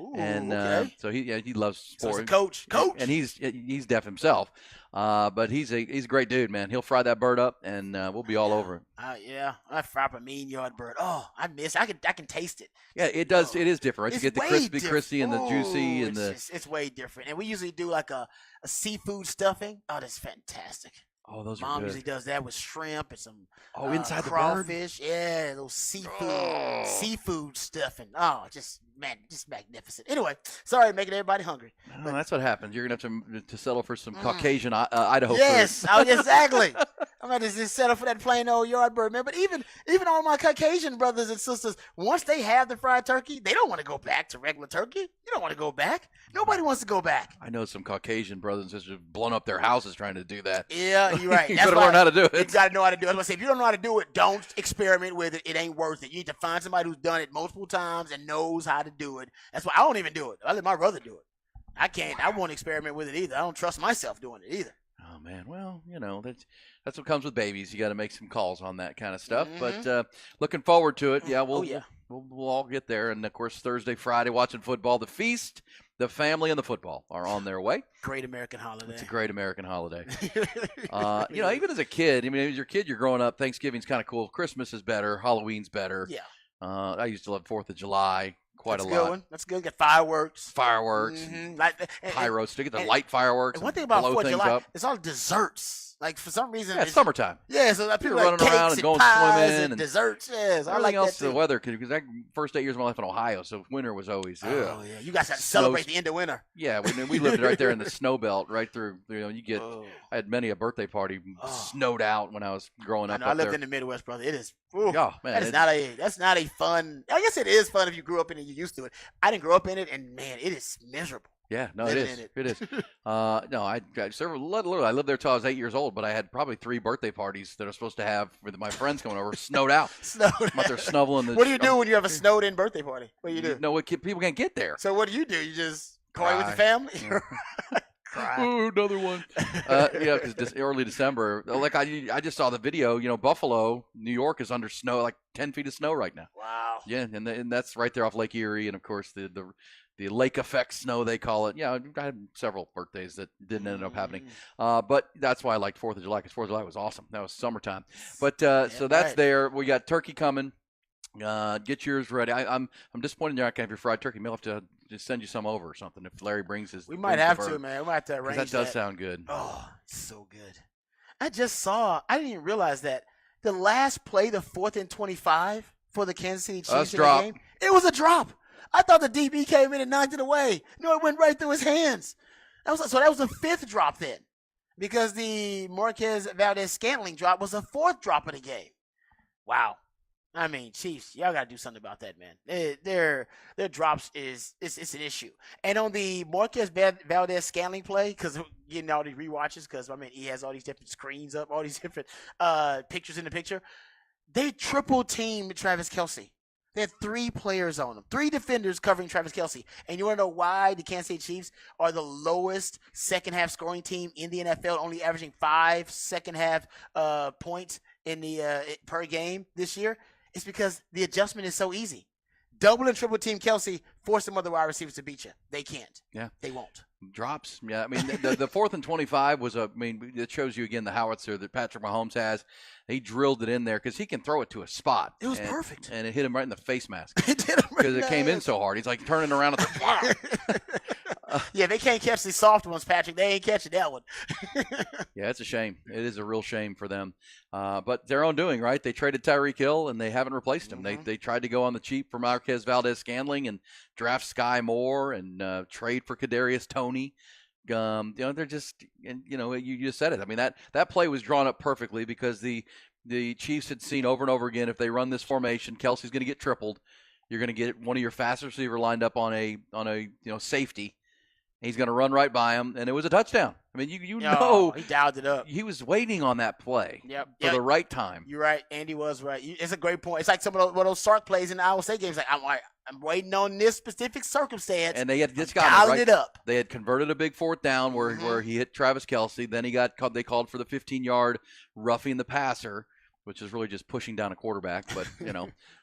Ooh, and so he loves sports. So coach, and he's deaf himself, but he's a great dude, man. He'll fry that bird up, and we'll be all over it. I fry up a mean yard bird. Oh, I can taste it. Yeah, it does. It is different. Right? You get the crispy, and the juicy, and it's way different. And we usually do like a seafood stuffing. Oh, that's fantastic. Oh, those Mom are good. usually does that with shrimp and some inside crawfish. The bird? Yeah, those seafood stuffing. Oh, just magnificent. Anyway, sorry, making everybody hungry. No, that's what happens. You're gonna have to settle for some Caucasian Idaho yes, food. Exactly. I'm going to just settle for that plain old yard bird, man. But even all my Caucasian brothers and sisters, once they have the fried turkey, they don't want to go back to regular turkey. You don't want to go back. Nobody wants to go back. I know some Caucasian brothers and sisters have blown up their houses trying to do that. Yeah, you're right. You got to learn how to do it. You got to know how to do it. I was going to say, if you don't know how to do it, don't experiment with it. It ain't worth it. You need to find somebody who's done it multiple times and knows how to do it. That's why I don't even do it. I let my brother do it. I can't. I won't experiment with it either. I don't trust myself doing it either. Oh, man. Well, that's what comes with babies. You got to make some calls on that kind of stuff. Mm-hmm. But looking forward to it. Yeah, we'll all get there. And, of course, Thursday, Friday, watching football. The feast, the family, and the football are on their way. Great American holiday. It's a great American holiday. Even as a kid, as your kid, you're growing up, Thanksgiving's kind of cool. Christmas is better. Halloween's better. Yeah. I used to love 4th of July. That's a good one. That's good. Get fireworks. Mm-hmm. Pyros. To get the light fireworks. And one thing about 4th of July, up. it's all desserts. Like for some reason, it's summertime. Yeah, so people running like around and going swimming and desserts. Yes, I everything like else. that The too. weather, because that first 8 years of my life in Ohio, so winter was always. Oh yeah, you guys have to celebrate the end of winter. Yeah, we lived right there in the snow belt, right through. You get. I had many a birthday party snowed out when I was growing up. I lived in the Midwest, brother. It is. Ooh, oh man, that's not a fun. I guess it is fun if you grew up in it, you're used to it. I didn't grow up in it, and man, it is miserable. Yeah, no, it is. It is. No, I literally I lived there till I was 8 years old, but I had probably 3 birthday parties that I was supposed to have with my friends coming over, snowed out. I'm out there snoveling. What do you do when you have a snowed-in birthday party? What do you do? No, people can't get there. So what do? You just party with the family? Cry. Ooh, another one. Yeah, because early December, like I just saw the video. Buffalo, New York is under snow, like 10 feet of snow right now. Wow. Yeah, and that's right there off Lake Erie, and of course the lake effect snow they call it. Yeah, I had several birthdays that didn't end up happening, but that's why I liked 4th of July, because 4th of July was awesome. That was summertime. But so that's there. We got turkey coming. Get yours ready. I'm disappointed you're not gonna have your fried turkey. We'll have to just send you some over or something if Larry brings his. We might have to, man. We might have to arrange that. Does sound good. Oh, it's so good. I didn't even realize that the last play, the 4th and 25 for the Kansas City Chiefs in the game, it was a drop. I thought the DB came in and knocked it away. No, it went right through his hands. That was the 5th drop then, because the Marquez Valdez-Scantling drop was the 4th drop of the game. Wow. I mean, Chiefs, y'all got to do something about that, man. Their drops it's an issue. And on the Marquez Valdez-Scantling play, because getting all these rewatches, because, he has all these different screens up, all these different pictures in the picture. They triple-teamed Travis Kelce. They had 3 players on him, 3 defenders covering Travis Kelce. And you want to know why the Kansas City Chiefs are the lowest second-half scoring team in the NFL, only averaging 5 second-half points in the per game this year? It's because the adjustment is so easy. Double and triple team Kelce, force some other wide receivers to beat you. They can't. Yeah. They won't. Drops. Yeah. The 4th and 25 was it shows you again the howitzer that Patrick Mahomes has. He drilled it in there because he can throw it to a spot. It was perfect. And it hit him right in the face mask. It did him right because it came in so hard. He's like turning around at the yeah, they can't catch these soft ones, Patrick. They ain't catching that one. Yeah, it's a shame. It is a real shame for them. But their own doing, right? They traded Tyreek Hill, and they haven't replaced him. They tried to go on the cheap for Marquez Valdez-Scantling and draft Sky Moore and trade for Kadarius Toney. They're just, you just said it. That play was drawn up perfectly because the Chiefs had seen over and over again, if they run this formation, Kelsey's going to get tripled. You're going to get one of your fast receiver lined up on a safety. He's going to run right by him, and it was a touchdown. You know he dialed it up. He was waiting on that play for the right time. You're right. Andy was right. It's a great point. It's like some of those Sark plays in the Iowa State games. Like I'm waiting on this specific circumstance, and they had just dialed it up. They had converted a big 4th down where he hit Travis Kelce. Then they called for the 15-yard roughing the passer, which is really just pushing down a quarterback. But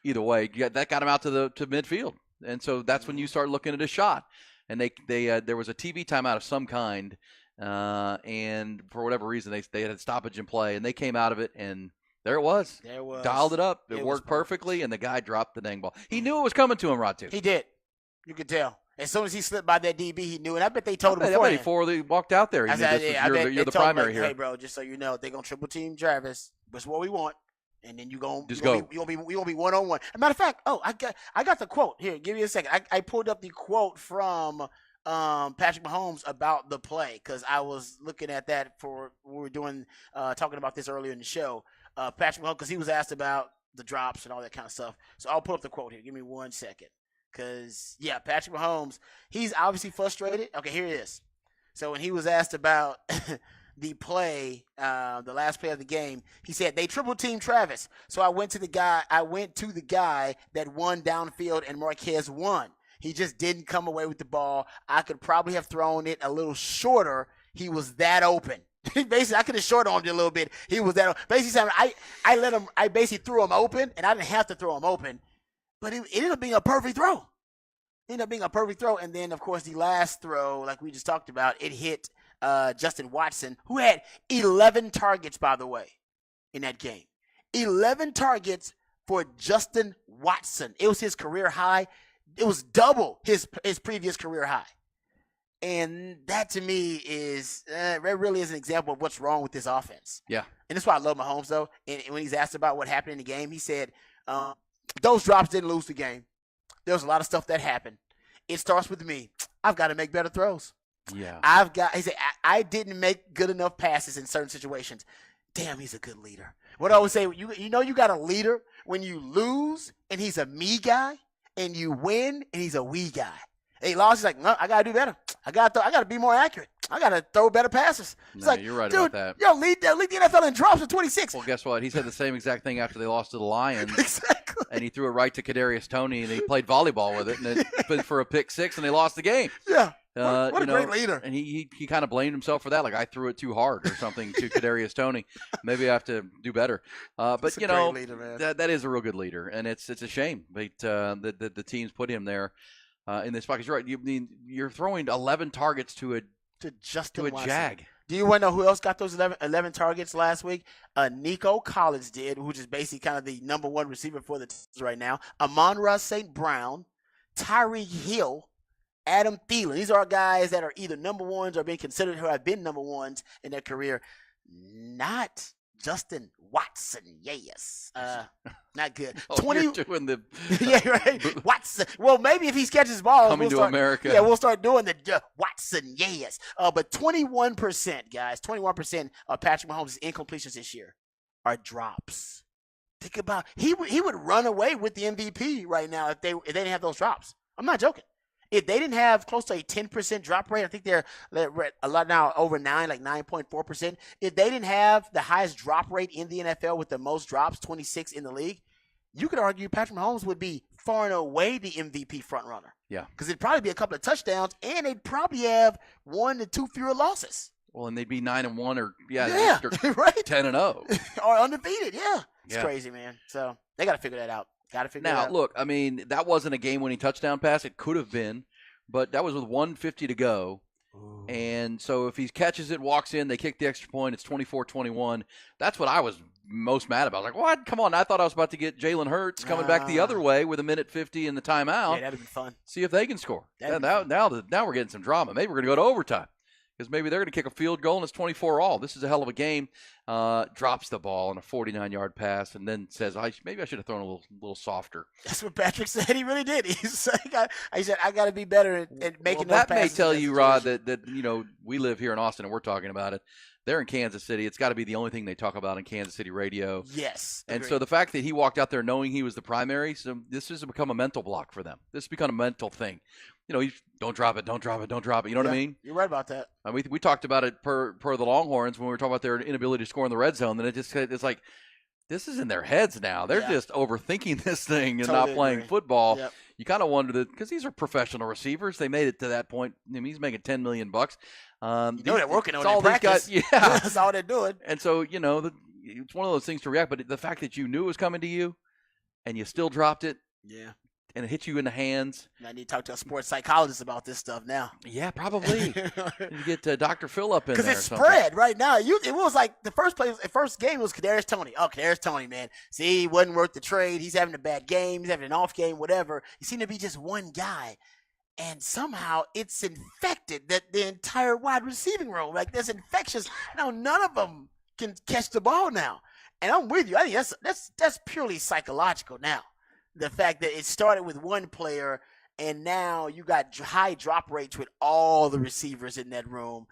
either way, that got him out to midfield, and so that's when you start looking at a shot. And there was a TV timeout of some kind, and for whatever reason they had a stoppage in play, and they came out of it, and there it was. Dialed it up. It worked perfectly, and the guy dropped the dang ball. He knew it was coming to him, Ratu. He did. You could tell. As soon as he slipped by that DB, he knew, and I bet they told him before they walked out there. You're the primary here. Hey, bro, just so you know, they're gonna triple team Travis. That's what we want. And then you gonna be 1-on-1. As a matter of fact, I got the quote here. Give me a second. I pulled up the quote from Patrick Mahomes about the play because I was looking at that we were doing talking about this earlier in the show. Patrick Mahomes, because he was asked about the drops and all that kind of stuff. So I'll pull up the quote here. Give me 1 second. Because Patrick Mahomes, he's obviously frustrated. Okay, here it is. So when he was asked about the play, the last play of the game, he said they triple teamed Travis. So I went to the guy that won downfield, and Marquez won. He just didn't come away with the ball. I could probably have thrown it a little shorter. He was that open. Basically, I could have short-armed it a little bit. He was that open. Basically, I basically threw him open, and I didn't have to throw him open. But it ended up being a perfect throw. And then, of course, the last throw, like we just talked about, it hit Justin Watson, who had 11 targets, by the way, in that game. 11 targets for Justin Watson. It was his career high. It was double his previous career high. And that to me is really is an example of what's wrong with this offense. Yeah. And that's why I love Mahomes, though. And when he's asked about what happened in the game, he said, those drops didn't lose the game. There was a lot of stuff that happened. It starts with me. I've got to make better throws. Yeah. He said, I didn't make good enough passes in certain situations. Damn, he's a good leader. What I always say, you know you got a leader when you lose and he's a me guy, and you win and he's a we guy. He lost, he's like, no, I got to do better. I got to be more accurate. I got to throw better passes. It's No, like, you're right dude, about that. Yo, lead the NFL in drops with 26. Well, guess what? He said the same exact thing after they lost to the Lions. Exactly. And he threw it right to Kadarius Toney, and he played volleyball with it, and it put for a pick six, and they lost the game. Yeah. What a great leader. And he kind of blamed himself for that. Like, I threw it too hard or something to Kadarius Toney. Maybe I have to do better. But, That's a you know, great leader, man. that is a real good leader. And it's a shame that the teams put him there in this spot. 'Cause you're right. You're throwing 11 targets to a Watson. Jag. Do you want to know who else got those 11 targets last week? Nico Collins did, which is basically kind of the number one receiver for the Texans right now. Amon-Ra St. Brown, Tyreek Hill, Adam Thielen. These are guys that are either number ones or being considered who have been number ones in their career. Not Justin Watson. Yes. Not good. You're doing the yeah, right. Watson. Well, maybe if he catches balls, Coming to America. Yeah, we'll start doing the Watson. Yes. But 21%, guys, 21% of Patrick Mahomes' incompletions this year are drops. Think about he would run away with the MVP right now if they didn't have those drops. I'm not joking. If they didn't have close to a 10% drop rate, I think they're a lot now over 9, like 9.4%. If they didn't have the highest drop rate in the NFL with the most drops, 26 in the league, you could argue Patrick Mahomes would be far and away the MVP frontrunner. Yeah. Because it'd probably be a couple of touchdowns, and they'd probably have 1 to 2 fewer losses. Well, and they'd be 9-1 or right, 10-0 or undefeated. Yeah, it's Yeah. crazy, man. So they got to figure that out. Got to figure it Now, out. look, I mean, that wasn't a game-winning touchdown pass. It could have been, but that was with 1:50 to go. Ooh. And so if he catches it, walks in, they kick the extra point, it's 24-21. That's what I was most mad about. I was like, what? Come on. I thought I was about to get Jalen Hurts coming back the other way with 1:50 in the timeout. Yeah, that'd be fun. See if they can score. That'd be Now we're getting some drama. Maybe we're going to go to overtime. Because maybe they're going to kick a field goal and it's 24-all. This is a hell of a game. Drops the ball on a 49-yard pass and then says, maybe I should have thrown a little softer. That's what Patrick said. He really did. He said, I got to be better at making those that passes. may tell in that you, Rod, situation. that we live here in Austin and we're talking about it. They're in Kansas City. It's got to be the only thing they talk about in Kansas City radio. Yes. And agreed. so the fact that he walked out there knowing he was the primary, so this has become a mental block for them. This has become a mental thing. Don't drop it, don't drop it, don't drop it. You know what I mean? You're right about that. I mean, we talked about it per the Longhorns when we were talking about their inability to score in the red zone. Then it's like this is in their heads now. They're just overthinking this thing and Totally not playing agree. football. Yep. You kind of wonder that because these are professional receivers. They made it to that point. I mean, he's making $10 million. They're working on it's it all in these practice. guys. Yeah, That's all they're doing. and so it's one of those things to react. But the fact that you knew it was coming to you, and you still dropped it, Yeah. and it hit you in the hands. I need to talk to a sports psychologist about this stuff now. Yeah, probably. You get Dr. Phil up in there. Because or it's something. spread right now. It was like the first game was Kadarius Toney. Oh, Kadarius Toney, man. See, he wasn't worth the trade. He's having a bad game. He's having an off game, whatever. He seemed to be just one guy. And somehow it's infected the entire wide receiving room. Like there's infectious. Now none of them can catch the ball now. And I'm with you. I think that's purely psychological now. The fact that it started with one player and now you got high drop rates with all the receivers in that room.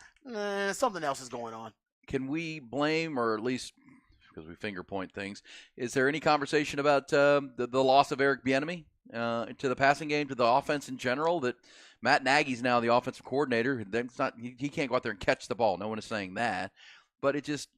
Something else is going on. Can we blame, or at least because we finger point things, is there any conversation about the loss of Eric Bieniemy to the passing game, to the offense in general? That Matt Nagy's now the offensive coordinator. He can't go out there and catch the ball. No one is saying that, but it just.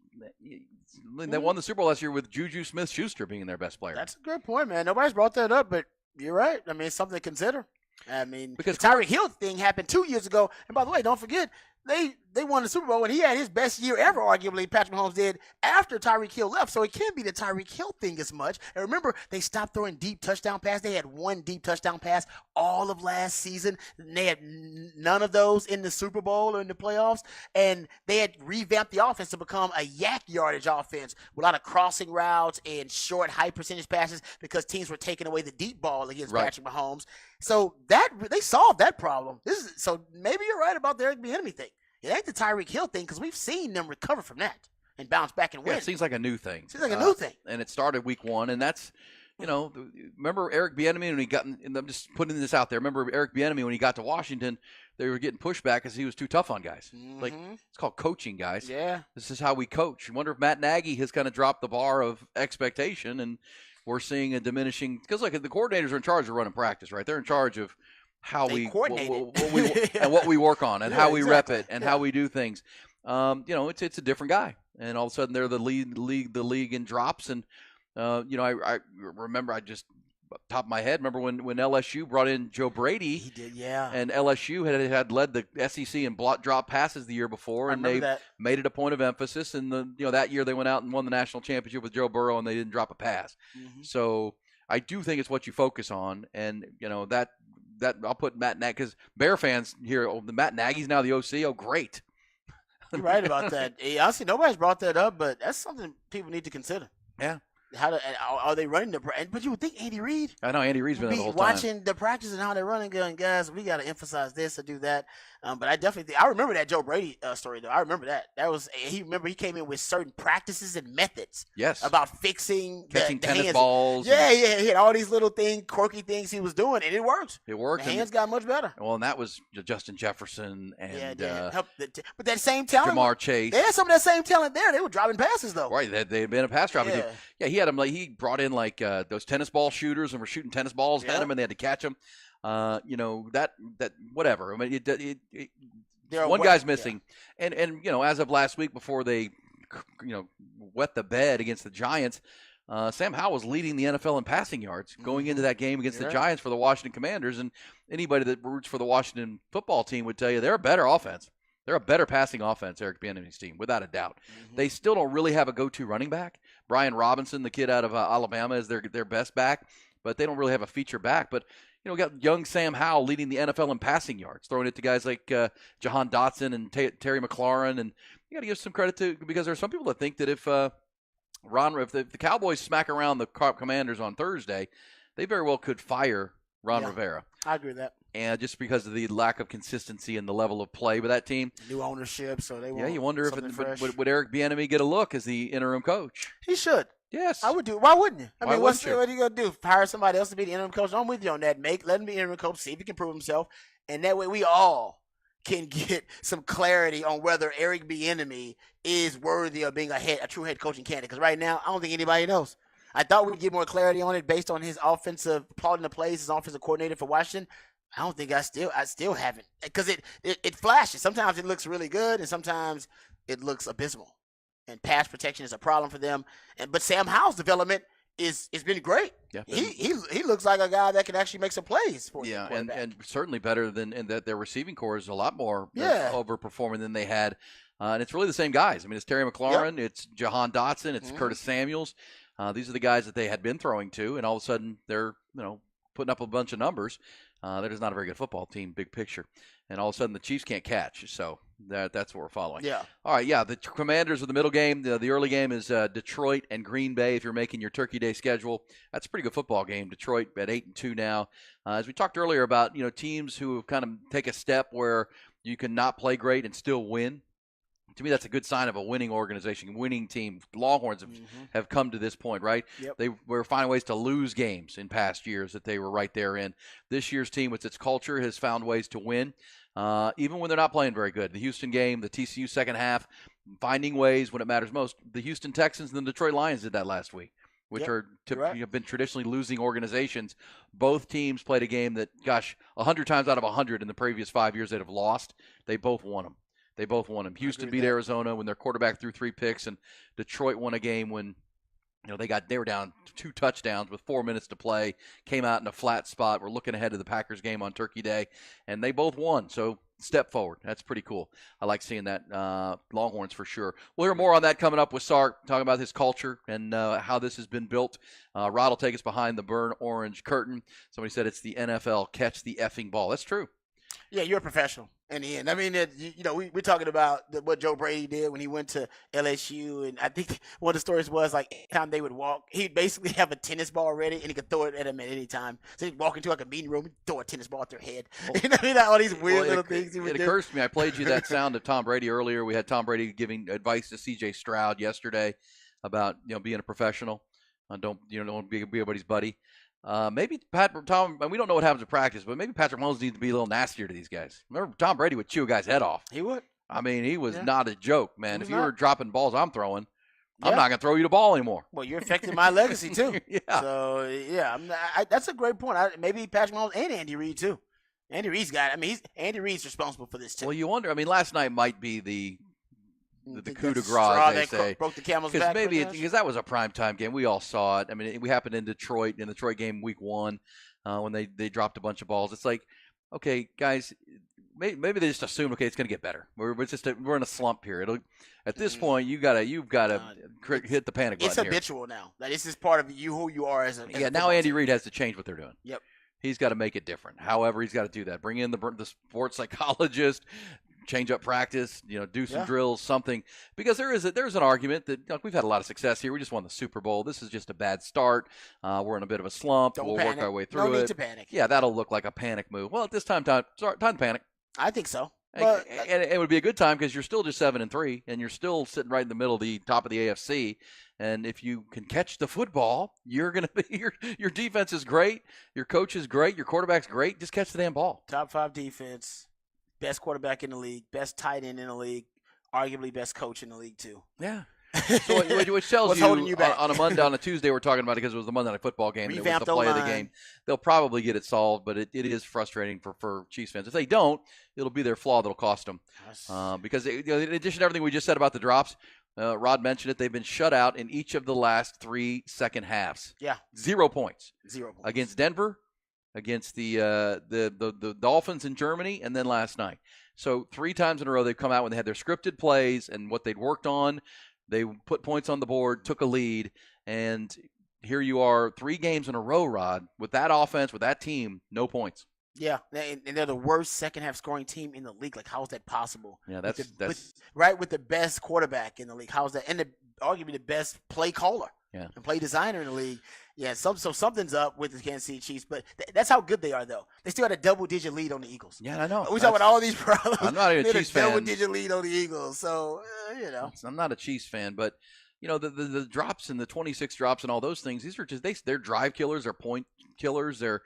They won the Super Bowl last year with Juju Smith-Schuster being their best player. That's a good point, man. Nobody's brought that up, but you're right. I mean, it's something to consider. I mean, because the Tyreek Hill thing happened 2 years ago. And by the way, don't forget, they they won the Super Bowl, and he had his best year ever, arguably, Patrick Mahomes did, after Tyreek Hill left. So it can't be the Tyreek Hill thing as much. And remember, they stopped throwing deep touchdown passes. They had one deep touchdown pass all of last season. They had none of those in the Super Bowl or in the playoffs. And they had revamped the offense to become a yak yardage offense with a lot of crossing routes and short, high percentage passes because teams were taking away the deep ball against Patrick Mahomes. So that they solved that problem. So maybe you're right about the Eric Bieniemy thing. It ain't the Tyreek Hill thing because we've seen them recover from that and bounce back and win. Yeah, it seems like a new thing. Seems like a new thing. And it started week 1, and that's, remember Eric Bieniemy when he got, and I'm just putting this out there, remember Eric Bieniemy when he got to Washington, they were getting pushback because he was too tough on guys. Like, it's called coaching, guys. Yeah. This is how we coach. I wonder if Matt Nagy has kind of dropped the bar of expectation, and we're seeing a diminishing, because the coordinators are in charge of running practice, right? They're in charge of how what we work on and how we rep it and how we do things. It's a different guy, and all of a sudden they're the league in drops. And I remember, top of my head, remember when LSU brought in Joe Brady. He did, yeah. And LSU had led the SEC in drop passes the year before, and they made it a point of emphasis. And that year they went out and won the national championship with Joe Burrow, and they didn't drop a pass. So I do think it's what you focus on, and that I'll put Matt Nagy, because Bear fans here, Matt Nagy's now the OC. Oh, great. You're right about that. Honestly, nobody's brought that up, but that's something people need to consider. Yeah. Are they running but you would think Andy Reid. I know Andy Reid's been there the whole time. Watching the practice and how they're running, going, guys, we got to emphasize this or do that. But I definitely think I remember that Joe Brady story though. I remember that. He came in with certain practices and methods. Yes. About fixing catching the tennis hands. balls. Yeah. He had all these little quirky things he was doing, and it worked. It worked. The hands got much better. Well, and that was Justin Jefferson and but that same talent, Jamar Chase. They had some of that same talent there. They were dropping passes though. Right. They had been a pass dropping team. Yeah, he had them. He brought in those tennis ball shooters and were shooting tennis balls at him, and they had to catch them. That whatever. I mean, one guy's missing, and as of last week, before they wet the bed against the Giants, Sam Howell was leading the NFL in passing yards going into that game against the Giants for the Washington Commanders. And anybody that roots for the Washington football team would tell you they're a better offense. They're a better passing offense, Eric Bieniemy's team, without a doubt. They still don't really have a go-to running back. Brian Robinson, the kid out of Alabama, is their best back, but they don't really have a feature back. But we got young Sam Howell leading the NFL in passing yards, throwing it to guys like Jahan Dotson and Terry McLaurin. And you got to give some credit to, because there are some people that think that if the Cowboys smack around the Commanders on Thursday, they very well could fire Ron Rivera. I agree with that. And just because of the lack of consistency and the level of play with that team. New ownership, so they want you wonder if would Eric Bieniemy get a look as the interim coach? He should. Yes. I would do. Why wouldn't you? What are you going to do? Hire somebody else to be the interim coach? I'm with you on that. Let him be interim coach, see if he can prove himself. And that way we all can get some clarity on whether Eric Bieniemy is worthy of being a true head coaching candidate. Because right now, I don't think anybody knows. I thought we'd get more clarity on it based on his offensive plotting the plays, his offensive coordinator for Washington. I don't think I still haven't, because it flashes. Sometimes it looks really good, and sometimes it looks abysmal. And pass protection is a problem for them. But Sam Howell's development is been great. Yeah, he looks like a guy that can actually make some plays for you. Yeah, and certainly better than, and that their receiving core is a lot more overperforming than they had. And it's really the same guys. I mean, it's Terry McLaurin, it's Jahan Dotson, it's Curtis Samuels. These are the guys that they had been throwing to, and all of a sudden they're putting up a bunch of numbers. That is not a very good football team, big picture. And all of a sudden the Chiefs can't catch. So that's what we're following. Yeah. All right, the Commanders are the middle game. The early game is Detroit and Green Bay if you're making your Turkey Day schedule. That's a pretty good football game. Detroit at 8-2 now. As we talked earlier about, teams who have kind of take a step where you can not play great and still win. To me, that's a good sign of a winning organization, winning team. Longhorns have come to this point, right? Yep. They were finding ways to lose games in past years that they were right there in. This year's team, with its culture, has found ways to win, even when they're not playing very good. The Houston game, the TCU second half, finding ways when it matters most. The Houston Texans and the Detroit Lions did that last week, which have been traditionally losing organizations. Both teams played a game that, 100 times out of 100 in the previous 5 years they'd have lost. They both won them. Houston beat Arizona when their quarterback threw 3 picks, and Detroit won a game when they were down 2 touchdowns with 4 minutes to play, came out in a flat spot. We're looking ahead to the Packers game on Turkey Day, and they both won. So step forward. That's pretty cool. I like seeing that. Longhorns for sure. We'll hear more on that coming up with Sark, talking about his culture and how this has been built. Rod will take us behind the burn orange curtain. Somebody said it's the NFL. Catch the effing ball. That's true. Yeah, you're a professional in the end. I mean, we're talking about what Joe Brady did when he went to LSU, and I think one of the stories was like every time they would walk, he'd basically have a tennis ball ready, and he could throw it at them at any time. So he'd walk into like a meeting room, and throw a tennis ball at their head. You know, I mean, all these weird little things he would do. It occurs to me, I played you that sound of Tom Brady earlier. We had Tom Brady giving advice to C.J. Stroud yesterday about being a professional. Don't be everybody's buddy. Maybe Tom, and we don't know what happens in practice, but maybe Patrick Mahomes needs to be a little nastier to these guys. Remember, Tom Brady would chew a guy's head off. He would. I mean, he was not a joke, man. If you were not. dropping balls I'm throwing, I'm not going to throw you the ball anymore. Well, you're affecting my legacy, too. Yeah. So, yeah, that's a great point. Maybe Patrick Mahomes and Andy Reid, too. Andy Reid's got it. Andy Reid's responsible for this, too. Well, you wonder. I mean, last night might be the coup de grace, they say. Broke the camel's back. Because that was a primetime game. We all saw it. I mean, we happened in the Detroit game week 1 when they dropped a bunch of balls. It's like, okay, guys, maybe they just assume, okay, it's going to get better. We're in a slump here. At this point, you've got to hit the panic button. It's habitual now. That this is part of who you are as a now Andy Reid has to change what they're doing. Yep. He's got to make it different. However, he's got to do that. Bring in the sports psychologist. Change up practice, do some drills, something, because there's an argument that we've had a lot of success here. We just won the Super Bowl. This is just a bad start. We're in a bit of a slump. We'll work our way through it. No need to panic. Yeah, that'll look like a panic move. Well, at this time to panic. I think so. And it would be a good time because you're still just 7-3, and you're still sitting right in the middle of the top of the AFC. And if you can catch the football, you're gonna be your defense is great, your coach is great, your quarterback's great. Just catch the damn ball. Top 5 defense. Best quarterback in the league, best tight end in the league, arguably best coach in the league too. Yeah. So which tells you on a Monday, on a Tuesday, we're talking about it because it was the Monday Night Football game. It was the play of the game. They'll probably get it solved, but it is frustrating for Chiefs fans. If they don't, it'll be their flaw that'll cost them. Because in addition to everything we just said about the drops, Rod mentioned it. They've been shut out in each of the last 3 second halves. Yeah. 0 points. 0 points. Against Denver, against the Dolphins in Germany, and then last night. So 3 times in a row they've come out when they had their scripted plays and what they'd worked on. They put points on the board, took a lead, and here you are 3 games in a row, Rod, with that offense, with that team, no points. Yeah, and they're the worst second-half scoring team in the league. Like, how is that possible? Yeah, that's with the best quarterback in the league. How is that? And arguably the best play caller and play designer in the league. Yeah, so something's up with the Kansas City Chiefs, but that's how good they are, though. They still had a double-digit lead on the Eagles. Yeah, I know. We talk about all these problems. I'm not even a Chiefs fan. Double-digit lead on the Eagles, so I'm not a Chiefs fan, but the drops and the 26 drops and all those things. These are just they're drive killers, they're point killers, they're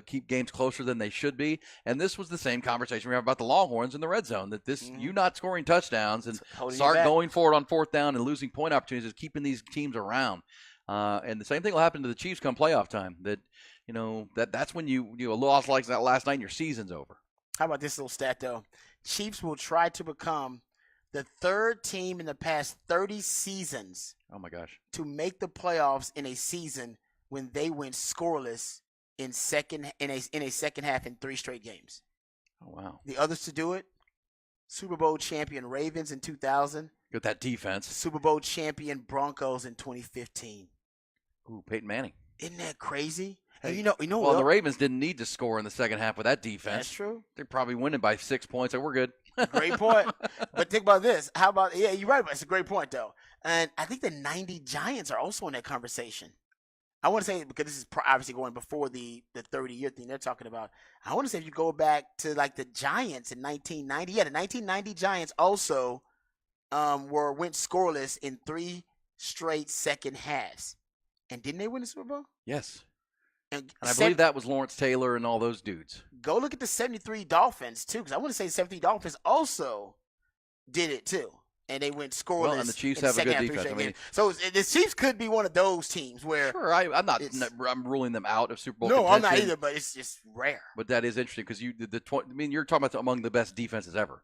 keep games closer than they should be. And this was the same conversation we have about the Longhorns in the red zone. That you not scoring touchdowns and start going forward on 4th down and losing point opportunities is keeping these teams around. And the same thing will happen to the Chiefs come playoff time. That's when you a loss like that last night and your season's over. How about this little stat though? Chiefs will try to become the 3rd team in the past 30 seasons. Oh my gosh! To make the playoffs in a season when they went scoreless in a second half in 3 straight games. Oh wow! The others to do it: Super Bowl champion Ravens in 2000. With that defense. Super Bowl champion Broncos in 2015. Ooh, Peyton Manning. Isn't that crazy? Hey, and well, the Ravens didn't need to score in the second half with that defense. That's true. They're probably winning by 6 points, so we're good. Great point. But think about this. How about you're right, but it's a great point though. And I think the 90 Giants are also in that conversation. I want to say, because this is obviously going before the 30-year thing they're talking about. I want to say if you go back to like the Giants in 1990. Yeah, the 1990 Giants also went scoreless in 3 straight second halves. And didn't they win the Super Bowl? Yes. And I believe that was Lawrence Taylor and all those dudes. Go look at the 73 Dolphins, too, because I want to say the 73 Dolphins also did it, too. And they went scoreless. Well, and the Chiefs have a good defense. So the Chiefs could be one of those teams where. Sure, I'm ruling them out of Super Bowl contention. No, I'm not either, but it's just rare. But that is interesting because you're talking about among the best defenses ever.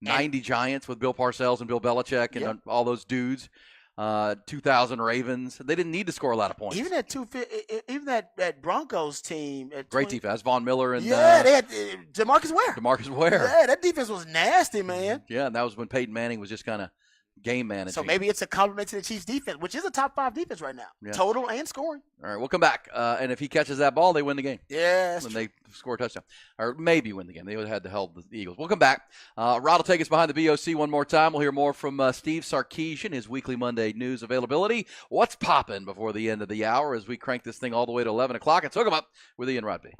90 Giants with Bill Parcells and Bill Belichick and all those dudes. 2,000 Ravens. They didn't need to score a lot of points. Even that Broncos team. Great defense. Von Miller and they had DeMarcus Ware. Yeah, that defense was nasty, man. Yeah, and that was when Peyton Manning was just kind of game managing. So maybe it's a compliment to the Chiefs' defense, which is a top 5 defense right now, total and scoring. All right, we'll come back, and if he catches that ball, they win the game. Yeah, when they score a touchdown, or maybe win the game. They would have had to help the Eagles. We'll come back. Rod will take us behind the BOC one more time. We'll hear more from Steve Sarkisian, his weekly Monday news availability. What's popping before the end of the hour as we crank this thing all the way to 11 o'clock and hook them up with Ian Rodby.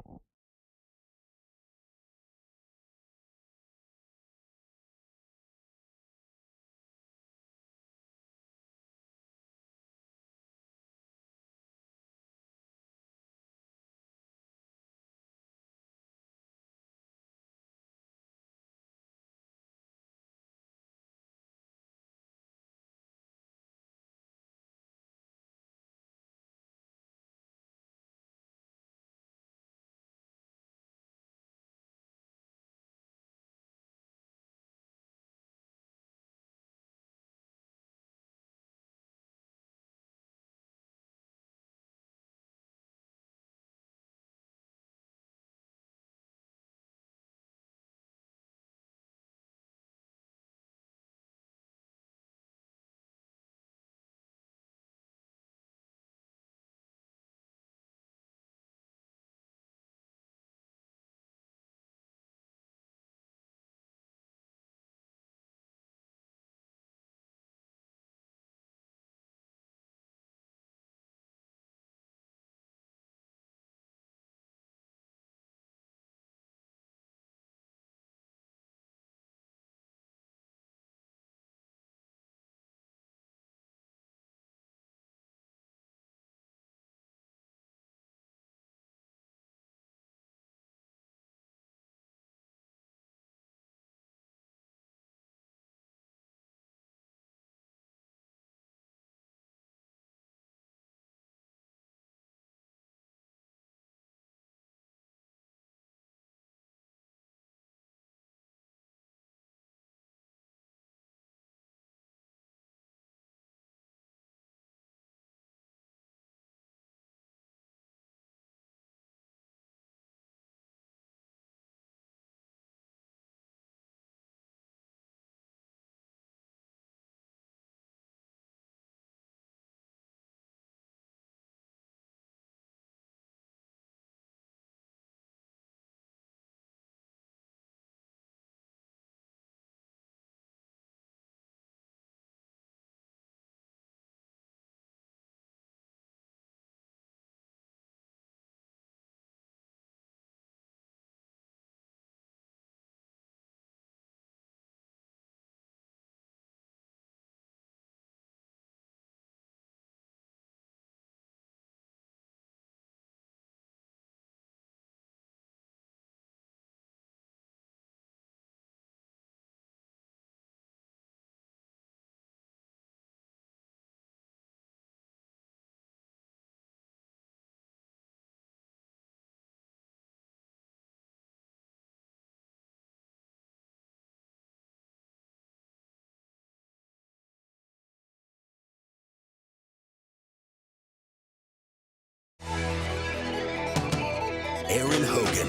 Aaron Hogan,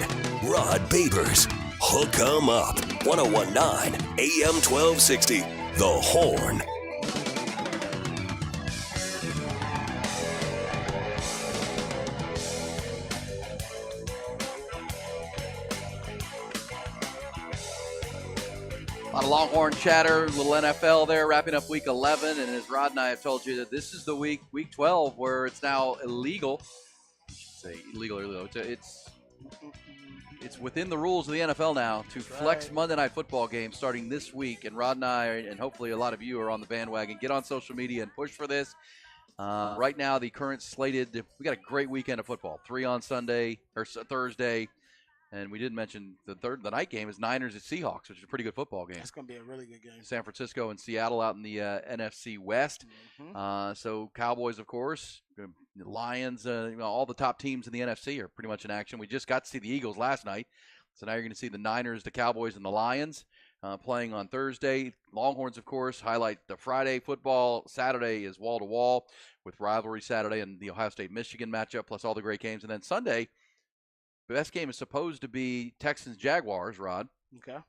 Rod Babers, Hook 'em Up, 1019 AM 1260, The Horn. A lot of Longhorn chatter, a little NFL there, wrapping up Week 11. And as Rod and I have told you, that this is the Week 12, where it's now illegal. I should say illegal. It's within the rules of the NFL now to flex Monday Night Football games starting this week. And Rod and I, and hopefully a lot of you are on the bandwagon. Get on social media and push for this. Right now, the current slated, we got a great weekend of football. 3 on Sunday or Thursday. And we didn't mention the night game is Niners at Seahawks, which is a pretty good football game. It's going to be a really good game. San Francisco and Seattle out in the NFC West. Mm-hmm. So Cowboys, of course, Lions, all the top teams in the NFC are pretty much in action. We just got to see the Eagles last night. So now you're going to see the Niners, the Cowboys, and the Lions. playing on Thursday. Longhorns, of course, highlight the Friday football. Saturday is wall-to-wall with rivalry Saturday and the Ohio State-Michigan matchup, plus all the great games. And then Sunday, the best game is supposed to be Texans-Jaguars, Rod. Okay.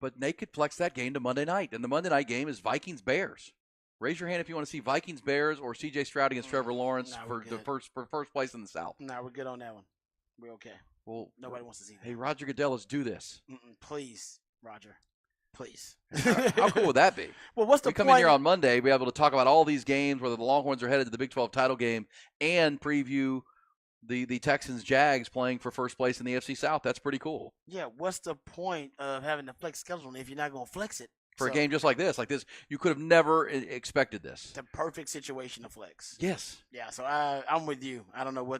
But they could flex that game to Monday night. And the Monday night game is Vikings-Bears. Raise your hand if you want to see Vikings-Bears or C.J. Stroud against Trevor Lawrence for first place in the South. We're good on that one. We're okay. Well, nobody wants to see that. Hey, Roger Goodell, let's do this. Please, Roger. Please. How cool would that be? Well, what's the point? We come point? in here on Monday, be able to talk about all these games, whether the Longhorns are headed to the Big 12 title game, and preview the Texans-Jags playing for first place in the AFC South. That's pretty cool. Yeah, what's the point of having a flex schedule if you're not going to flex it? For a game just like this, you could have never expected this. The perfect situation to flex. Yes. Yeah, so I'm with you. I don't know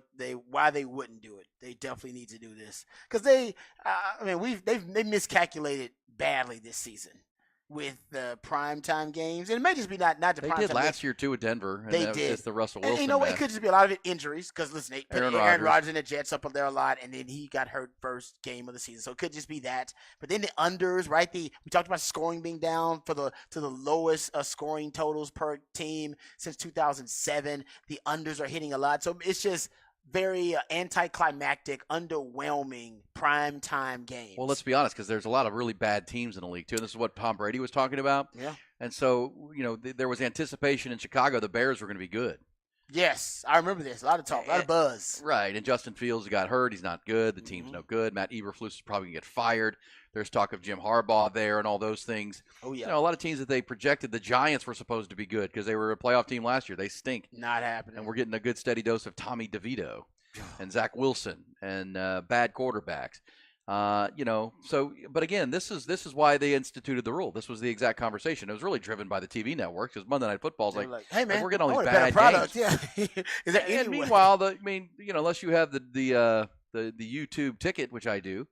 why they wouldn't do it. They definitely need to do this because they've miscalculated badly this season with the primetime games, and it may just be not the primetime. They did last year too with Denver. And they did. It's the Russell Wilson. And you know what? It could just be a lot of it injuries because listen, they put Aaron Rodgers and the Jets up there a lot, and then he got hurt first game of the season, so it could just be that. But then the unders, right? We talked about scoring being down to the lowest scoring totals per team since 2007. The unders are hitting a lot, so it's just very anticlimactic, underwhelming primetime games. Well, let's be honest, because there's a lot of really bad teams in the league, too. And this is what Tom Brady was talking about. Yeah. And so, there was anticipation in Chicago the Bears were going to be good. Yes, I remember this. A lot of talk, a lot of buzz. Right, and Justin Fields got hurt. He's not good. The team's no good. Matt Eberflus is probably going to get fired. There's talk of Jim Harbaugh there and all those things. Oh, yeah. A lot of teams that they projected, the Giants were supposed to be good because they were a playoff team last year. They stink. Not happening. And we're getting a good steady dose of Tommy DeVito and Zach Wilson and bad quarterbacks. But again, this is why they instituted the rule. This was the exact conversation. It was really driven by the TV networks because Monday Night Football is like, hey man, we're getting all these bad games. Yeah. Is there and meanwhile, unless you have the YouTube ticket, which I do,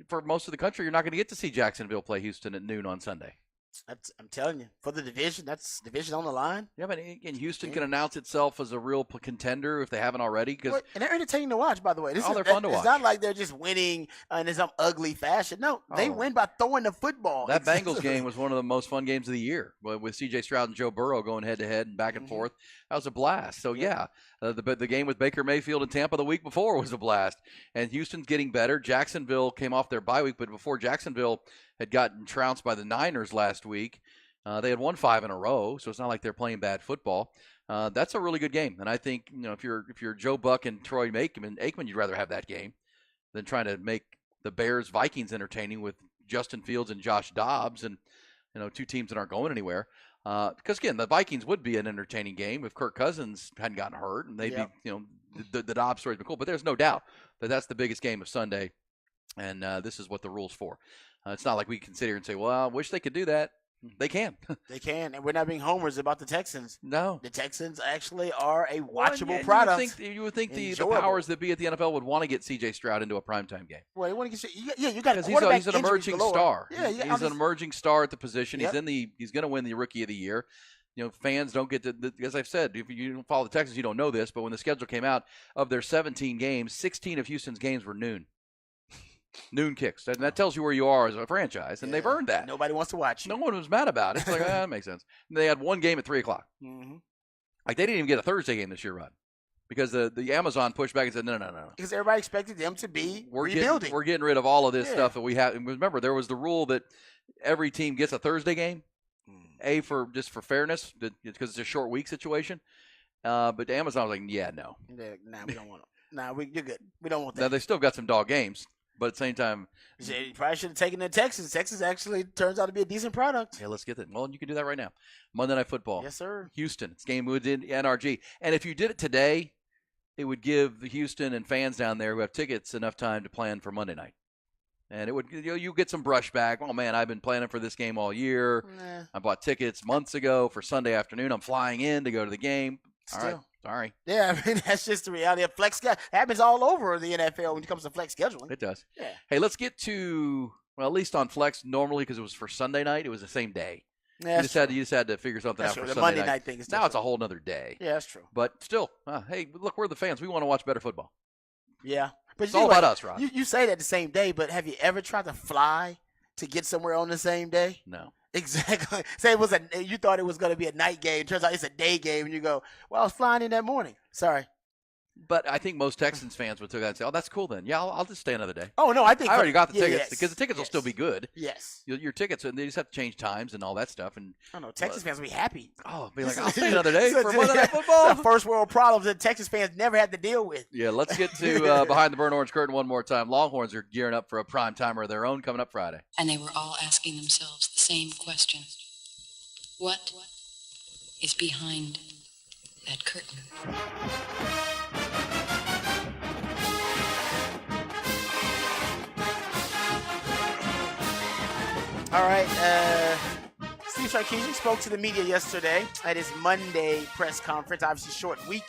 for most of the country, you're not going to get to see Jacksonville play Houston at noon on Sunday. I'm telling you, for the division, that's division on the line. Yeah, but Houston can announce itself as a real contender if they haven't already. And they're entertaining to watch, by the way. They're fun to watch. It's not like they're just winning in some ugly fashion. No, they win by throwing the football. That Bengals game was one of the most fun games of the year, with C.J. Stroud and Joe Burrow going head-to-head and back and forth. That was a blast. So, the game with Baker Mayfield and Tampa the week before was a blast. And Houston's getting better. Jacksonville came off their bye week, but before Jacksonville had gotten trounced by the Niners last week, they had won 5 in a row, so it's not like they're playing bad football. That's a really good game, and I think if you're Joe Buck and Troy Aikman, you'd rather have that game than trying to make the Bears Vikings entertaining with Justin Fields and Josh Dobbs and two teams that aren't going anywhere. Because again, the Vikings would be an entertaining game if Kirk Cousins hadn't gotten hurt, and they'd be the Dobbs story's been cool. But there's no doubt that that's the biggest game of Sunday, and this is what the rule's for. It's not like we can sit here and say, well, I wish they could do that. They can. They can. And we're not being homers about the Texans. No. The Texans actually are a watchable product. You would think the powers that be at the NFL would want to get C.J. Stroud into a primetime game. Well, they want to get you got he's an emerging star. Yeah, he's an emerging star at the position. Yep. He's going to win the Rookie of the Year. Fans don't get to, as I've said, if you don't follow the Texans, you don't know this, but when the schedule came out, of their 17 games, 16 of Houston's games were noon kicks. And that tells you where you are as a franchise, and they've earned that. Nobody wants to watch. No one was mad about it. It's like, that makes sense. And they had one game at 3 o'clock. Mm-hmm. Like, they didn't even get a Thursday game this year, Rod, because the Amazon pushed back and said, no. Because everybody expected them to be rebuilding. We're getting rid of all of this stuff that we have. And remember, there was the rule that every team gets a Thursday game, for fairness, because it's a short week situation. But Amazon was like, no. Nah, we don't want them. Nah, you're good. We don't want that. Now, they still got some dog games. But at the same time, you probably should have taken the Texans. Texas actually turns out to be a decent product. Yeah, let's get that. Well, you can do that right now. Monday Night Football. Yes, sir. Houston. It's game moved in NRG. And if you did it today, it would give the Houston and fans down there who have tickets enough time to plan for Monday night. And it would you get some brushback. Oh, man, I've been planning for this game all year. Nah. I bought tickets months ago for Sunday afternoon. I'm flying in to go to the game. Still. All right. Sorry. Yeah, I mean, that's just the reality of flex. Happens all over the NFL when it comes to flex scheduling. It does. Yeah. Hey, let's get to, at least on flex, normally because it was for Sunday night, it was the same day. Yeah, you just had to figure something out for the Sunday Monday night thing is now it's a whole other day. Yeah, that's true. But still, hey, look, we're the fans. We want to watch better football. Yeah. But it's all about us, Rod. You say that the same day, but have you ever tried to fly to get somewhere on the same day? No. Exactly. Say you thought it was going to be a night game. Turns out it's a day game, and you go, "Well, I was flying in that morning. Sorry." But I think most Texans fans would look at that and say, "Oh, that's cool then. Yeah, I'll just stay another day." Oh no, I think I already got the tickets yes, because the tickets will still be good. Yes. Your tickets, and they just have to change times and all that stuff. And I don't know. Texas fans will be happy. Oh, be like, I'll stay another day for Monday Night Football. The first world problems that Texas fans never had to deal with. Yeah, let's get to behind the burnt orange curtain one more time. Longhorns are gearing up for a prime timer of their own coming up Friday. And they were all asking themselves the same question. What is behind that curtain? All right. Steve Sarkisian spoke to the media yesterday at his Monday press conference. Obviously, short week.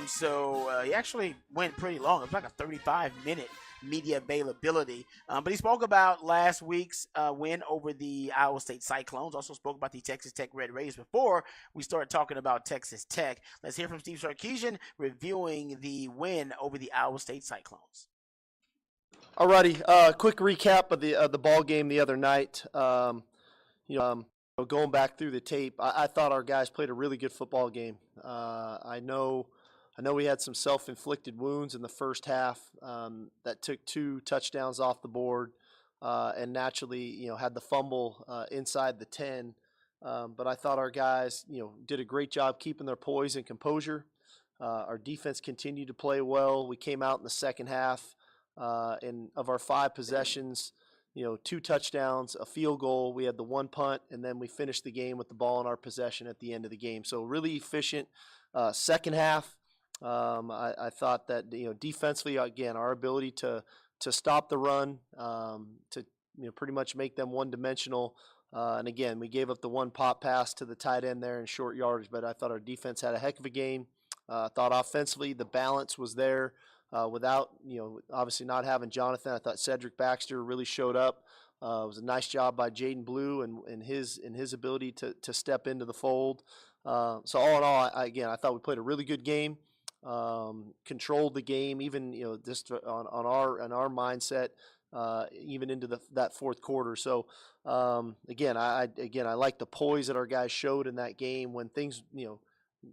So he actually went pretty long. It was like a 35-minute media availability. But he spoke about last week's win over the Iowa State Cyclones. Also spoke about the Texas Tech Red Raiders before we started talking about Texas Tech. Let's hear from Steve Sarkisian reviewing the win over the Iowa State Cyclones. Alrighty, quick recap of the ball game the other night. Going back through the tape, I thought our guys played a really good football game. I know we had some self-inflicted wounds in the first half that took 2 touchdowns off the board, and naturally, had the fumble inside the 10. But I thought our guys, did a great job keeping their poise and composure. Our defense continued to play well. We came out in the second half. And of our 5 possessions, 2 touchdowns, a field goal. We had the 1 punt, and then we finished the game with the ball in our possession at the end of the game. So really efficient second half. I thought that defensively, again, our ability to stop the run, to pretty much make them one-dimensional. And again, we gave up the 1 pop pass to the tight end there in short yardage, but I thought our defense had a heck of a game. I thought offensively the balance was there. Without, obviously not having Jonathan, I thought Cedric Baxter really showed up. It was a nice job by Jaden Blue and his ability to step into the fold. So all in all, I thought we played a really good game, controlled the game, even just on our mindset, even into that fourth quarter. So again, I like the poise that our guys showed in that game when things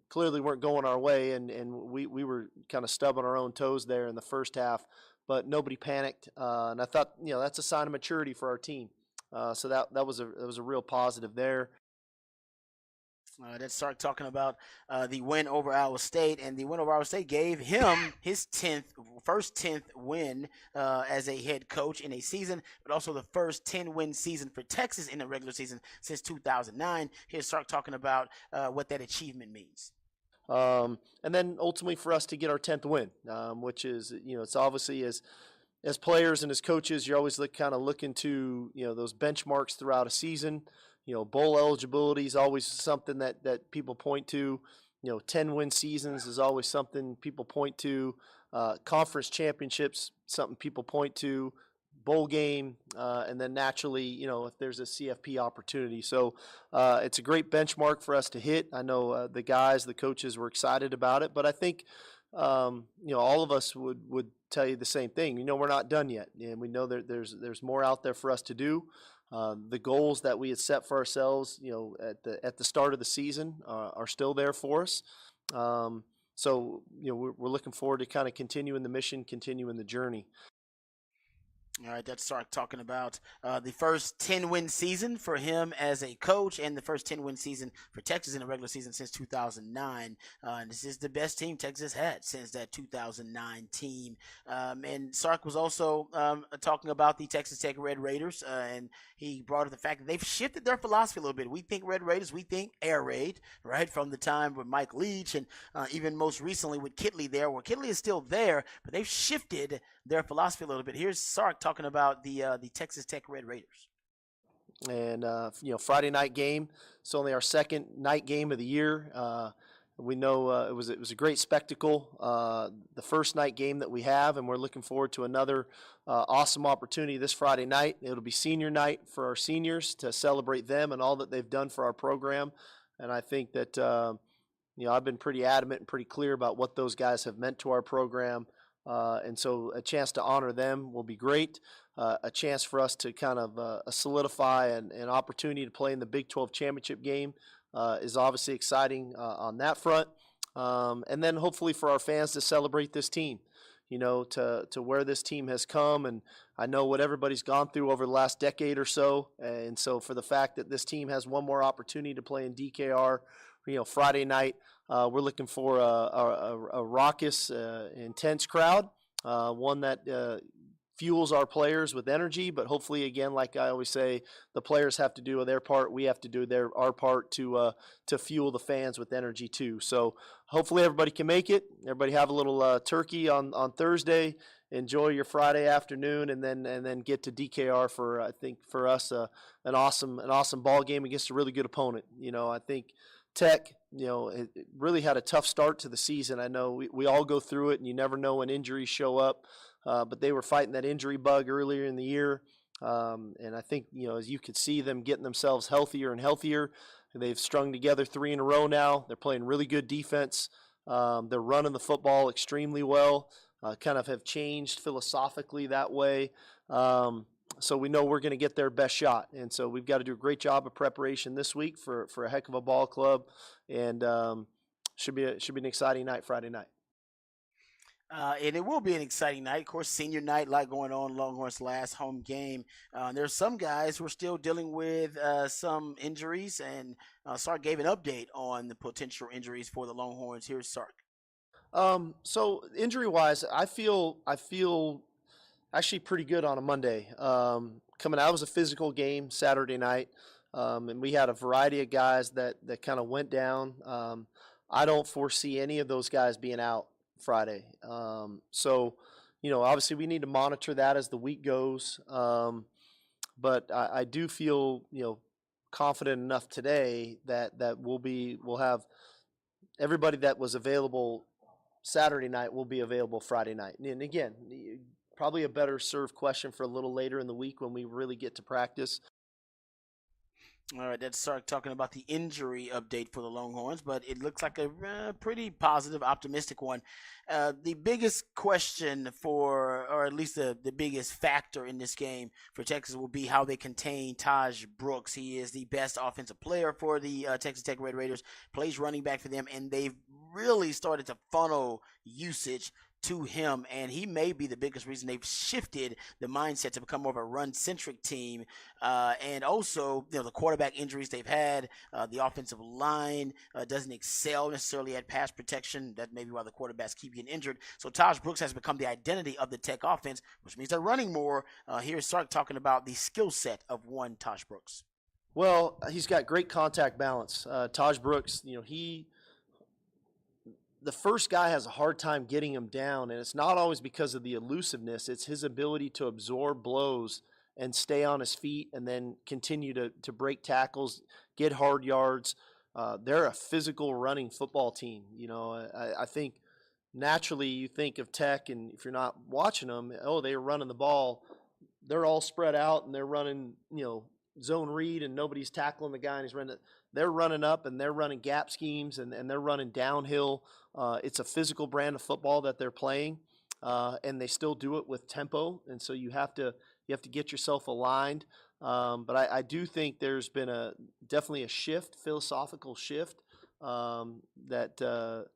clearly weren't going our way, and we were kind of stubbing our own toes there in the first half, but nobody panicked, and I thought that's a sign of maturity for our team. So that was a real positive there. That's Sark talking about the win over Iowa State, and the win over Iowa State gave him his first 10th win as a head coach in a season, but also the first 10-win season for Texas in a regular season since 2009. Here's Sark talking about what that achievement means. And then ultimately for us to get our 10th win, which is, it's obviously as players and as coaches, you're always looking to, those benchmarks throughout a season. Bowl eligibility is always something that people point to. 10-win seasons is always something people point to. Conference championships, something people point to. Bowl game, and then naturally, if there's a CFP opportunity. So it's a great benchmark for us to hit. I know the coaches were excited about it, but I think, all of us would tell you the same thing. We're not done yet, and we know that there's more out there for us to do. The goals that we had set for ourselves, at the start of the season, are still there for us. So we're looking forward to kind of continuing the mission, continuing the journey. All right, that's Sark talking about the first 10-win season for him as a coach and the first 10-win season for Texas in a regular season since 2009. And this is the best team Texas had since that 2009 team. And Sark was also talking about the Texas Tech Red Raiders, and he brought up the fact that they've shifted their philosophy a little bit. We think Red Raiders, we think air raid, right, from the time with Mike Leach and even most recently with Kitley there, where Kitley is still there, but they've shifted their philosophy a little bit. Here's Sark talking about the Texas Tech Red Raiders. And Friday night game. It's only our second night game of the year. We know it was a great spectacle, the first night game that we have, and we're looking forward to another awesome opportunity this Friday night. It'll be senior night for our seniors to celebrate them and all that they've done for our program. And I think that I've been pretty adamant and pretty clear about what those guys have meant to our program. And so a chance to honor them will be great. A chance for us to kind of solidify an opportunity to play in the Big 12 championship game is obviously exciting on that front. And then hopefully for our fans to celebrate this team, to where this team has come. And I know what everybody's gone through over the last decade or so. And so for the fact that this team has one more opportunity to play in DKR, Friday night, we're looking for a raucous, intense crowd, one that fuels our players with energy. But hopefully, again, like I always say, the players have to do their part. We have to do our part to fuel the fans with energy too. So hopefully everybody can make it. Everybody have a little turkey on Thursday. Enjoy your Friday afternoon, and then get to DKR for, I think, for us an awesome ball game against a really good opponent. I think Tech, it really had a tough start to the season. I know we all go through it, and you never know when injuries show up. But they were fighting that injury bug earlier in the year. And I think, as you could see them getting themselves healthier and healthier, they've strung together 3 in a row now. They're playing really good defense. They're running the football extremely well, kind of have changed philosophically that way. So we know we're going to get their best shot. And so we've got to do a great job of preparation this week for a heck of a ball club. And should be an exciting night Friday night. And it will be an exciting night. Of course, senior night, a lot going on. Longhorns' last home game. There's some guys who are still dealing with some injuries, and Sark gave an update on the potential injuries for the Longhorns. Here's Sark. So injury-wise, I feel actually pretty good on a Monday. Coming out, it was a physical game Saturday night, and we had a variety of guys that kind of went down. I don't foresee any of those guys being out Friday. So, obviously we need to monitor that as the week goes. But I do feel, confident enough today that we'll have everybody that was available Saturday night will be available Friday night. And again, probably a better served question for a little later in the week when we really get to practice. All right, that's Sark talking about the injury update for the Longhorns, but it looks like a pretty positive, optimistic one. The biggest question or at least the biggest factor in this game for Texas will be how they contain Taj Brooks. He is the best offensive player for the Texas Tech Red Raiders, plays running back for them, and they've really started to funnel usage to him, and he may be the biggest reason they've shifted the mindset to become more of a run-centric team. And also, the quarterback injuries they've had, the offensive line doesn't excel necessarily at pass protection. That may be why the quarterbacks keep getting injured. So Taj Brooks has become the identity of the Tech offense, which means they're running more. Here's Sark talking about the skill set of one Taj Brooks. Well, he's got great contact balance. Taj Brooks, the first guy has a hard time getting him down, and it's not always because of the elusiveness. It's his ability to absorb blows and stay on his feet and then continue to break tackles, get hard yards. They're a physical running football team. I think naturally you think of Tech, and if you're not watching them, they're running the ball. They're all spread out, and they're running, zone read, and nobody's tackling the guy, and he's running. They're running up, and they're running gap schemes, and they're running downhill. It's a physical brand of football that they're playing, and they still do it with tempo. And so you have to get yourself aligned. But I do think there's been definitely a shift, philosophical shift that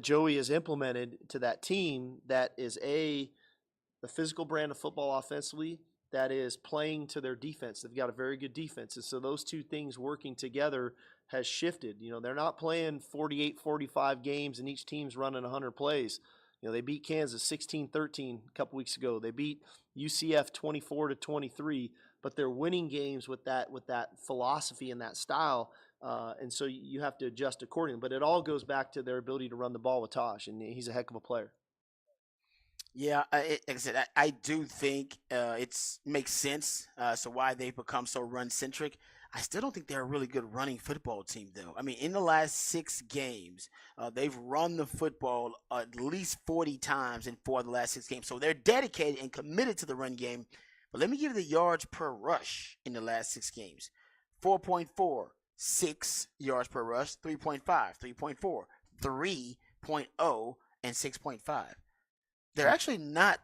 Joey has implemented to that team. That is the physical brand of football offensively. That is playing to their defense. They've got a very good defense. And so those two things working together has shifted. They're not playing 48, 45 games and each team's running 100 plays. They beat Kansas 16-13 a couple weeks ago. They beat UCF 24-23, but they're winning games with that philosophy and that style. And so you have to adjust accordingly. But it all goes back to their ability to run the ball with Taj, and he's a heck of a player. Yeah, like I said, I do think it makes sense so why they've become so run-centric. I still don't think they're a really good running football team, though. I mean, in the last 6 games, they've run the football at least 40 times in 4 of the last 6 games. So they're dedicated and committed to the run game. But let me give you the yards per rush in the last 6 games. 4.4, 6 yards per rush, 3.5, 3.4, 3.0, and 6.5. they're actually not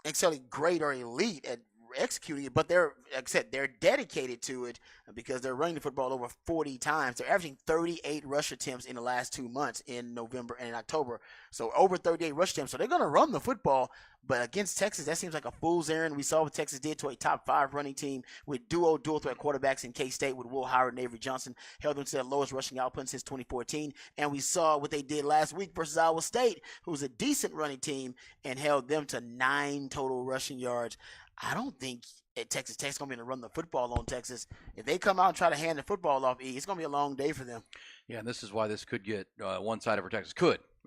necessarily great or elite at executing it, but they're, like I said, they're dedicated to it because they're running the football over 40 times. They're averaging 38 rush attempts in the last 2 months in November and October. So over 38 rush attempts. So they're going to run the football, but against Texas, that seems like a fool's errand. We saw what Texas did to a top 5 running team with dual threat quarterbacks in K-State with Will Howard and Avery Johnson, held them to their lowest rushing output since 2014. And we saw what they did last week versus Iowa State, who was a decent running team, and held them to 9 total rushing yards. I don't think Texas Tech's going to be able to run the football on Texas. If they come out and try to hand the football off, it's going to be a long day for them. Yeah, and this is why this could get one-sided for Texas.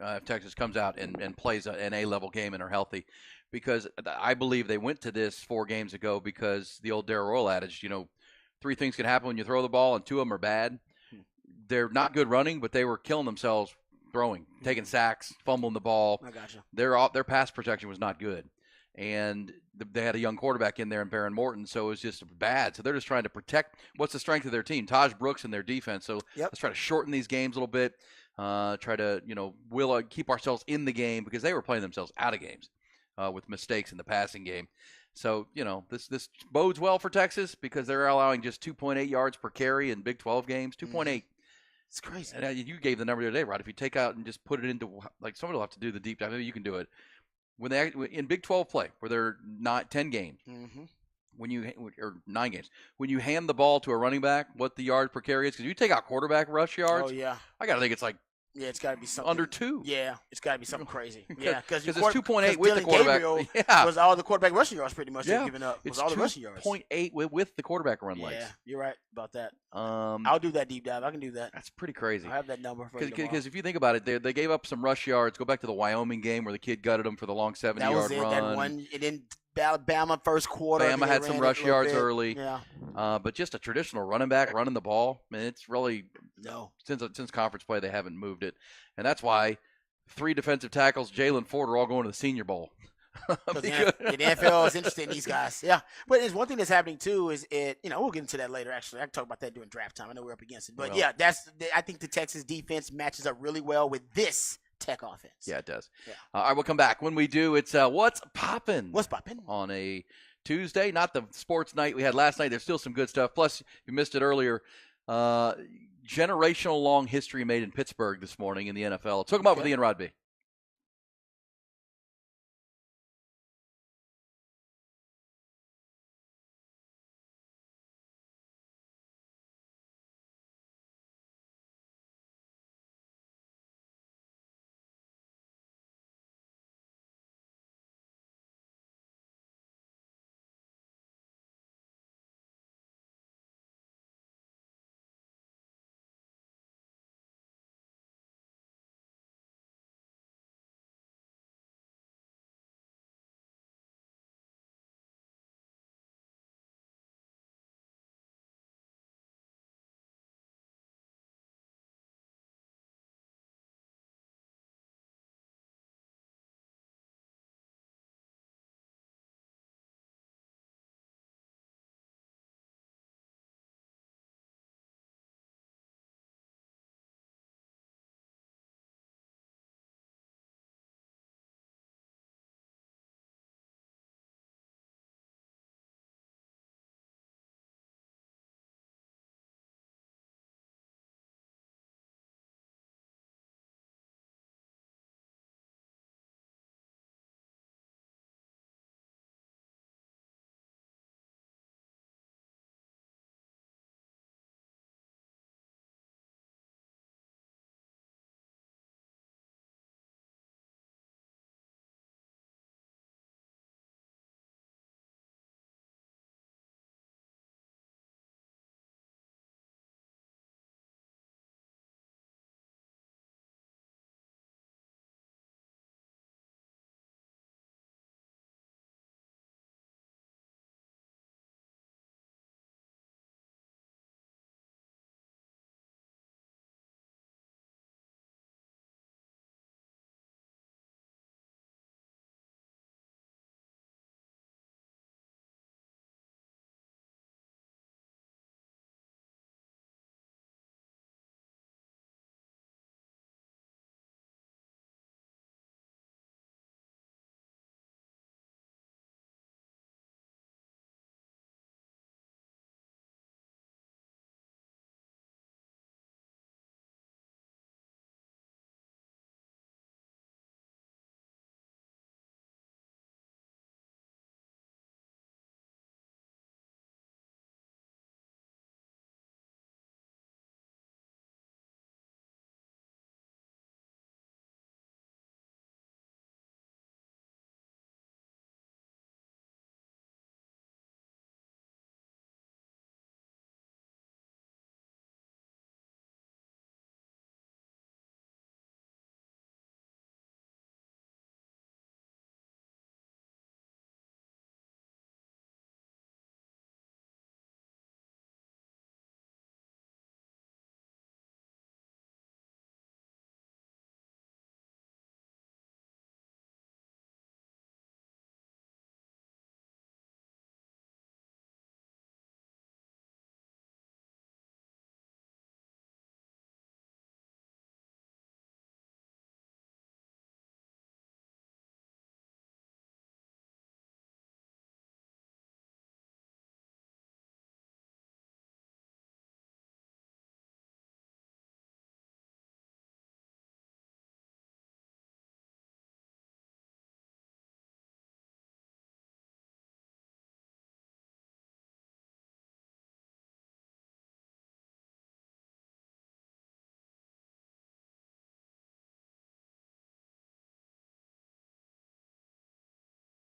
If Texas comes out and plays an A-level game and are healthy. Because I believe they went to this 4 games ago because the old Darrell Royal adage, 3 things can happen when you throw the ball and 2 of them are bad. They're not good running, but they were killing themselves throwing, taking sacks, fumbling the ball. I gotcha. Their pass protection was not good. And they had a young quarterback in there in Baron Morton, so it was just bad. So they're just trying to protect what's the strength of their team, Taj Brooks and their defense. So let's try to shorten these games a little bit, try to we'll keep ourselves in the game because they were playing themselves out of games with mistakes in the passing game. So this bodes well for Texas because they're allowing just 2.8 yards per carry in Big 12 games, 2.8. It's crazy. And you gave the number the other day, right? If you take out and just put it into somebody will have to do the deep dive. Maybe you can do it. When they in Big 12 play, where they're not 10 games, or 9 games, when you hand the ball to a running back, what the yard per carry is, because you take out quarterback rush yards. Oh yeah, I gotta think it's like it's got to be something under 2. Yeah, it's got to be something crazy. Yeah, because it's 2.8 with the quarterback. Was all the quarterback rushing yards pretty much they're giving up. It's all the rushing yards. 2.8 with the quarterback run legs. Yeah, you're right about that. I'll do that deep dive. I can do that. That's pretty crazy. I have that number for you because if you think about it, they gave up some rush yards. Go back to the Wyoming game where the kid gutted them for the long 70-yard run. That one. It didn't. Alabama first quarter. Bama had some rush yards bit. early. Yeah. But just a traditional running back running the ball, man, it's really no. Since conference play, they haven't moved it, and that's why 3 defensive tackles, Jalen Ford, are all going to the Senior Bowl. The NFL is interested in these guys. Yeah, but there's one thing that's happening too. We'll get into that later. Actually, I can talk about that during draft time. I know we're up against it, but I think the Texas defense matches up really well with this Tech offense. Yeah, it does. Yeah. All right, we'll come back. When we do, it's What's Poppin'? What's Poppin'? On a Tuesday, not the sports night we had last night. There's still some good stuff. Plus, you missed it earlier. Generational long history made in Pittsburgh this morning in the NFL. Took them up with Ian Rodby.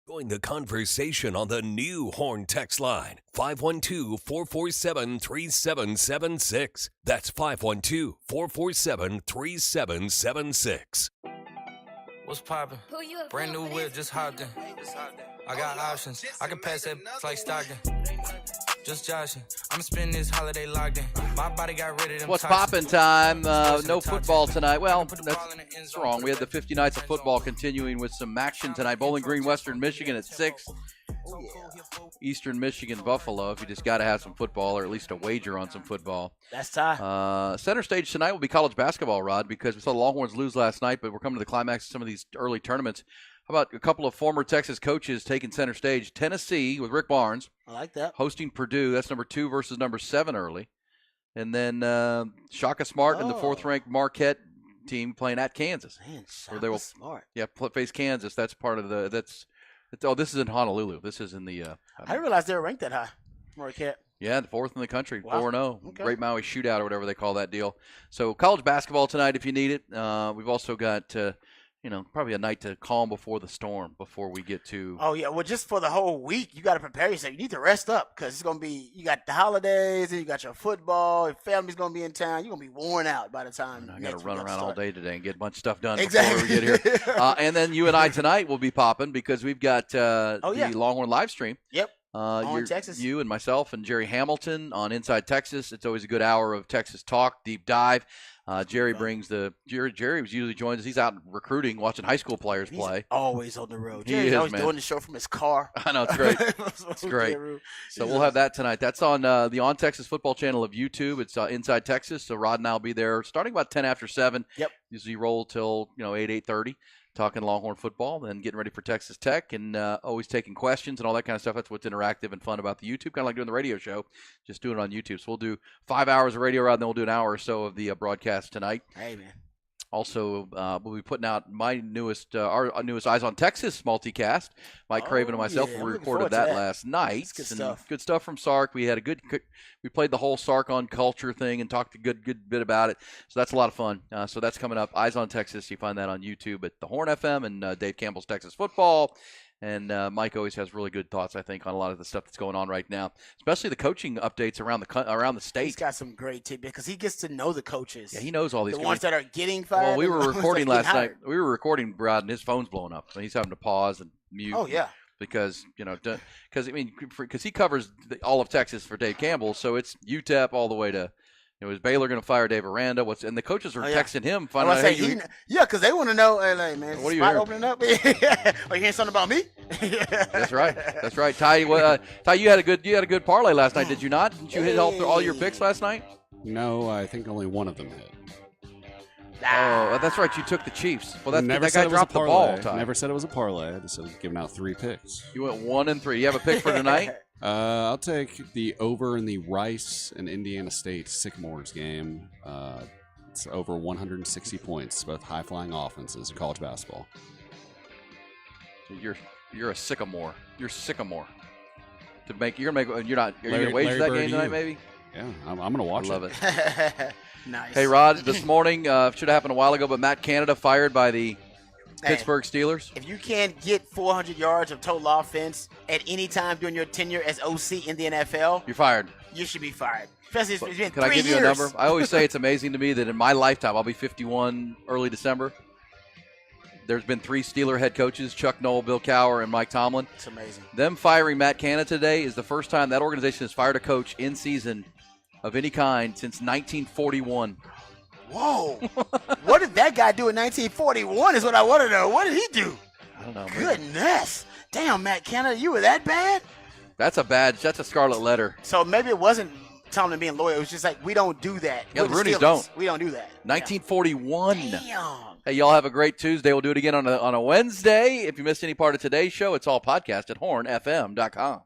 Join the conversation on the new Horn text line, 512-447-3776. That's 512-447-3776. What's poppin'? Brand new whip, just hopped in. I got options. I can pass that like Stockton. Just joshing. I'm spending this holiday locked in. My body got rid of them. What's poppin' time? No football tonight. Well, that's wrong. We had the 50 nights of football continuing with some action tonight. Bowling Green, Western Michigan at 6. Eastern Michigan, Buffalo. If you just got to have some football or at least a wager on some football. That's time. Center stage tonight will be college basketball, Rod, because we saw the Longhorns lose last night, but we're coming to the climax of some of these early tournaments. How about a couple of former Texas coaches taking center stage? Tennessee with Rick Barnes. I like that. Hosting Purdue. That's number 2 versus number 7 early. And then Shaka Smart and the 4th-ranked Marquette team playing at Kansas. Man, where they will, Smart. Yeah, face Kansas. That's part of the this is in Honolulu. This is in the I didn't realize they were ranked that high. Marquette. Yeah, the 4th in the country, Wow. 4-0. Okay. Great Maui shootout or whatever they call that deal. So college basketball tonight if you need it. We've also got probably a night to calm before the storm before we get to. Oh, yeah. Well, just for the whole week, you got to prepare yourself. You need to rest up because it's going to be, you got the holidays and you got your football. Your family's going to be in town. You're going to be worn out by the time. I got to run around all day today and get a bunch of stuff done Exactly. before we get here. And then you and I tonight will be popping because we've got the Longhorn live stream. Yep. On Texas. You and myself and Jerry Hamilton on Inside Texas. It's always a good hour of Texas talk, deep dive. Jerry brings Jerry usually joins us. He's out recruiting, watching high school players play. Always on the road. He Jerry's is, always man. doing the show from his car. I know, it's great. It's great. So we'll have that tonight. That's on the On Texas Football channel of YouTube. It's Inside Texas. So Rod and I will be there starting about 10 after 7. Yep. Usually roll till 8:30. Talking Longhorn football, then getting ready for Texas Tech, and always taking questions and all that kind of stuff. That's what's interactive and fun about the YouTube, kind of like doing the radio show, just doing it on YouTube. So we'll do 5 hours of radio, and then we'll do an hour or so of the broadcast tonight. Hey, man. Also, we'll be putting out our newest Eyes on Texas multicast. Mike Craven and myself, we recorded that last night. Good stuff. Good stuff from Sark. We had we played the whole Sark on culture thing and talked a good bit about it. So that's a lot of fun. So that's coming up. Eyes on Texas. You find that on YouTube at the Horn FM and Dave Campbell's Texas Football. And Mike always has really good thoughts, I think, on a lot of the stuff that's going on right now, especially the coaching updates around the state. He's got some great tips because he gets to know the coaches. Yeah, he knows all these. The ones that are getting fired. Well, we were recording last night. hired. We were recording Brad, and his phone's blowing up. And he's having to pause and mute. Oh, yeah. Because he covers all of Texas for Dave Campbell, so it's UTEP all the way to. Is Baylor going to fire Dave Aranda? And the coaches are texting him, finding out. Because they want to know, hey, man, what are you spot hearing? opening up? Are you hearing something about me? That's right. That's right. Ty, Ty, you had a good parlay last night, did you not? Didn't you hit all your picks last night? No, I think only one of them hit. Oh, that's right. You took the Chiefs. Well, that Never guy said it was dropped a the parlay. ball, Ty. Never said it was a parlay. I just said giving out 3 picks. You went 1 and 3. You have a pick for tonight? I'll take the over in the Rice and Indiana State Sycamores game. It's over 160 points, both high-flying offenses in college basketball. So you're a Sycamore. You're Sycamore. Are you gonna wager that game tonight? Maybe. Yeah, I'm gonna watch. I love it. Nice. Hey Rod, this morning should have happened a while ago, but Matt Canada fired by the Pittsburgh Steelers. If you can't get 400 yards of total offense at any time during your tenure as OC in the NFL, You're fired. you should be fired. Especially it's been Can 3 I give years. you a number? I always say it's amazing to me that in my lifetime, I'll be 51 early December. There's been 3 Steeler head coaches, Chuck Noll, Bill Cowher, and Mike Tomlin. It's amazing. Them firing Matt Canada today is the first time that organization has fired a coach in season of any kind since 1941. Whoa. What did that guy do in 1941 is what I want to know. What did he do? I don't know. Goodness. Damn, Matt Canada, you were that bad? That's a scarlet letter. So maybe it wasn't Tomlin being loyal. It was just like, we don't do that. Yeah, We're the Rooney's Steelers. don't. We don't do that. 1941. Damn. Hey, y'all have a great Tuesday. We'll do it again on a Wednesday. If you missed any part of today's show, it's all podcast at hornfm.com.